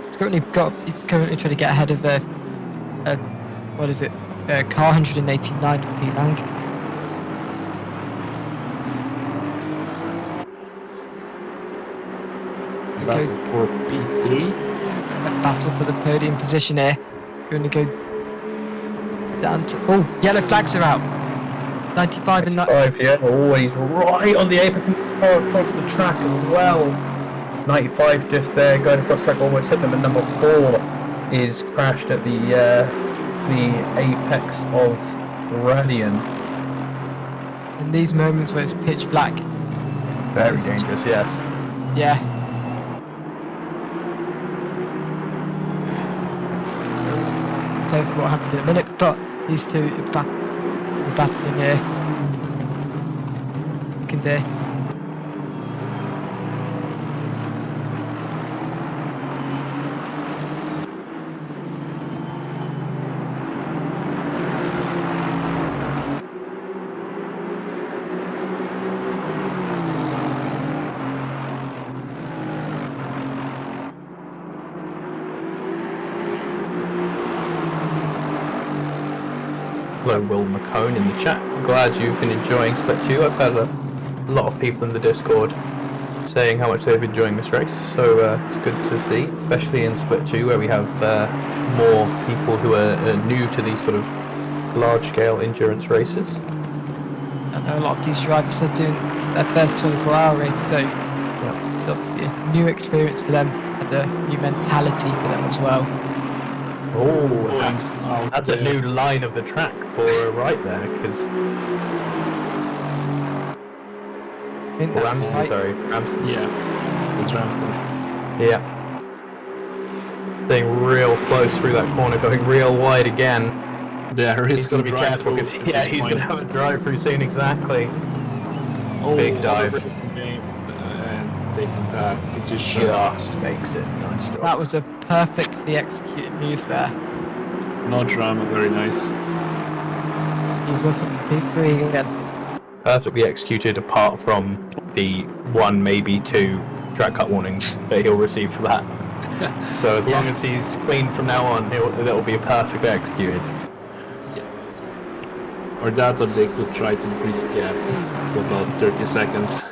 Speaker 4: He's currently trying to get ahead of what is it? Car 189 of P Lang.
Speaker 6: Battle for P3.
Speaker 4: A battle for the podium position here. Going to go down to... Oh, yellow flags are out. 95 and
Speaker 2: 5, yeah, always right on the apex across the track as well. 95 just there, going across track, almost hit them, and number 4 is crashed at the apex of Radian.
Speaker 4: in these moments where it's pitch black.
Speaker 2: Very dangerous, yes.
Speaker 4: Yeah. Play for what happened in a minute, but these two are battling here. You can do.
Speaker 2: Hello, Will McCone in the chat. Glad you've been enjoying Split 2. I've had a lot of people in the Discord saying how much they've been enjoying this race, so it's good to see, especially in Split 2 where we have more people who are new to these sort of large-scale endurance races.
Speaker 4: I know a lot of these drivers are doing their first 24-hour race, so it's obviously a new experience for them, and and a new mentality for them as well.
Speaker 2: Oh,
Speaker 6: Going out
Speaker 2: that's a
Speaker 6: there.
Speaker 2: new line of the track for right there, because
Speaker 4: I think that's
Speaker 2: Ramsden,
Speaker 4: right.
Speaker 2: sorry, Ramsden.
Speaker 6: Yeah, that's Ramsden.
Speaker 2: Yeah. Staying real close through that corner, going real wide again.
Speaker 6: They're
Speaker 2: He's got to
Speaker 6: risking
Speaker 2: be
Speaker 6: drive
Speaker 2: careful
Speaker 6: through
Speaker 2: because
Speaker 6: at this
Speaker 2: he's going to
Speaker 6: point.
Speaker 2: have a drive through soon. Exactly.
Speaker 6: Oh,
Speaker 2: Big dive.
Speaker 6: overtaking game and taking that position.
Speaker 2: Just makes it. Nice job.
Speaker 4: That was a perfectly executed move there.
Speaker 6: No drama, very nice.
Speaker 4: He's looking to P3 again.
Speaker 2: Perfectly executed, apart from the one, maybe two track cut warnings that he'll receive for that. So as long as he's clean from now on, it'll be perfectly executed.
Speaker 6: Or that, or they could try to increase the gap for about 30 seconds.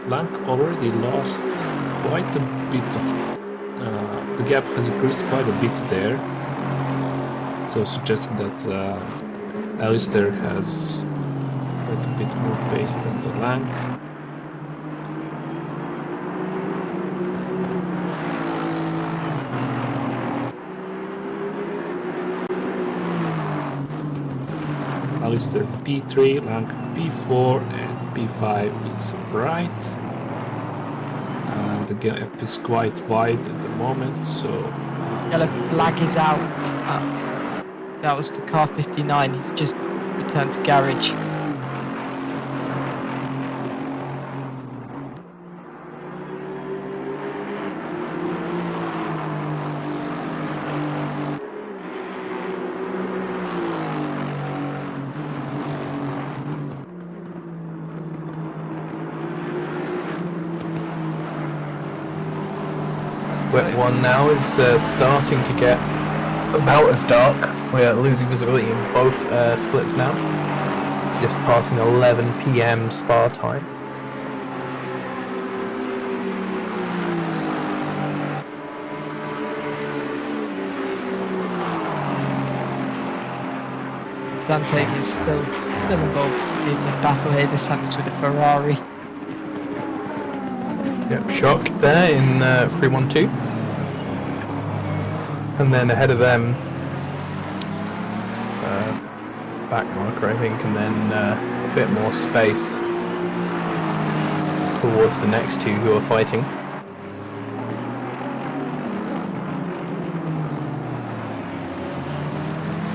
Speaker 6: Blank already lost quite a bit of... the gap has increased quite a bit there. So suggesting that Alistair has quite a bit more pace than the Lank. Alistair P3, Lank P4, and P5 is right. The gap is quite wide at the moment, so...
Speaker 4: Yellow flag is out. That was for car 59. He's just returned to garage.
Speaker 2: Wet one now is starting to get about as dark. We're losing visibility in both splits now. Just passing 11 PM Spa time.
Speaker 4: Overtaking is still involved in the battle here. This time it's with a Ferrari.
Speaker 2: Yep, shock there in 312. And then ahead of them, back marker I think, and then a bit more space towards the next two who are fighting.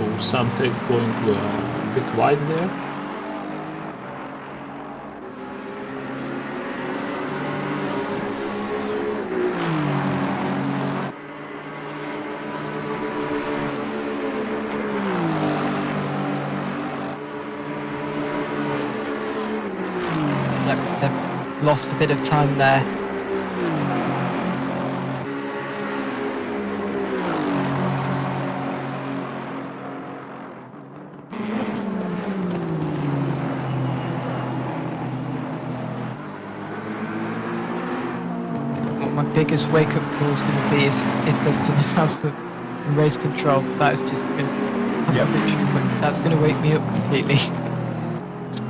Speaker 6: Oh, something going a bit wide there.
Speaker 4: Yep, they've lost a bit of time there. What my biggest wake-up call is going to be is if there's an announcement from race control. That is just going to, that's going to wake me up completely.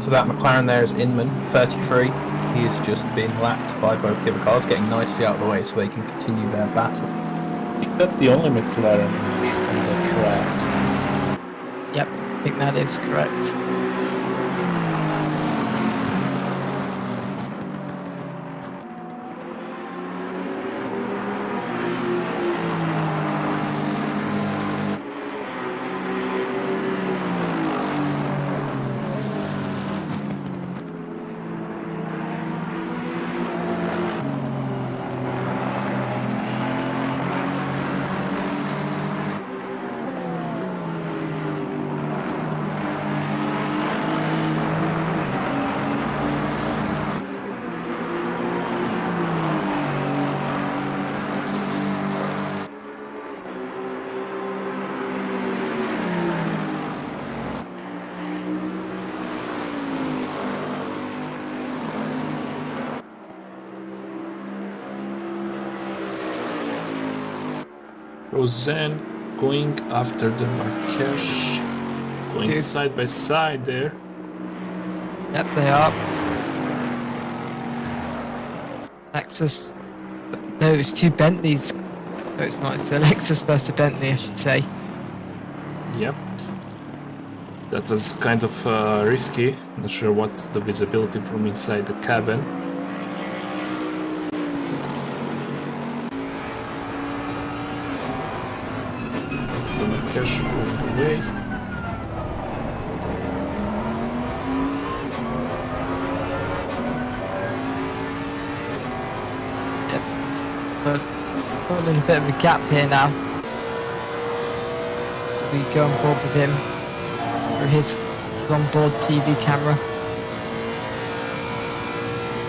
Speaker 2: So that McLaren there is Inman, 33. He has just been lapped by both the other cars, getting nicely out of the way so they can continue their battle.
Speaker 6: I think that's the only McLaren on the track.
Speaker 4: Yep, I think that is correct.
Speaker 6: Roseanne going after the Marrakesh. going
Speaker 4: do.
Speaker 6: side by side there.
Speaker 4: Yep, they are. Lexus. No, it's two Bentleys. No, it's not. It's a Lexus versus a Bentley, I should say.
Speaker 6: Yep. That was kind of risky. Not sure what's the visibility from inside the cabin. The cash pulled away.
Speaker 4: Yep. But got a little bit of a gap here now. We go on board with him through his onboard TV camera.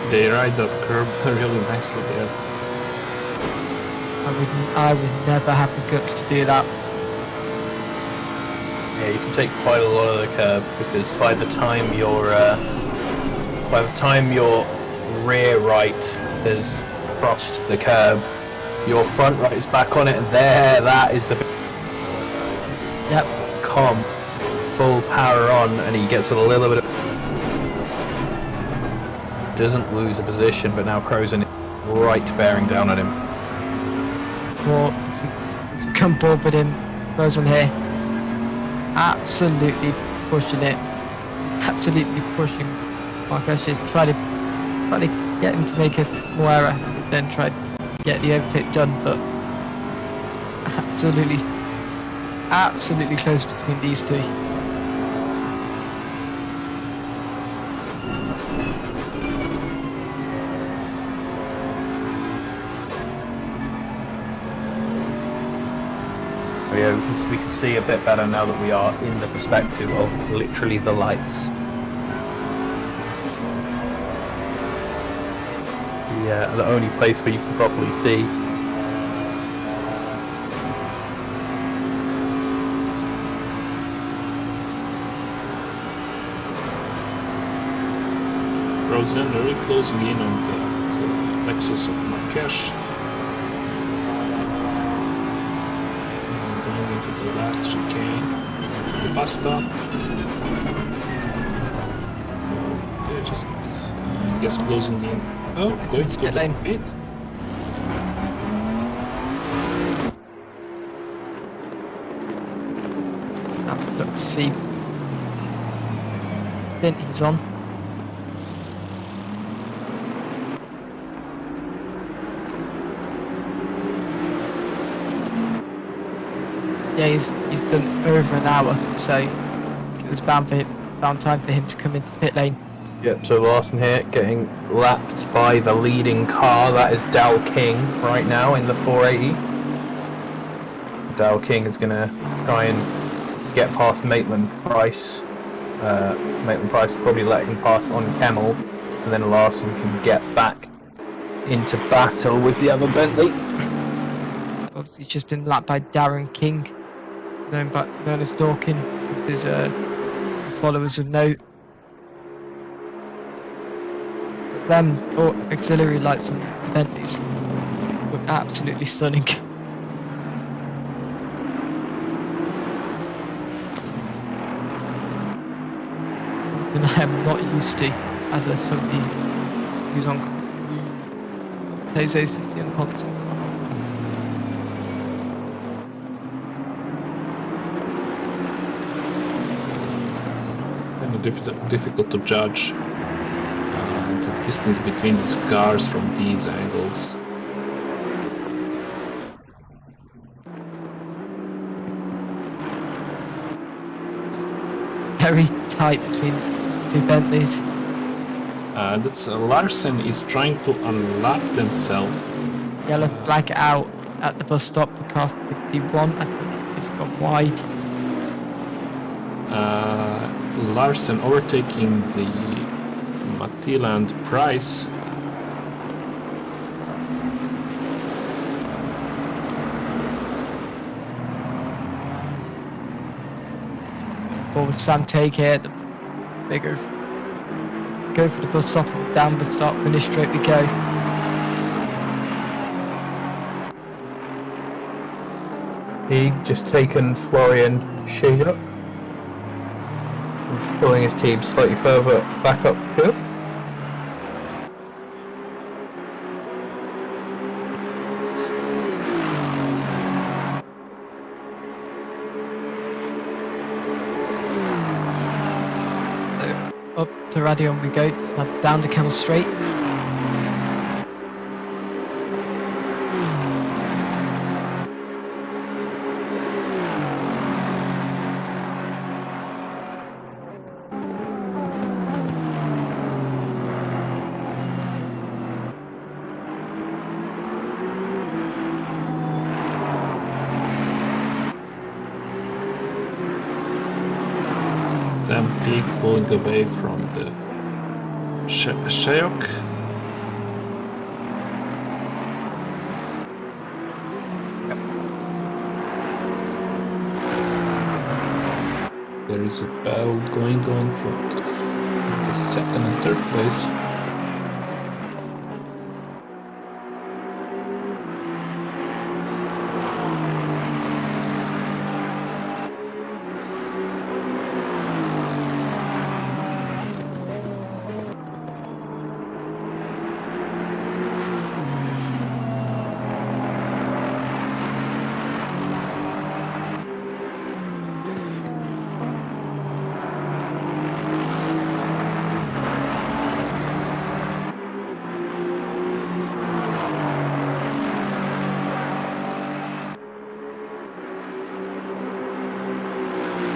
Speaker 6: They ride that curb really nicely there.
Speaker 4: I would never have the guts to do that.
Speaker 2: Yeah, you can take quite a lot of the curb because by the time your rear right has crossed the curb, your front right is back on it, and there, that is the
Speaker 4: Yep.
Speaker 2: com full power on, and he gets a little bit of, doesn't lose a position, but now Crozen right bearing down on him.
Speaker 4: Or come board with him, goes on here. Absolutely pushing it. Absolutely pushing Marcus. Try to get him to make a small error, then try to get the overtake done, but absolutely close between these two.
Speaker 2: Yeah, we can see a bit better now that we are in the perspective of literally the lights. Yeah, the only place where you can properly see.
Speaker 6: Rosen really closing in on the Lexus of Marrakesh. Going into the last chicane, to the bus stop. They're just, I guess, closing in. Oh, going to the pit.
Speaker 4: Let's see. Then he's on. Yeah, he's done over an hour, so it was bound time for him to come into the pit lane.
Speaker 2: Yep, so Larson here getting lapped by the leading car. That is Dow King right now in the 480. Dow King is going to try and get past Maitland Price. Maitland Price is probably letting pass on Kemmel, and then Larson can get back into battle with the other Bentley.
Speaker 4: Obviously, he's just been lapped by Darren King, known as Dawkin, with his followers of note. Them auxiliary lights on the Bentleys look absolutely stunning. Something I am not used to as somebody who plays ACC on console.
Speaker 6: Kind of difficult to judge the distance between these cars from these angles.
Speaker 4: It's very tight between two Bentleys.
Speaker 6: That's Larsen is trying to unlap themselves.
Speaker 4: Yellow flag out at the bus stop for car 51. I think it's just gone wide.
Speaker 6: Larsen overtaking the Matiland Price.
Speaker 4: Forward stand take here. They go for the bus stop and down bus stop. Finish straight we go.
Speaker 2: He just taken Florian Shazer. He's pulling his team slightly further back up the field.
Speaker 4: So up to Radion we go, down to Camel Straight.
Speaker 6: Empty, pulling away from the Shayok. There is a battle going on from the second and third place.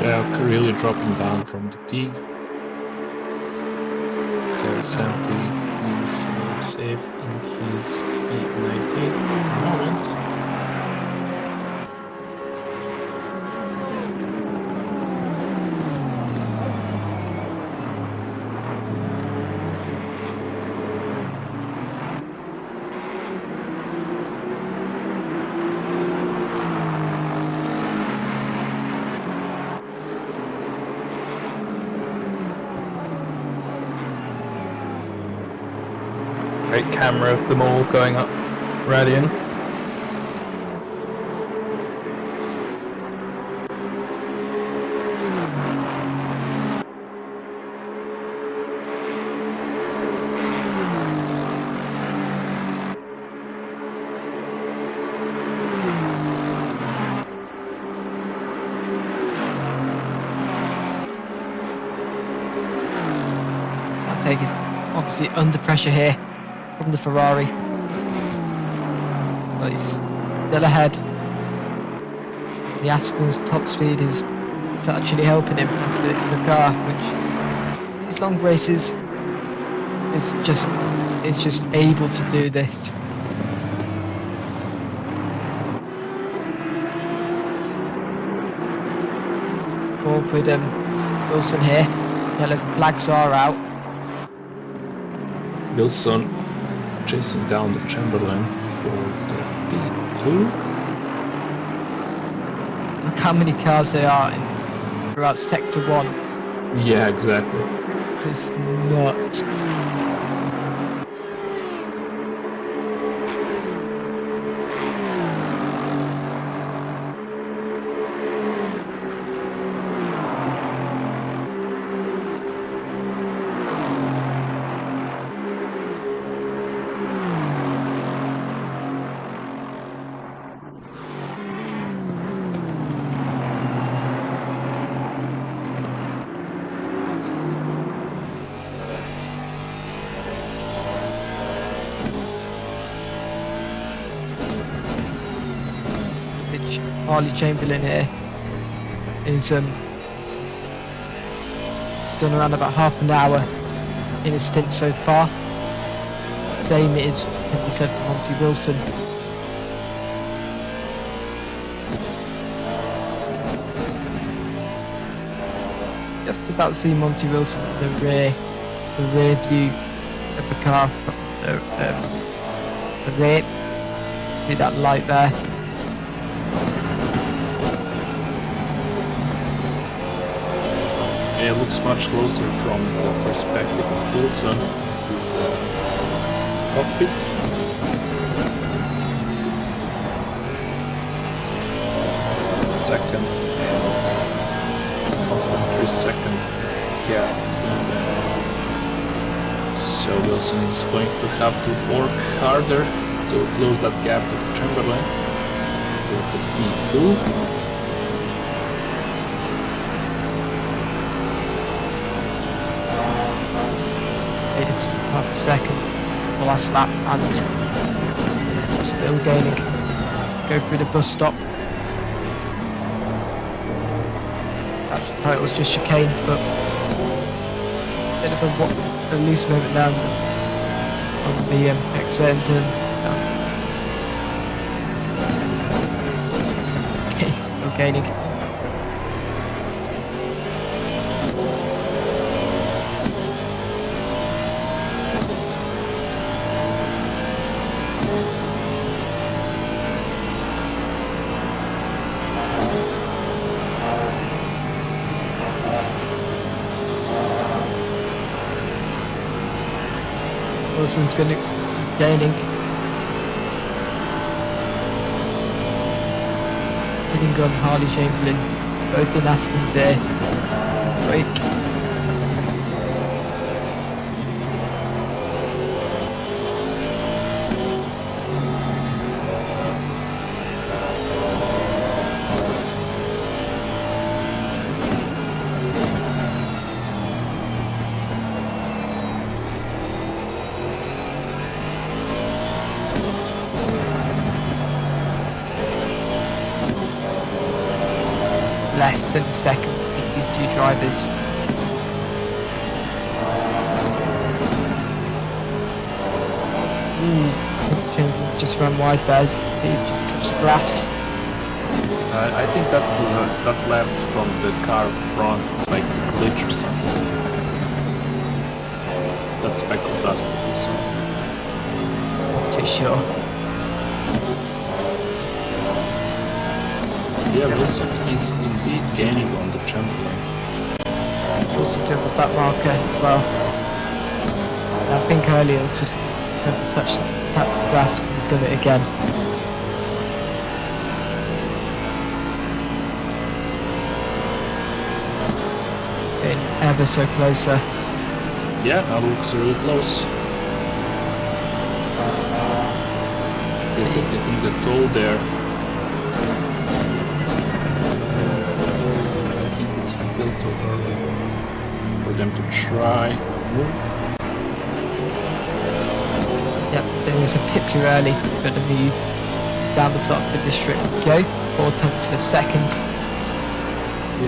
Speaker 6: Yeah, really dropping down from the peak. So it's empty. He's safe in his P19 at the moment.
Speaker 2: Great camera of them all going up Radion.
Speaker 4: Take is obviously under pressure here from the Ferrari, but he's still ahead. The Aston's top speed is actually helping him as it's the car, which these long races is just able to do this. Forward with Wilson here. Yellow flags are out.
Speaker 6: Wilson chasing down the Chamberlain for the P2.
Speaker 4: Look how many cars there are throughout Sector 1.
Speaker 6: Yeah, exactly.
Speaker 4: It's nuts. Harley Chamberlain here is it's done around about half an hour in his stint so far. Same is can be said for Monty Wilson. Just about to see Monty Wilson in the rear view of the car from the rear. See that light there.
Speaker 6: It looks much closer from the perspective of Wilson, who's cockpit. It's the second, 1.3 seconds. Yeah. So Wilson is going to have to work harder to close that gap with Chamberlain with the P2.
Speaker 4: It's half a second the last lap and still gaining. Go through the bus stop. Actual title's just chicane, but bit of a loose moment down on the exit and turn. Okay, still gaining. Wilson's gaining. Hitting on Harley Chamberlain. Both in Aston's there. Break. Less than a second between these two drivers. Chamberlain just ran wide there. He just touched the grass.
Speaker 6: I think that's that left from the car front. It's like a glitch or something. That speck of dust that you saw.
Speaker 4: Not too sure.
Speaker 6: Yeah, Wilson is indeed gaining on the Chamberlain.
Speaker 4: Also doing with that marker as well. And I think earlier it was just touched that grass because he's done it again. Getting ever so closer.
Speaker 6: Yeah, that looks really close. Guess they're getting the toll there. It's still too early for them to try.
Speaker 4: Yep, it was a bit too early for the move down the side of the strip. Go, 4 tenths of a second.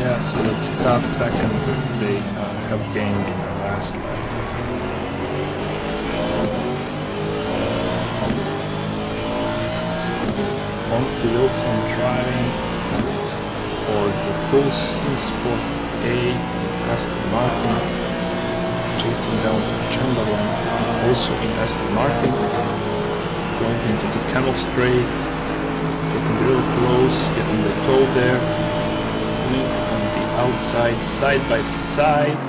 Speaker 6: Yeah, so that's half second that they have gained in the last lap. On to Wilson driving for the Pulsing Sport A Aston Martin, chasing down the Chamberlain, also in Aston Martin, going into the Camel Straight, getting real close, getting the tow there, going on the outside, side by side,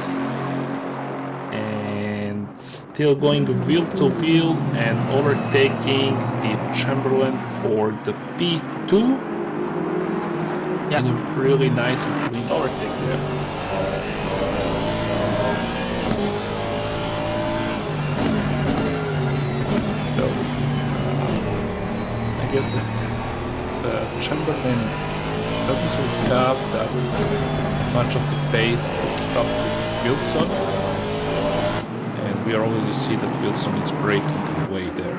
Speaker 6: and still going wheel to wheel and overtaking the Chamberlain for the P2.
Speaker 4: Yep.
Speaker 6: And a really nice and clean overtake there. So, I guess the Chamberlain doesn't really have that much of the pace to keep up with Wilson. And we already see that Wilson is breaking away there.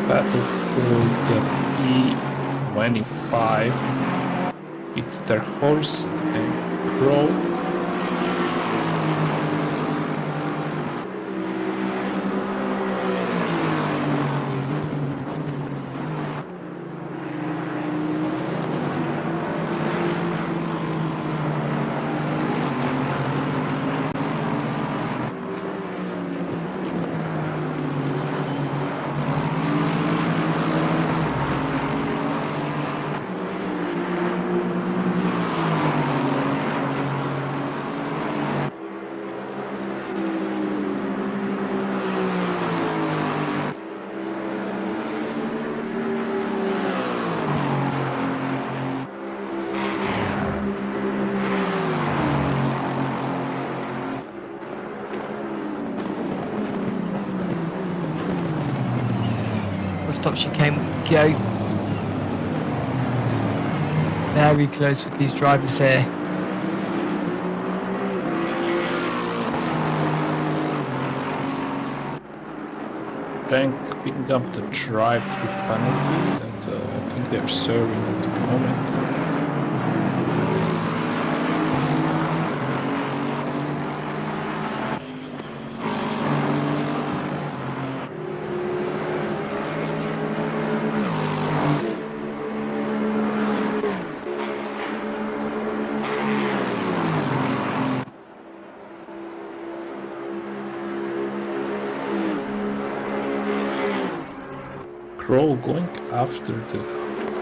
Speaker 6: Battle for the P25, Peter Horst and Crow.
Speaker 4: double stop chicane we go. Very close with these drivers here.
Speaker 6: Tank picking up the drive-through penalty that I think they're serving at the moment. Crow going after the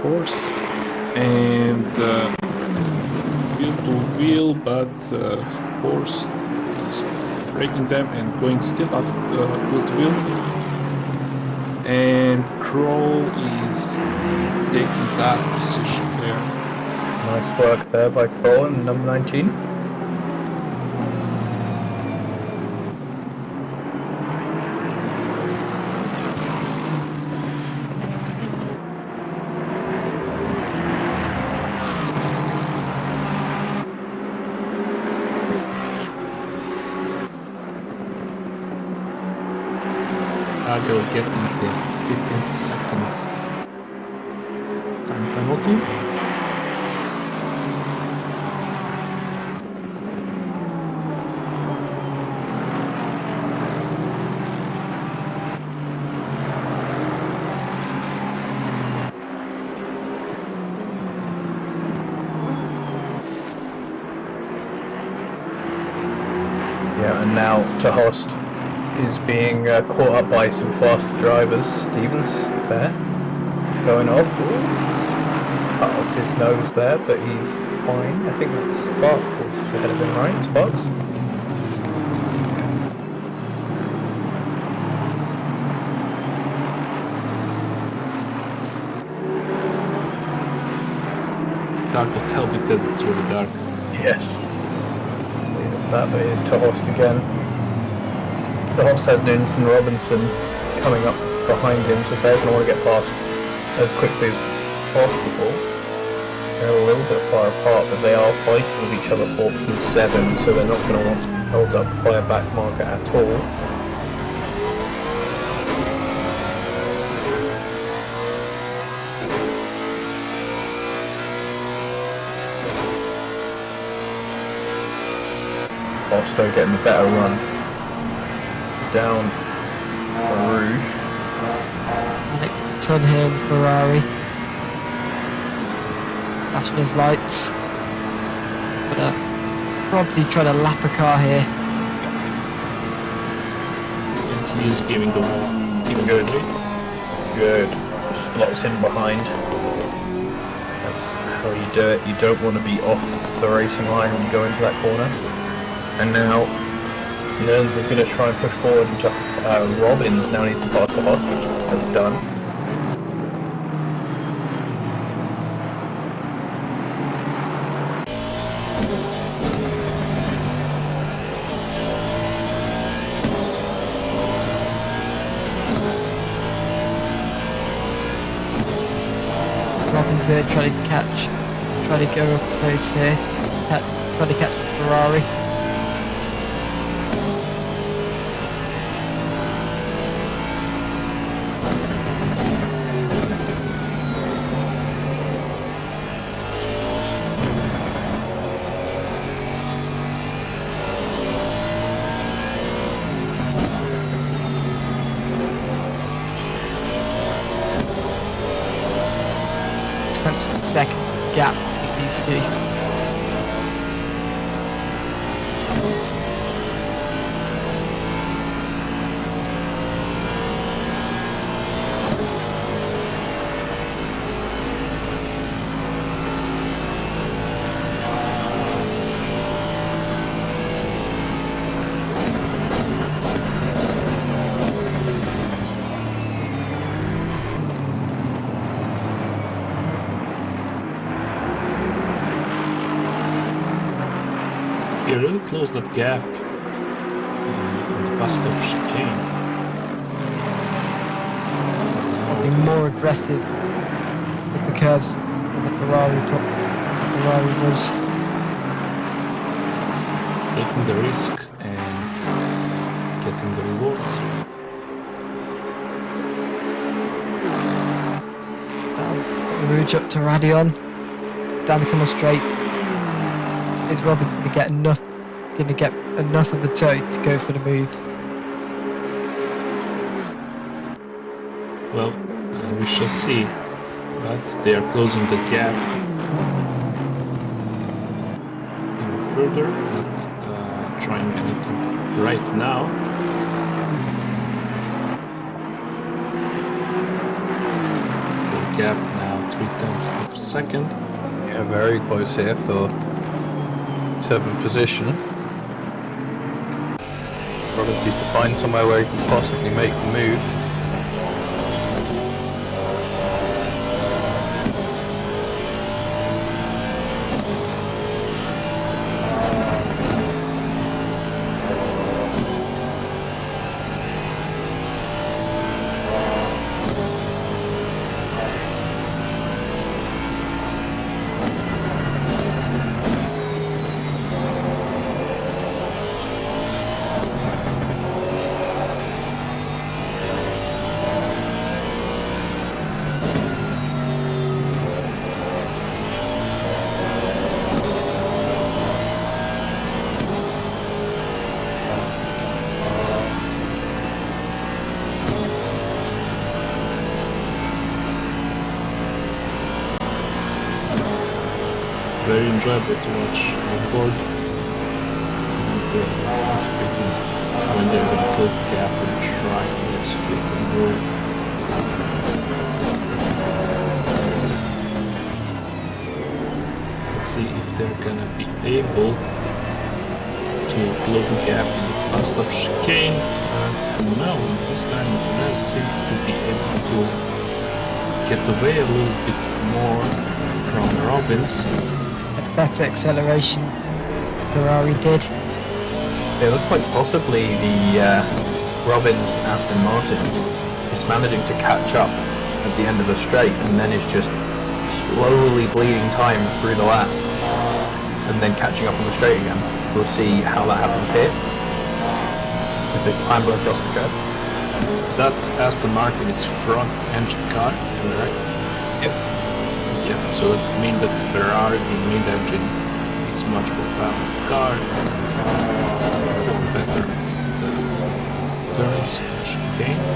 Speaker 6: horse and wheel to wheel, but horse is breaking them and going still after wheel to wheel. And Crow is taking that position there.
Speaker 2: Nice work there by Crow in number 19.
Speaker 6: I will get the 15 seconds time penalty.
Speaker 2: Yeah, and now to Host is being caught up by some faster drivers. Stevens there, going off. Cut off his nose there, but he's fine. I think that's Sparks ahead of him, right? Sparks?
Speaker 6: Hard to tell because it's really dark.
Speaker 2: Yes. It's that, but it is to Host again. The Host has Nunes and Robinson coming up behind him, so they're going to want to get past as quickly as possible. They're a little bit far apart, but they are fighting with each other for P7, so they're not going to want to be held up by a back marker at all. Osto getting the better run down Rouge.
Speaker 4: Next turn here in Ferrari. Flashing his lights. But probably trying to lap a car here.
Speaker 6: And he is giving the wall. Keep
Speaker 2: Good. Good. Slots in behind. That's how you do it. You don't want to be off the racing line when you go into that corner. And now, they're going to try and push forward into Robbins now needs to pass the Host, which has done.
Speaker 4: Robbins there trying to go up close here. Trying to catch the Ferrari. The second gap between these two.
Speaker 6: You really close that gap on the bus stop chicane.
Speaker 4: I be more aggressive with the curves than the Ferrari was.
Speaker 6: Taking the risk and getting the rewards.
Speaker 4: Down Rouge up to Radion. Down the corner straight. Is Robin's going to get enough of a toe to go for the move?
Speaker 6: Well, we shall see. But they are closing the gap even further, not trying anything right now. The gap now 0.3 of a second.
Speaker 2: Yeah, very close here for 7th position. Roberts needs to find somewhere where he can possibly make the move.
Speaker 6: Very enjoyable to watch on board and anticipating when they're going to close the gap and try to execute the move. Let's see if they're going to be able to close the gap in the last-stop chicane. No, this time Perez seems to be able to get away a little bit more from Robbins.
Speaker 4: Better acceleration Ferrari did.
Speaker 2: It looks like possibly the Robbins Aston Martin is managing to catch up at the end of the straight and then is just slowly bleeding time through the lap and then catching up on the straight again. We'll see how that happens here. If they clamber across the curb.
Speaker 6: That Aston Martin is front engine car, right?
Speaker 2: Yep.
Speaker 6: Yeah, so it means that Ferrari mid-engine is much more balanced car for better turns and chicanes.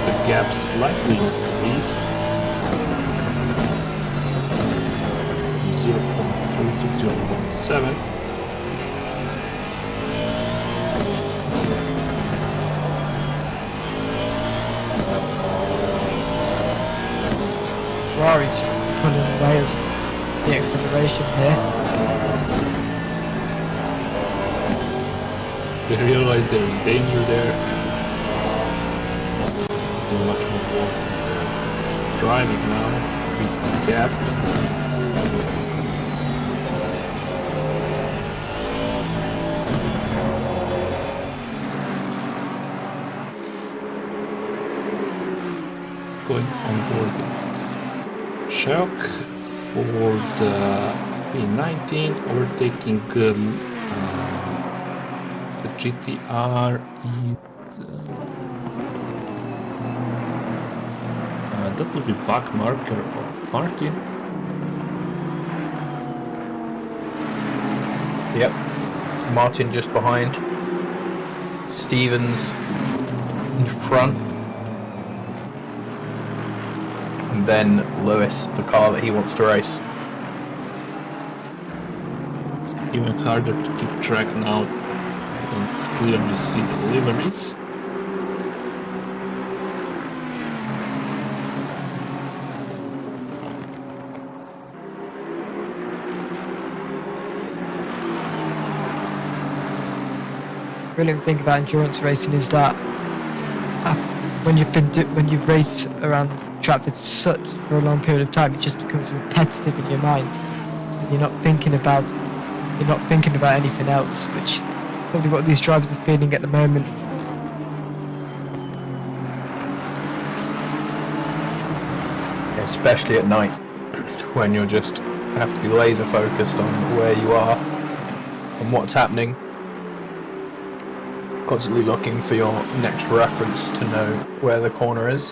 Speaker 6: The gap slightly increased from 0.3 to 0.7.
Speaker 4: Ferrari's pulling away as the acceleration here.
Speaker 6: They realize they're in danger there. They're much more driving now. Reach the gap. Going on board it. Shock for the P19, overtaking the GTR is that will be back marker of Martin.
Speaker 2: Yep. Martin just behind. Stevens in front. And then Lewis, the car that he wants to race.
Speaker 6: It's even harder to keep track now. I don't clearly see the liveries.
Speaker 4: Brilliant thing about endurance racing is that when you've raced around the track for a long period of time, it just becomes repetitive in your mind. And you're not thinking about anything else, which Probably what these drivers are feeling at the moment.
Speaker 2: Especially at night, when you're just have to be laser focused on where you are and what's happening. Constantly looking for your next reference to know where the corner is.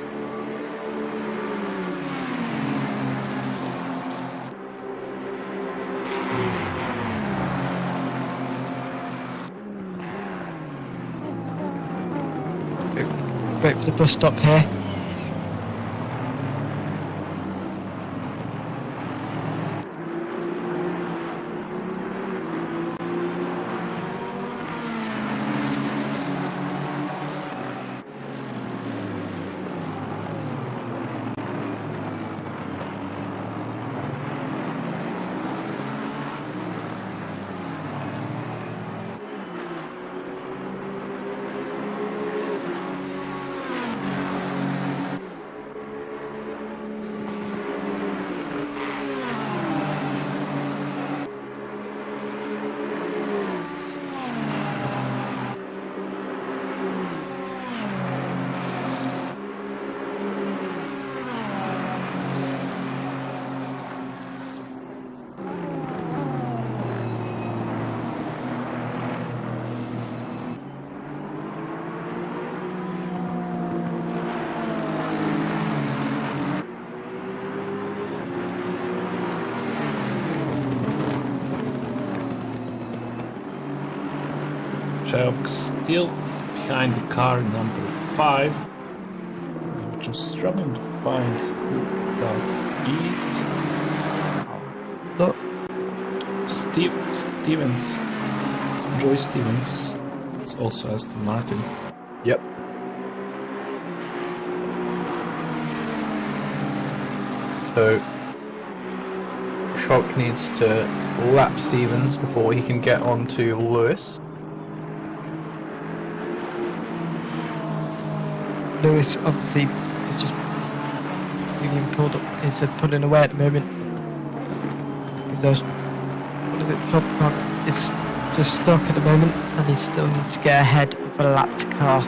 Speaker 4: Wait for the bus stop here.
Speaker 6: Chalk still behind the car number 5, which I'm struggling to find who that is.
Speaker 4: Look,
Speaker 6: Stevens, Joy Stevens. It's also Aston Martin.
Speaker 2: Yep. So Shock needs to lap Stevens before he can get onto Lewis.
Speaker 4: Lewis obviously is just being pulled up, is pulling away at the moment. Because those, what is it, Top Car is just stuck at the moment and he still needs to get ahead of a lapped car.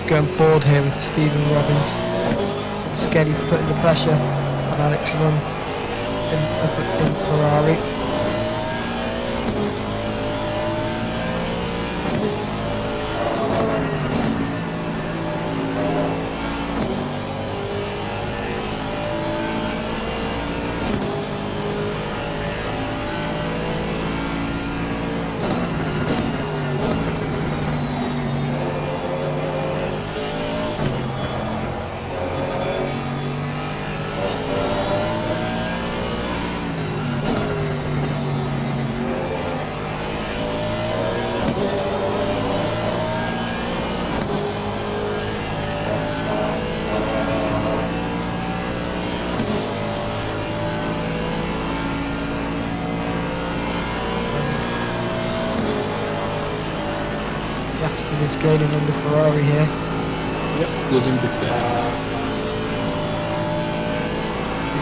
Speaker 4: Going board here with Stephen Robbins. I'm scared he's putting the pressure on Alex Run in Ferrari. Aston is gaining on the Ferrari here.
Speaker 6: Yep, closing the gap.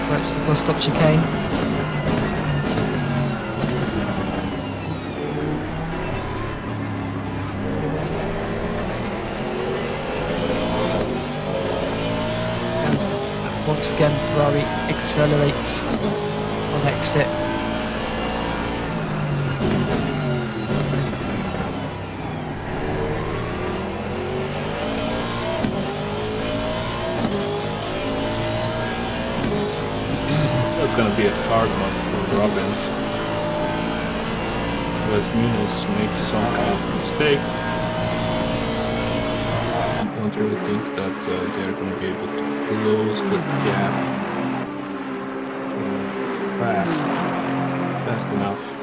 Speaker 4: Approach the bus stop chicane. And once again Ferrari accelerates on exit.
Speaker 6: That's gonna be a hard one for Robbins. Unless Muniz makes some kind of mistake. I don't really think that they're gonna be able to close the gap fast enough.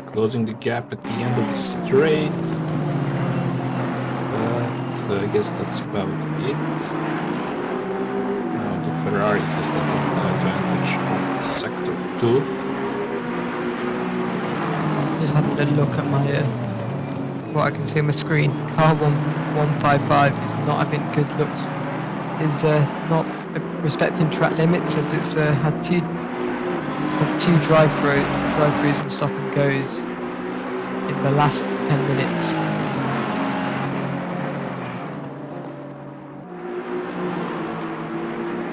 Speaker 6: Closing the gap at the end of the straight. But I guess that's about it. point, the Ferrari has that advantage of the sector 2.
Speaker 4: Just having a look at my what I can see on my screen. Car 155 is not having good looks. Is not respecting track limits as it's had two drive-throughs and stop and goes in the last 10 minutes.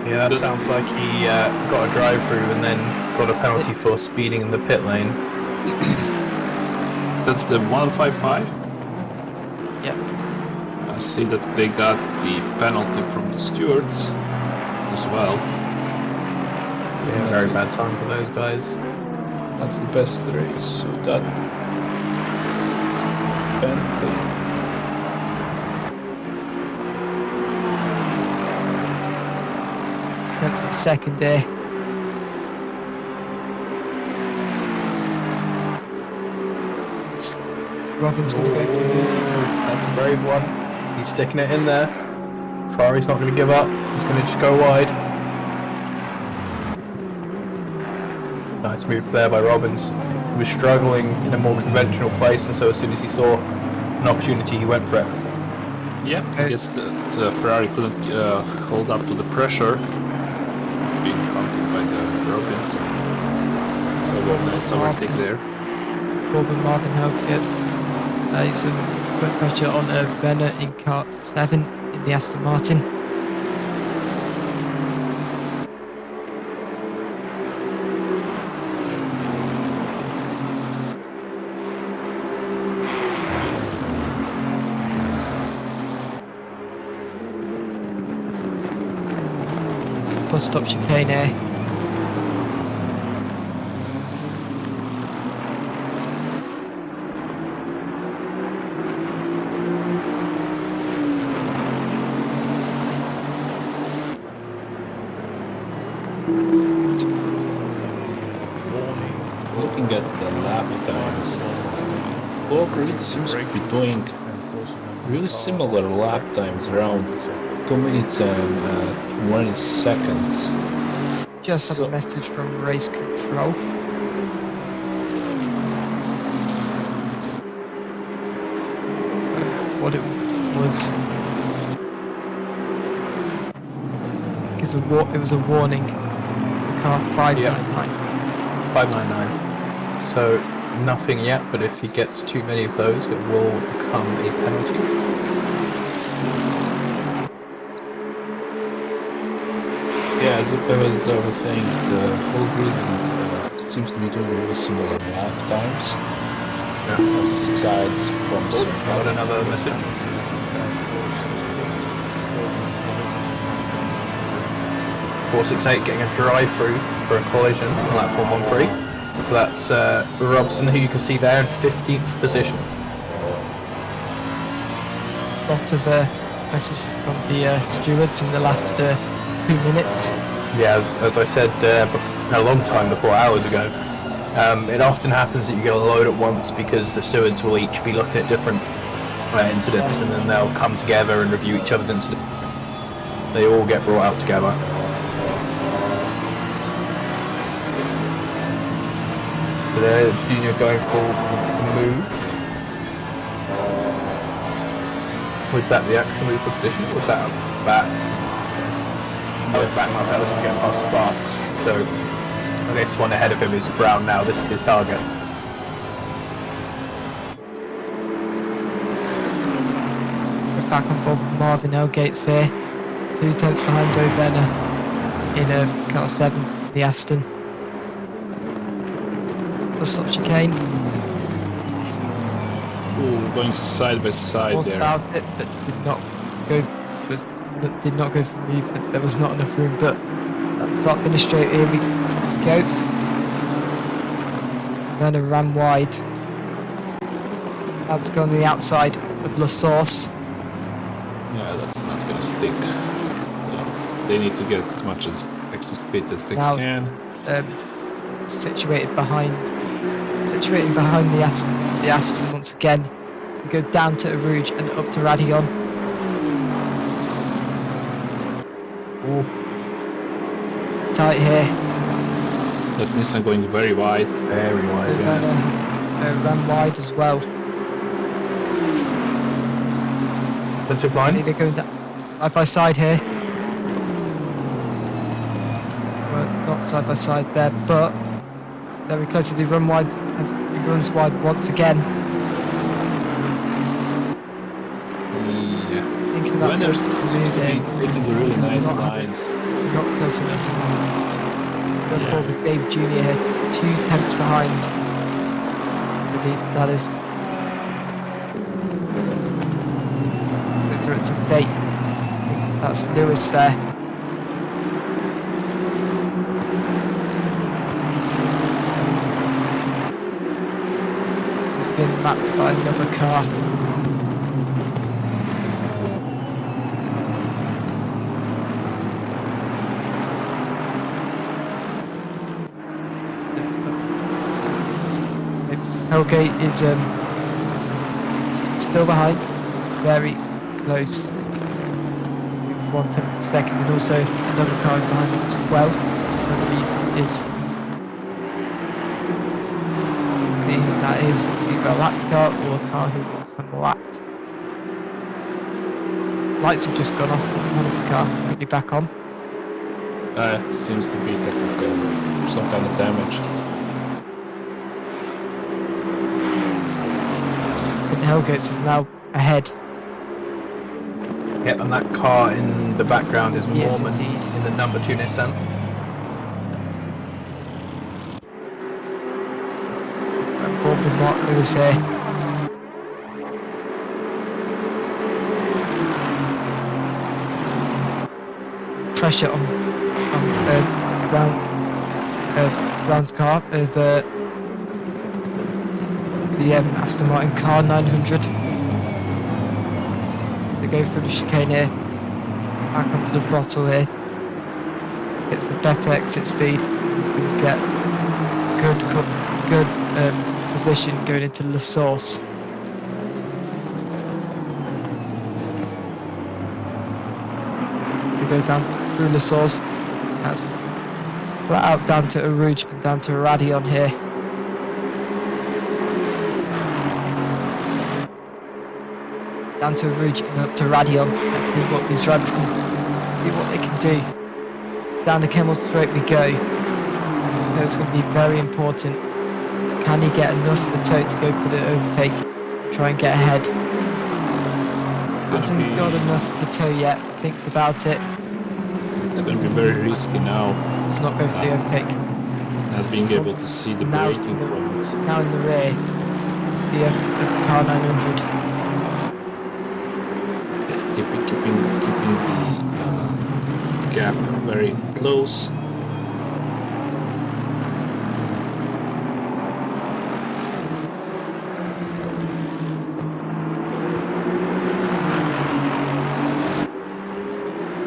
Speaker 2: Yeah, that sounds like he got a drive-through and then got a penalty for speeding in the pit lane.
Speaker 6: That's the 155.
Speaker 4: Yep.
Speaker 6: I see that they got the penalty from the stewards as well.
Speaker 2: Yeah, very bad time for those guys.
Speaker 6: Not the best race, so that's Bentley.
Speaker 4: That was the second there. Robin's going to go through.
Speaker 2: That's a brave one. He's sticking it in there. Ferrari's not going to give up. He's going to just go wide. Nice move there by Robbins. He was struggling in a more conventional place, and so as soon as he saw an opportunity, he went for it.
Speaker 6: Yeah, I guess the Ferrari couldn't hold up to the pressure being hunted by the Robbins. So nice overtake there.
Speaker 4: Marvin Help gets some good pressure on Venner in car 7 in the Aston Martin. Plus stop chicane here.
Speaker 6: Looking at the lap times, Grid seems to be doing really similar lap times, around 2 minutes and 20 seconds.
Speaker 4: Just had a message from race control. What it was. It was a warning. Car 599.
Speaker 2: 599. So nothing yet, but if he gets too many of those, it will become a penalty.
Speaker 6: Yeah, as I was saying, the whole grid seems to be doing really similar lap times.
Speaker 2: Yeah.
Speaker 6: Aside from
Speaker 2: Got another message. 468 getting a drive-through for a collision on lap 113. So that's Robson, who you can see there in 15th position.
Speaker 4: Lots of messages from the stewards in the last 2 minutes.
Speaker 2: Yeah, as I said a long time before, hours ago, it often happens that you get a load at once because the stewards will each be looking at different incidents, and then they'll come together and review each other's incidents. They all get brought out together. So there's Junior going for the move. Was that the actual move for position, or was that back? That was back lap, that was getting past Sparks. So the next one ahead of him is Brown now, this is his target.
Speaker 4: We're back on Bob Marvin Elgates there. 2 tenths behind O'Benner in car 7, the Aston. The stop chicane.
Speaker 6: Ooh, going side by side
Speaker 4: Was
Speaker 6: there.
Speaker 4: about it, but did not go for the move as there was not enough room. But that start finish straight, here we go. Then a ran wide. Had to go on the outside of La Source.
Speaker 6: Yeah, that's not gonna stick. So they need to get as much as extra speed as they
Speaker 4: Now,
Speaker 6: can.
Speaker 4: Situated behind the Aston once again. We go down to Rouge and up to Radion. tight here.
Speaker 6: That Nissan going very wide.
Speaker 2: Very wide,
Speaker 4: They're
Speaker 2: yeah.
Speaker 4: gonna run wide as well.
Speaker 2: Defensive line.
Speaker 4: They're going side by side here. Well, not side by side there, but very close as he runs wide once again.
Speaker 6: Yeah.
Speaker 4: Thinking about
Speaker 6: Winners seems to be
Speaker 4: moving.
Speaker 6: taking the really
Speaker 4: He's
Speaker 6: nice
Speaker 4: not having-
Speaker 6: lines.
Speaker 4: Not close enough. Going
Speaker 6: Yeah.
Speaker 4: forward with Dave Jr. here, 2 tenths behind. I believe that is. Wait for its update. I think that's Lewis there. He's been mapped by another car. Hellgate is still behind, very close. 1/10 of a second, and also another car is behind him as well. I believe is. Seems that is it's either a lapped car or a car who wants them lapped. Lights have just gone off on one of the car, quickly back on.
Speaker 6: Seems to be technical, some kind of damage.
Speaker 4: And Hellgates is now ahead.
Speaker 2: Yeah, and that car in the background is
Speaker 4: Yes,
Speaker 2: Mormon
Speaker 4: indeed.
Speaker 2: in the number 2 Nissan.
Speaker 4: And Bob with Mark Lewis here. Pressure on Brown's car of the Aston Martin car 900. They go through the chicane here, back onto the throttle here. Gets the better exit speed. He's going to get good position going into La Source. We go down through La Source. That's flat out down to Arouge and down to Radion here. Down to Arouge and up to Radion. Let's see what these drivers can see what they can do. Down the Kemmel Straight we go. So it's going to be very important. Can he get enough of the toe to go for the overtake? Try and get ahead. Hasn't got enough of the toe yet. Thinks about it.
Speaker 6: It's going to be very risky now,
Speaker 4: Let's not go for the overtake.
Speaker 6: not being able to see the
Speaker 4: Now-
Speaker 6: braking points.
Speaker 4: Now in the rear, the car 900.
Speaker 6: Keeping the gap very close.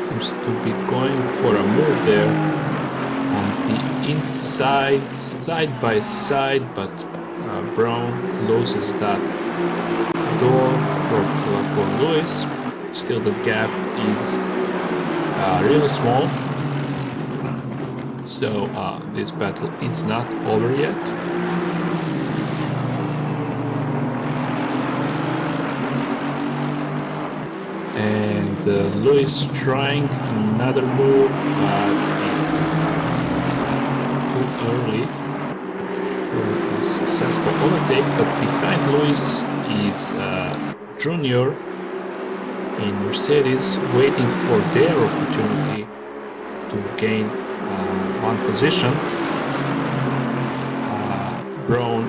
Speaker 6: Seems to be going for a move there on the inside, side by side, but Brown closes that door for Lewis. Still the gap is really small, so this battle is not over yet. And Lewis trying another move, but it's too early for a successful overtake. But behind Lewis is Junior in Mercedes, waiting for their opportunity to gain one position. Brown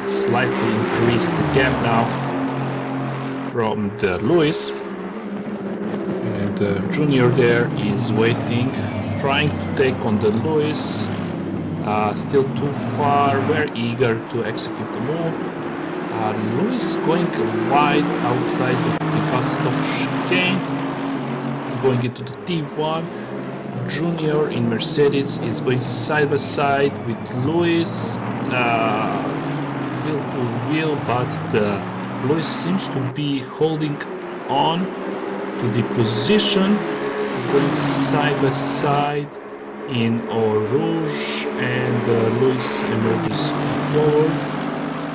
Speaker 6: slightly increased the gap now from the Lewis, and Junior there is waiting, trying to take on the Lewis. Still too far, very eager to execute the move. Lewis going wide outside of the bus stop chicane, going into the T1. Junior in Mercedes is going side by side with Lewis, wheel to wheel, but Lewis seems to be holding on to the position, going side by side in Eau Rouge, and Luis emerges forward.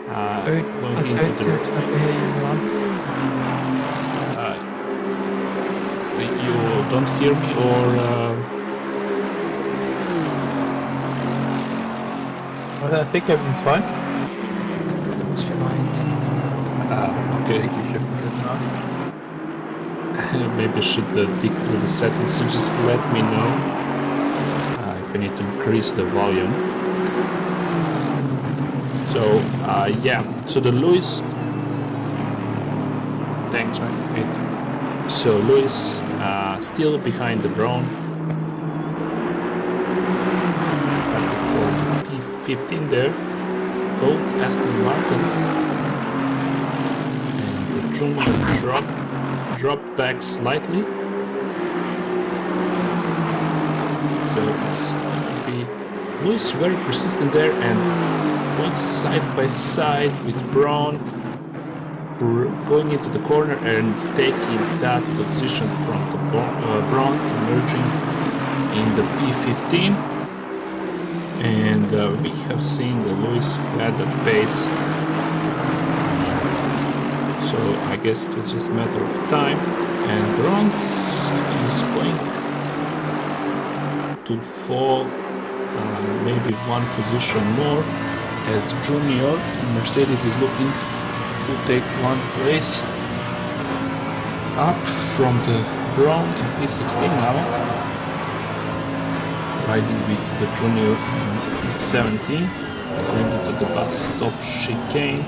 Speaker 4: I
Speaker 6: Going into
Speaker 4: don't
Speaker 6: the
Speaker 4: seem to be able to hear you, Milan.
Speaker 6: you don't hear me, or
Speaker 2: I think everything's fine.
Speaker 4: Must be mind.
Speaker 2: I
Speaker 6: okay.
Speaker 2: think you should be good now.
Speaker 6: Maybe I should dig through the settings, so just let me know if I need to increase the volume. So yeah, so the Luis, thanks mate. So Luis still behind the Braun, fighting for the P15 there, both Aston Martin, and the Junior dropped back slightly. So it's gonna be Luis very persistent there and going side by side with Braun, going into the corner and taking that position from the Braun, emerging in the P15. And we have seen that Luis had that pace. So I guess it was just a matter of time, and Braun is going to fall maybe one position more, as Junior Mercedes is looking to take one place up from the Braun in P16 now, riding with the Junior in P17, going into the bus stop chicane.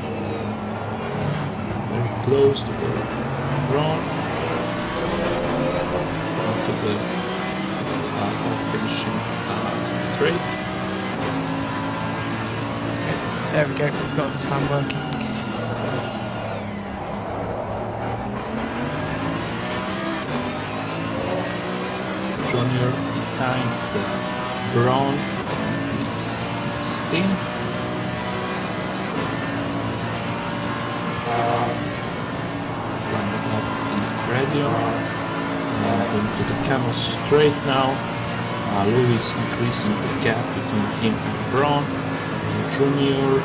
Speaker 6: Close to the Braun, to the start finishing straight.
Speaker 4: Okay, there we go, we've got the sound working.
Speaker 6: Junior behind the Braun, P16. Lining up in radio, going to the camel straight now. Luis increasing the gap between him and Braun. And Junior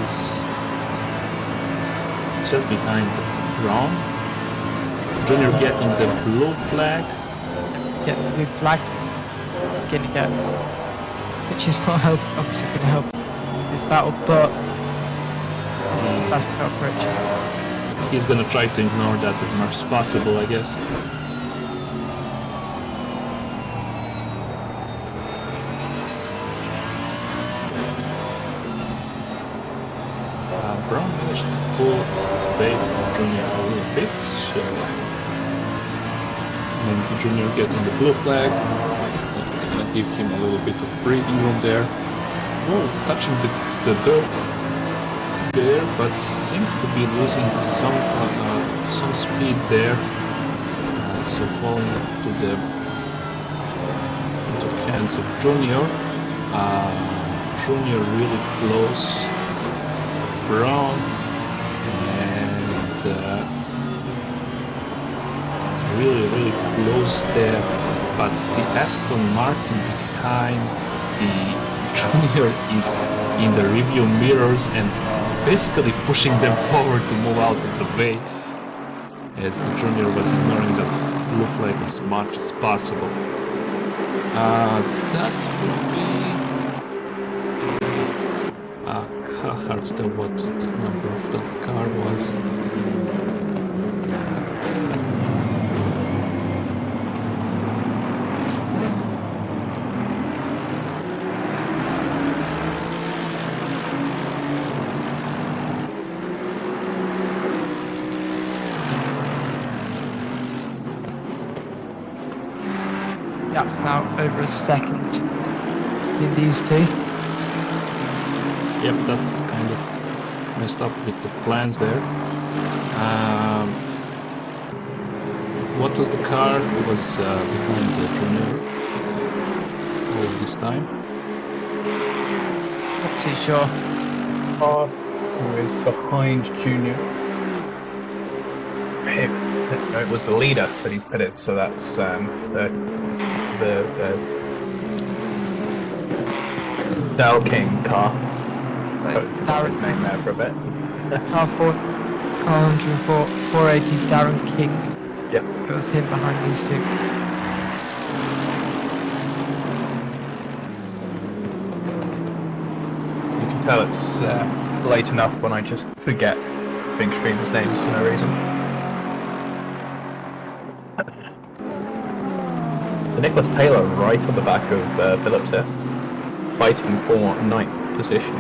Speaker 6: is just behind Braun. Junior getting the blue flag.
Speaker 4: He's getting the blue flag. He's going to get, which is not obviously going to help this battle, but it's the best approach.
Speaker 6: He's gonna try to ignore that as much as possible, I guess. Braun managed to pull away from Junior a little bit, so... And the Junior getting the blue flag. It's gonna give him a little bit of breathing room there. Whoa, touching the dirt there, but seems to be losing some speed there. So falling into the hands of Junior. Junior really close. Braun and really close there. But the Aston Martin behind the Junior is in the review mirrors and basically pushing them forward to move out of the way, as the Junior was ignoring that blue flag as much as possible. That would be hard to tell what the number of that car was.
Speaker 4: Gap's now over a second in these two.
Speaker 6: Yep, that kind of messed up with the plans there. What was the car who was behind the Junior all this time?
Speaker 4: Not too sure.
Speaker 2: Who is behind Junior? It was the leader that he's pitted, so that's the Dal King car.
Speaker 4: Like,
Speaker 2: Totally forgot his name there for a bit.
Speaker 4: car 104, 480, Darren King.
Speaker 2: Yep.
Speaker 4: It was him behind these two.
Speaker 2: You can tell it's late enough when I just forget big streamers' names for no reason. So Nicholas Taylor right on the back of Phillips here, fighting for ninth position.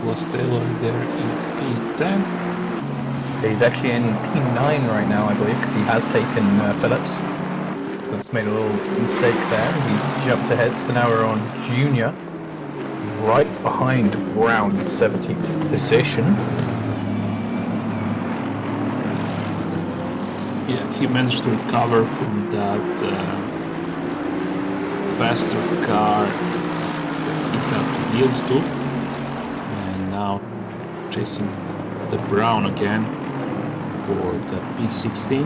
Speaker 6: Was Taylor there in P10?
Speaker 2: He's actually in P9 right now, I believe, because he has taken Phillips. He's made a little mistake there. He's jumped ahead, so now we're on Junior. He's right behind Brown in 17th position.
Speaker 6: Yeah, he managed to recover from that faster car that he had to yield to. And now chasing the Brown again for the P16.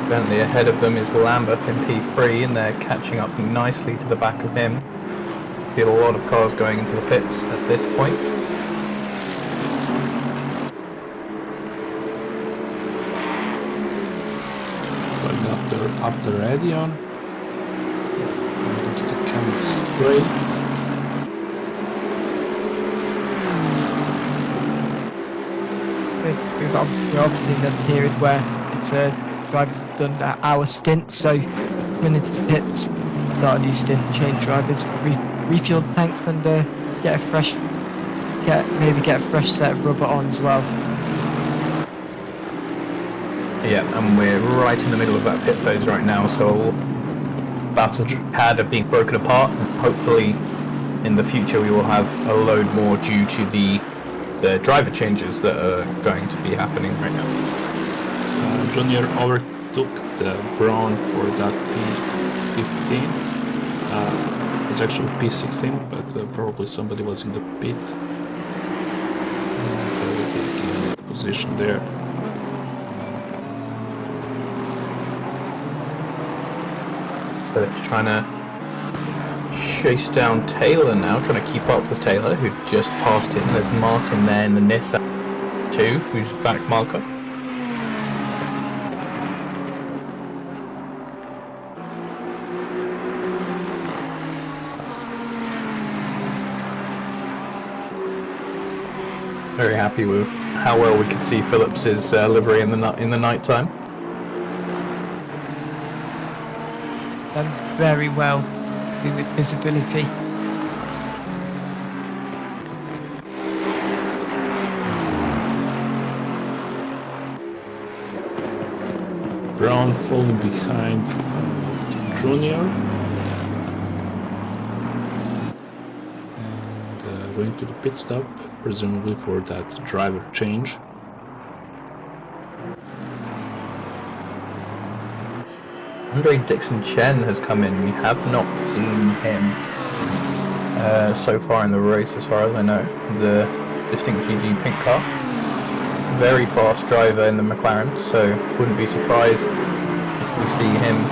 Speaker 2: Bentley ahead of them is Lambeth in P3, and they're catching up nicely to the back of him. Feel a lot of cars going into the pits at this point.
Speaker 6: Going up the Radion. Going to the Cam straight.
Speaker 4: We've obviously in the period where it's drivers have done that hour stint, so went into the pits, start a new stint, change drivers, refuel the tanks, and get a fresh set of rubber on as well.
Speaker 2: Yeah, and we're right in the middle of that pit phase right now, so battle pad are being broken apart, and hopefully in the future we will have a load more due to the driver changes that are going to be happening right now.
Speaker 6: Junior overtook the Brown for that P15. It's actually P16, but probably somebody was in the pit. Overtaking position there.
Speaker 2: But it's trying to chase down Taylor now, trying to keep up with Taylor, who just passed him. There's Martin there in the Nissan too, who's back marker. Very happy with how well we can see Phillips's livery in the night time.
Speaker 4: Done very well with visibility.
Speaker 6: Brown falling behind the Junior. And going to the pit stop, presumably for that driver change.
Speaker 2: Andre Dixon Chen has come in. We have not seen him so far in the race, as far as I know. The distinct GG pink car. Very fast driver in the McLaren, so wouldn't be surprised if we see him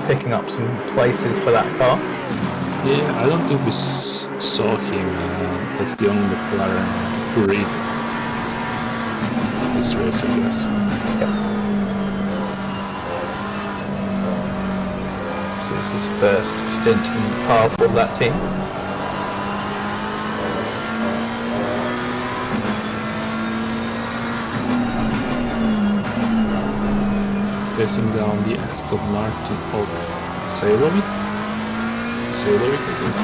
Speaker 2: picking up some places for that car.
Speaker 6: Yeah, I don't think we saw him. That's the only McLaren who read this race, I guess.
Speaker 2: Yep. This is his first stint in the car for that team.
Speaker 6: Pressing down the Aston Martin of Sailovic, I guess.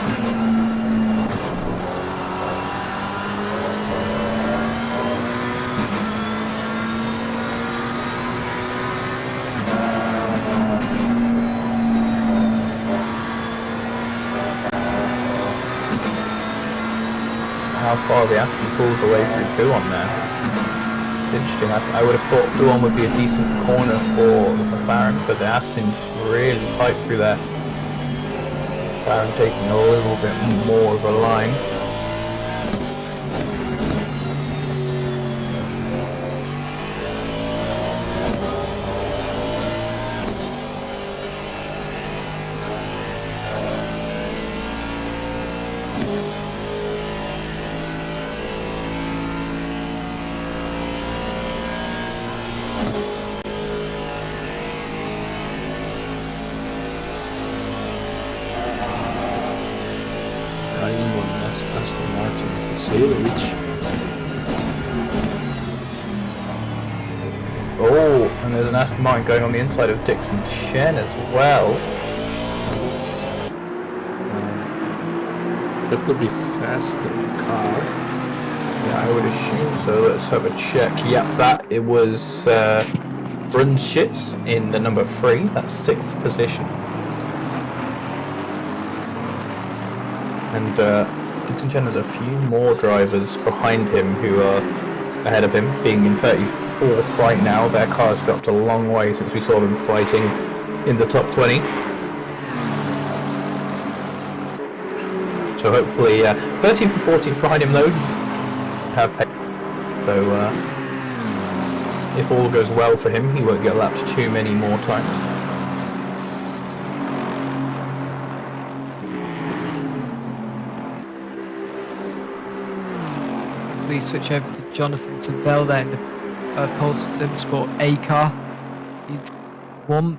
Speaker 2: how far the Aston pulls away through Buon there. It's interesting. I would have thought Buon would be a decent corner for the McLaren, but the Aston's really tight through there. McLaren taking a little bit more of a line.
Speaker 6: Aston Martin Vasiljevic.
Speaker 2: Oh, and there's an Aston Martin going on the inside of Dixon Chen as well.
Speaker 6: That could be faster car.
Speaker 2: Yeah, I would assume so. Let's have a check. Yep, that it was Brunschitz in the number 3. That's 6th position. And Dixon Chen has a few more drivers behind him who are ahead of him, being in 34th right now. Their car's dropped a long way since we saw them fighting in the top 20. So hopefully, 13th and 14th behind him though have pace. So if all goes well for him, he won't get lapped too many more times.
Speaker 4: We switch over to Jonathan Savell there in the Polestar Sport A car. He's around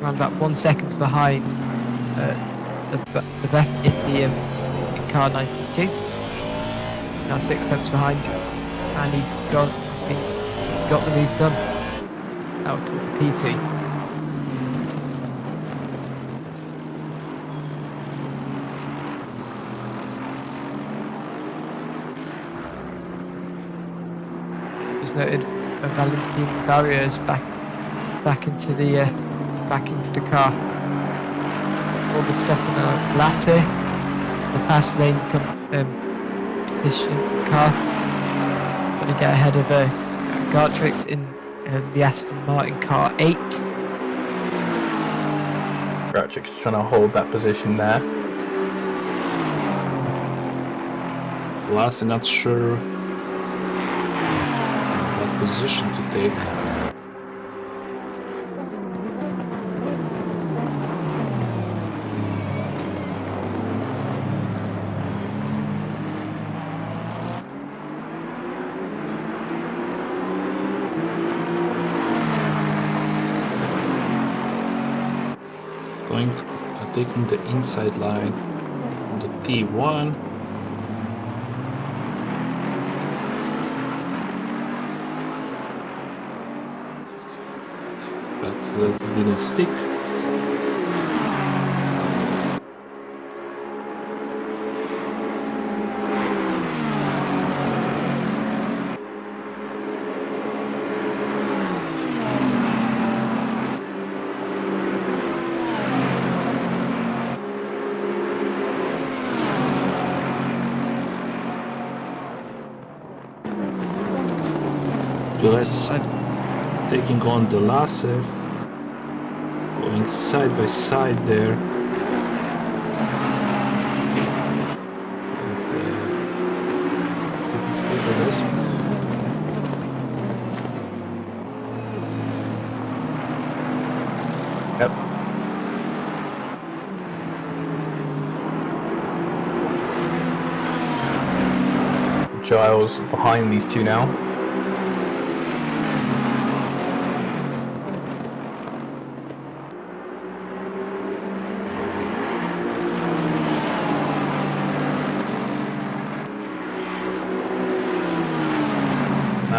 Speaker 4: about 1 second behind the Beth in the in car 92. Now 6 tenths behind, and he's got the move done out of the P2. Noted Valentin Barrios back into the car. Over Stefano Lasse, the fast lane competition car, going to get ahead of Gartrix in the Aston Martin car 8.
Speaker 2: Gartrix trying to hold that position there.
Speaker 6: Lasse not sure position to take. Taking the inside line on the T1. That didn't stick. Plus, taking on the Lasse, going side by side there. And taking stabilization.
Speaker 2: Yep. Giles behind these two now.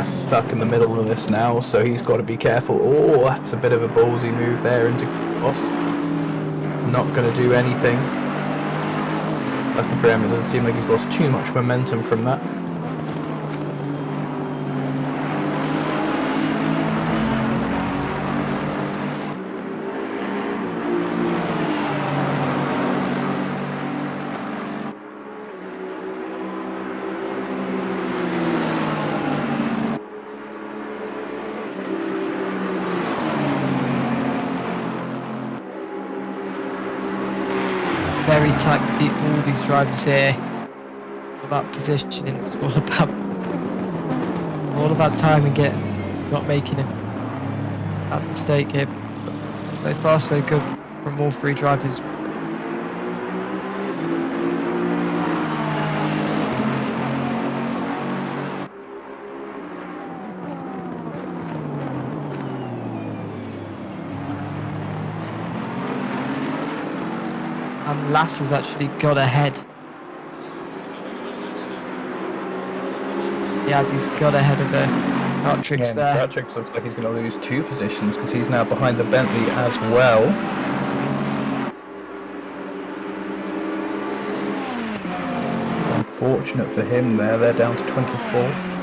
Speaker 2: Stuck in the middle of this now, so he's got to be careful. Oh, that's a bit of a ballsy move there into Boss. Not going to do anything. Lucky for him, it doesn't seem like he's lost too much momentum from that.
Speaker 4: very tight with all these drivers here. All about positioning. It's all about time and not making a bad mistake here. So far, so good from all three drivers. And Lass has actually got ahead. He's got ahead of Cartrix there.
Speaker 2: Cartrix looks like he's going to lose 2 positions because he's now behind the Bentley as well. Unfortunate for him there, they're down to 24th.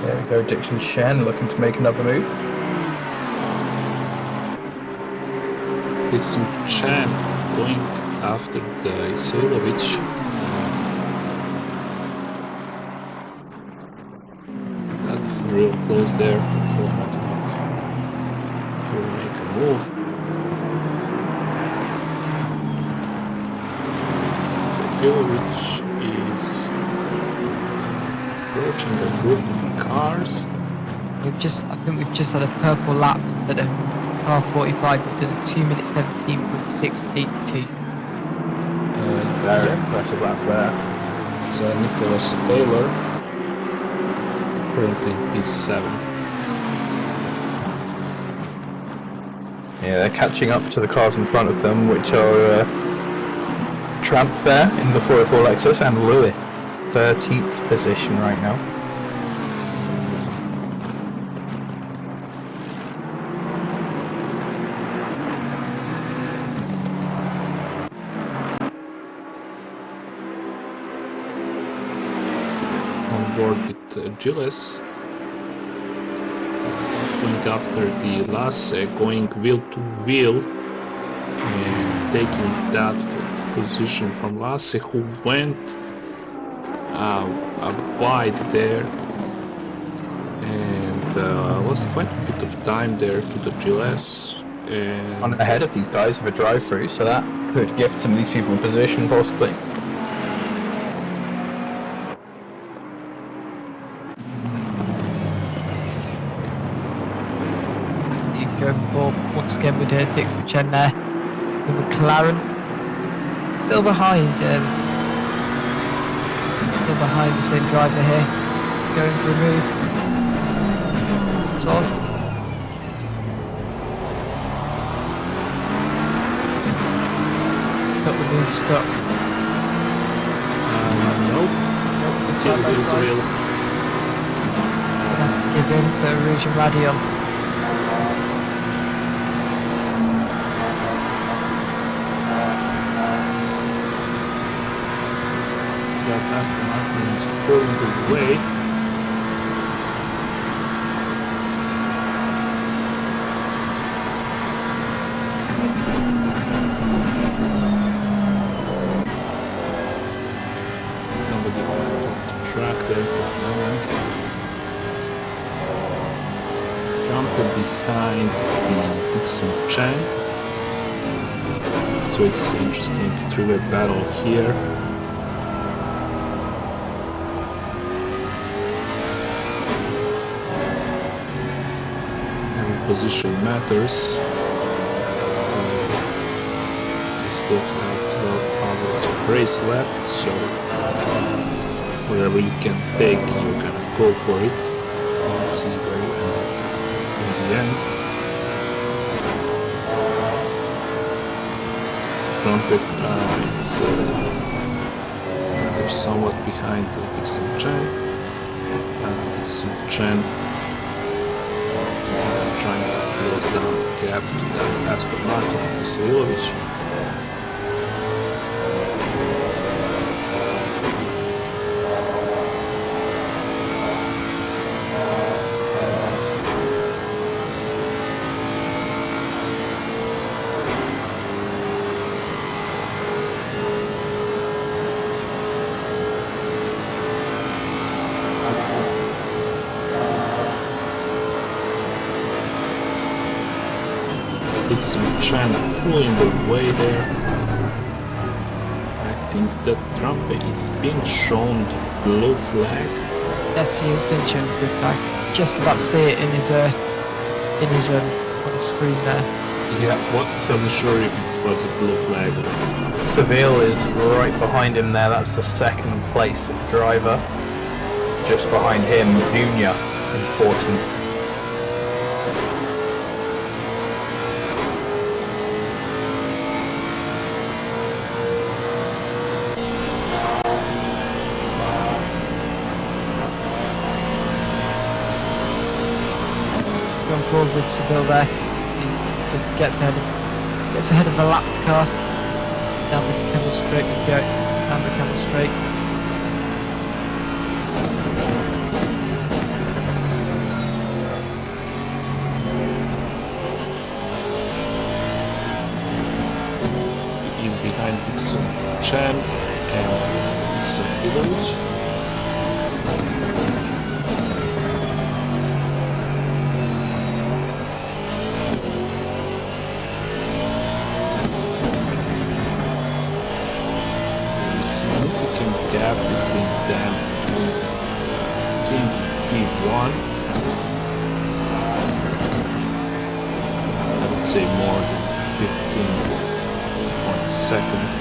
Speaker 2: There we go, Dixon Shen looking to make another move.
Speaker 6: Dixon Chan going after the Isailovic. That's real close there, but not enough to make a move. Isailovic is approaching a group of cars.
Speaker 4: I think we've just had a purple lap at car 45 has done a 2 minute 17.682.
Speaker 2: Very impressive lap there.
Speaker 6: It's Nicholas Taylor, currently P7.
Speaker 2: Yeah, they're catching up to the cars in front of them, which are Tramp there in the 404 Lexus and Louis, 13th position right now.
Speaker 6: Board with Gilles, going after the Lasse, going wheel to wheel and taking that position from Lasse, who went wide there and lost quite a bit of time there to the Gilles. And
Speaker 2: On ahead of these guys with a drive-through, so that could gift some of these people in position possibly.
Speaker 4: Once again with Dixon Chen there in McLaren, still behind the same driver here, going for a move. It's awesome. Got the move stuck.
Speaker 6: nope.
Speaker 4: It's side by side. It's gonna have to give in for Rouge and Radion.
Speaker 6: Aston Martin is pulling away. Somebody out of the track there for a moment. Jumping behind the Dixon Chen. So it's interesting three-way battle here. Position matters. They still have 12 hours of race left, so whatever you can take, you're gonna go for it. Let's see where you end up in the end. Trumpet, they're somewhat behind the Dixon Chen. Dixon Chen is trying to close down the gap to that Aston Martin of Isailovic. Dixon Chan pulling away there. I think that Trump is being shown the blue flag.
Speaker 4: Yes, he has been shown the blue flag. Just about to see it in his on the screen there.
Speaker 6: Yeah, wasn't sure if it was a blue flag.
Speaker 2: Seville is right behind him there. That's the second place driver. Just behind him, Junior in 14th.
Speaker 4: Forward with Seville there. He just gets ahead of the lapped car. Down the camel straight we go. Down the camel straight.
Speaker 6: In behind Dixon Chan and Seville. Significant gap between them and King P1. I would say more than 15 seconds.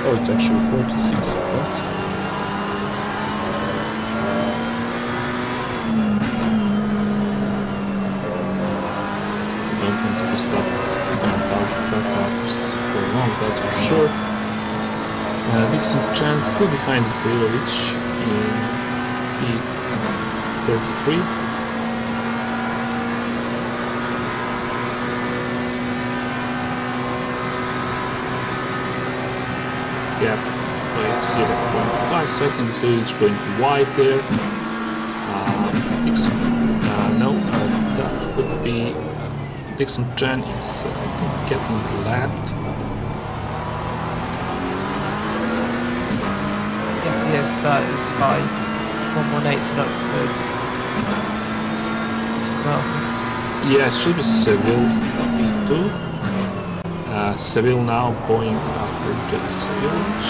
Speaker 6: Oh, it's actually 46 seconds. Stop backups for long, that's for sure. Dixon Chan still behind Zailovic in P33. Yeah, it's like 0.5 seconds, so it's going wide there. Dixon, no, that would be. Dixon Chan is, I think, getting lapped.
Speaker 4: Yes, he is. That is by 118, so that's well.
Speaker 6: Yeah, it should be Seville P2. Seville now going after Zailovic.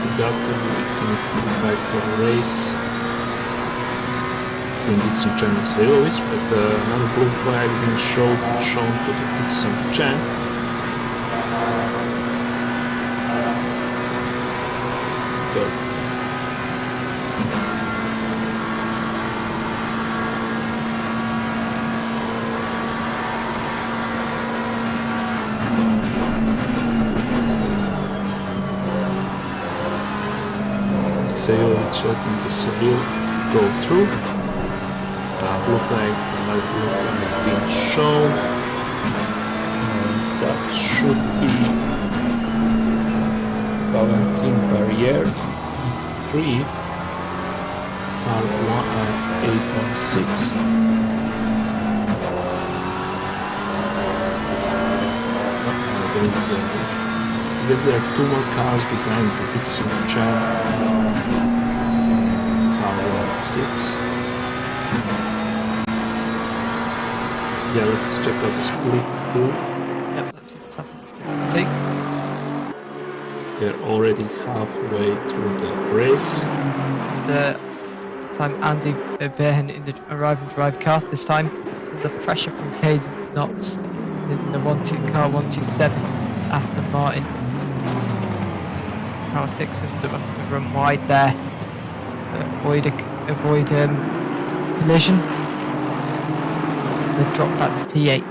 Speaker 6: Together we can go back to the race. Dixon Chan and Zailovic, but another blue flag being shown to the Dixon Chan. Go. Zailovic letting the Seville go through. Blue flag, another blue flag being shown. That should be Valentin Barriere, P3, R816. I guess there are two more cars behind the Dixon Chan. R16. Yeah, let's check out the split too.
Speaker 4: Yep, that's what's happening.
Speaker 6: They're already halfway through the race.
Speaker 4: This time Andy Behan in the arriving drive car. This time the pressure from Caden Knox in the car 127 Aston Martin. Car 6 into the run wide there. Avoid collision. They've dropped back to P8.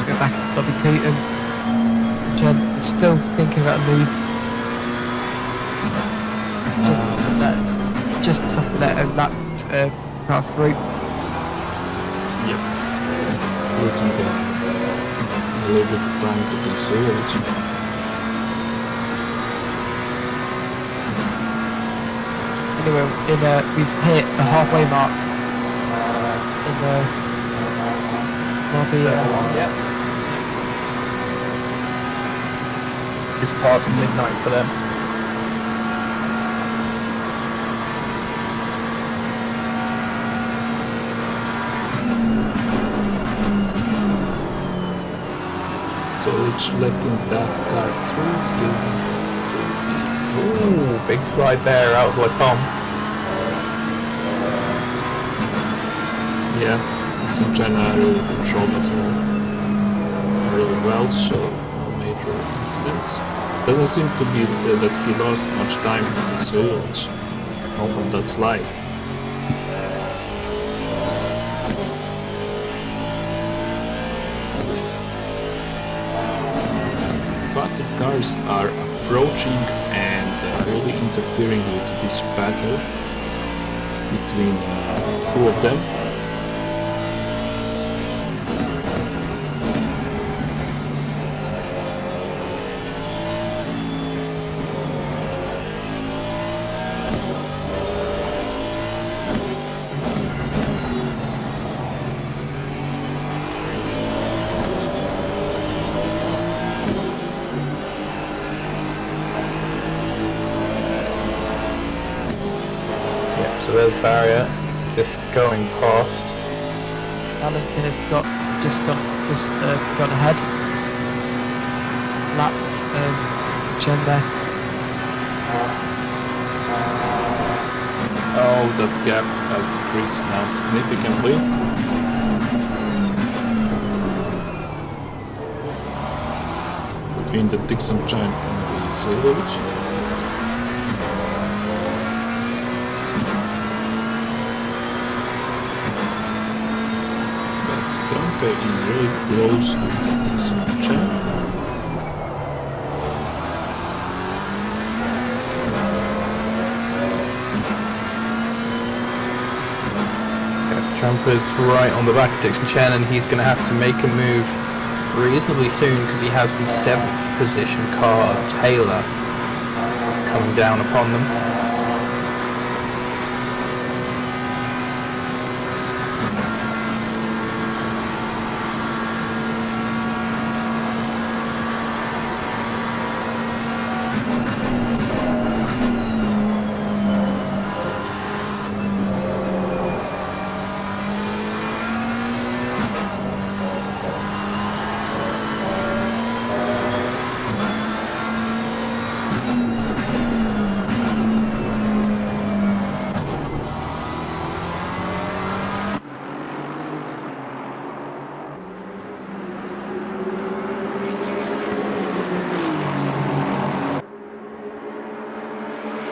Speaker 4: Go back into lobby 2 Jen is still thinking about a move. just have to let a lapped car through.
Speaker 6: Yep. Losing a little bit of time to decelerate.
Speaker 4: Anyway, we've hit the halfway mark in the
Speaker 2: Yeah. Just past midnight for them.
Speaker 6: So it's letting that car through.
Speaker 2: Ooh, big slide there out of Lacombe.
Speaker 6: Yeah, some China really controlled it really well, so no major incidents. Doesn't seem to be that he lost much time to the sails on that slide. Faster cars are approaching and really interfering with this battle between two of them.
Speaker 2: So there's barrier, just going past.
Speaker 4: Arlington has just gone ahead. Lapped Chen there.
Speaker 6: Oh, that gap has increased now significantly. Between the Dixon Giant and the Sailors. But is really close to the Dixon Giant.
Speaker 2: Trumper's right on the back of Dixon Chen, and he's going to have to make a move reasonably soon because he has the 7th position car of Taylor coming down upon them.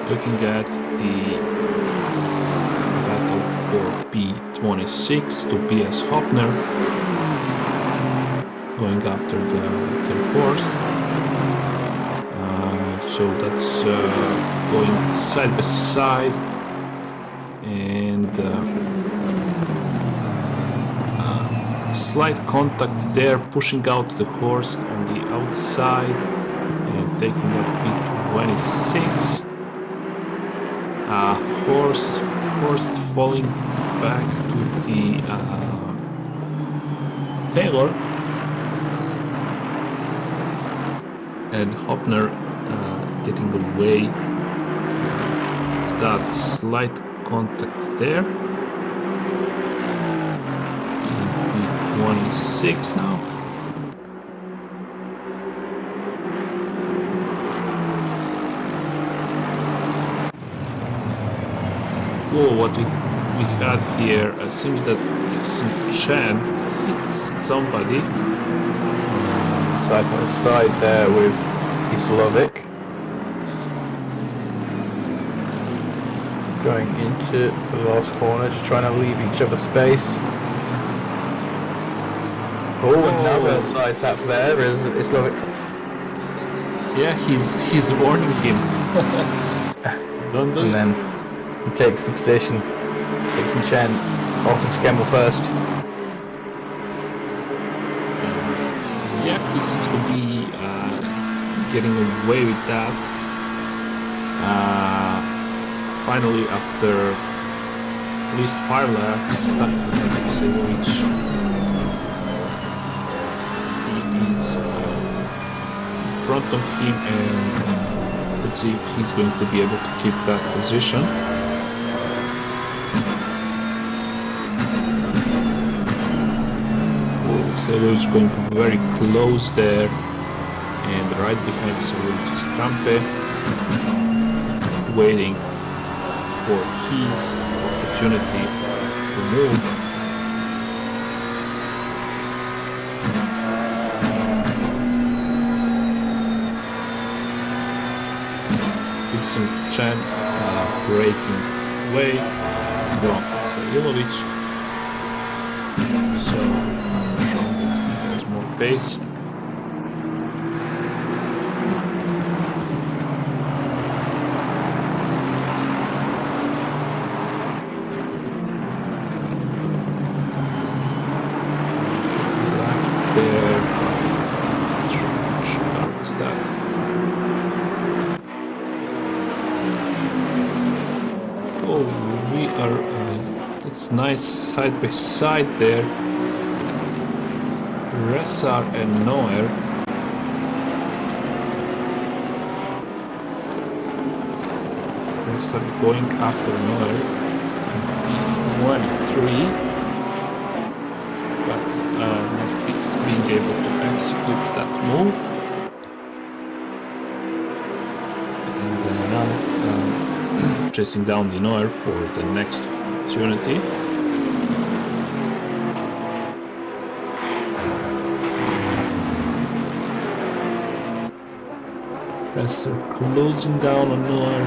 Speaker 6: Looking at the battle for P26, Tobias Hoppner going after the Horst. So that's going side by side, and slight contact there, pushing out the Horst on the outside and taking up P26. Horst falling back to the Taylor, and Hoppner getting away. That slight contact there. P26 now. Whoa, what we had here, seems that Dixon Chen hits somebody.
Speaker 2: Side by side there with Islovic. Going into the last corner, just trying to leave each other space. Oh, another side tap there is Islovic.
Speaker 6: Yeah, he's warning him. Don't do
Speaker 2: And
Speaker 6: it.
Speaker 2: then he takes the position, takes some Chen off into Kemmel first.
Speaker 6: Yeah, he seems to be getting away with that. Finally, after at least 5 laps, Alexievich is in front of him, and let's see if he's going to be able to keep that position. Alexievich is going to be very close there, and right behind Alexievich is Trampe, waiting for his opportunity to move. Vincent Chen breaking away from Sailovic, so showing that he has more pace. There, which car was that? Oh, we are. It's nice side by side there. Ressar and Noer. Ressar going after Noer. 1-3. But not being able to execute that move. And now chasing down the Noer for the next opportunity. Presser closing down on Noer.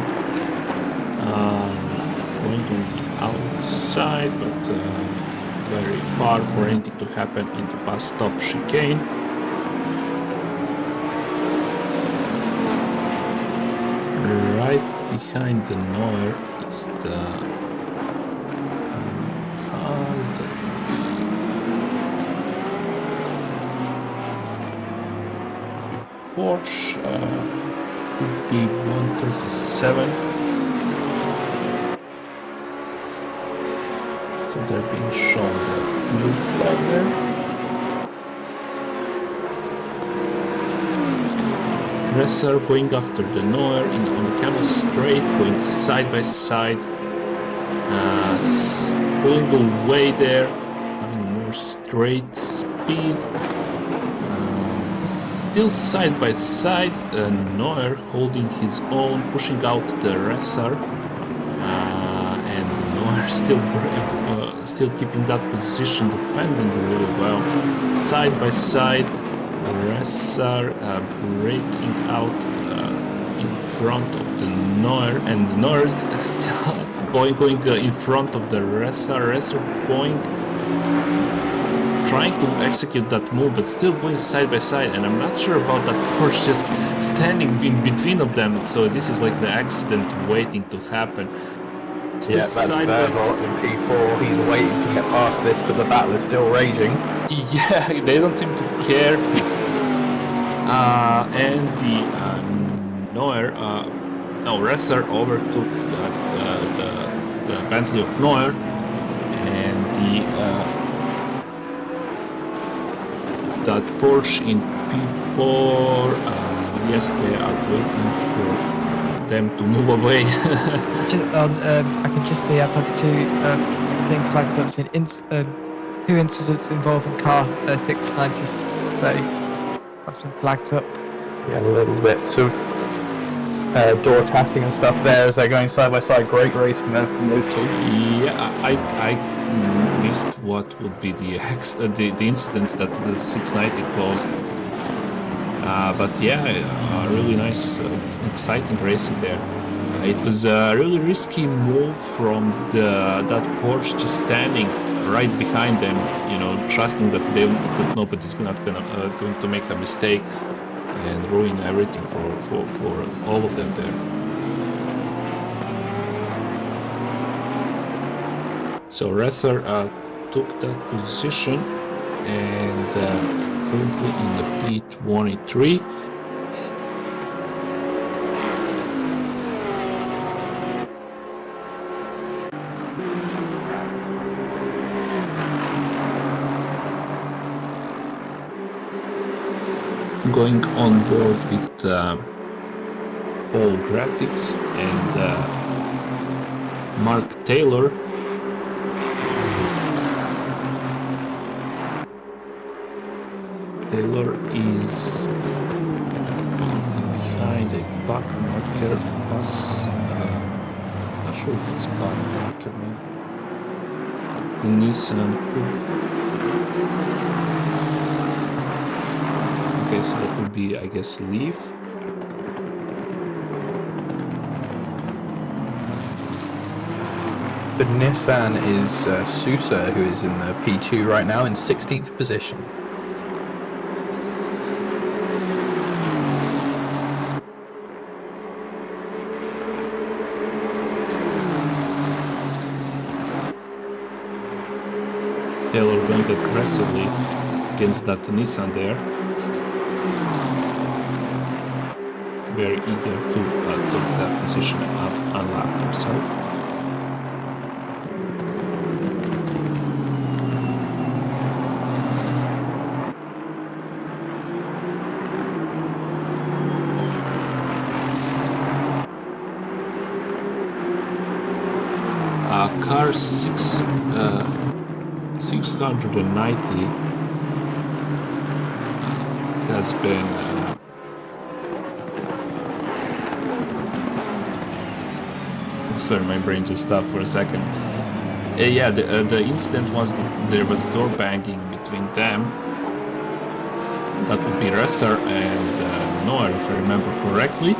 Speaker 6: Going on the outside, but very far for anything to happen in the bus stop chicane. Right behind the Noer is the car that would be Porsche, would be 137. So they're being shown the blue flag there. Ressar going after the Noer on the camel straight, going side by side, pulling away there, having more straight speed. Still side by side, Noer holding his own, pushing out the Ressar. Still keeping that position, defending really well. Side by side, Ressar breaking out in front of the Noer, and the Noer still going in front of the Ressar. Ressar trying to execute that move, but still going side by side. And I'm not sure about that Porsche just standing in between of them. So this is like the accident waiting to happen. Still
Speaker 2: Yeah, that's Vervot in P4. He's waiting to get past this, but the battle is still raging.
Speaker 6: Yeah, they don't seem to care. And the Ressar overtook the Bentley of Noer, and that Porsche in P4. Yes, they are waiting for them to move away.
Speaker 4: I can just see I've had two things flagged up saying two incidents involving car 690. So that's been flagged up.
Speaker 2: Yeah, a little bit. So door tapping and stuff there as they're going side by side. Great racing there from those two.
Speaker 6: Yeah, I missed what would be the incident that the 690 caused. But yeah, really nice, exciting racing there. It was a really risky move from that Porsche just standing right behind them, trusting that nobody's going to make a mistake and ruin everything for all of them there. So Resser took that position and currently in the P23. Going on board with Paul Gratix and Mark Taylor. Taylor is behind a back marker, pass, not sure if it's back marker, maybe. But Nissan okay, so that would be, I guess, Leaf.
Speaker 2: The Nissan is Sousa, who is in the P2 right now in 16th position.
Speaker 6: Taylor going aggressively against that Nissan there. Very eager to take that position and unlap himself. Car 690 has been sorry, my brain just stopped for a second. Yeah, the incident was that there was door banging between them. That would be Resser and Noah, if I remember correctly.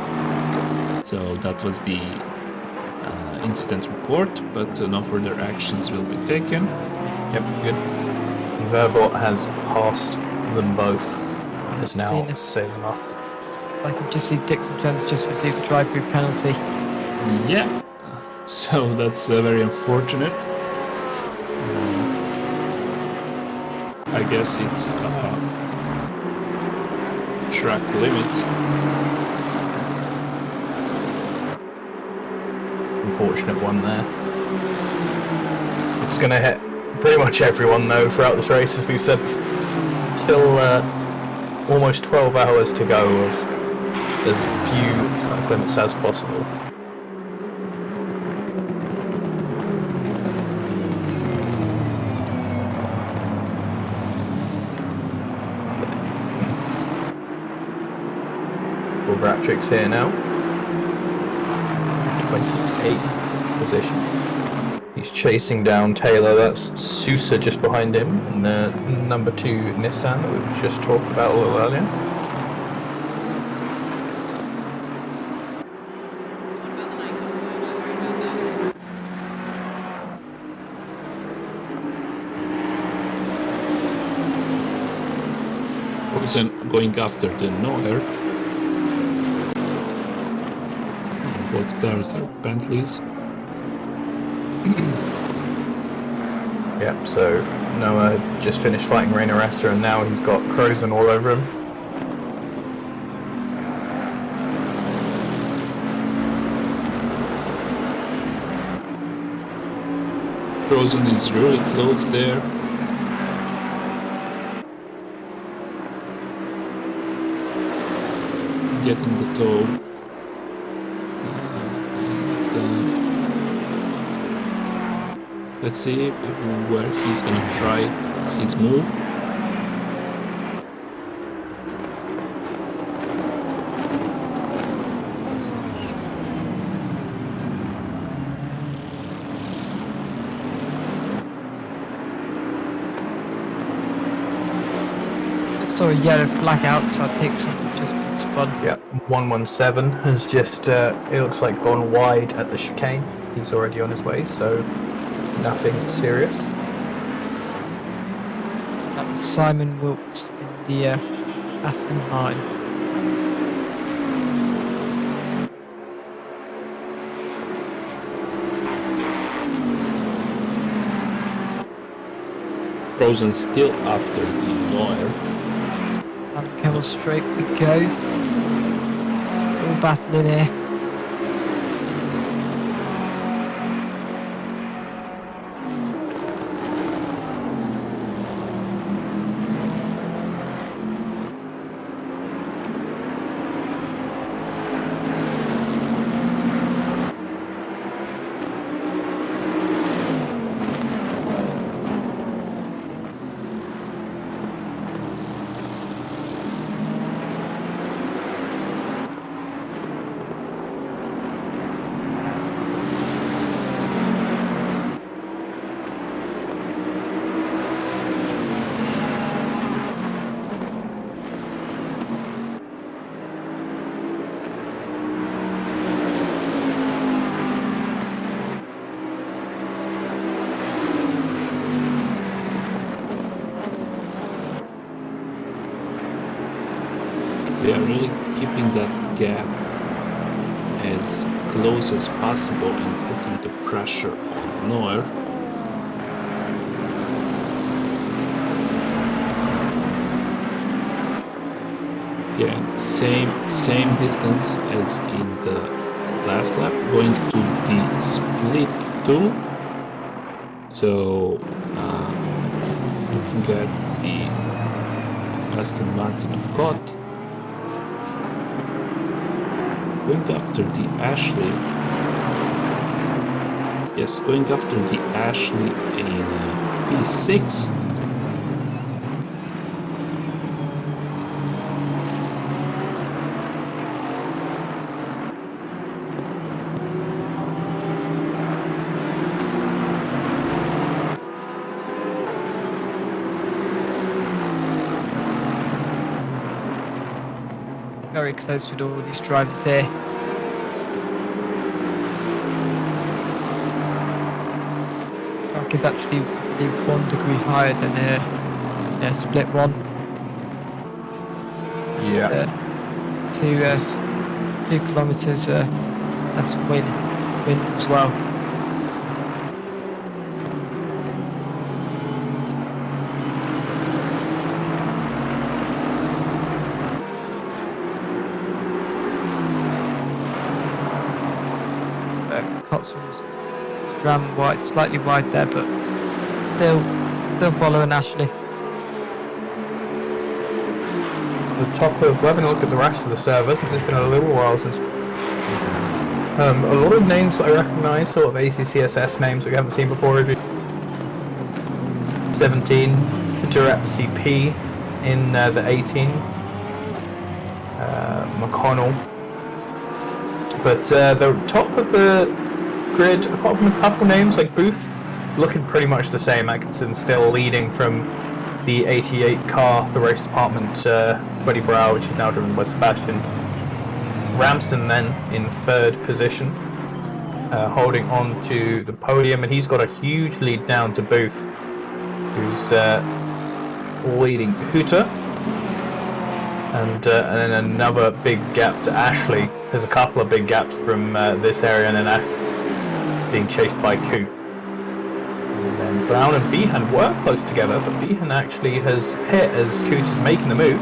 Speaker 6: So that was the incident report, but no further actions will be taken.
Speaker 2: Yep, good. Verbot has passed them both and is now sailing off.
Speaker 4: I can just see Dixon Jones just received a drive-through penalty.
Speaker 6: Yeah, so that's very unfortunate. I guess it's track limits.
Speaker 2: Unfortunate one there. It's going to hit pretty much everyone though throughout this race, as we've said. Still almost 12 hours to go of as few track limits as possible. Ratrix here now. 28th position. He's chasing down Taylor. That's Sousa just behind him, and the number 2 Nissan that we just talked about a little earlier.
Speaker 6: Olsen going after the Noer. Both cars are Bentleys.
Speaker 2: Yep, so Noah just finished fighting Rainer Esser and now he's got Crozen all over him.
Speaker 6: Crozen is really close there. Getting the tow. Let's see where he's gonna try his move.
Speaker 4: Sorry, yellow blackout, so I'll take some just spun.
Speaker 2: Yeah, 117 has just, it looks like gone wide at the chicane. He's already on his way, so nothing serious.
Speaker 4: That was Simon Wilkes in the Aston Martin.
Speaker 6: Frozen still after the Noir.
Speaker 4: And Camel straight we go. Still battling here.
Speaker 6: We are really keeping that gap as close as possible and putting the pressure on Noir. Again, same distance as in the last lap, going to the split tool. So looking at the Aston Martin of COT, going after the Ashley. Yes, going after the Ashley in P6.
Speaker 4: Very close with all these drivers here. Track is actually, I believe, 1 degree higher than split one.
Speaker 2: Yeah.
Speaker 4: 2 kilometers. That's wind as well. Cotswolds ran wide, slightly wide there, but still following Ashley.
Speaker 2: The top of, having a look at the rest of the server, since it's been a little while since. A lot of names that I recognise, sort of ACCSS names that we haven't seen before. 17, Durep CP in the 18, McConnell. But the top of the grid, apart from a couple names like Booth, looking pretty much the same. Atkinson still leading from the 88 car, the race department 24 hour, which is now driven by Sebastian. Ramsden then in 3rd position, holding on to the podium, and he's got a huge lead down to Booth, who's leading Hooter. And then another big gap to Ashley. There's a couple of big gaps from this area, and then Ashley being chased by Coop. And then Brown and Behan were close together, but Behan actually has hit as Coot is making the move.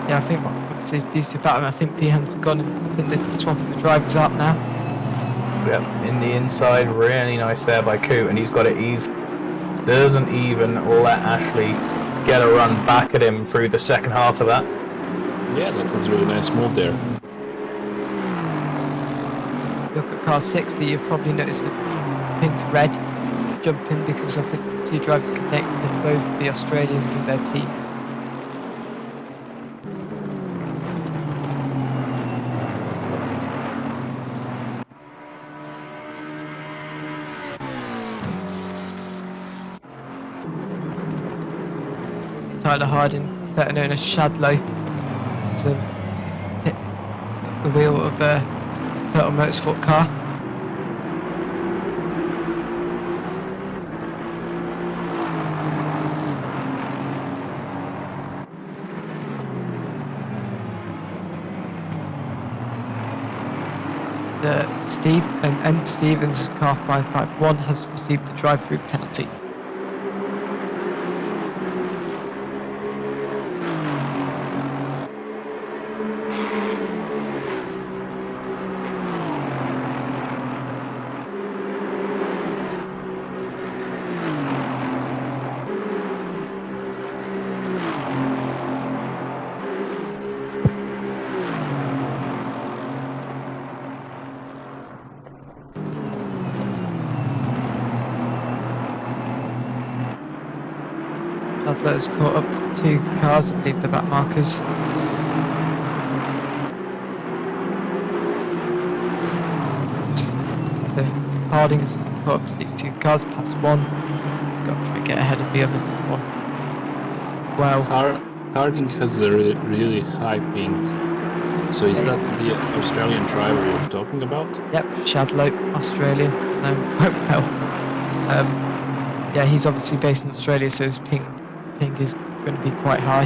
Speaker 4: Yeah, I think obviously these two battling. I think Behan's gone and been swapping the drivers up now.
Speaker 2: Yep, in the inside, really nice there by Coot, and he's got it easy. Doesn't even let Ashley get a run back at him through the second half of that.
Speaker 6: Yeah, that was a really nice move there.
Speaker 4: Look at car 60, you've probably noticed the pink's red. It's jumping because I think the 2 drivers connected, both the Australians in their team. Tyler Harding, better known as Shadlow, to hit the wheel of a Turtle Motorsport car. Steve and M. Stevens car 551 has received a drive-through penalty. Shadler has caught up to 2 cars, I believe the back markers. So Harding has caught up to these 2 cars, past 1. Got to try and get ahead of the other one. Well,
Speaker 6: Harding has a really high ping. So is that the Australian driver you're talking about?
Speaker 4: yep, Shadlow, Australia, known quite well. Yeah, he's obviously based in Australia, so his ping is going to be quite high.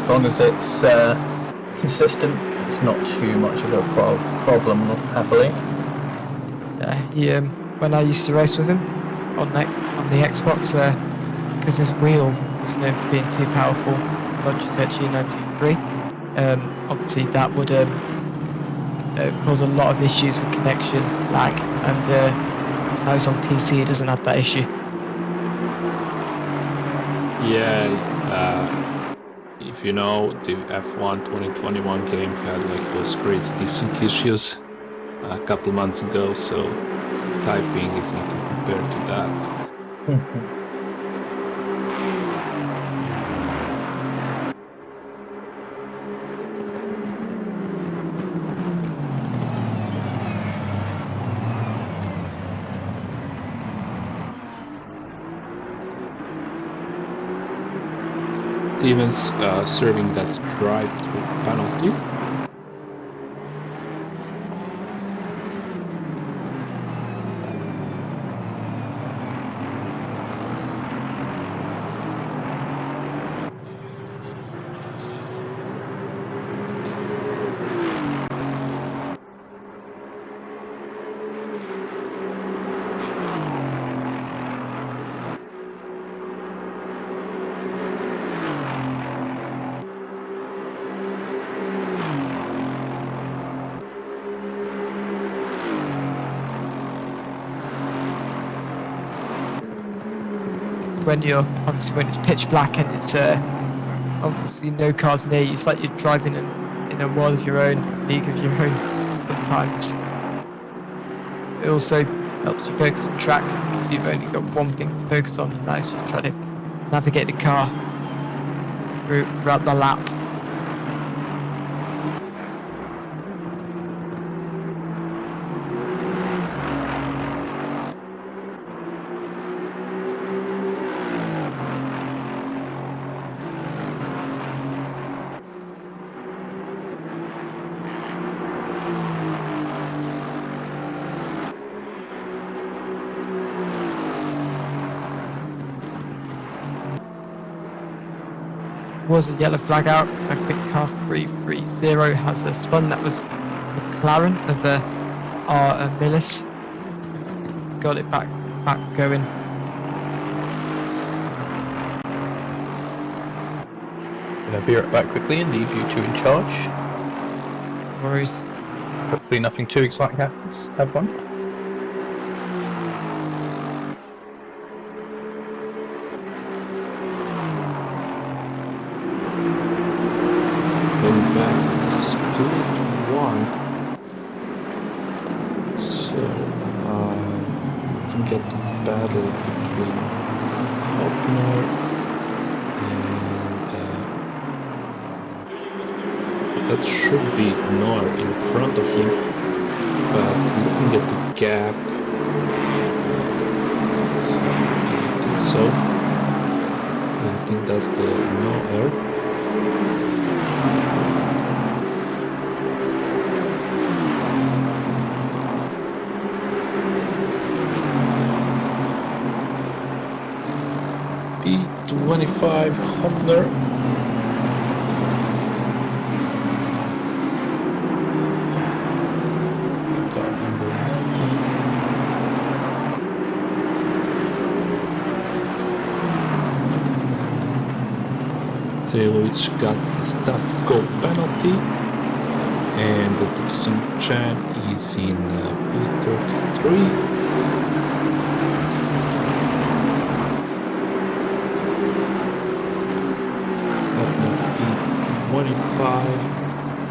Speaker 2: As long as it's consistent, it's not too much of a problem, happily.
Speaker 4: Yeah, he when I used to race with him on the Xbox, because his wheel was known for being too powerful, Logitech G923. Obviously, that would cause a lot of issues with connection, lag, and now he's on PC, he doesn't have that issue.
Speaker 6: Yeah, if you know, the F1 2021 game had like those crazy desync issues a couple months ago, so high ping is nothing compared to that. Stevens serving that drive-through penalty.
Speaker 4: When it's pitch black and it's obviously no cars near you, it's like you're driving in a world of your own, league of your own sometimes. It also helps you focus on track because you've only got one thing to focus on, and that is just trying to navigate the car throughout the lap. Was a yellow flag out because I think car 330 has a spun. That was McLaren of R. Millis. Got it back going.
Speaker 2: Gonna be right back quickly and leave you two in charge.
Speaker 4: No worries.
Speaker 2: Hopefully nothing too exciting happens. Have fun.
Speaker 6: Going back to the split one. So we can get the battle between Hopner and that should be Nor in front of him, but looking at the gap, so I don't think so. I don't think that's the Nor. P25 Hopner. Car number 19. Zailovic got the stop-go penalty, and the Dixon Chan is in P33. P25,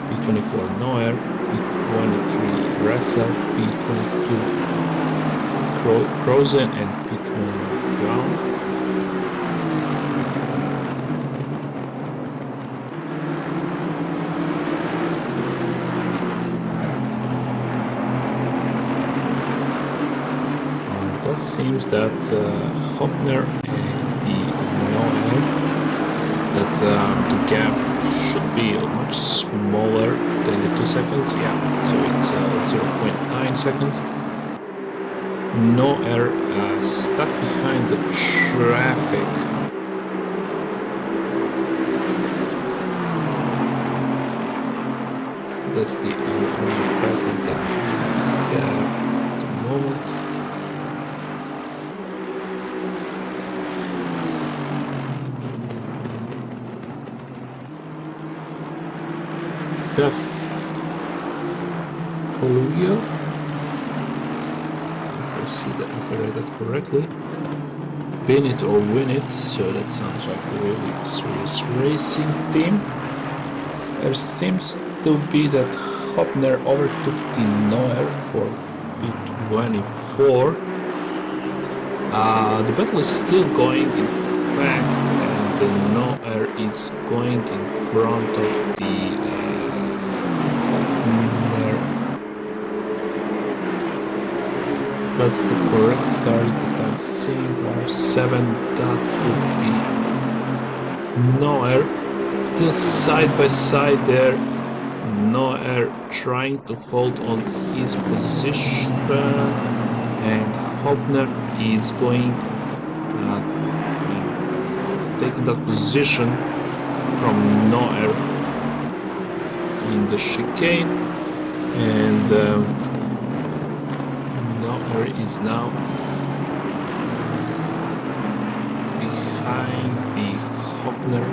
Speaker 6: P24 Neuer, P23 Russell, P22 Krozen, and P21 ground. It seems that Hopner and the Noel, that the gap should be much smaller than the 2 seconds. Yeah, so it's 0.9 seconds. Noel stuck behind the traffic. That's the only battle that we have at the moment. Jeff Columbia, if I read that correctly. Bin it or win it, so that sounds like really a serious racing team. There seems to be that Hopner overtook the Noer for P24. The battle is still going, in fact, and the Noer is going in front of the That's the correct cars that I'm seeing. 107, that would be Noer. Still side by side there. Noer trying to hold on his position, and Hopner is going taking that position from Noer in the chicane, and Noer is now behind the Hopner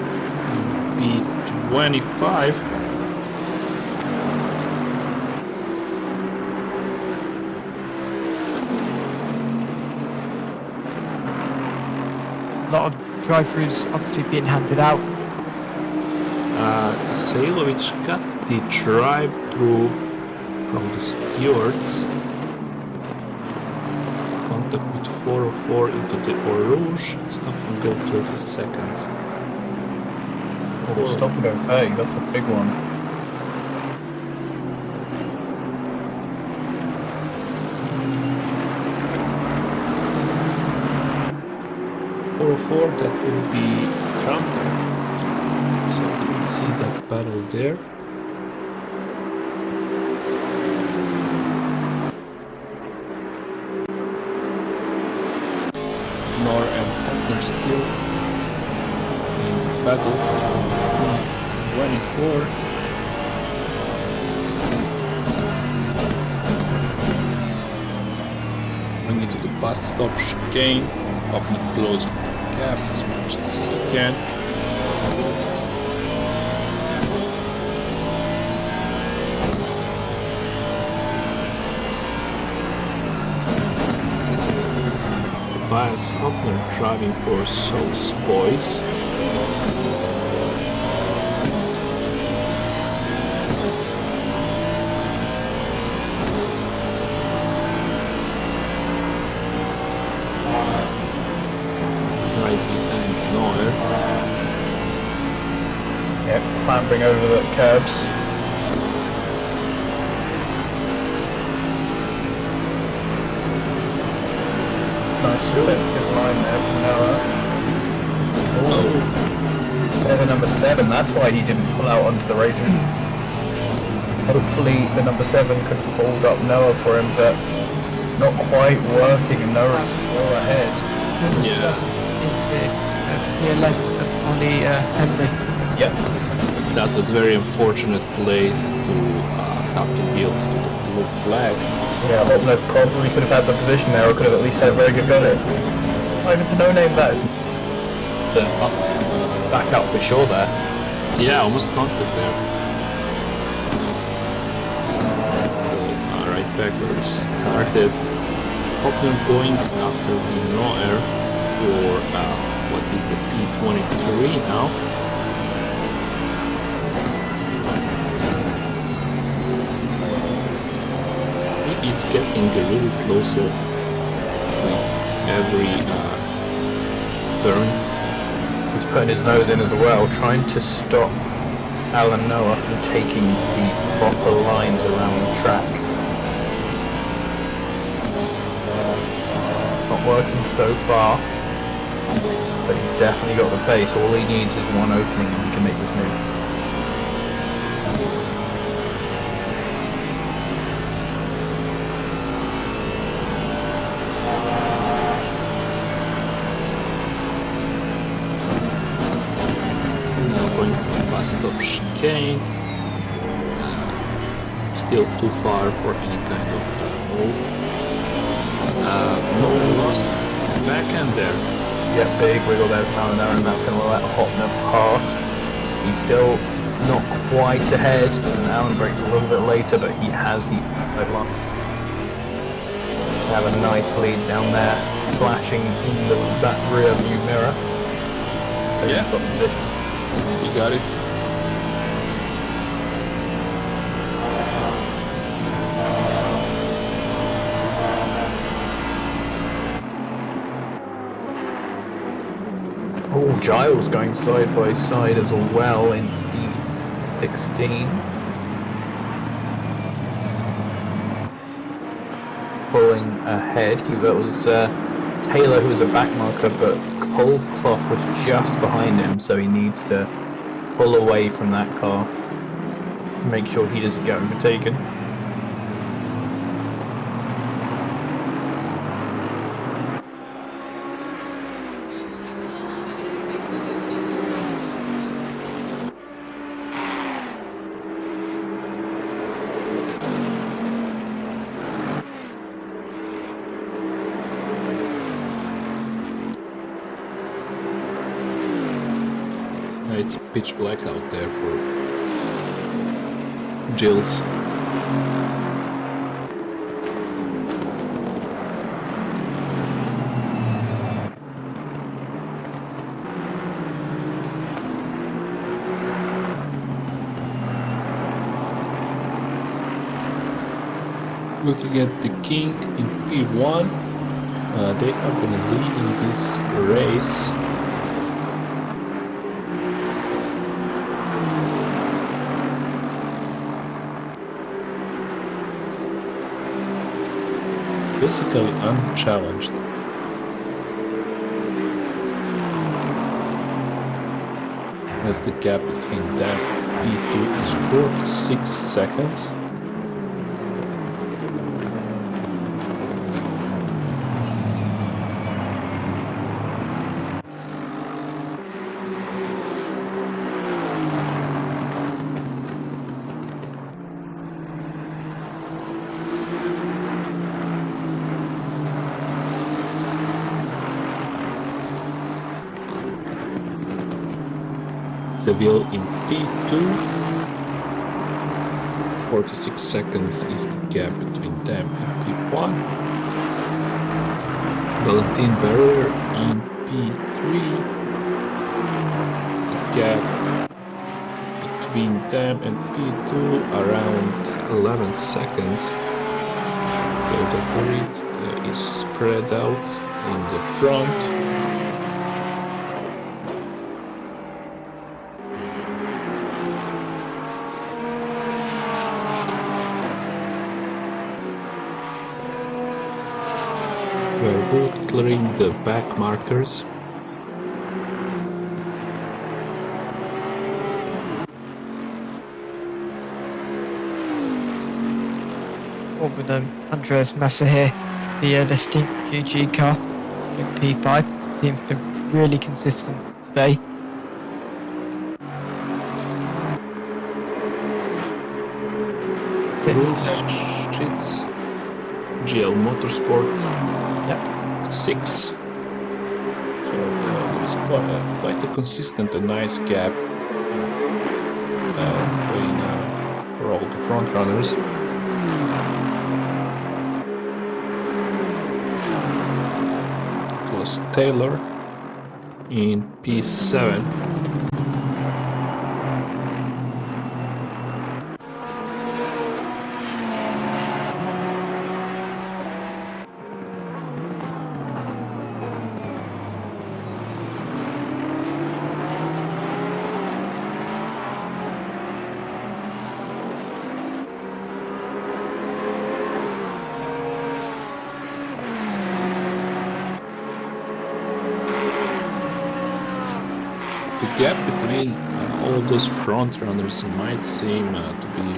Speaker 6: in P25.
Speaker 4: A lot of drive-throughs obviously being handed out.
Speaker 6: Sailovic got the drive-through from the stewards. Contact with 404 into the Eau Rouge. Stop and go 30 seconds.
Speaker 2: Oh, stop and go 30, that's a big one.
Speaker 6: That will be Trumpler. So you can see that battle there. Nor and Hopner still in the battle. 24. Bring it to the bus stop chicane. Hopner closing as much as he can. Tobias Hopner driving for Souls Boys.
Speaker 2: Clambering over the curbs. Nice defensive line there from Noah. Oh, the number 7, that's why he didn't pull out onto the racing. Hopefully the number 7 could hold up Noah for him, but not quite working, and Noah is still ahead.
Speaker 4: Yeah. It's the 11th on the Henry.
Speaker 6: Yep. That was a very unfortunate place to have to yield to the blue flag.
Speaker 2: Yeah, Hopner probably could have had the position there, or could have at least had a very good go there. Not even the no-name that is back out for sure there.
Speaker 6: Yeah, almost counted there. Right back where we started. Hopner going after the Noer for what is the P23 now. It's getting a little closer with every turn.
Speaker 2: He's putting his nose in as well, trying to stop Alan Noah from taking the proper lines around the track. Not working so far, but he's definitely got the pace. All he needs is one opening and he can make this move.
Speaker 6: Now going for the last stop chicane. Still too far for any kind of move. No lost backhand there.
Speaker 2: Yep, big wiggle there from Alan Noah, and that's going to let Hopner past. He's still not quite ahead, and Alan breaks a little bit later, but he has the red line. They have a nice lead down there, flashing in that rear view mirror. So
Speaker 6: Yeah.
Speaker 2: he's got position.
Speaker 6: You got it.
Speaker 2: Oh, Giles going side by side as well in E16. Pulling ahead. That was Taylor who was a back marker, but Cole Clough was just behind him, so he needs to pull away from that car. Make sure he doesn't get overtaken.
Speaker 6: It's pitch black out there for Gilles. Looking at the King in P1, they are going to lead in this race. Basically unchallenged. As the gap between them and P2 is 46 seconds. Seville in P2. 46 seconds is the gap between them and P1. Valentin Barrier in P3. The gap between them and P2 around 11 seconds. So the grid is spread out in the front. We're both clearing the back markers.
Speaker 4: What with Andreas Massa here, the listing GG car in P5. Team's been really consistent today.
Speaker 6: Bruce Schitz, GL Motorsport,
Speaker 4: Yep.
Speaker 6: 6. So it's quite a consistent and nice gap for all the front runners. It was Taylor in P7. gap between all those front runners might seem to be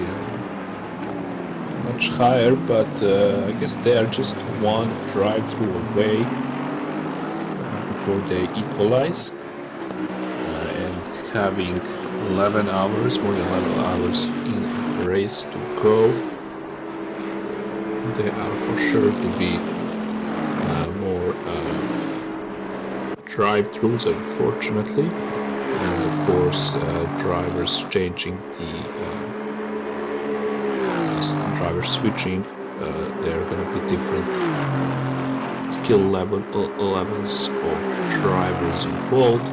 Speaker 6: much higher, but I guess they are just one drive-through away before they equalize, and having 11 hours, more than 11 hours in a race to go, they are for sure to be more drive-throughs, unfortunately, and of course drivers changing the drivers switching, there are gonna be different skill levels of drivers involved,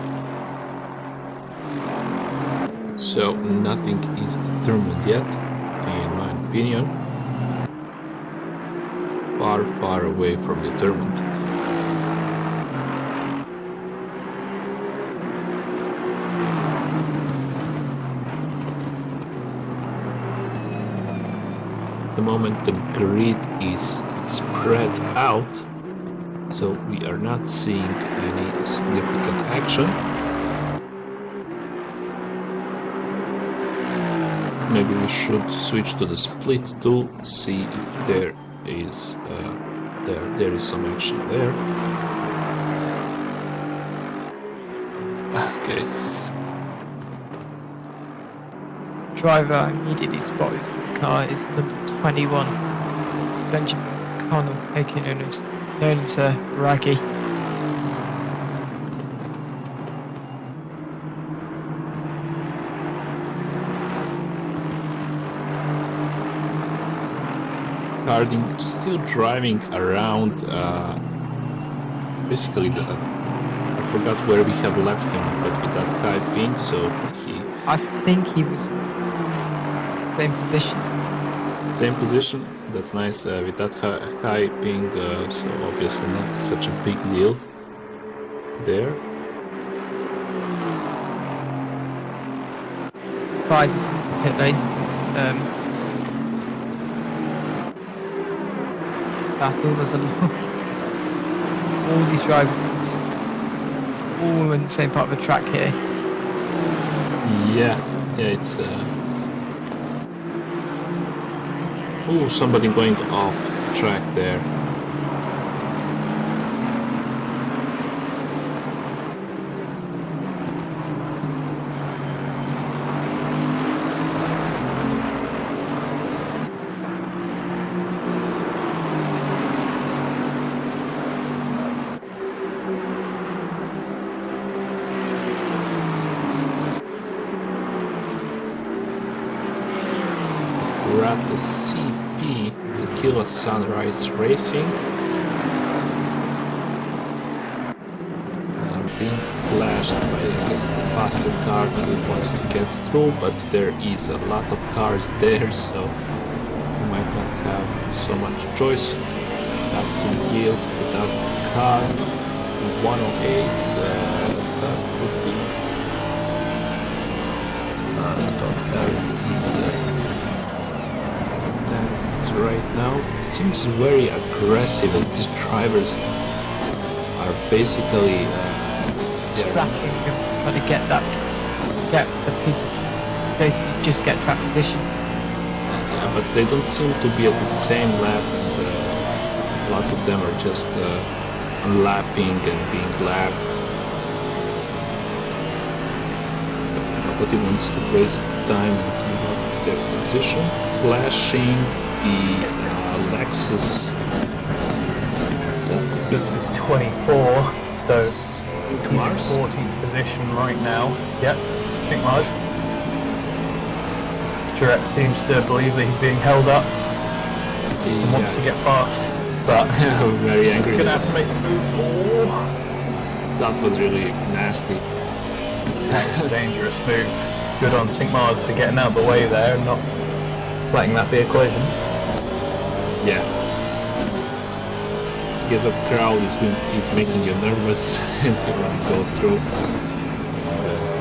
Speaker 6: so nothing is determined yet, in my opinion. Far away from determined. At the moment the grid is spread out, so we are not seeing any significant action. Maybe we should switch to the split tool, see if there is some action there. Okay.
Speaker 4: Driver I immediately spotted in the car is number 21. It's Benjamin Connell, aka known as Raggy.
Speaker 6: Harding still driving around, basically I forgot where we have left him, but with that high ping, so
Speaker 4: I think he was same position.
Speaker 6: Same position, that's nice, with that high ping, so obviously not such a big deal there.
Speaker 4: 5 is into pit lane. Battle, there's a lot. All these drivers all in the same part of the track here.
Speaker 6: Yeah, it's oh, somebody going off the track there. We're at the CP, Tequila Sunrise Racing. Being flashed by, I guess, the faster car that wants to get through, but there is a lot of cars there, so you might not have so much choice. Have to yield to that car. 108, that would be... right now. It seems very aggressive as these drivers are basically
Speaker 4: Scrapping and trying to get the piece of basically just get track position.
Speaker 6: yeah, but they don't seem to be at the same lap, and a lot of them are just unlapping and being lapped. But nobody wants to waste time looking at their position. Flashing the Lexus.
Speaker 2: This is 24, so he's in 14th position right now. Yep, Pink Mars. Tourette seems to believe that he's being held up and wants to get past, but
Speaker 6: very angry.
Speaker 2: Gonna have to make the move. Oh,
Speaker 6: that was really nasty.
Speaker 2: that was a dangerous move. Good on St. Mars for getting out of the way there and not letting that be a collision.
Speaker 6: Yeah. I guess that crowd is making you nervous and you want to go through.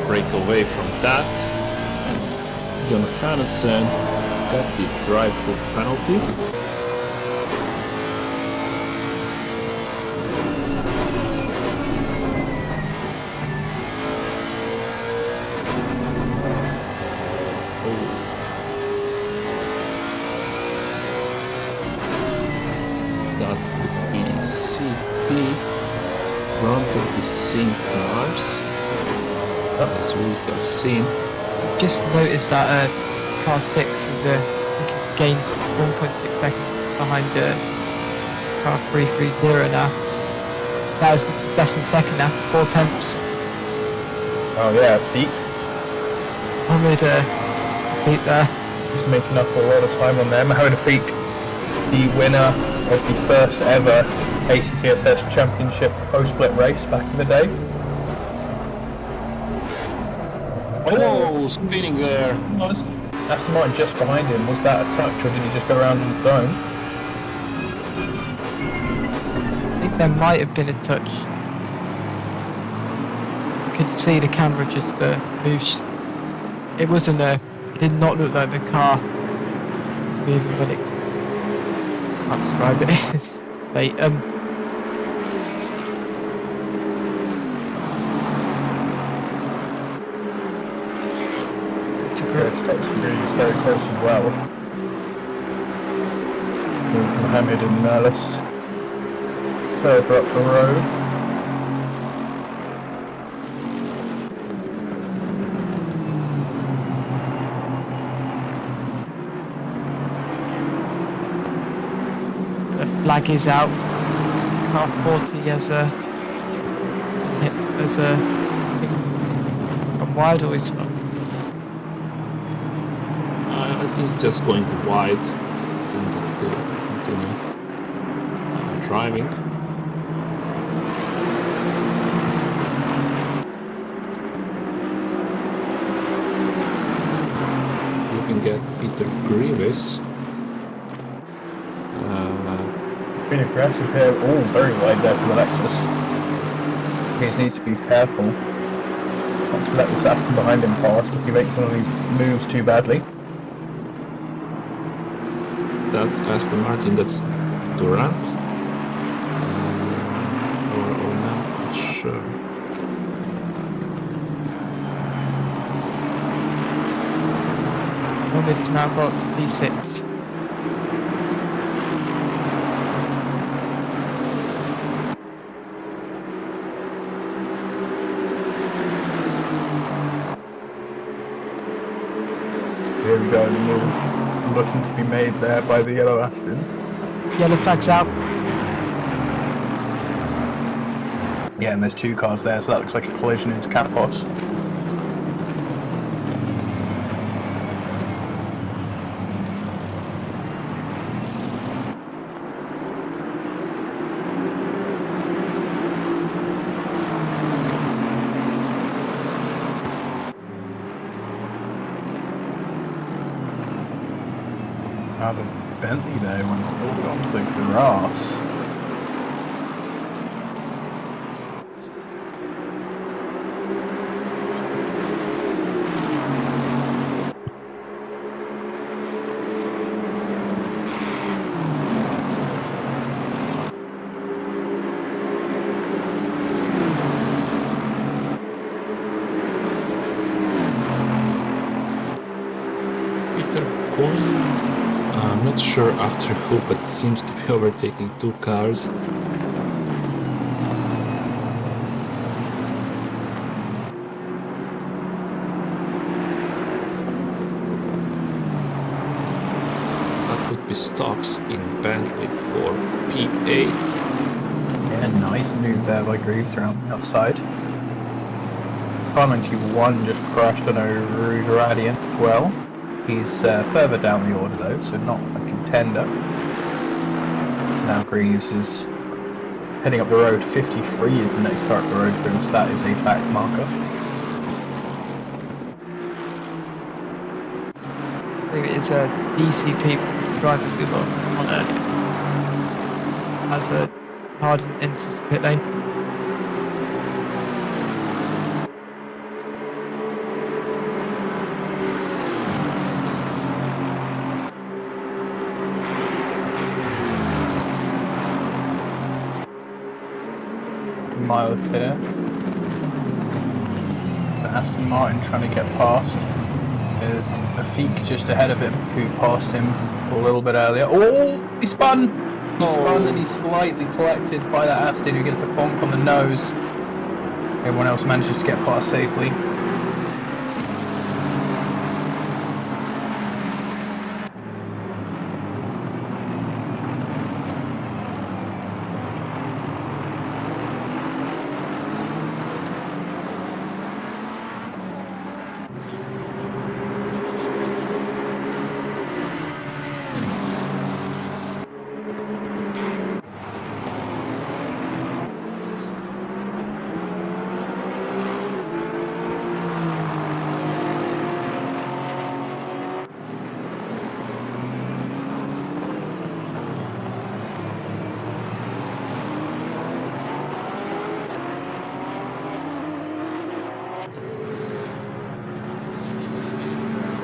Speaker 6: Break away from that. John Hannesen got the drive-through penalty. front of the same cars, as we have seen.
Speaker 4: Just noticed that car 6 is I think it's gained 1.6 seconds behind car 330 now. That was less than second now, 4 tenths.
Speaker 2: Oh yeah, Pete
Speaker 4: Mohammed beat there.
Speaker 2: is making up a lot of time on there. Mohammed Afiq, the winner of the first ever ACCSS Championship post-split race back in the day.
Speaker 6: Oh, spinning there.
Speaker 2: Aston Martin just behind him. Was that a touch, or did he just go around on his own?
Speaker 4: I think there might have been a touch. You could see the camera just moved. It wasn't it did not look like the car was moving when it. I can't describe it. It's late.
Speaker 2: Stops really very close as well. Mohammed and Merlis further up the road.
Speaker 4: The flag is out. It's car 40 as a wide or is
Speaker 6: I think it's just going wide. I think it's the continue driving. Looking at Peter Grievous.
Speaker 2: Been aggressive here. Oh, very wide there for the Lexus. He needs to be careful not to let the Aston behind him past if he makes one of these moves too badly.
Speaker 6: That Aston Martin, that's Durant, or not, not sure.
Speaker 4: Mohammed has now got to P6.
Speaker 2: Here we go, the move looking to be made there by the yellow Aston.
Speaker 4: Yellow flag's out.
Speaker 2: Yeah, and there's two cars there, so that looks like a collision into Campos. Out of Bentley there went all onto the grass.
Speaker 6: Peter going. I'm not sure after who, but seems to be overtaking two cars. That would be stocks in Bentley for P8.
Speaker 2: Yeah, nice move there by Greaves around the outside. Car 91 just crashed on a Rouge Radiant as well. He's further down the order though, so not a contender. Now Greaves is heading up the road. 53 is the next car up the road for him, so that is a back marker.
Speaker 4: I think it is a DCP driving we got on earlier. As a Harden enters the pit lane.
Speaker 2: Miles here. But Aston Martin trying to get past. There's Afiq just ahead of him who passed him a little bit earlier. Oh, he spun! He's spun and he's slightly collected by that Aston who gets the bonk on the nose. Everyone else manages to get past safely.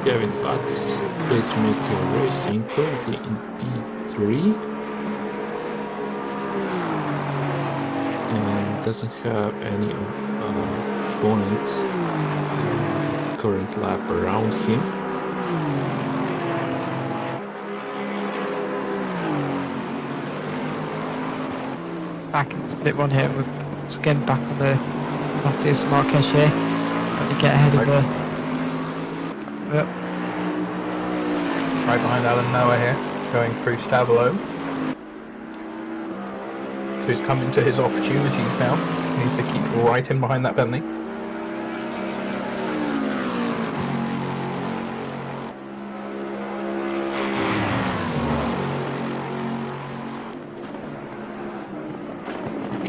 Speaker 6: Kevin Butts, Pacemaker Racing, currently in P3. And doesn't have any opponents and current lap around him.
Speaker 4: Back into pit one here. We're once again back on the Matthias Marquez here. Trying to get ahead of the. Yep.
Speaker 2: Right behind Alan Noah here, going through Stavolo. Who's coming to his opportunities now. Needs to keep right in behind that Bentley.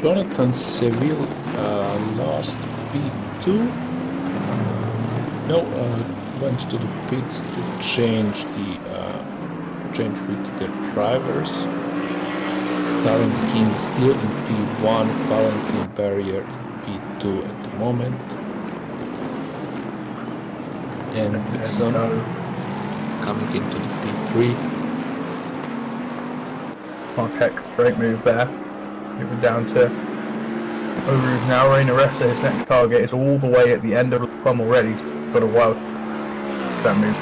Speaker 6: Jonathan Seville lost P2. Went to the pits to change with their drivers. Darren King still in P1, Valentin Barrier in P2 at the moment. And Dixon coming into the P3.
Speaker 2: Marquez, great move there. Moving down to Overeem now. Rain Arresta, his next target, is all the way at the end of the clumb already. He's got a wild that move.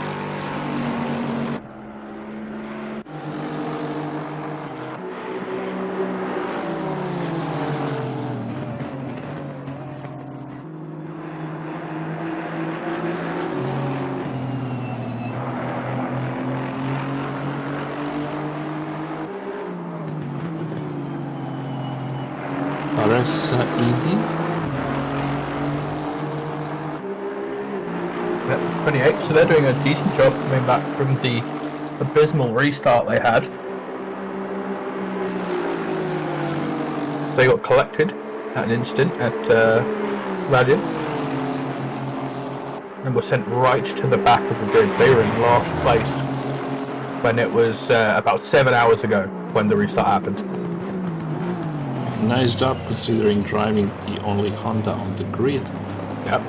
Speaker 6: Aressa Edie.
Speaker 2: Yep, 28, so they're doing a decent job coming back from the abysmal restart they had. They got collected at an instant at Radian and were sent right to the back of the grid. They were in last place when it was about 7 hours ago when the restart happened.
Speaker 6: Nice job considering driving the only Honda on the grid.
Speaker 2: Yep.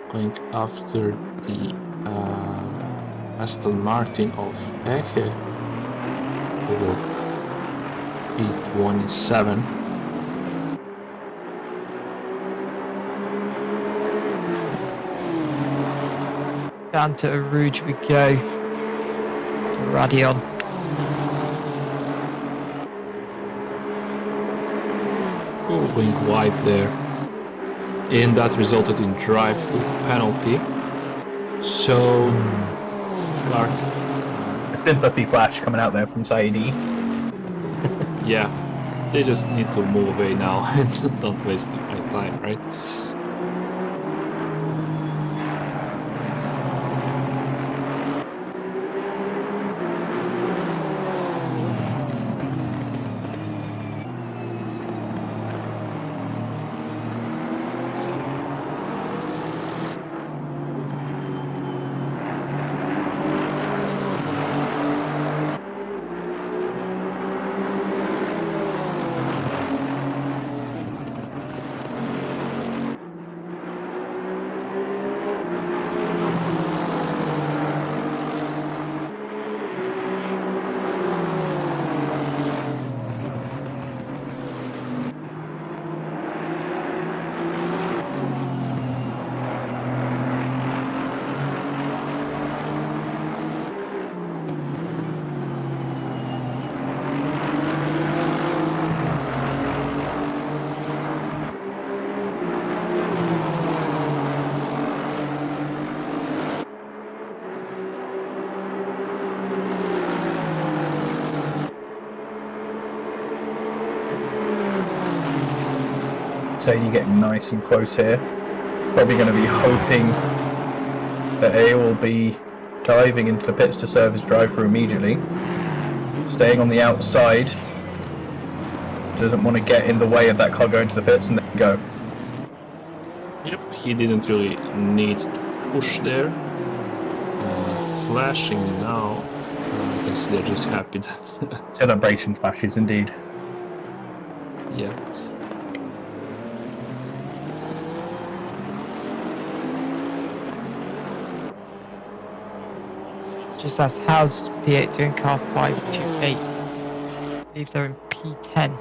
Speaker 6: Going after the Aston Martin of Eche for P27.
Speaker 4: Down to Rouge we go. To Radion.
Speaker 6: Going wide there. And that resulted in drive penalty. So Clark,
Speaker 2: A sympathy flash coming out there from Saidi.
Speaker 6: yeah, they just need to move away now and don't waste my time, right?
Speaker 2: Sadie getting nice and close here. Probably going to be hoping that A will be diving into the pits to serve his drive-through immediately. Staying on the outside. Doesn't want to get in the way of that car going to the pits and then go.
Speaker 6: Yep, he didn't really need to push there. Flashing now. I guess they're just happy that.
Speaker 2: Celebration flashes indeed.
Speaker 6: Yeah.
Speaker 4: Just asked, how's P8 doing car 528? I believe they're in P10.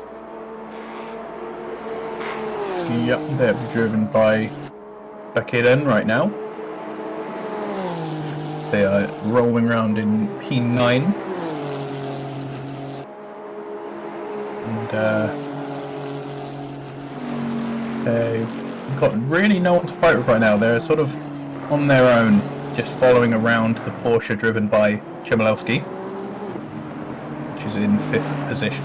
Speaker 2: Yep, they're driven by Bakeden right now. They are rolling around in P9. And they've got really no one to fight with right now. They're sort of on their own, just following around the Porsche driven by Chmielewski, which is in 5th position.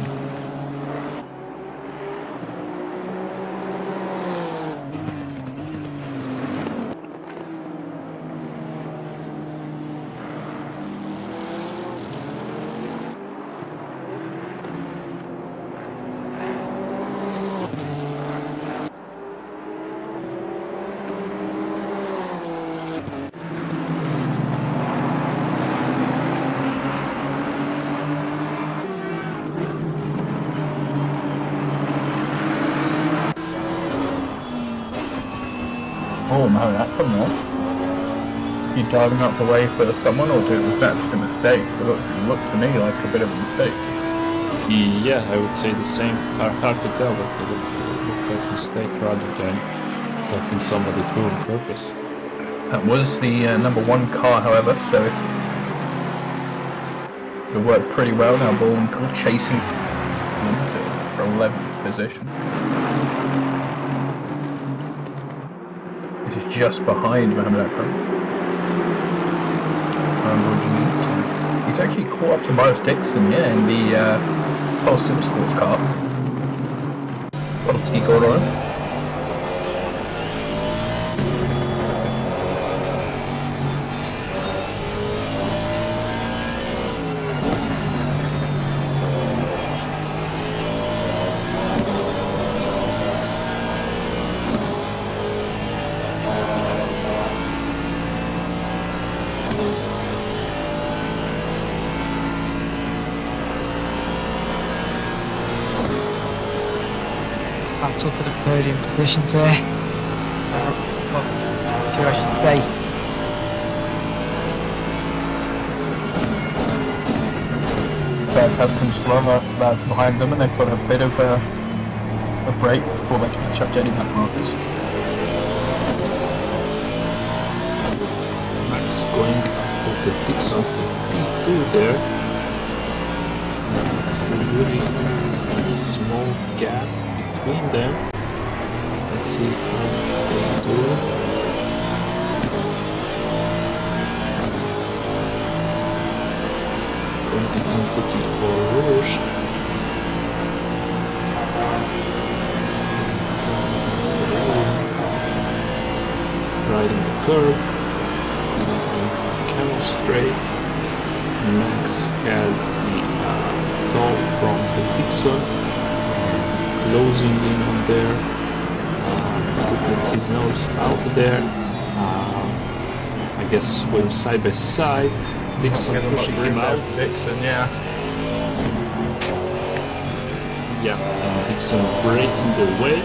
Speaker 2: Oh no, that's a miss. You diving up the way for someone, or was that just a mistake? It looked to me like a bit of a mistake.
Speaker 6: Yeah, I would say the same. Hard to tell, but it looked like a mistake rather than letting somebody through on purpose.
Speaker 2: That was the number 1 car, however, so it worked pretty well. Now Bullwinkle chasing for 11th position. This is just behind Mohamed Akram. He's actually caught up to Morris Dixon, yeah, in the Pulse Sim Sports car. Polski Gordon.
Speaker 4: Battle for the podium positions there. Well, two I should say.
Speaker 2: Bears have come slower behind them, and they've got a bit of a break before they catch up to any back markers.
Speaker 6: Max going after the Dixon for P2 there. It's a really small gap between them. Let's see how they do. Going into the Rouge. Riding the curve. Camel straight. Max has the call from the Dixon. Closing in on there, putting his nose out there. I guess going side by side. Dixon pushing him out.
Speaker 2: Dixon, yeah.
Speaker 6: Yeah, and Dixon breaking the way.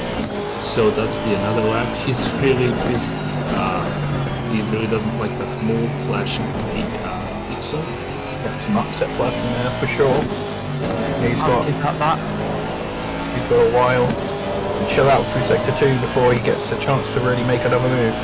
Speaker 6: So that's the another lap. He's really pissed. He really doesn't like that move flashing the Dixon.
Speaker 2: Got some upset flashing there for sure. He's got a while to chill out through sector 2 before he gets a chance to really make another move.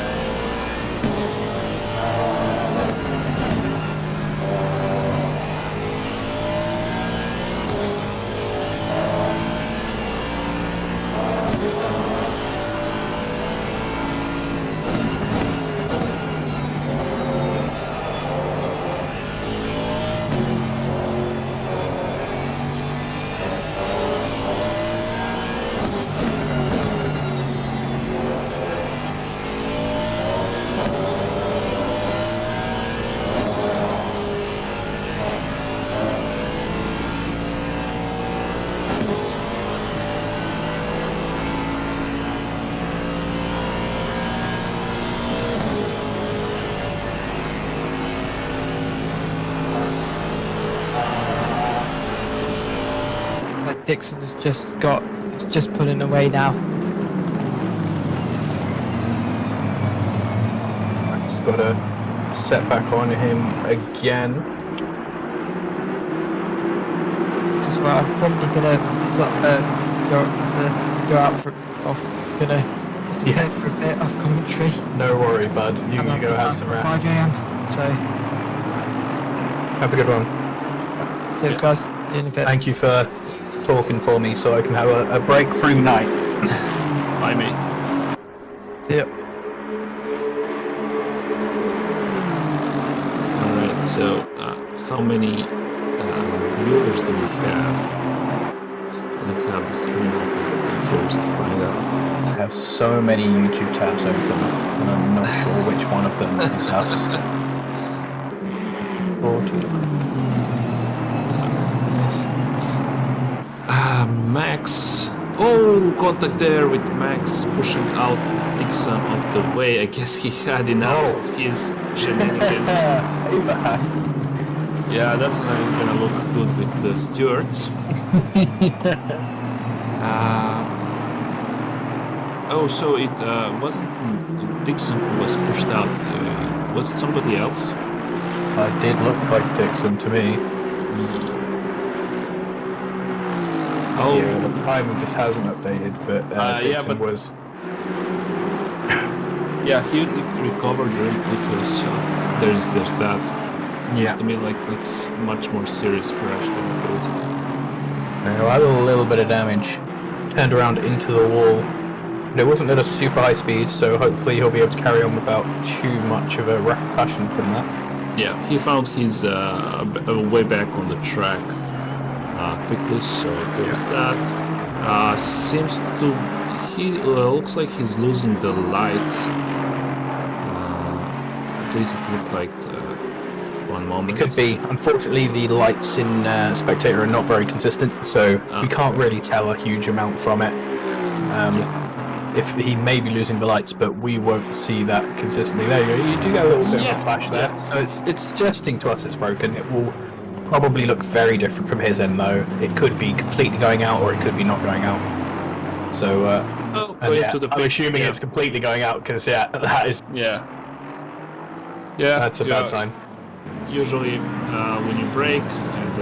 Speaker 4: Dixon has just got, it's just pulling away now.
Speaker 2: Max got a setback on him again.
Speaker 4: This is where I'm probably gonna go out for, gonna disappear
Speaker 2: Yes.
Speaker 4: for a bit of commentary.
Speaker 2: No worry, bud. You
Speaker 4: And
Speaker 2: can
Speaker 4: I'll
Speaker 2: go
Speaker 4: be
Speaker 2: have
Speaker 4: back
Speaker 2: some
Speaker 4: at
Speaker 2: rest.
Speaker 4: 5 AM. So,
Speaker 2: Have a good one.
Speaker 4: cheers guys, see you in a bit.
Speaker 2: Thank you for talking for me so I can have a break-free night.
Speaker 6: Bye, mate.
Speaker 4: See ya.
Speaker 6: Alright, so how many viewers do we have? I don't have the screen open, but I'm curious to find out.
Speaker 2: I have so many YouTube tabs open, and I'm not sure which one of them is us. 49.
Speaker 6: Nice. Max. Oh, contact there with Max pushing out Dixon off the way. I guess he had enough of his shenanigans. Yeah, that's not gonna look good with the stewards. Oh, so it wasn't Dixon who was pushed out. Was it somebody else?
Speaker 2: It did look like Dixon to me.
Speaker 6: Oh,
Speaker 2: Yeah, the timing just hasn't updated, but
Speaker 6: yeah,
Speaker 2: Dixon
Speaker 6: but-
Speaker 2: was...
Speaker 6: yeah, he recovered really quickly. So there's that. Seems to me like it's much more serious crash than it is.
Speaker 2: I had a little bit of damage. Turned around into the wall. But it wasn't at a super high speed, so hopefully he'll be able to carry on without too much of a repercussion from that.
Speaker 6: Yeah, he found his way back on the track quickly, so there's that. Seems to... he looks like he's losing the lights. At least it looked like one moment.
Speaker 2: It could be. Unfortunately, the lights in Spectator are not very consistent, so we can't really tell a huge amount from it. If he may be losing the lights, but we won't see that consistently. There you go. You do get a little bit of a flash there. So it's suggesting to us it's broken. It will probably look very different from his end, though. It could be completely going out, or it could be not going out. So, I'm assuming it's completely going out, because, that is...
Speaker 6: Yeah,
Speaker 2: That's a bad sign.
Speaker 6: Usually, when you brake and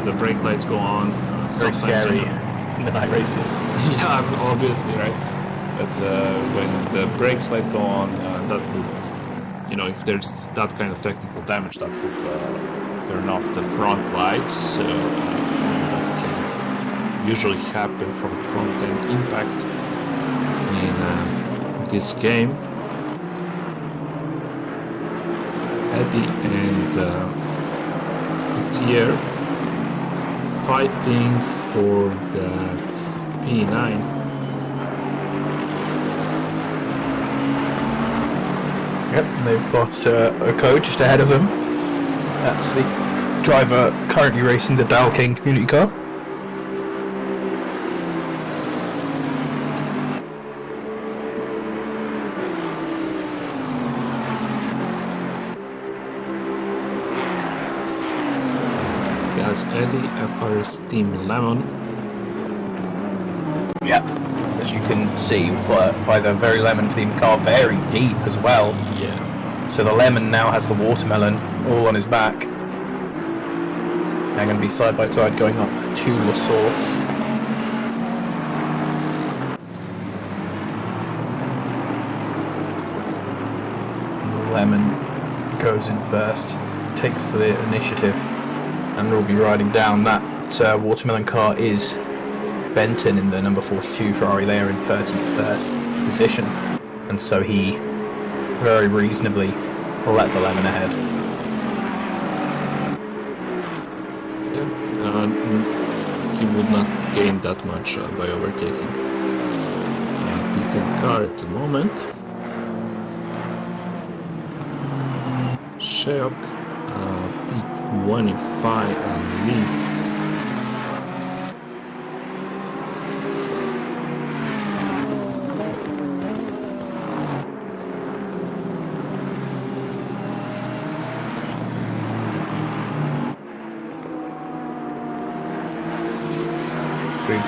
Speaker 6: the brake lights go on,
Speaker 2: Very
Speaker 6: sometimes
Speaker 2: scary in the night races.
Speaker 6: yeah, obviously, right? But when the brakes light go on, that would, if there's that kind of technical damage, that would turn off the front lights. That can usually happen from front-end impact in this game. Eddie and Pierre fighting for that P9.
Speaker 2: Yep, they've got a code just ahead of them. That's the driver currently racing the Dial King community car.
Speaker 6: Gas Eddie, FRS Team Lemon.
Speaker 2: Yeah, as you can see by the very lemon themed car, very deep as well.
Speaker 6: Yeah.
Speaker 2: So the lemon now has the watermelon all on his back. They're going to be side by side going up to the source. The lemon goes in first, takes the initiative, and will be riding down. That watermelon car is Benton in the number 42 Ferrari there in 31st position, and so he very reasonably let the lemon ahead.
Speaker 6: Yeah, he would not gain that much by overtaking. P10 car at the moment. Sheok, P25 and Leaf.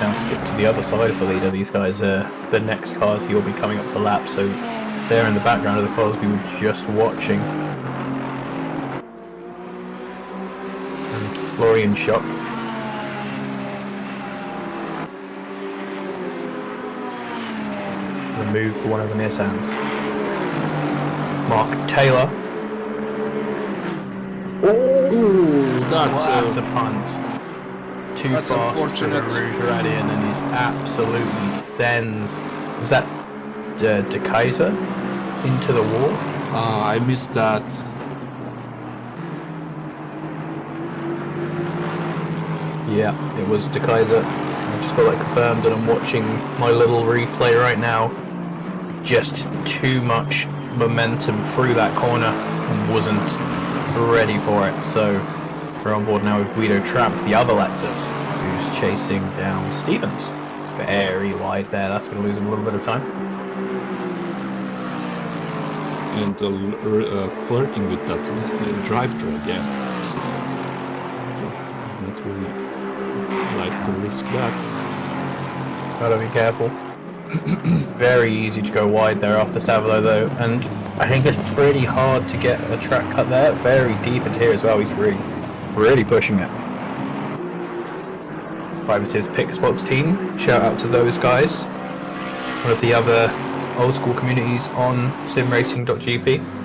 Speaker 2: now skip to the other side of the leader. These guys are the next cars he'll be coming up the lap, so they're in the background of the cars we were just watching. And Florian Schock. Remove for one of the Nissans. Mark Taylor.
Speaker 6: Ooh, that's
Speaker 2: a punt. Too
Speaker 6: that's
Speaker 2: fast for the
Speaker 6: unfortunate.
Speaker 2: Rouge Radian, and he's absolutely sends. Was that De Kaiser into the wall?
Speaker 6: I missed that.
Speaker 2: Yeah, it was De Kaiser. I just got that confirmed, and I'm watching my little replay right now. Just too much momentum through that corner and wasn't ready for it. So we're on board now with Guido Trapp, the other Lexus, who's chasing down Stevens. Very wide there. That's going to lose him a little bit of time.
Speaker 6: And flirting with that drive-thru again. So, not really like to risk that.
Speaker 2: Gotta be careful. Very easy to go wide there after Stavilo though, and I think it's pretty hard to get a track cut there. Very deep into here as well. He's really pushing it. Privateers Picks Box team. Shout out to those guys. One of the other old school communities on simracing.gp.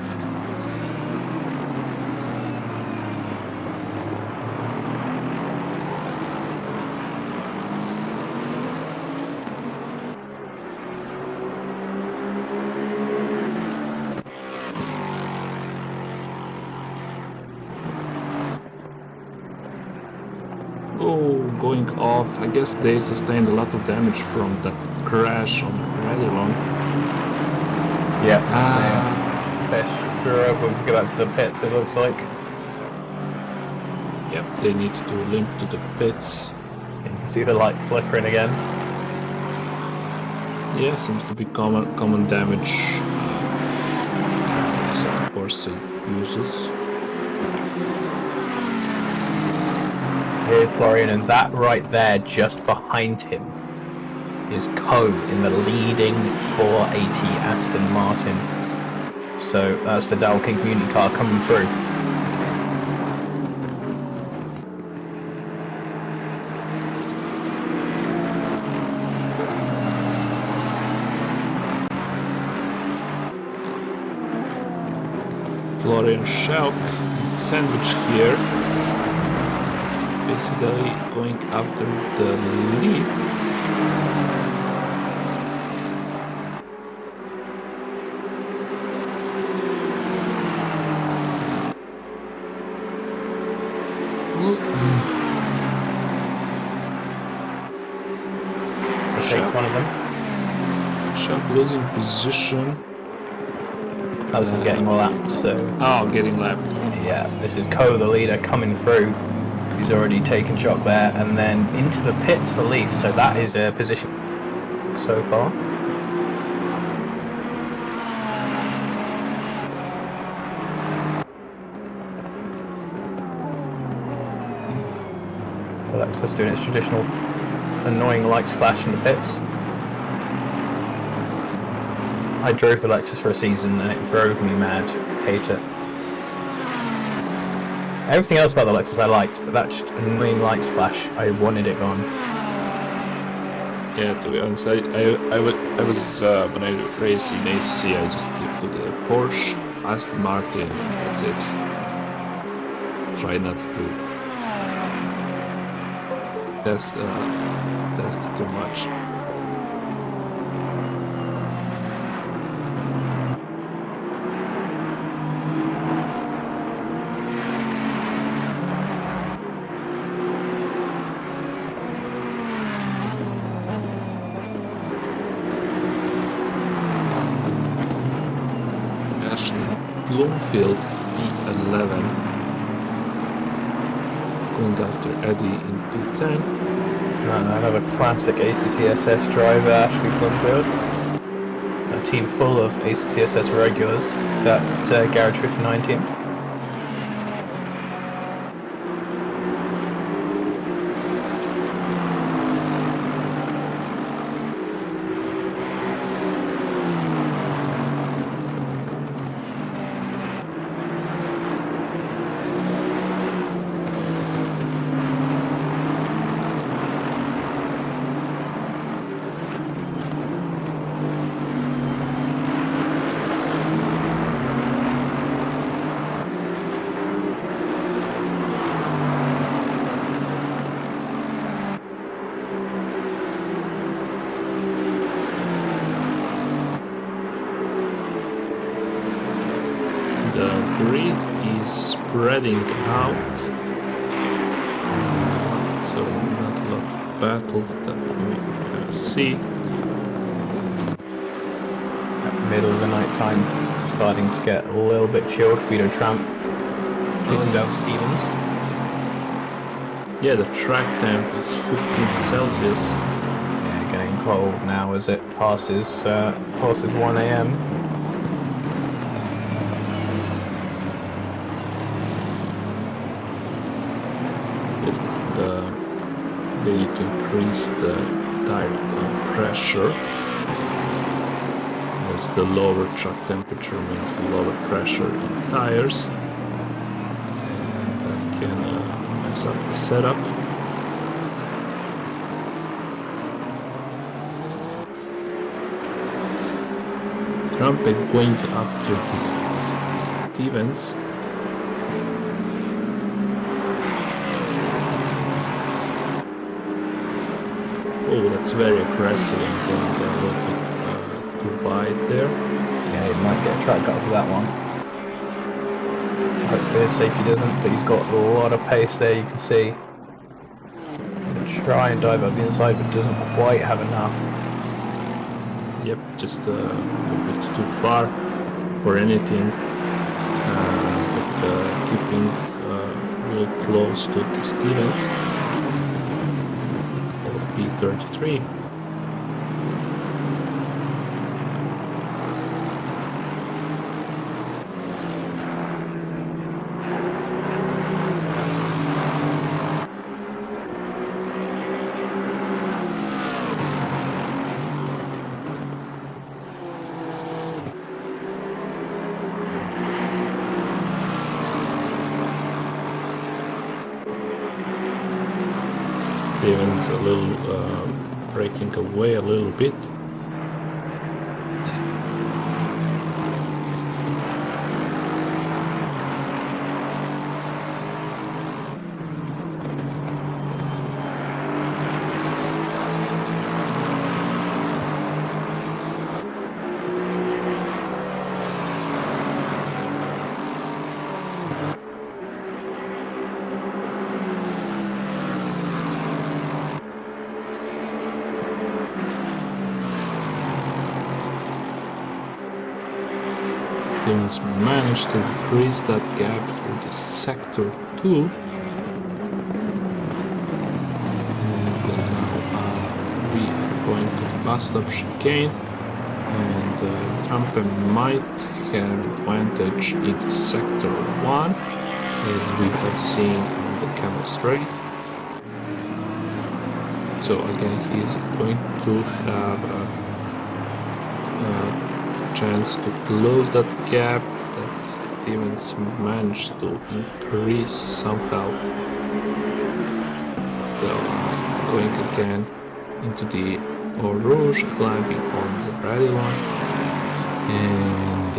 Speaker 6: Oh, going off. I guess they sustained a lot of damage from that crash on Redilon.
Speaker 2: Yeah. Best struggle to get back to the pits, it looks like.
Speaker 6: Yep, they need to limp to the pits.
Speaker 2: You can see the light flickering again.
Speaker 6: Yeah, seems to be common damage. So of course it uses.
Speaker 2: Here's Florian, and that right there, just behind him, is Co in the leading 480 Aston Martin. So that's the Dow King Community car coming through.
Speaker 6: Florian Schauk is sandwiched here. Basically going after the leaf.
Speaker 2: Takes one of them.
Speaker 6: Schauk losing position.
Speaker 2: That was him getting lapped, so
Speaker 6: Oh, getting lapped.
Speaker 2: yeah, this is Co, the leader, coming through. He's already taken shock there, and then into the pits for Leaf, so that is a position so far. Alexa's doing its traditional annoying lights flash in the pits. I drove the Lexus for a season and it drove me mad. Hate it. Everything else about the Lexus I liked, but that just annoying lights flash, I wanted it gone.
Speaker 6: Yeah, to be honest, I was when I raced in ACC, I just stick to the Porsche, Aston Martin, that's it. Try not to test too much. Bloomfield P11 going after Eddie in P10.
Speaker 2: Another classic ACCSS driver, Ashley Bloomfield. A team full of ACCSS regulars, that Garage 59 team.
Speaker 6: the grid is spreading out, so not a lot of battles that we can see.
Speaker 2: Middle of the night time, starting to get a little bit chilled. Guido Tramp chasing down Stevens.
Speaker 6: Yeah, the track temp is 15 Celsius.
Speaker 2: Yeah, getting cold now as it passes 1 a.m.
Speaker 6: Yes, they need to increase the tire pressure, as the lower track temperature means lower pressure in tires, and that can mess up the setup. Trump going after this Stevens. Oh, that's very aggressive and going a little bit too wide there.
Speaker 2: Yeah, he might get a track cut for that one. Hope for his sake he doesn't, but he's got a lot of pace there, you can see. Gonna try and dive up the inside, but doesn't quite have enough.
Speaker 6: Yep, just a little bit too far for anything, but keeping real close to the Stevens. Or P33. Stevens a little breaking away a little bit. Stevens managed to increase that gap through the sector 2. And now we are going to the bus stop chicane, and Trump might have advantage in sector 1, as we have seen on the camel straight. So again, he's going to have a chance to close that gap that Stevens managed to increase somehow. So going again into the Eau Rouge, climbing on the rally line, and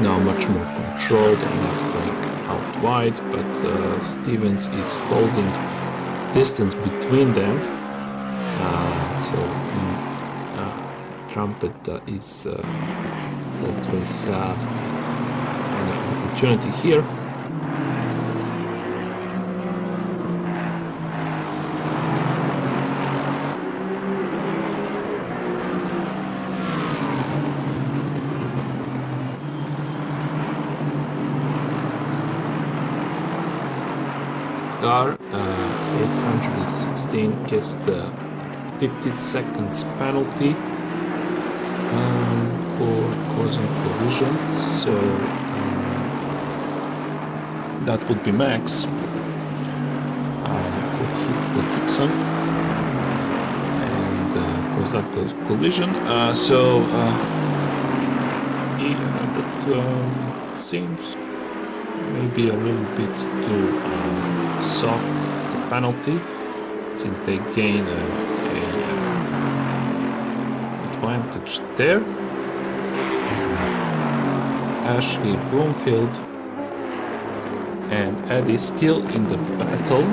Speaker 6: now much more controlled and not going out wide, but Stevens is holding distance between them, so Trumpet is doesn't have any opportunity here. Car 816 gets the 50 seconds penalty for causing collision, so that would be Max would hit the Dixon and cause that collision. That seems maybe a little bit too soft of the penalty, since they gain a advantage there. Ashley Bloomfield and Eddie still in the battle.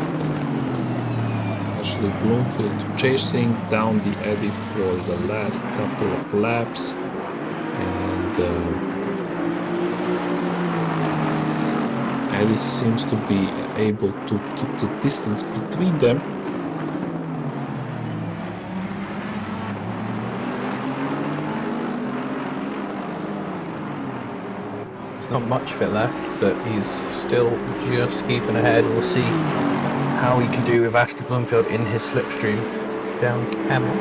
Speaker 6: Ashley Bloomfield chasing down the Eddie for the last couple of laps, and Eddie seems to be able to keep the distance between them.
Speaker 2: There's not much of it left, but he's still just keeping ahead. We'll see how he can do with Ashley Bloomfield in his slipstream down Camel.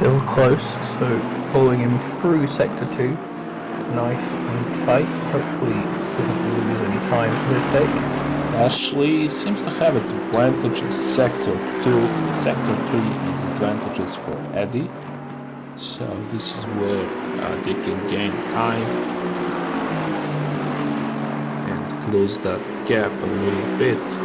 Speaker 2: Still close, so pulling him through sector 2, nice and tight. Hopefully doesn't lose any time for his sake.
Speaker 6: Ashley seems to have advantage in sector 2. Sector 3 is advantages for Eddie. So this is where they can gain time and close that gap a little bit.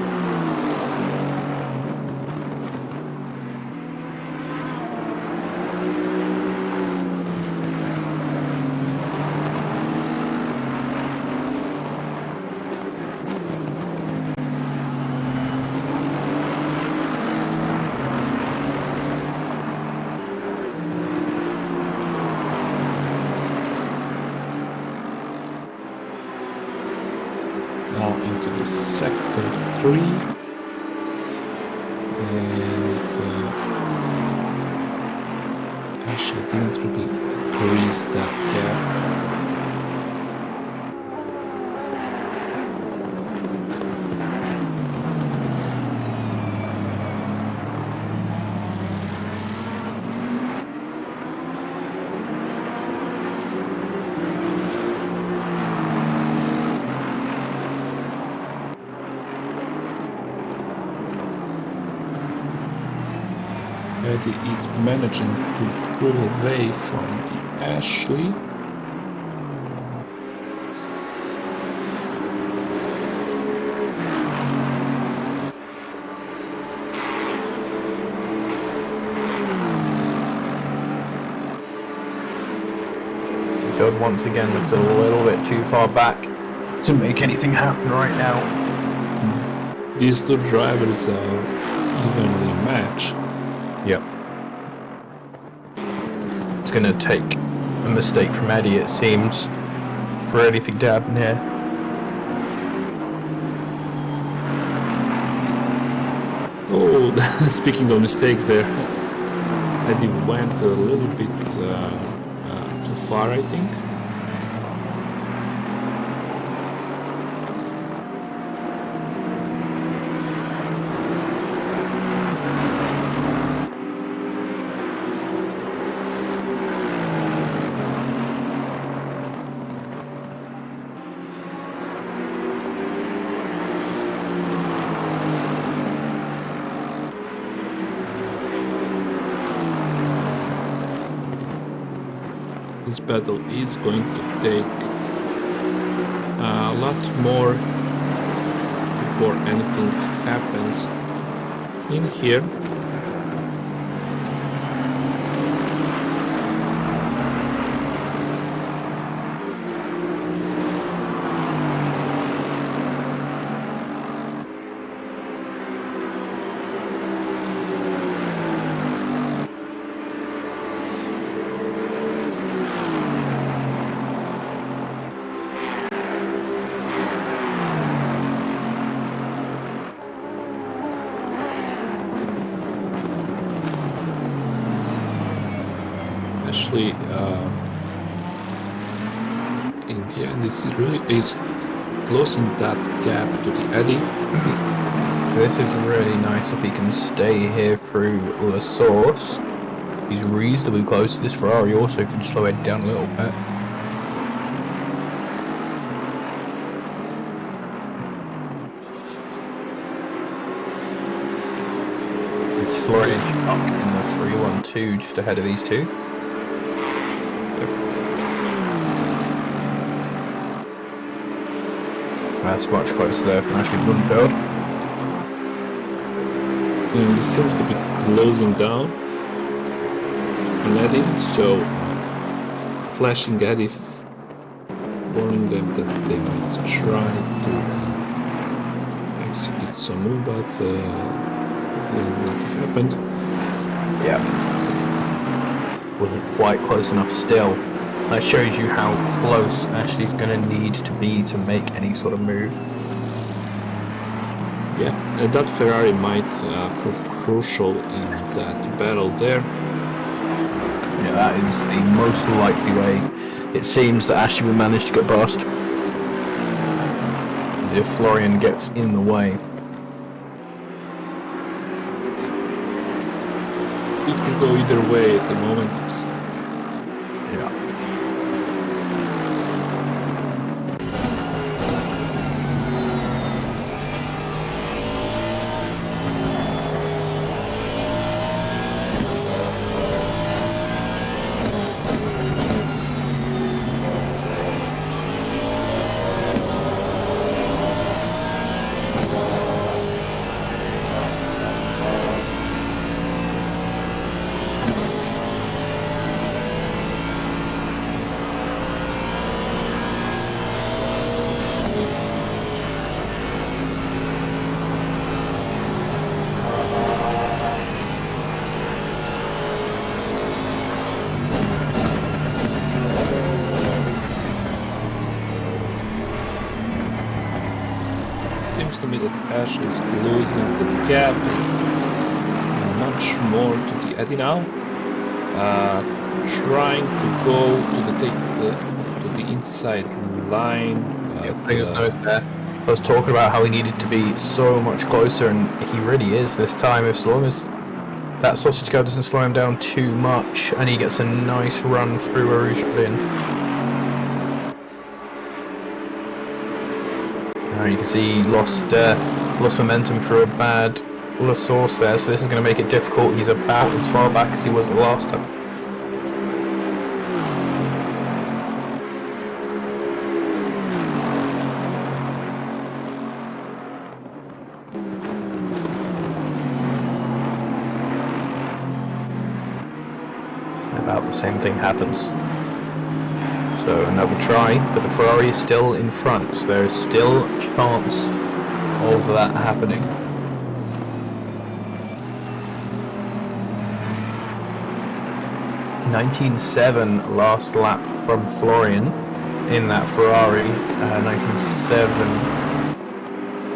Speaker 6: Now into the sector 3, and actually didn't really decrease that gap. Eddie is managing to pull away from the Ashley.
Speaker 2: God once again looks a little bit too far back to make anything happen right now.
Speaker 6: These two drivers are evenly matched.
Speaker 2: Yep. It's going to take a mistake from Eddie, it seems, for anything to happen here.
Speaker 6: Oh, speaking of mistakes there, Eddie went a little bit too far, I think. This battle is going to take a lot more before anything happens in here. Actually, in the end, this really is closing that gap to the Eddy.
Speaker 2: This is really nice if he can stay here through the source. He's reasonably close to this Ferrari, also can slow it down a little bit. It's Florian Chuck in the 3-1-2 just ahead of these two. That's much closer there from Ashley Bloomfield.
Speaker 6: And he seems to be closing down on Eddie, so flashing Eddie, warning them that they might try to execute some move, but nothing happened.
Speaker 2: Yeah. Wasn't quite close enough still. That shows you how close Ashley's going to need to be to make any sort of move.
Speaker 6: Yeah, and that Ferrari might prove crucial in that battle there.
Speaker 2: Yeah, that is the most likely way it seems that Ashley will manage to get past. As if Florian gets in the way.
Speaker 6: It can go either way at the moment.
Speaker 2: Yeah.
Speaker 6: Seems to me that Ashley is closing the gap much more to the Eddie now. Trying to go to the inside line. But,
Speaker 2: I was talking about how he needed to be so much closer, and he really is this time. As long as that sausage guy doesn't slow him down too much, and he gets a nice run through where he should be in. Now you can see he lost momentum for a bad La Source there, so this is going to make it difficult. He's about as far back as he was the last time. About the same thing happens. So another try, but the Ferrari is still in front, so there is still a chance of that happening. 19.7 last lap from Florian in that Ferrari, 19.7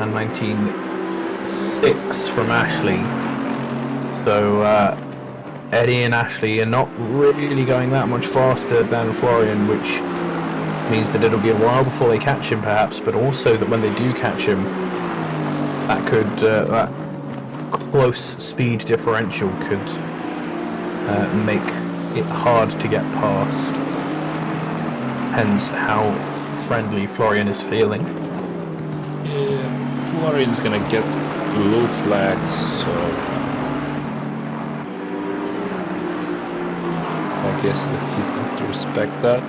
Speaker 2: and 19.6 from Ashley. So Eddie and Ashley are not really going that much faster than Florian, which means that it'll be a while before they catch him perhaps, but also that when they do catch him, that could that close speed differential could make it hard to get past. Hence how friendly Florian is feeling.
Speaker 6: yeah, Florian's gonna get blue flags, so I guess that he's going to respect that.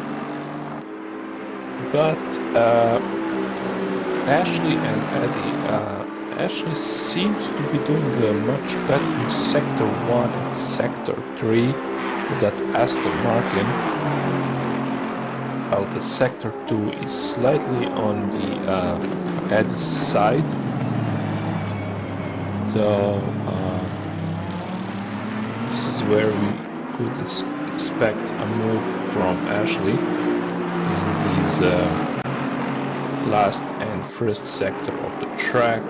Speaker 6: But Ashley and Eddie, Ashley seems to be doing much better in Sector 1 and Sector 3 with that Aston Martin. While the Sector 2 is slightly on the Eddie's side. So this is where we could expect a move from Ashley in these last and first sector of the track.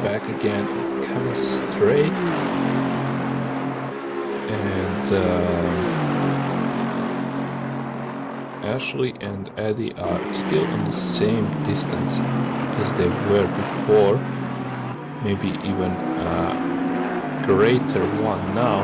Speaker 6: Back again, come straight, and Ashley and Eddie are still on the same distance as they were before, maybe even a greater one now.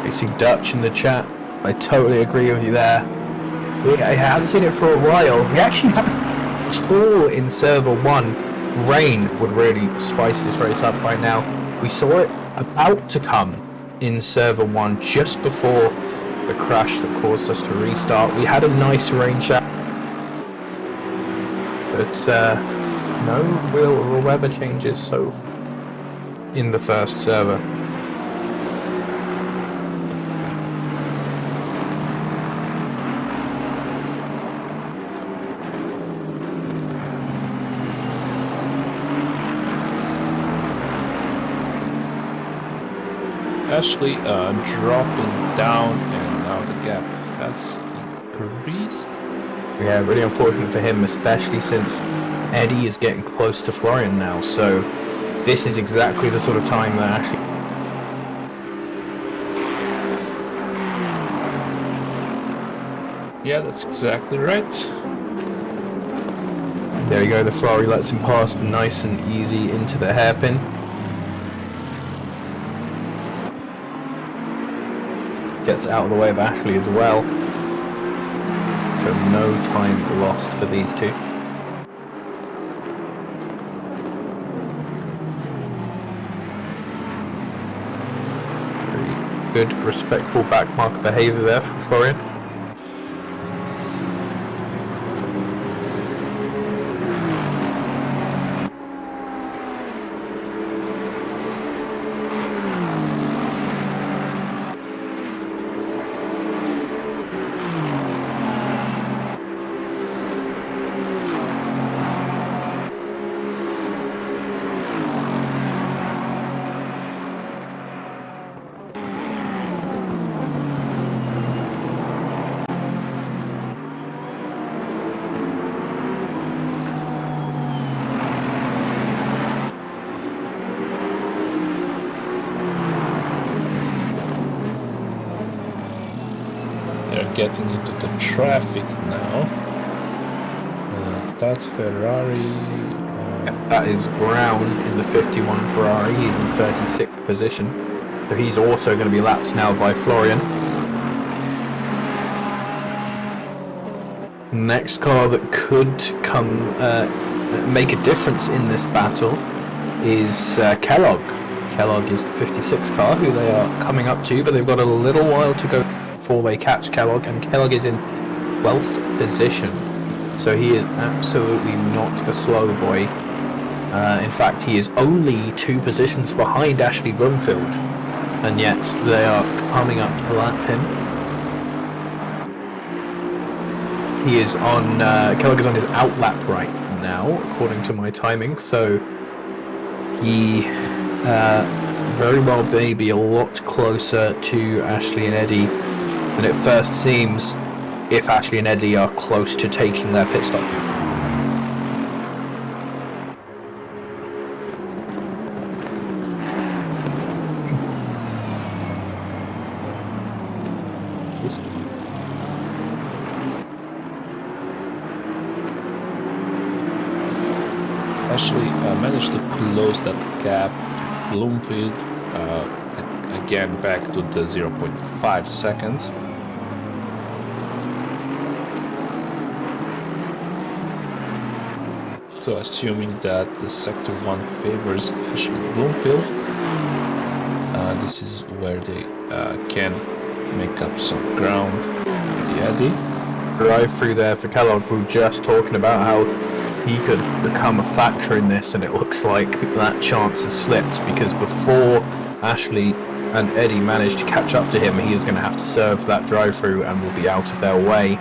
Speaker 2: Racing Dutch in the chat. I totally agree with you there. I haven't seen it for a while. We actually haven't at all in server 1. Rain would really spice this race up right now. We saw it about to come in server 1 just before the crash that caused us to restart. We had a nice rain shower, but no real weather changes so far in the first server.
Speaker 6: Ashley dropping down, and now the gap has increased.
Speaker 2: Yeah, really unfortunate for him, especially since Eddie is getting close to Florian now, so this is exactly the sort of time that Ashley...
Speaker 6: Yeah, that's exactly right.
Speaker 2: There you go, the Ferrari lets him pass nice and easy into the hairpin. Gets out of the way of Ashley as well. So no time lost for these two. Very good, respectful backmarker behaviour there from Florian.
Speaker 6: Getting into the traffic now. That's Ferrari.
Speaker 2: That is Brown in the 51 Ferrari. He's in 36th position. So he's also going to be lapped now by Florian. Next car that could come make a difference in this battle is Kellogg. Kellogg is the 56 car who they are coming up to, but they've got a little while to go before they catch Kellogg, and Kellogg is in 12th position, so he is absolutely not a slow boy. In fact, he is only 2 positions behind Ashley Bloomfield, and yet they are coming up to lap him. He is on Kellogg is on his out lap right now, according to my timing, so he very well may be a lot closer to Ashley and Eddie than it first seems, if Ashley and Eddie are close to taking their pit stop.
Speaker 6: Ashley managed to close that gap to Bloomfield, again back to the 0.5 seconds. So assuming that the sector 1 favors Ashley Bloomfield, this is where they can make up some ground with the Eddie.
Speaker 2: Drive through there for Kellogg. We were just talking about how he could become a factor in this, and it looks like that chance has slipped, because before Ashley and Eddie manage to catch up to him, he is going to have to serve that drive-through and will be out of their way.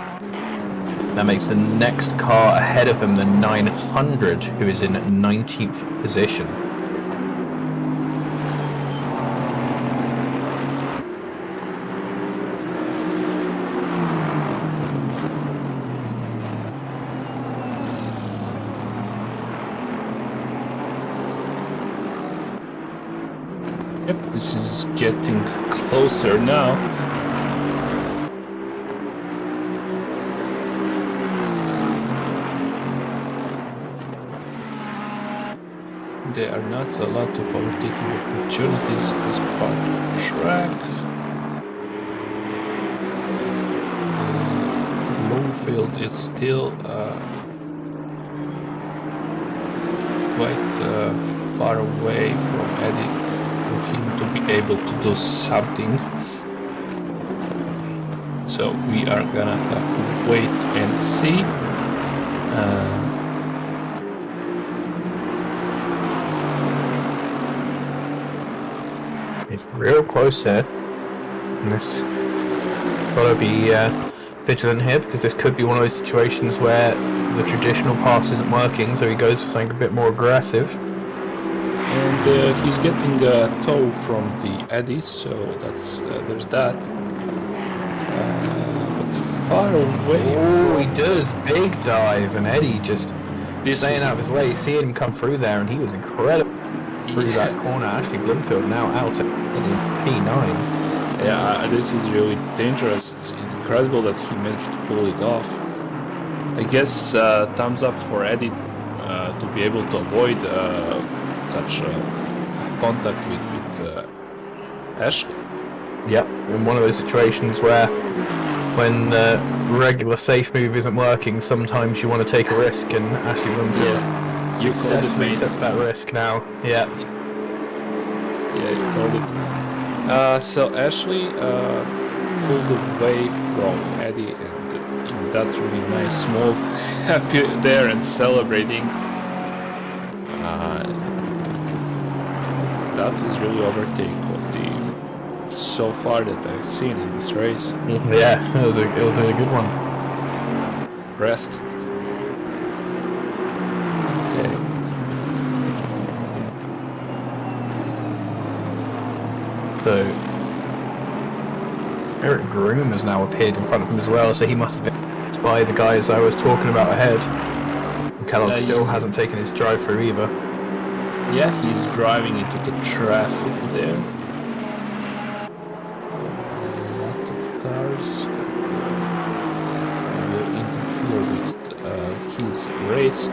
Speaker 2: That makes the next car ahead of them the 900, who is in 19th position.
Speaker 6: Yep, this is getting closer now. There are not a lot of overtaking opportunities as part of the track. Lowfield is still quite far away from Eddie for him to be able to do something. So we are gonna have to wait and see.
Speaker 2: It's real close here. And this gotta be vigilant here, because this could be one of those situations where the traditional pass isn't working, so he goes for something a bit more aggressive.
Speaker 6: And he's getting a tow from the Eddy, so that's there's that. But far away.
Speaker 2: Oh, he does big dive, and Eddie just
Speaker 6: This
Speaker 2: staying
Speaker 6: is-
Speaker 2: out of his way, seeing him come through there, and he was incredible through that corner. Ashley Bloomfield now out at P9.
Speaker 6: Yeah, this is really dangerous. It's incredible that he managed to pull it off. I guess thumbs up for Eddie to be able to avoid such contact with Ashley.
Speaker 2: Yep, in one of those situations where when the regular safe move isn't working, sometimes you want to take a risk, and Ashley Bloomfield
Speaker 6: You called it,
Speaker 2: successfully
Speaker 6: mate.
Speaker 2: took that risk now. Yeah.
Speaker 6: Yeah, you called it. So Ashley pulled away from Eddie, and in that really nice move, happy there and celebrating. That is really overtake of the so far that I've seen in this race.
Speaker 2: Yeah, it was a good one.
Speaker 6: Rest. Okay.
Speaker 2: So Eric Groom has now appeared in front of him as well, so he must have been hit by the guys I was talking about ahead. Kellogg still hasn't taken his drive through either.
Speaker 6: Yeah, he's driving into the traffic there. A lot of cars that will interfere with his race.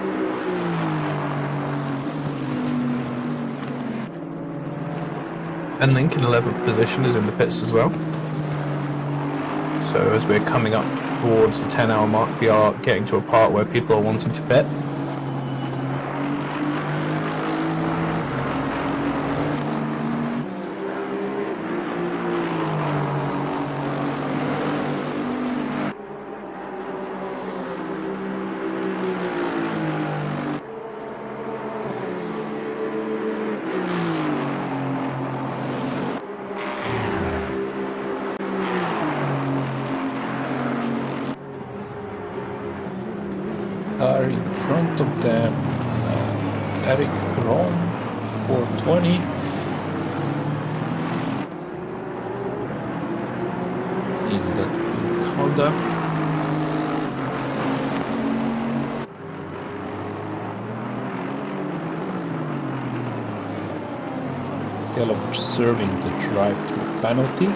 Speaker 2: And Link in 11th position is in the pits as well. So as we're coming up towards the 10-hour mark, we are getting to a part where people are wanting to pit.
Speaker 6: Car in front of them, Eric Grom, 420. In that big Honda. Kellogg serving the drive-through penalty.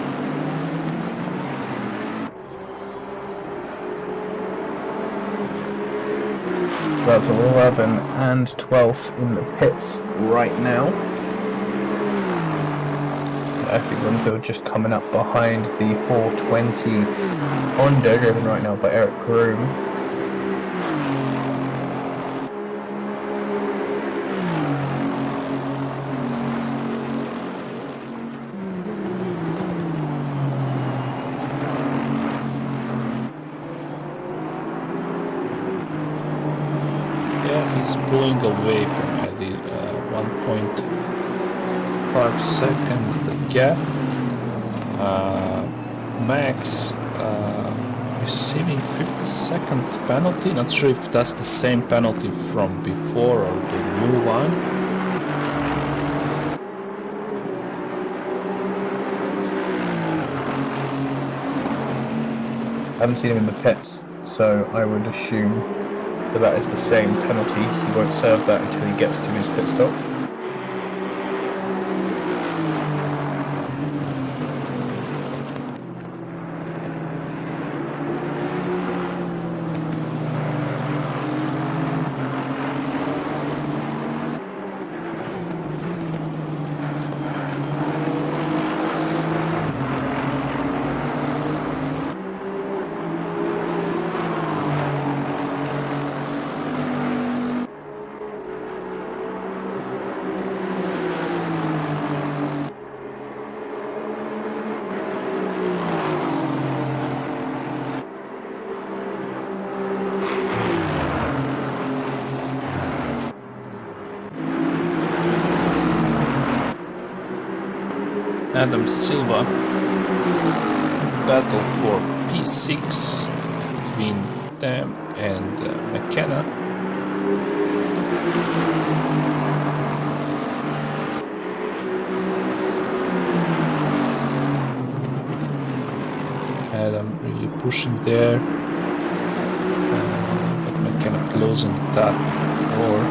Speaker 2: That's 11 and 12th in the pits right now. Ashley Bloomfield just coming up behind the 420 Honda, driven right now by Eric Groom.
Speaker 6: He's pulling away from Eddie, 1.5 seconds the gap. Max receiving 50 seconds penalty. Not sure if that's the same penalty from before or the new one.
Speaker 2: I haven't seen him in the pits, so I would assume that is the same penalty. He won't serve that until he gets to his pit stop.
Speaker 6: Adam Silva. Battle for P6 between them and McKenna. Adam really pushing there, but McKenna closing that door.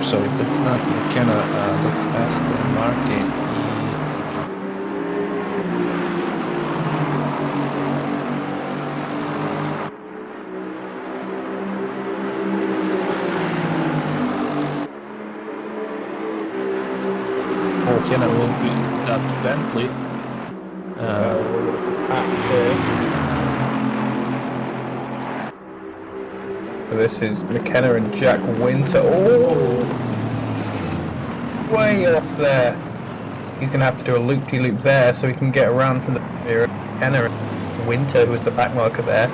Speaker 6: Sorry, that's not McKenna, that Aston Martin. McKenna will be that Bentley.
Speaker 2: This is McKenna and Jack Winter. Oh! Way off there. He's going to have to do a loop-de-loop there so he can get around from the rear. McKenna and Winter, who was the back marker there,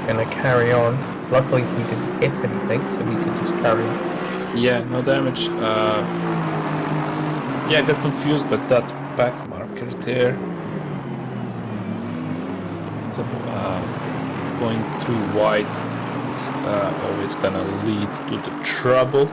Speaker 2: going to carry on. Luckily he didn't hit anything, so he could just carry on.
Speaker 6: Yeah, no damage. Yeah, I got confused, but that back marker there. So, going through white is always gonna lead to the trouble.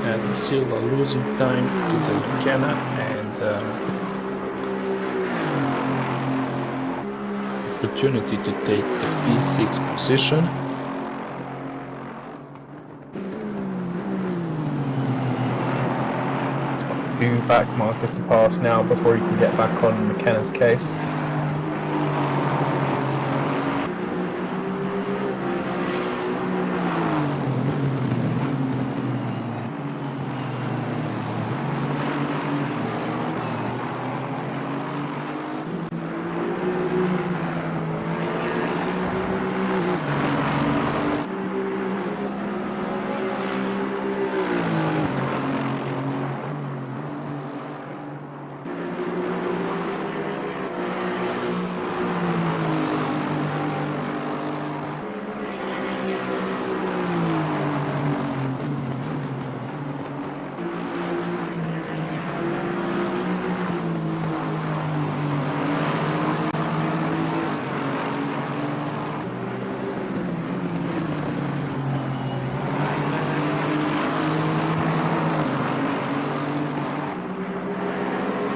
Speaker 6: And Silva losing time to the McKenna and opportunity to take the P6 position.
Speaker 2: Two back markers to pass now before he can get back on McKenna's case.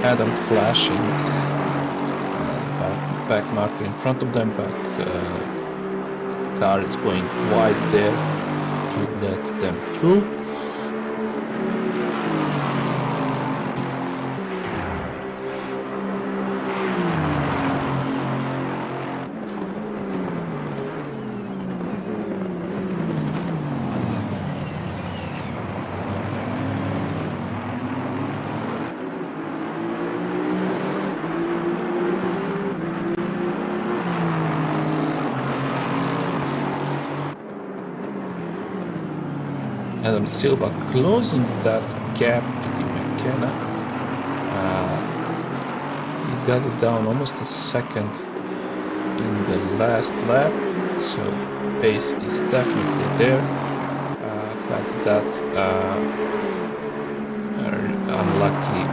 Speaker 6: Adam flashing, back marker in front of them, car is going wide there to let them through. Adam Silva closing that gap to the McKenna. He got it down almost a second in the last lap, so pace is definitely there. Had that unlucky.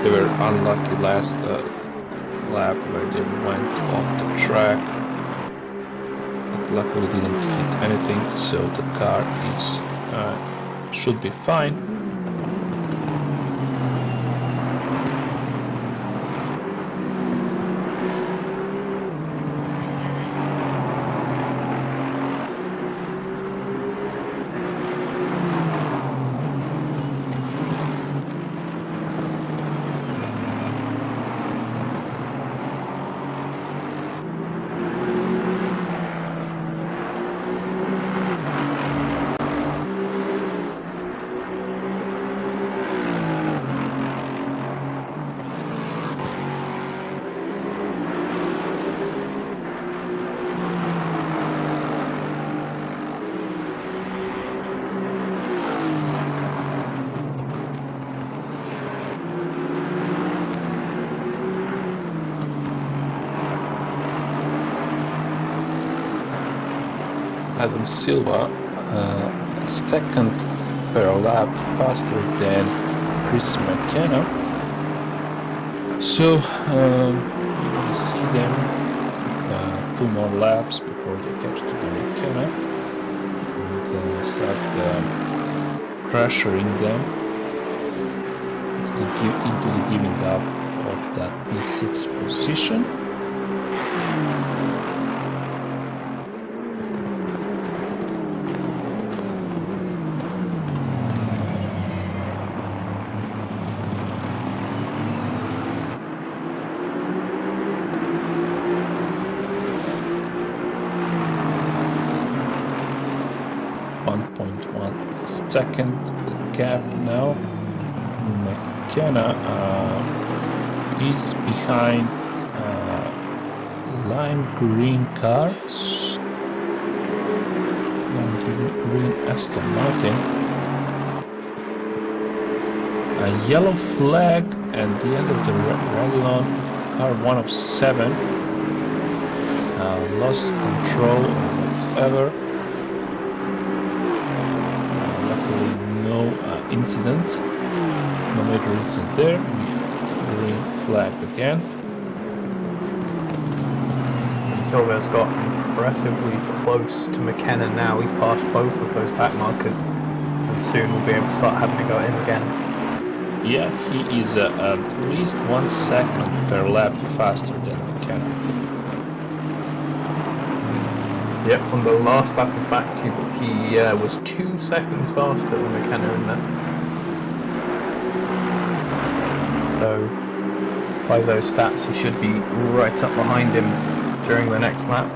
Speaker 6: They were unlucky last lap where they went off the track. Luckily didn't hit anything, so the car is should be fine. Adam Silva a second per lap faster than Chris McKenna. So you will see them 2 more laps before they catch to the McKenna and start pressuring them into the giving up of that P6 position. Second the gap now. McKenna is behind lime green cars. Lime green Aston Martin. A yellow flag and the end of the Revlon car 1 of 7. Lost control or whatever. Incidents, no major incident there. Green flagged again.
Speaker 2: Silva's got impressively close to McKenna now. He's passed both of those back markers and soon will be able to start having to go in again.
Speaker 6: Yeah, he is at least 1 second per lap faster than McKenna.
Speaker 2: Yep, on the last lap, in fact, he was 2 seconds faster than McKenna in that. So, by those stats, he should be right up behind him during the next lap.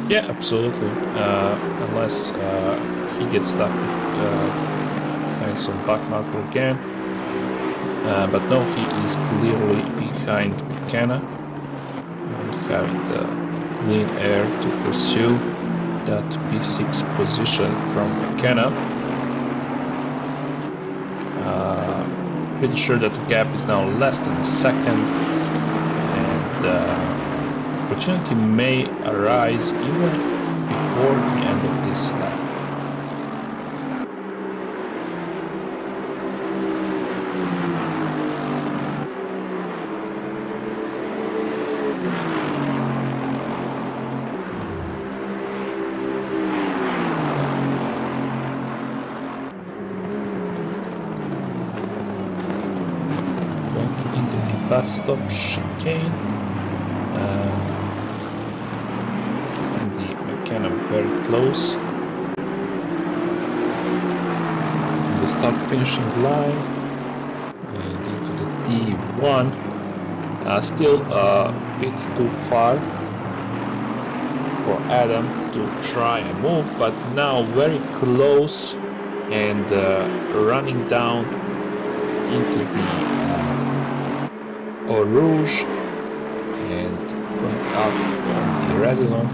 Speaker 6: Yeah, absolutely. Unless he gets stuck behind some back marker again. But no, he is clearly behind McKenna and having the clean air to pursue that P6 position from McKenna. Pretty sure that the gap is now less than a second, and opportunity may arise even before the end of this lap. Bus stop chicane, keeping the McKenna very close. The start finishing line and into the D1, still a bit too far for Adam to try and move, but now very close and running down into the Eau Rouge and going up on the Radillon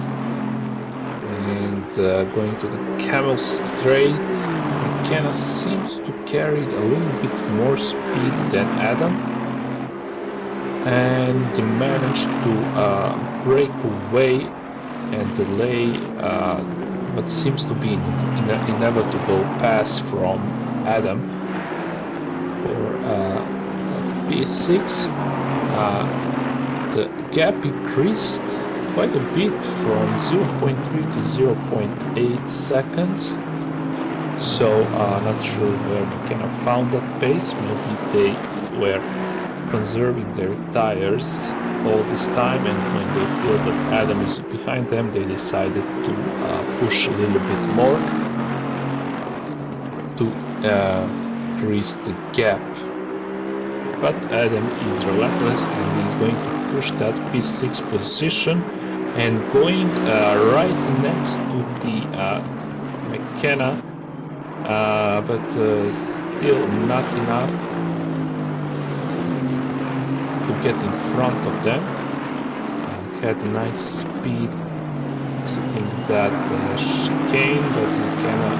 Speaker 6: and going to the Camel Straight. McKenna seems to carry a little bit more speed than Adam and managed to break away and delay what seems to be an inevitable pass from Adam for P6. The gap increased quite a bit from 0.3 to 0.8 seconds. So not sure where McKenna found that pace. Maybe they were conserving their tires all this time, and when they feel that Adam is behind them, they decided to push a little bit more to increase the gap. But Adam is relentless and he's going to push that P6 position and going right next to the McKenna, but still not enough to get in front of them. Had a nice speed exiting that chicane, but McKenna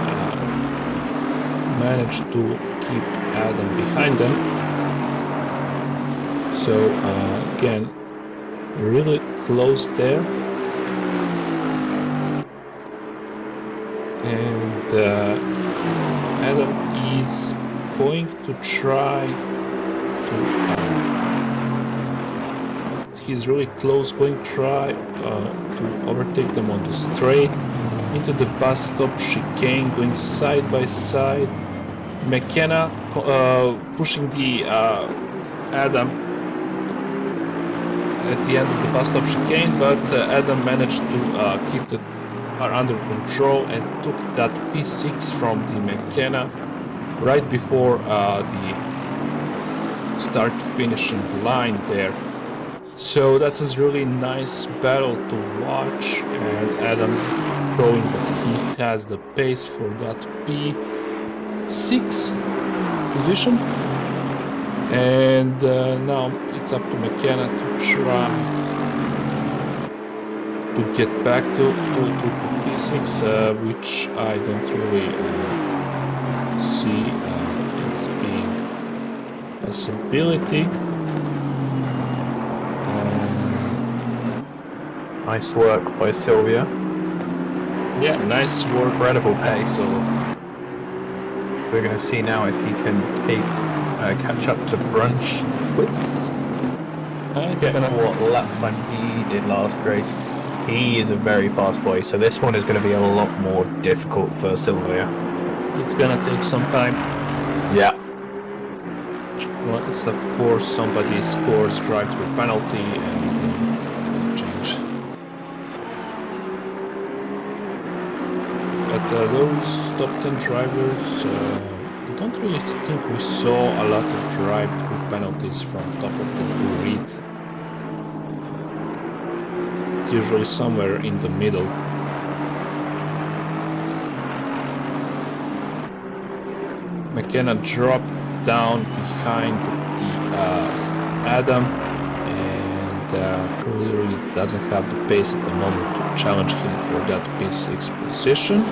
Speaker 6: managed to keep Adam behind them. So again, really close there. And Adam is going to try to... he's really close, going to try to overtake them on the straight. Into the bus stop chicane, going side by side. McKenna pushing the Adam at the end of the bus stop chicane, but Adam managed to keep the car under control and took that P6 from the McKenna right before the start finishing line there. So that was really nice battle to watch, and Adam showing that he has the pace for that P6 position. And now it's up to McKenna to try to get back to P6, which I don't really see as being a possibility.
Speaker 2: Nice work by Sylvia.
Speaker 6: Yeah, nice work.
Speaker 2: Incredible pace. So we're going to see now if he can catch up to Brunch.
Speaker 6: It's
Speaker 2: Gonna what lap time he did last race. He is a very fast boy, so this one is going to be a lot more difficult for Sylvia.
Speaker 6: It's gonna take some time.
Speaker 2: Yeah.
Speaker 6: Unless, of course, somebody scores drive-through penalty and change. But those top 10 drivers, I don't really think we saw a lot of drive-through penalties from top of the grid. It's usually somewhere in the middle. McKenna dropped down behind the Adam, and clearly doesn't have the pace at the moment to challenge him for that P6 position.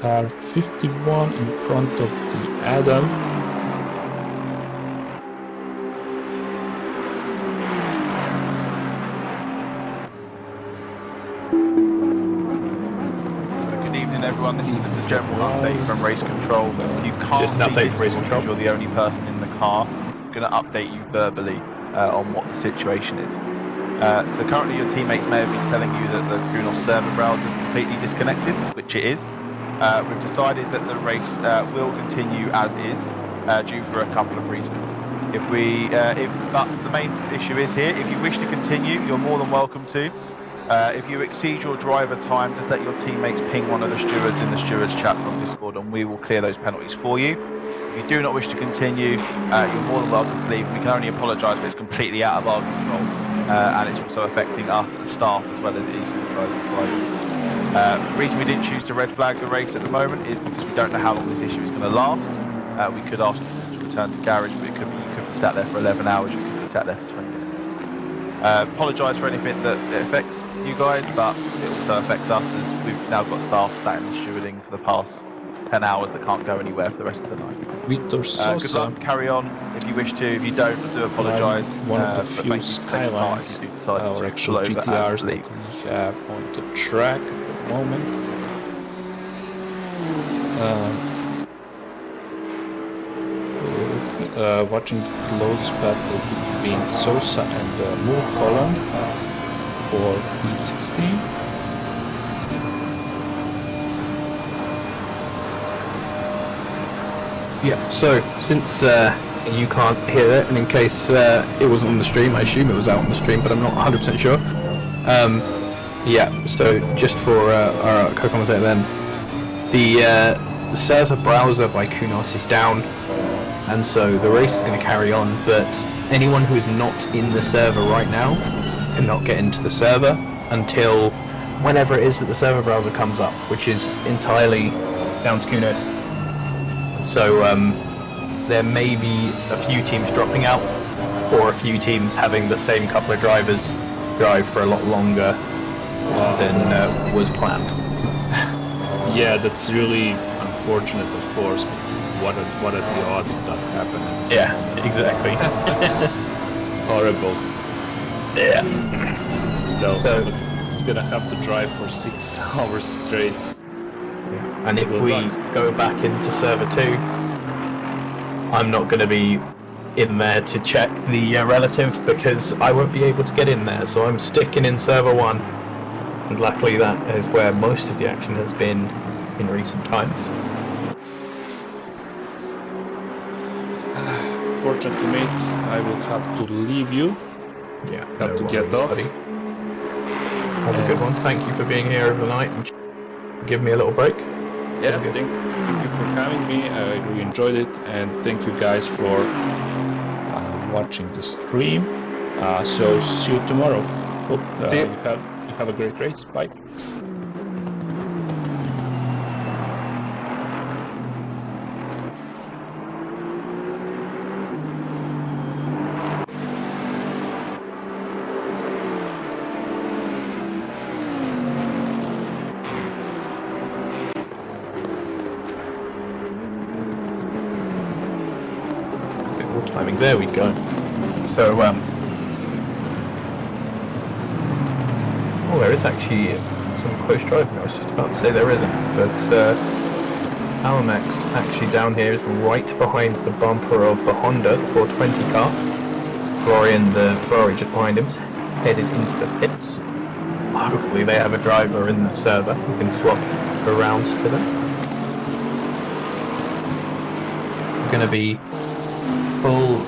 Speaker 6: Car 51 in front of the Adam.
Speaker 7: Everyone, this is just a general update from race control. You can't
Speaker 2: Just an update from race control.
Speaker 7: You're the only person in the car. I'm going to update you verbally on what the situation is. So currently your teammates may have been telling you that the Kunos server browser is completely disconnected, which it is. We've decided that the race will continue as is due for a couple of reasons. But the main issue is here, if you wish to continue, you're more than welcome to. If you exceed your driver time, just let your teammates ping one of the stewards in the stewards chats on Discord and we will clear those penalties for you. If you do not wish to continue, you're more than welcome to leave. We can only apologise, but it's completely out of our control and it's also affecting us as staff as well as it is you guys as drivers. The reason we didn't choose to red flag the race at the moment is because we don't know how long this issue is going to last. We could ask you to return to garage, but you could be sat there for 11 hours, you could be sat there for 20 minutes. Apologise for anything that affects you guys, but it also affects us as we've now got staff sat in the stewarding for the past 10 hours that can't go anywhere for the rest of the night.
Speaker 6: Victor Sosa.
Speaker 7: Good luck, carry on if you wish to. If you don't, I do apologise.
Speaker 6: One of the few Skylines, or actual GTRs that we have on the track at the moment. Watching the close battle between Sosa and Mulholland for P16.
Speaker 2: Yeah, so since you can't hear it, and in case it wasn't on the stream, I assume it was out on the stream, but I'm not 100% sure. Yeah, so just for our co-commentator then, the server browser by Kunos is down, and so the race is going to carry on, but anyone who is not in the server right now cannot get into the server until whenever it is that the server browser comes up, which is entirely down to Kunos. So there may be a few teams dropping out, or a few teams having the same couple of drivers drive for a lot longer than was planned.
Speaker 6: Yeah, that's really unfortunate, of course, but what are the odds of that happening?
Speaker 2: Yeah, exactly.
Speaker 6: Horrible.
Speaker 2: Yeah.
Speaker 6: though,
Speaker 2: So-
Speaker 6: so it's gonna have to drive for 6 hours straight.
Speaker 2: And if
Speaker 6: Good
Speaker 2: we
Speaker 6: luck.
Speaker 2: go back into server 2, I'm not going to be in there to check the relative because I won't be able to get in there. So I'm sticking in server 1. And luckily that is where most of the action has been in recent times.
Speaker 6: Fortunately, mate, I will have to leave you.
Speaker 2: Yeah,
Speaker 6: Have to get off.
Speaker 2: buddy. Have a good one. Thank you for being here overnight and give me a little break.
Speaker 6: Yeah,
Speaker 2: Good.
Speaker 6: thank you for having me. I really enjoyed it, and thank you guys for watching the stream. So see you tomorrow. Hope
Speaker 2: See you.
Speaker 6: you have a great race. Bye.
Speaker 2: Bit more timing. There we go. So, oh, there is actually some close driving. I was just about to say there isn't, but Alamex actually down here is right behind the bumper of the Honda, the 420 car. Florian, the Ferrari just behind him, is headed into the pits. Hopefully they have a driver in the server who can swap around to them. Going to be full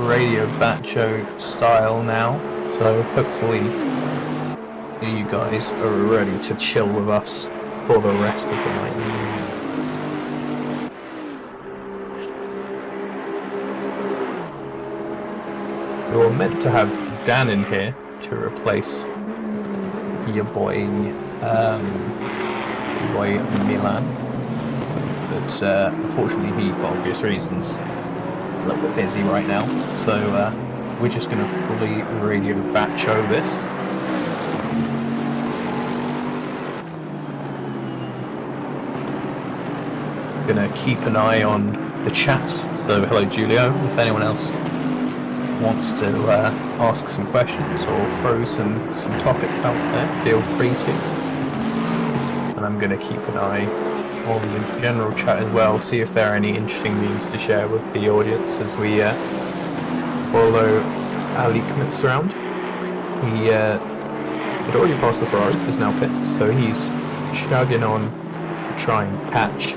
Speaker 2: radio bacho style now, so hopefully you guys are ready to chill with us for the rest of the night. We were meant to have Dan in here to replace your boy Milan, but unfortunately he, for obvious reasons, a little bit busy right now, so we're just going to fully radio bacho this. Going to keep an eye on the chats, so hello Julio, if anyone else wants to ask some questions or throw some topics out there, feel free to. And I'm going to keep an eye on the general chat as well, see if there are any interesting memes to share with the audience as we follow Ali Kmitz around. He had already passed the Ferrari, is now pit, so he's chugging on to try and catch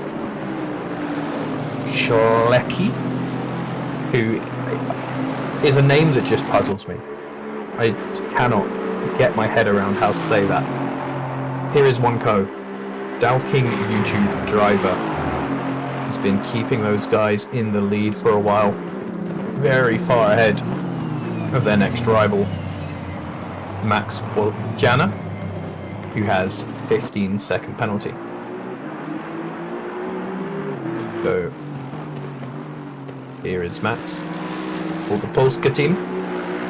Speaker 2: Schlecki, who is a name that just puzzles me. I cannot get my head around how to say that. Here is one code. Dalking YouTube driver has been keeping those guys in the lead for a while, very far ahead of their next rival, Max Boljana, who has 15-second penalty. So here is Max for the Polska team.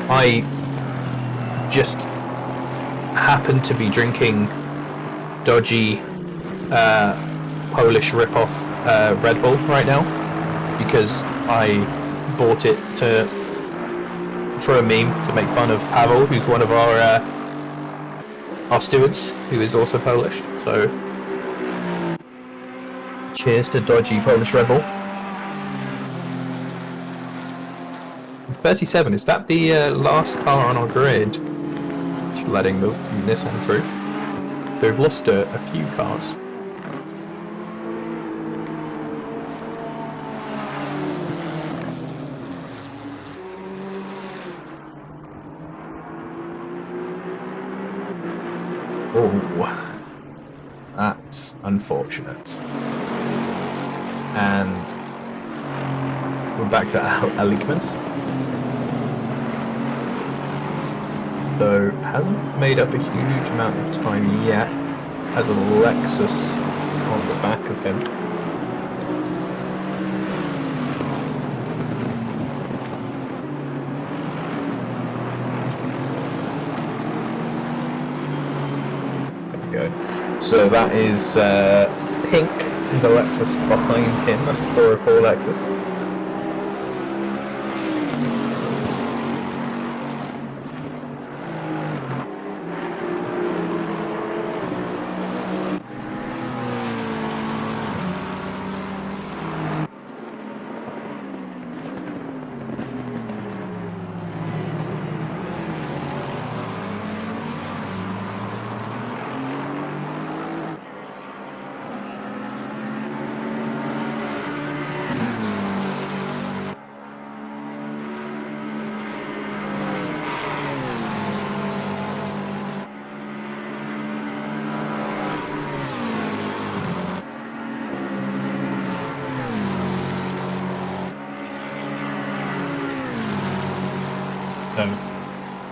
Speaker 2: I just happen to be drinking dodgy Polish rip-off Red Bull right now because I bought it for a meme to make fun of Pavel, who's one of our stewards, who is also Polish. So cheers to dodgy Polish Red Bull. 37, is that the last car on our grid? Just letting the Nissan through. They've lost a few cars. Oh, that's unfortunate. And we're back to Alikmans. So hasn't made up a huge amount of time yet. Has a Lexus on the back of him. There we go. So that is Pink, the Lexus behind him. That's the 404 Lexus.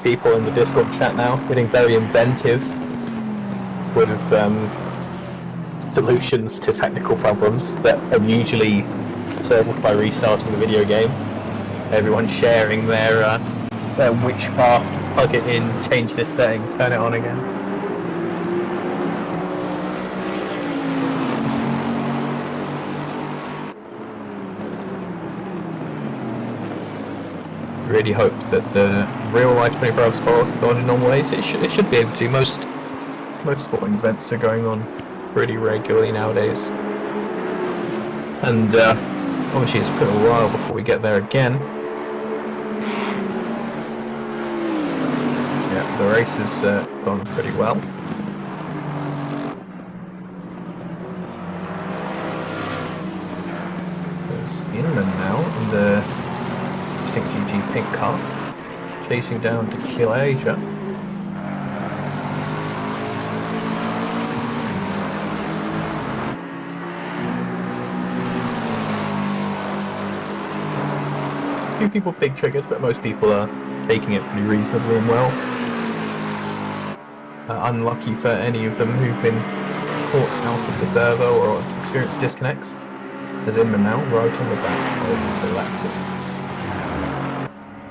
Speaker 2: People in the Discord chat now getting very inventive with solutions to technical problems that are usually solved by restarting the video game. Everyone sharing their witchcraft, plug it in, change this setting, turn it on again. Really hope that the real life 24 hour sport going in normal ways. It should be able to. Most sporting events are going on pretty regularly nowadays, and obviously it's been a while before we get there again. Yeah, the race has gone pretty well. There's Inman now in the GG pink car, chasing down to kill Asia. A few people big triggers, but most people are taking it pretty reasonably and well. Unlucky for any of them who've been caught out of the server or experienced disconnects. There's Inman now, right on the back of the Lexus.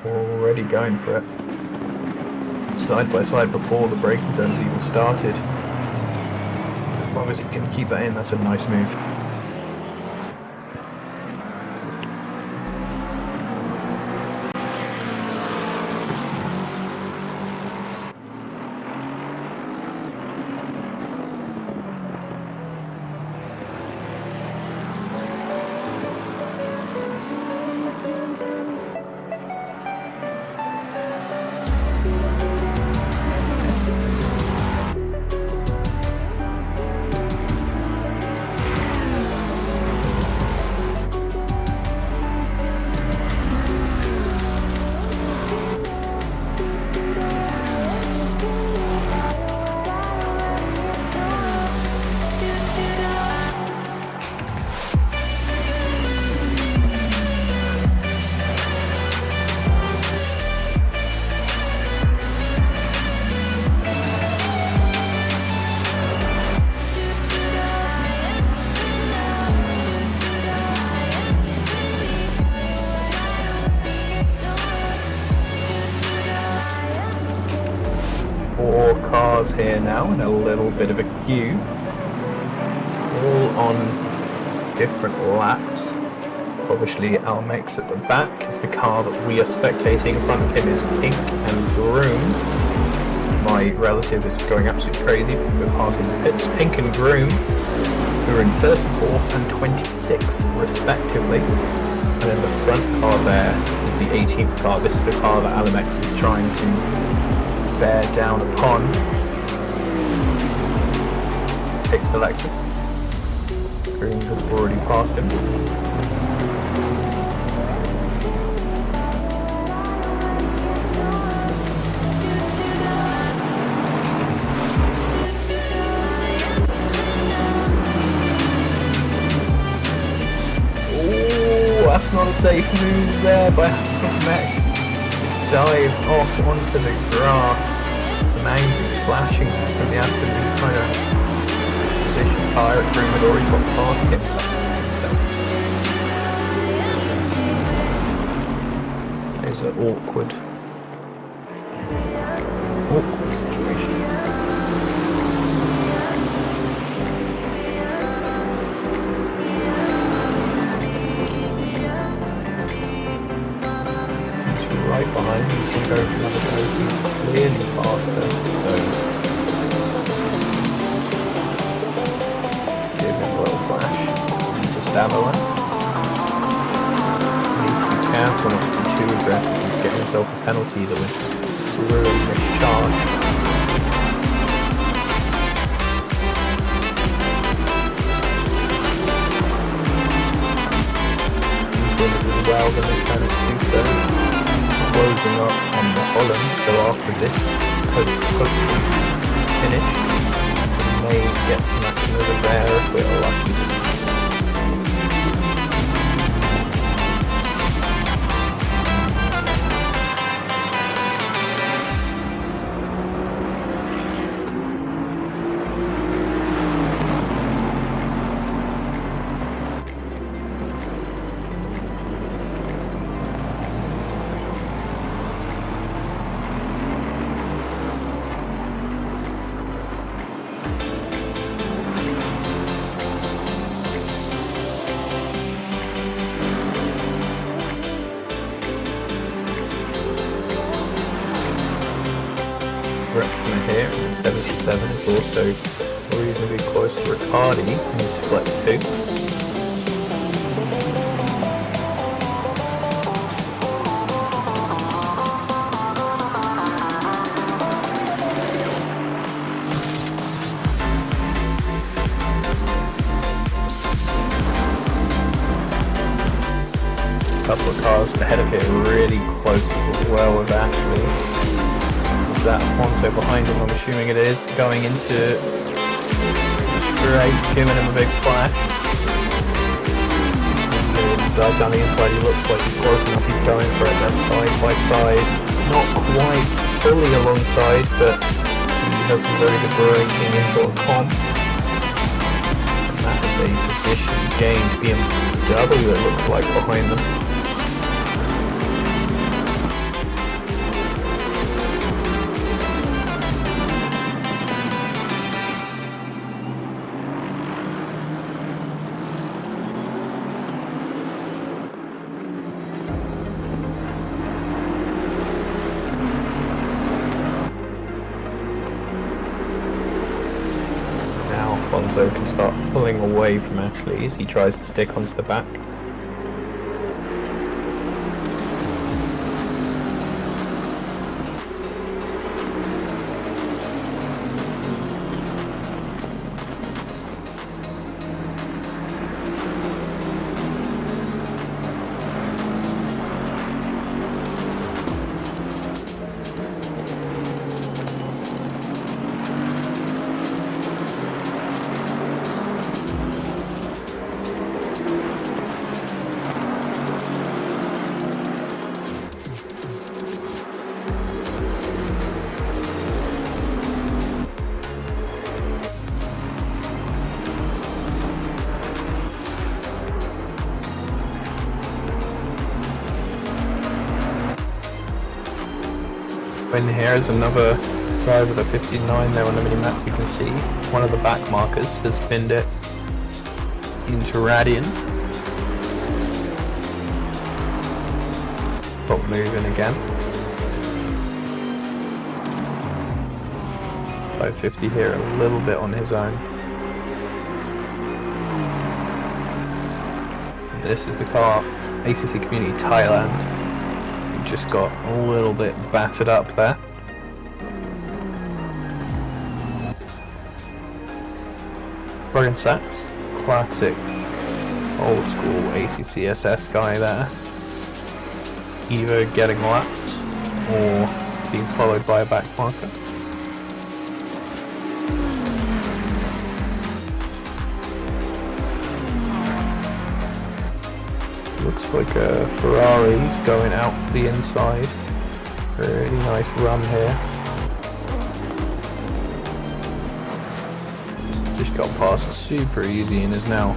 Speaker 2: Already going for it. Side by side before the braking zone's even started. As long as he can keep that in, that's a nice move. Here now in a little bit of a queue, all on different laps. Obviously Almex at the back is the car that we are spectating. In front of him is Pink and Groom. My relative is going absolutely crazy. We're passing the pits. Pink and Groom, who are in 34th and 26th respectively. And then the front car there is the 18th car. This is the car that Almex is trying to bear down upon. Takes the Lexus. Green has already passed him. Oh, that's not a safe move there by Max. Just dives off onto the grass. Some angry flashing from the Aston who's trying to tire at Groom had already got past him. So there's an awkward situation. He's right behind me, he's going for another go. He's clearly faster, so Davo one. Needs to be careful not to be too aggressive and get himself a penalty that would ruin his charge. He's doing it really well, then this kind of super closing up on the Holland, so after this hopefully finish, we may get some action over there if we're lucky. here, and the 77 is also reasonably close to Riccardi in split 2. Couple of cars ahead of him, really close as well with Ashley. Is that Alfonso behind him? I'm assuming it is. Going into straight, giving him a big flash. Drive down the inside, he looks like he's close enough, he's going for it. They're side by side. Not quite fully alongside, but he has some very good braking into a comp. And that is a position gained BMW, it looks like, behind them. Alfonso can start pulling away from Ashley as he tries to stick onto the back. In here is another driver, the 59 there on the mini-map. You can see one of the back markers has pinned it into Radian. Stop moving again. 550 here, a little bit on his own. This is the car, ACC Community Thailand. Just got a little bit battered up there. Brian Sachs, classic old school ACCSS guy there. Either getting lapped or being followed by a back marker. Looks like a Ferrari's going out the inside. Really nice run here. Just got past super easy and is now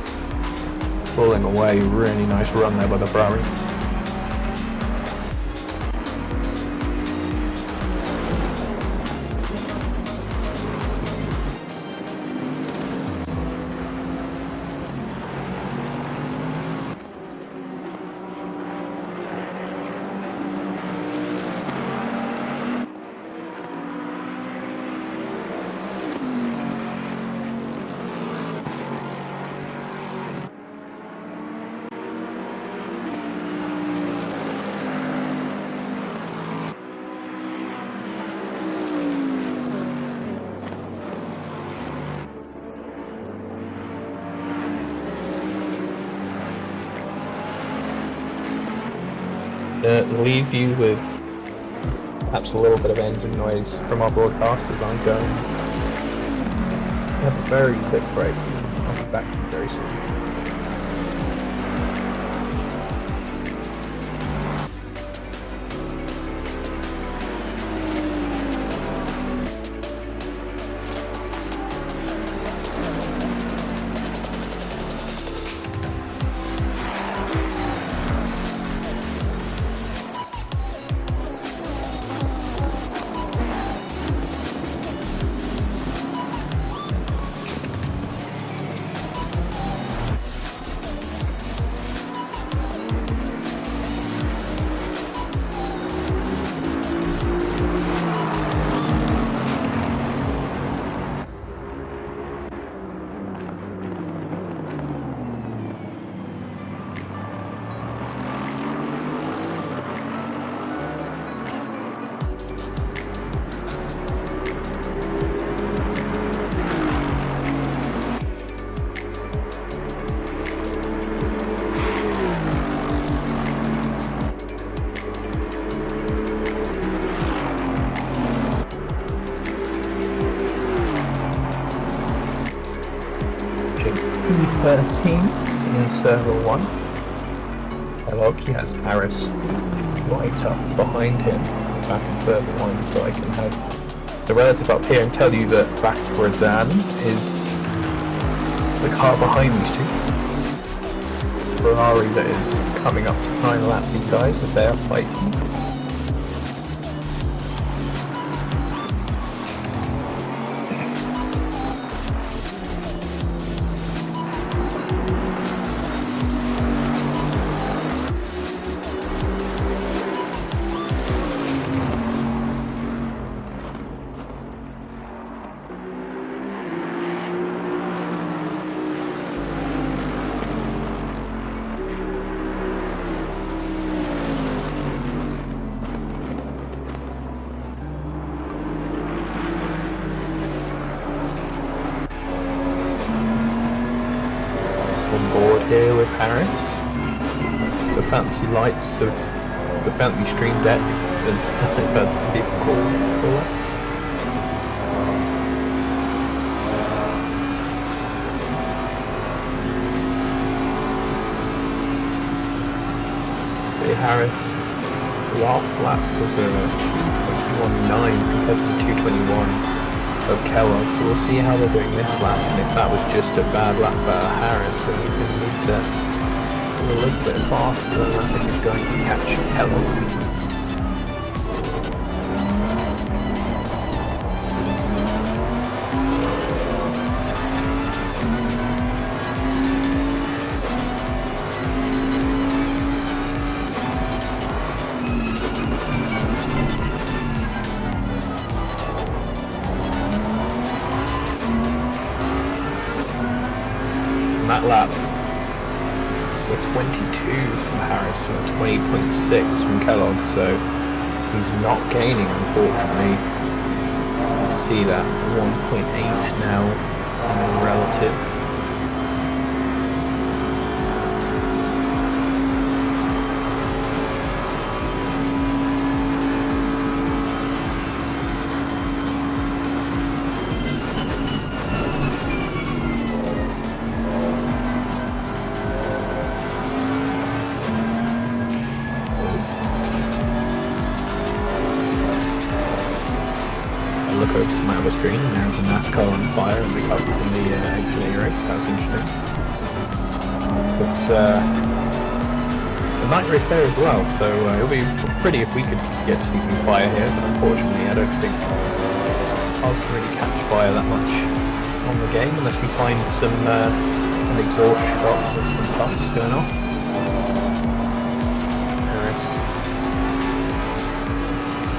Speaker 2: pulling away. Really nice run there by the Ferrari. Leave you with perhaps a little bit of engine noise from our broadcast as I'm going. We have a very quick break. I'll be back very soon. 13th in Server 1. Kellogg, he has Harris right up behind him back in Server 1, so I can have the relative up here and tell you that back for Dan is the car behind these two. Ferrari that is coming up to try and lap these guys as they are fighting. Board here with Harris. The fancy lights of the Bentley Stream Deck, as I've heard some people call it. Harris, the last lap was a 2:21.9 compared to the 2:21 of Kellogg, so we'll see how they're doing this lap, and if that was just a bad lap for Harris, then he's going to need to go a little bit faster, and I think he's going to catch Kellogg. That lap was 22 from Harris and 20.6 from Kellogg, so he's not gaining, unfortunately. You can see that 1.8 now in relative. Look over to my other screen, and there's a NASCAR on fire in the Xfinity race. That's interesting. But the night race there as well, so it would be pretty if we could get to see some fire here, but unfortunately I don't think cars can really catch fire that much on the game unless we find some an exhaust shot with some puffs going off.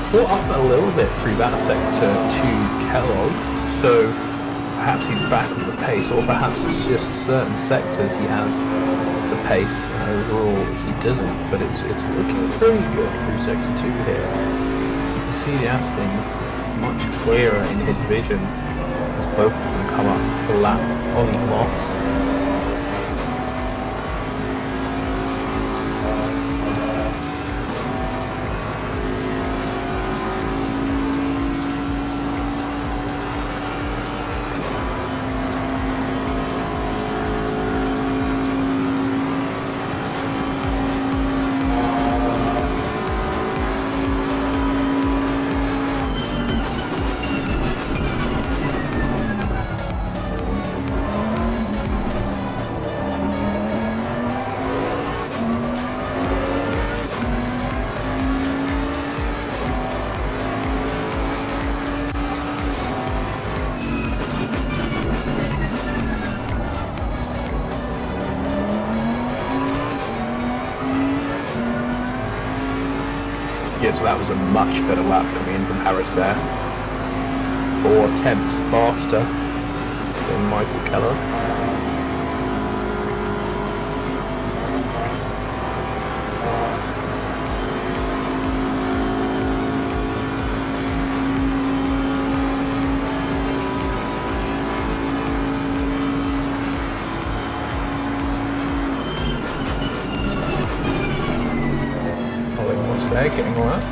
Speaker 2: Brought up a little bit through that sector to Kellogg, so perhaps he's back on the pace, or perhaps it's just certain sectors he has the pace and overall he doesn't, but it's looking pretty good through sector 2 here. You can see the Aston much clearer in his vision as both of them come up to lap Ollie Moss. Yeah, so that was a much better lap coming in from Harris there. 4 tenths faster than Michael Kellogg. There, getting all up.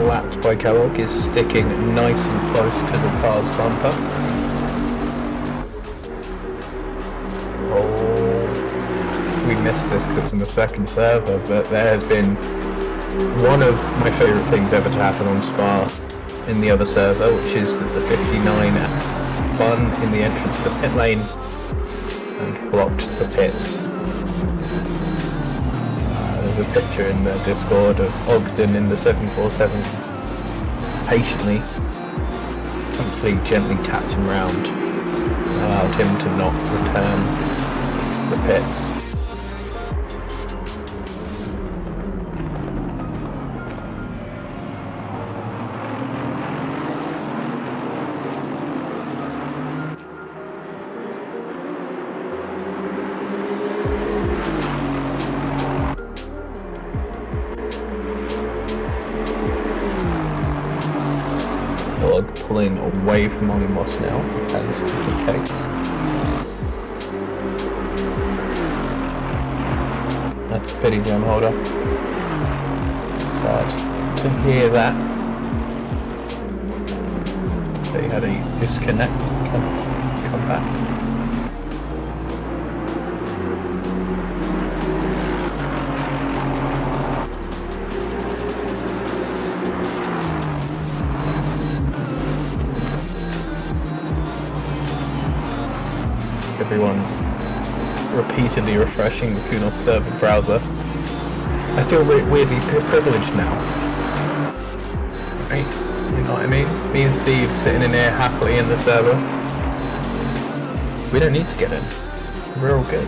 Speaker 2: lapped by Kellogg, is sticking nice and close to the car's bumper. Oh, we missed this because it was in the second server, but there has been one of my favourite things ever to happen on Spa in the other server, which is that the 59 spun in the entrance to the pit lane and blocked the pits. There's a picture in the Discord of Ogden in the 747 patiently, hopefully gently tapped him round, allowed him to not return the pits. Pulling away from Ollie Moss now, as is the case. That's a pity, Gem Holder. Sad to hear that. They had a disconnect. Come back. Everyone repeatedly refreshing the Kunos server browser. I feel weirdly privileged now. Right? You know what I mean? Me and Steve sitting in here happily in the server. We don't need to get in. We're all good.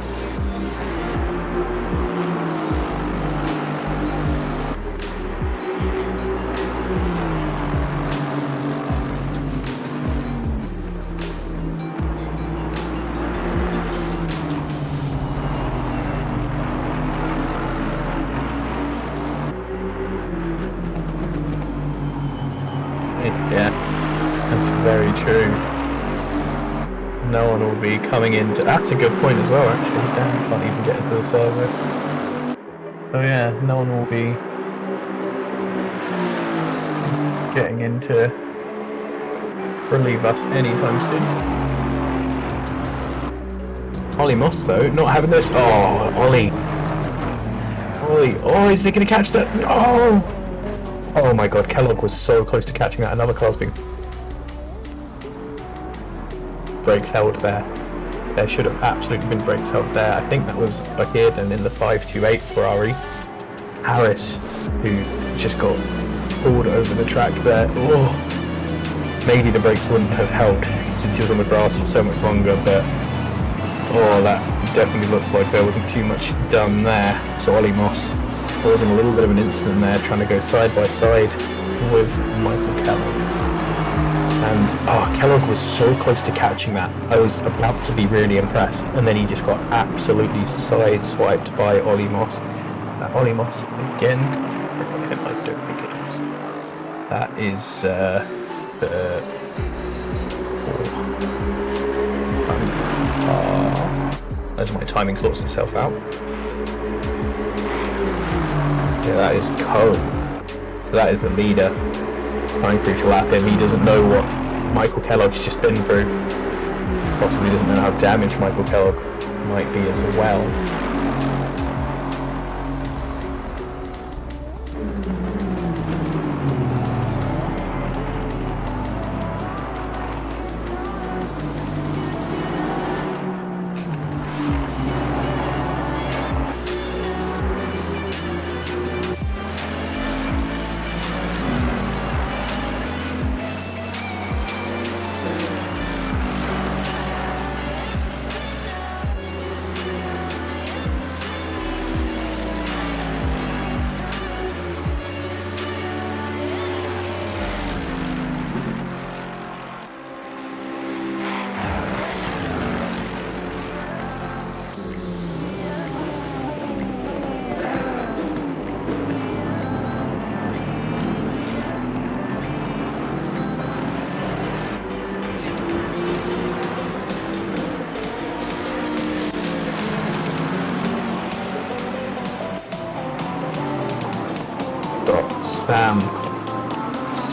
Speaker 2: Yeah, that's very true. No one will be coming into... That's a good point as well, actually. Darren can't even get into the server. So yeah, no one will be getting in to relieve us anytime soon. Ollie Moss, though, not having this... Oh, Ollie. Oh, is he going to catch that? Oh! Oh my god, Kellogg was so close to catching that. Another car's being... Brakes held there. There should have absolutely been brakes held there. I think that was Bakir and in the 528 Ferrari. Harris, who just got pulled over the track there. Oh, maybe the brakes wouldn't have held since he was on the grass for so much longer, but... Oh, that definitely looked like there wasn't too much done there. So Ollie Moss causing a little bit of an incident there, trying to go side by side with Michael Kellogg. And Kellogg was so close to catching that. I was about to be really impressed, and then he just got absolutely sideswiped by Ollie Moss. Ollie Moss again. I don't think it is. That is as my timing sorts itself out. Yeah, that is Cohen. That is the leader. Trying through to lap him. He doesn't know what Michael Kellogg's just been through. Possibly doesn't know how damaged Michael Kellogg might be as well.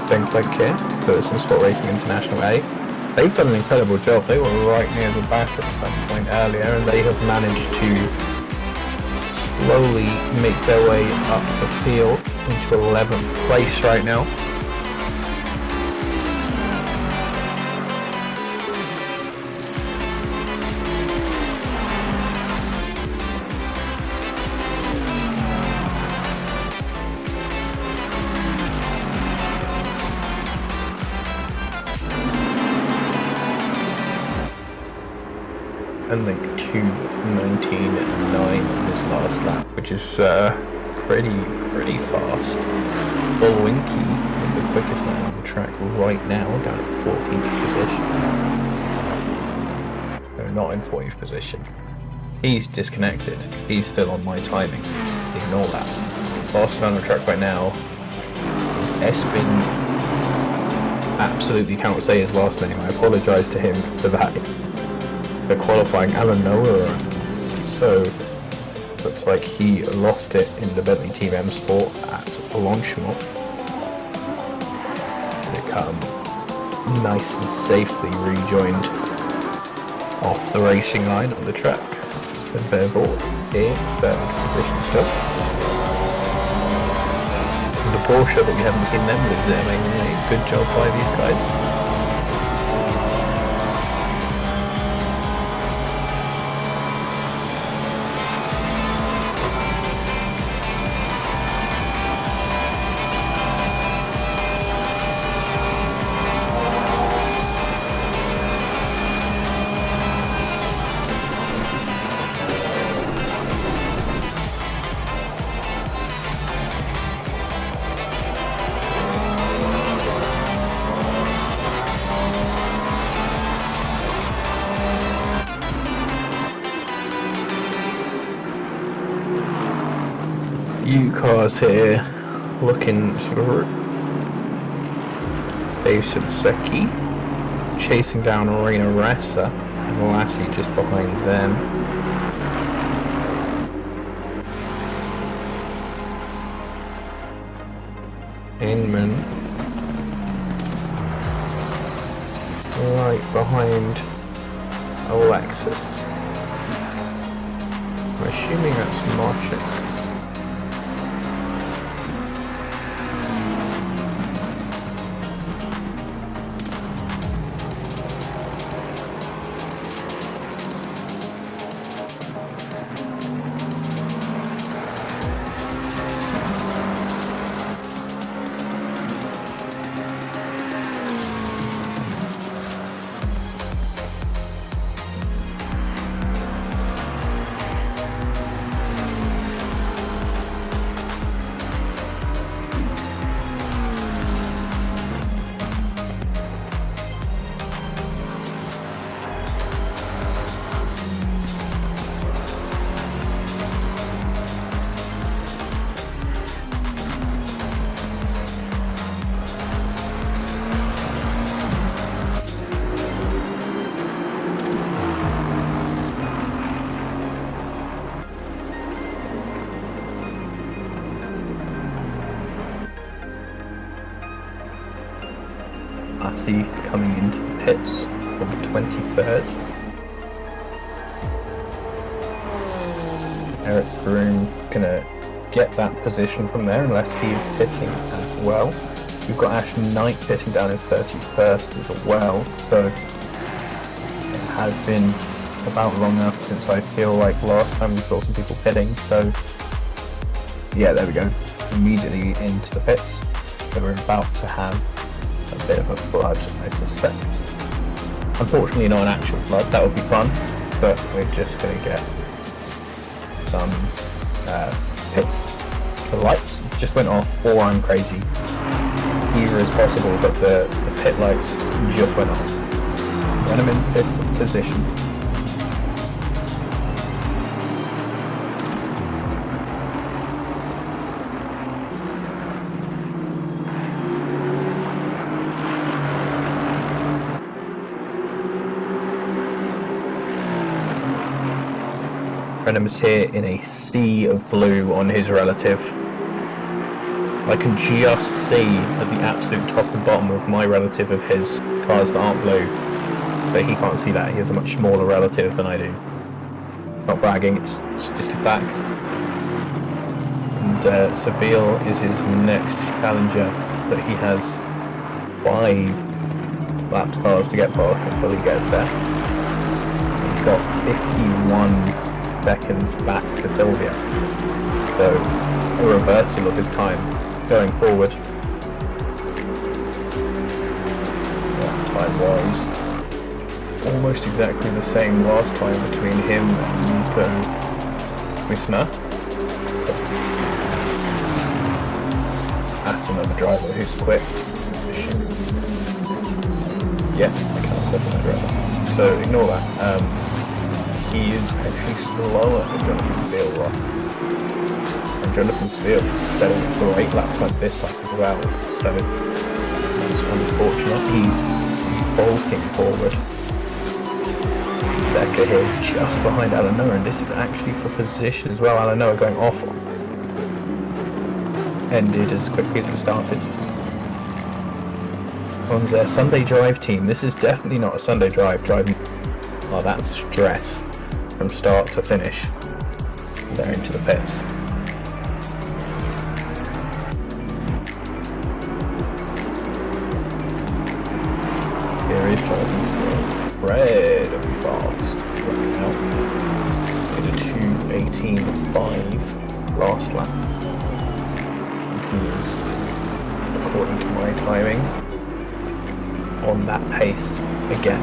Speaker 2: Don't click here. For some Sport Racing International A. They've done an incredible job. They were right near the back at some point earlier, and they have managed to slowly make their way up the field into 11th place right now. And like 2:19.9 in his last lap, which is pretty fast. Bolwinki in the quickest lap on the track right now, down at 14th position. No, not in 40th position. He's disconnected. He's still on my timing. Ignore that. Fastest on the track right now. Espin. Absolutely cannot say his last name. I apologise to him for that. The qualifying Alan Noah, so looks like he lost it in the Bentley Team M Sport at Blanchimont. Become nice and safely rejoined off the racing line on the track. And Vervoort in third position still. And the Porsche that we haven't seen them lose it, good job by these guys. Few cars here looking sort of Dave Subsecki chasing down Arena Ressa and Lassie just behind them. Inman right behind Alexis. I'm assuming that's Marchik. Lassie coming into the pits from 23rd. Eric Groom gonna get that position from there unless he is pitting as well. We've got Ashton Knight pitting down in 31st as well, so it has been about long enough since I feel like last time we saw some people pitting, so yeah, there we go. Immediately into the pits. So we're about to have a bit of a flood, I suspect. Unfortunately not an actual flood, that would be fun, but we're just going to get some pits. The lights just went off, or I'm crazy. Either is possible, but the pit lights just went off. When I'm in 5th position. Venom is here in a sea of blue on his relative. I can just see at the absolute top and bottom of my relative of his cars that aren't blue, but he can't see that. He has a much smaller relative than I do. Not bragging, it's just a fact. And Seville is his next challenger, but he has 5 lapped cars to get past until he gets there. He's got 51 seconds back to Sylvia, so a reversal of his time going forward. That time was almost exactly the same last time between him and Wisner. So, that's another driver who's quick. Yeah, I can't stop that driver. So ignore that. He is actually slower than Jonathan Steele was. And Jonathan Steele set a great lap time this lap as well. So that's unfortunate. He's bolting forward. Zeka here just behind Alanoa, and this is actually for position as well. Alanoa going off. Ended as quickly as it started. On their Sunday drive team, this is definitely not a Sunday drive. Driving, oh, that's stress from start to finish. They're into the pits. Here is Jonathan Steele. Incredibly fast. Did a 2:18.5 last lap. He is, according to my timing, on that pace again.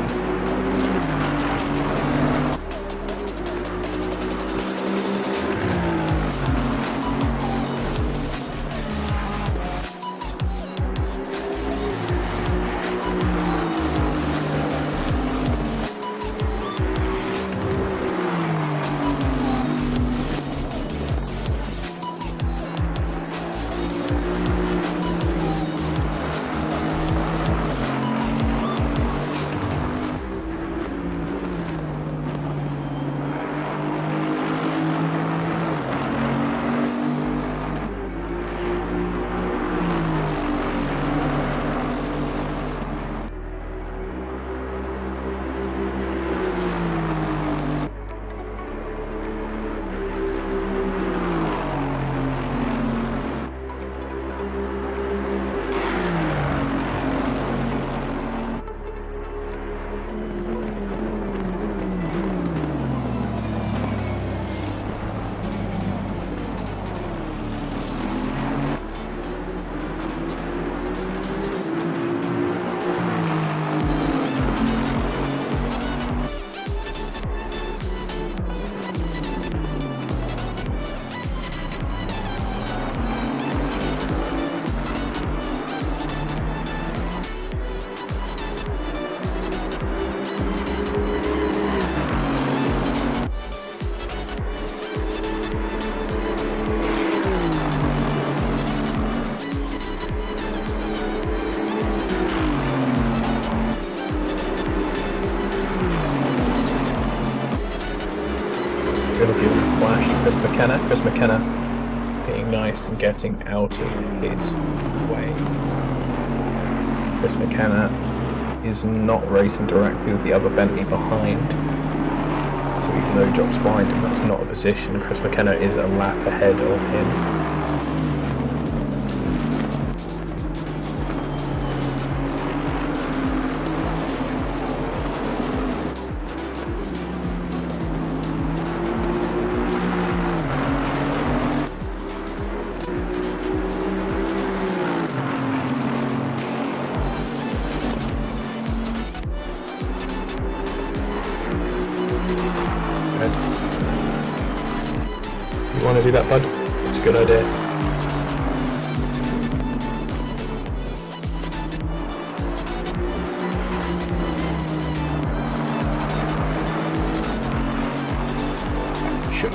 Speaker 2: Really beautiful flash to Chris McKenna. Chris McKenna being nice and getting out of his way. Chris McKenna is not racing directly with the other Bentley behind. So even though he drops behind him, that's not a position. Chris McKenna is a lap ahead of him. You want to do that, bud? It's a good idea. Sure.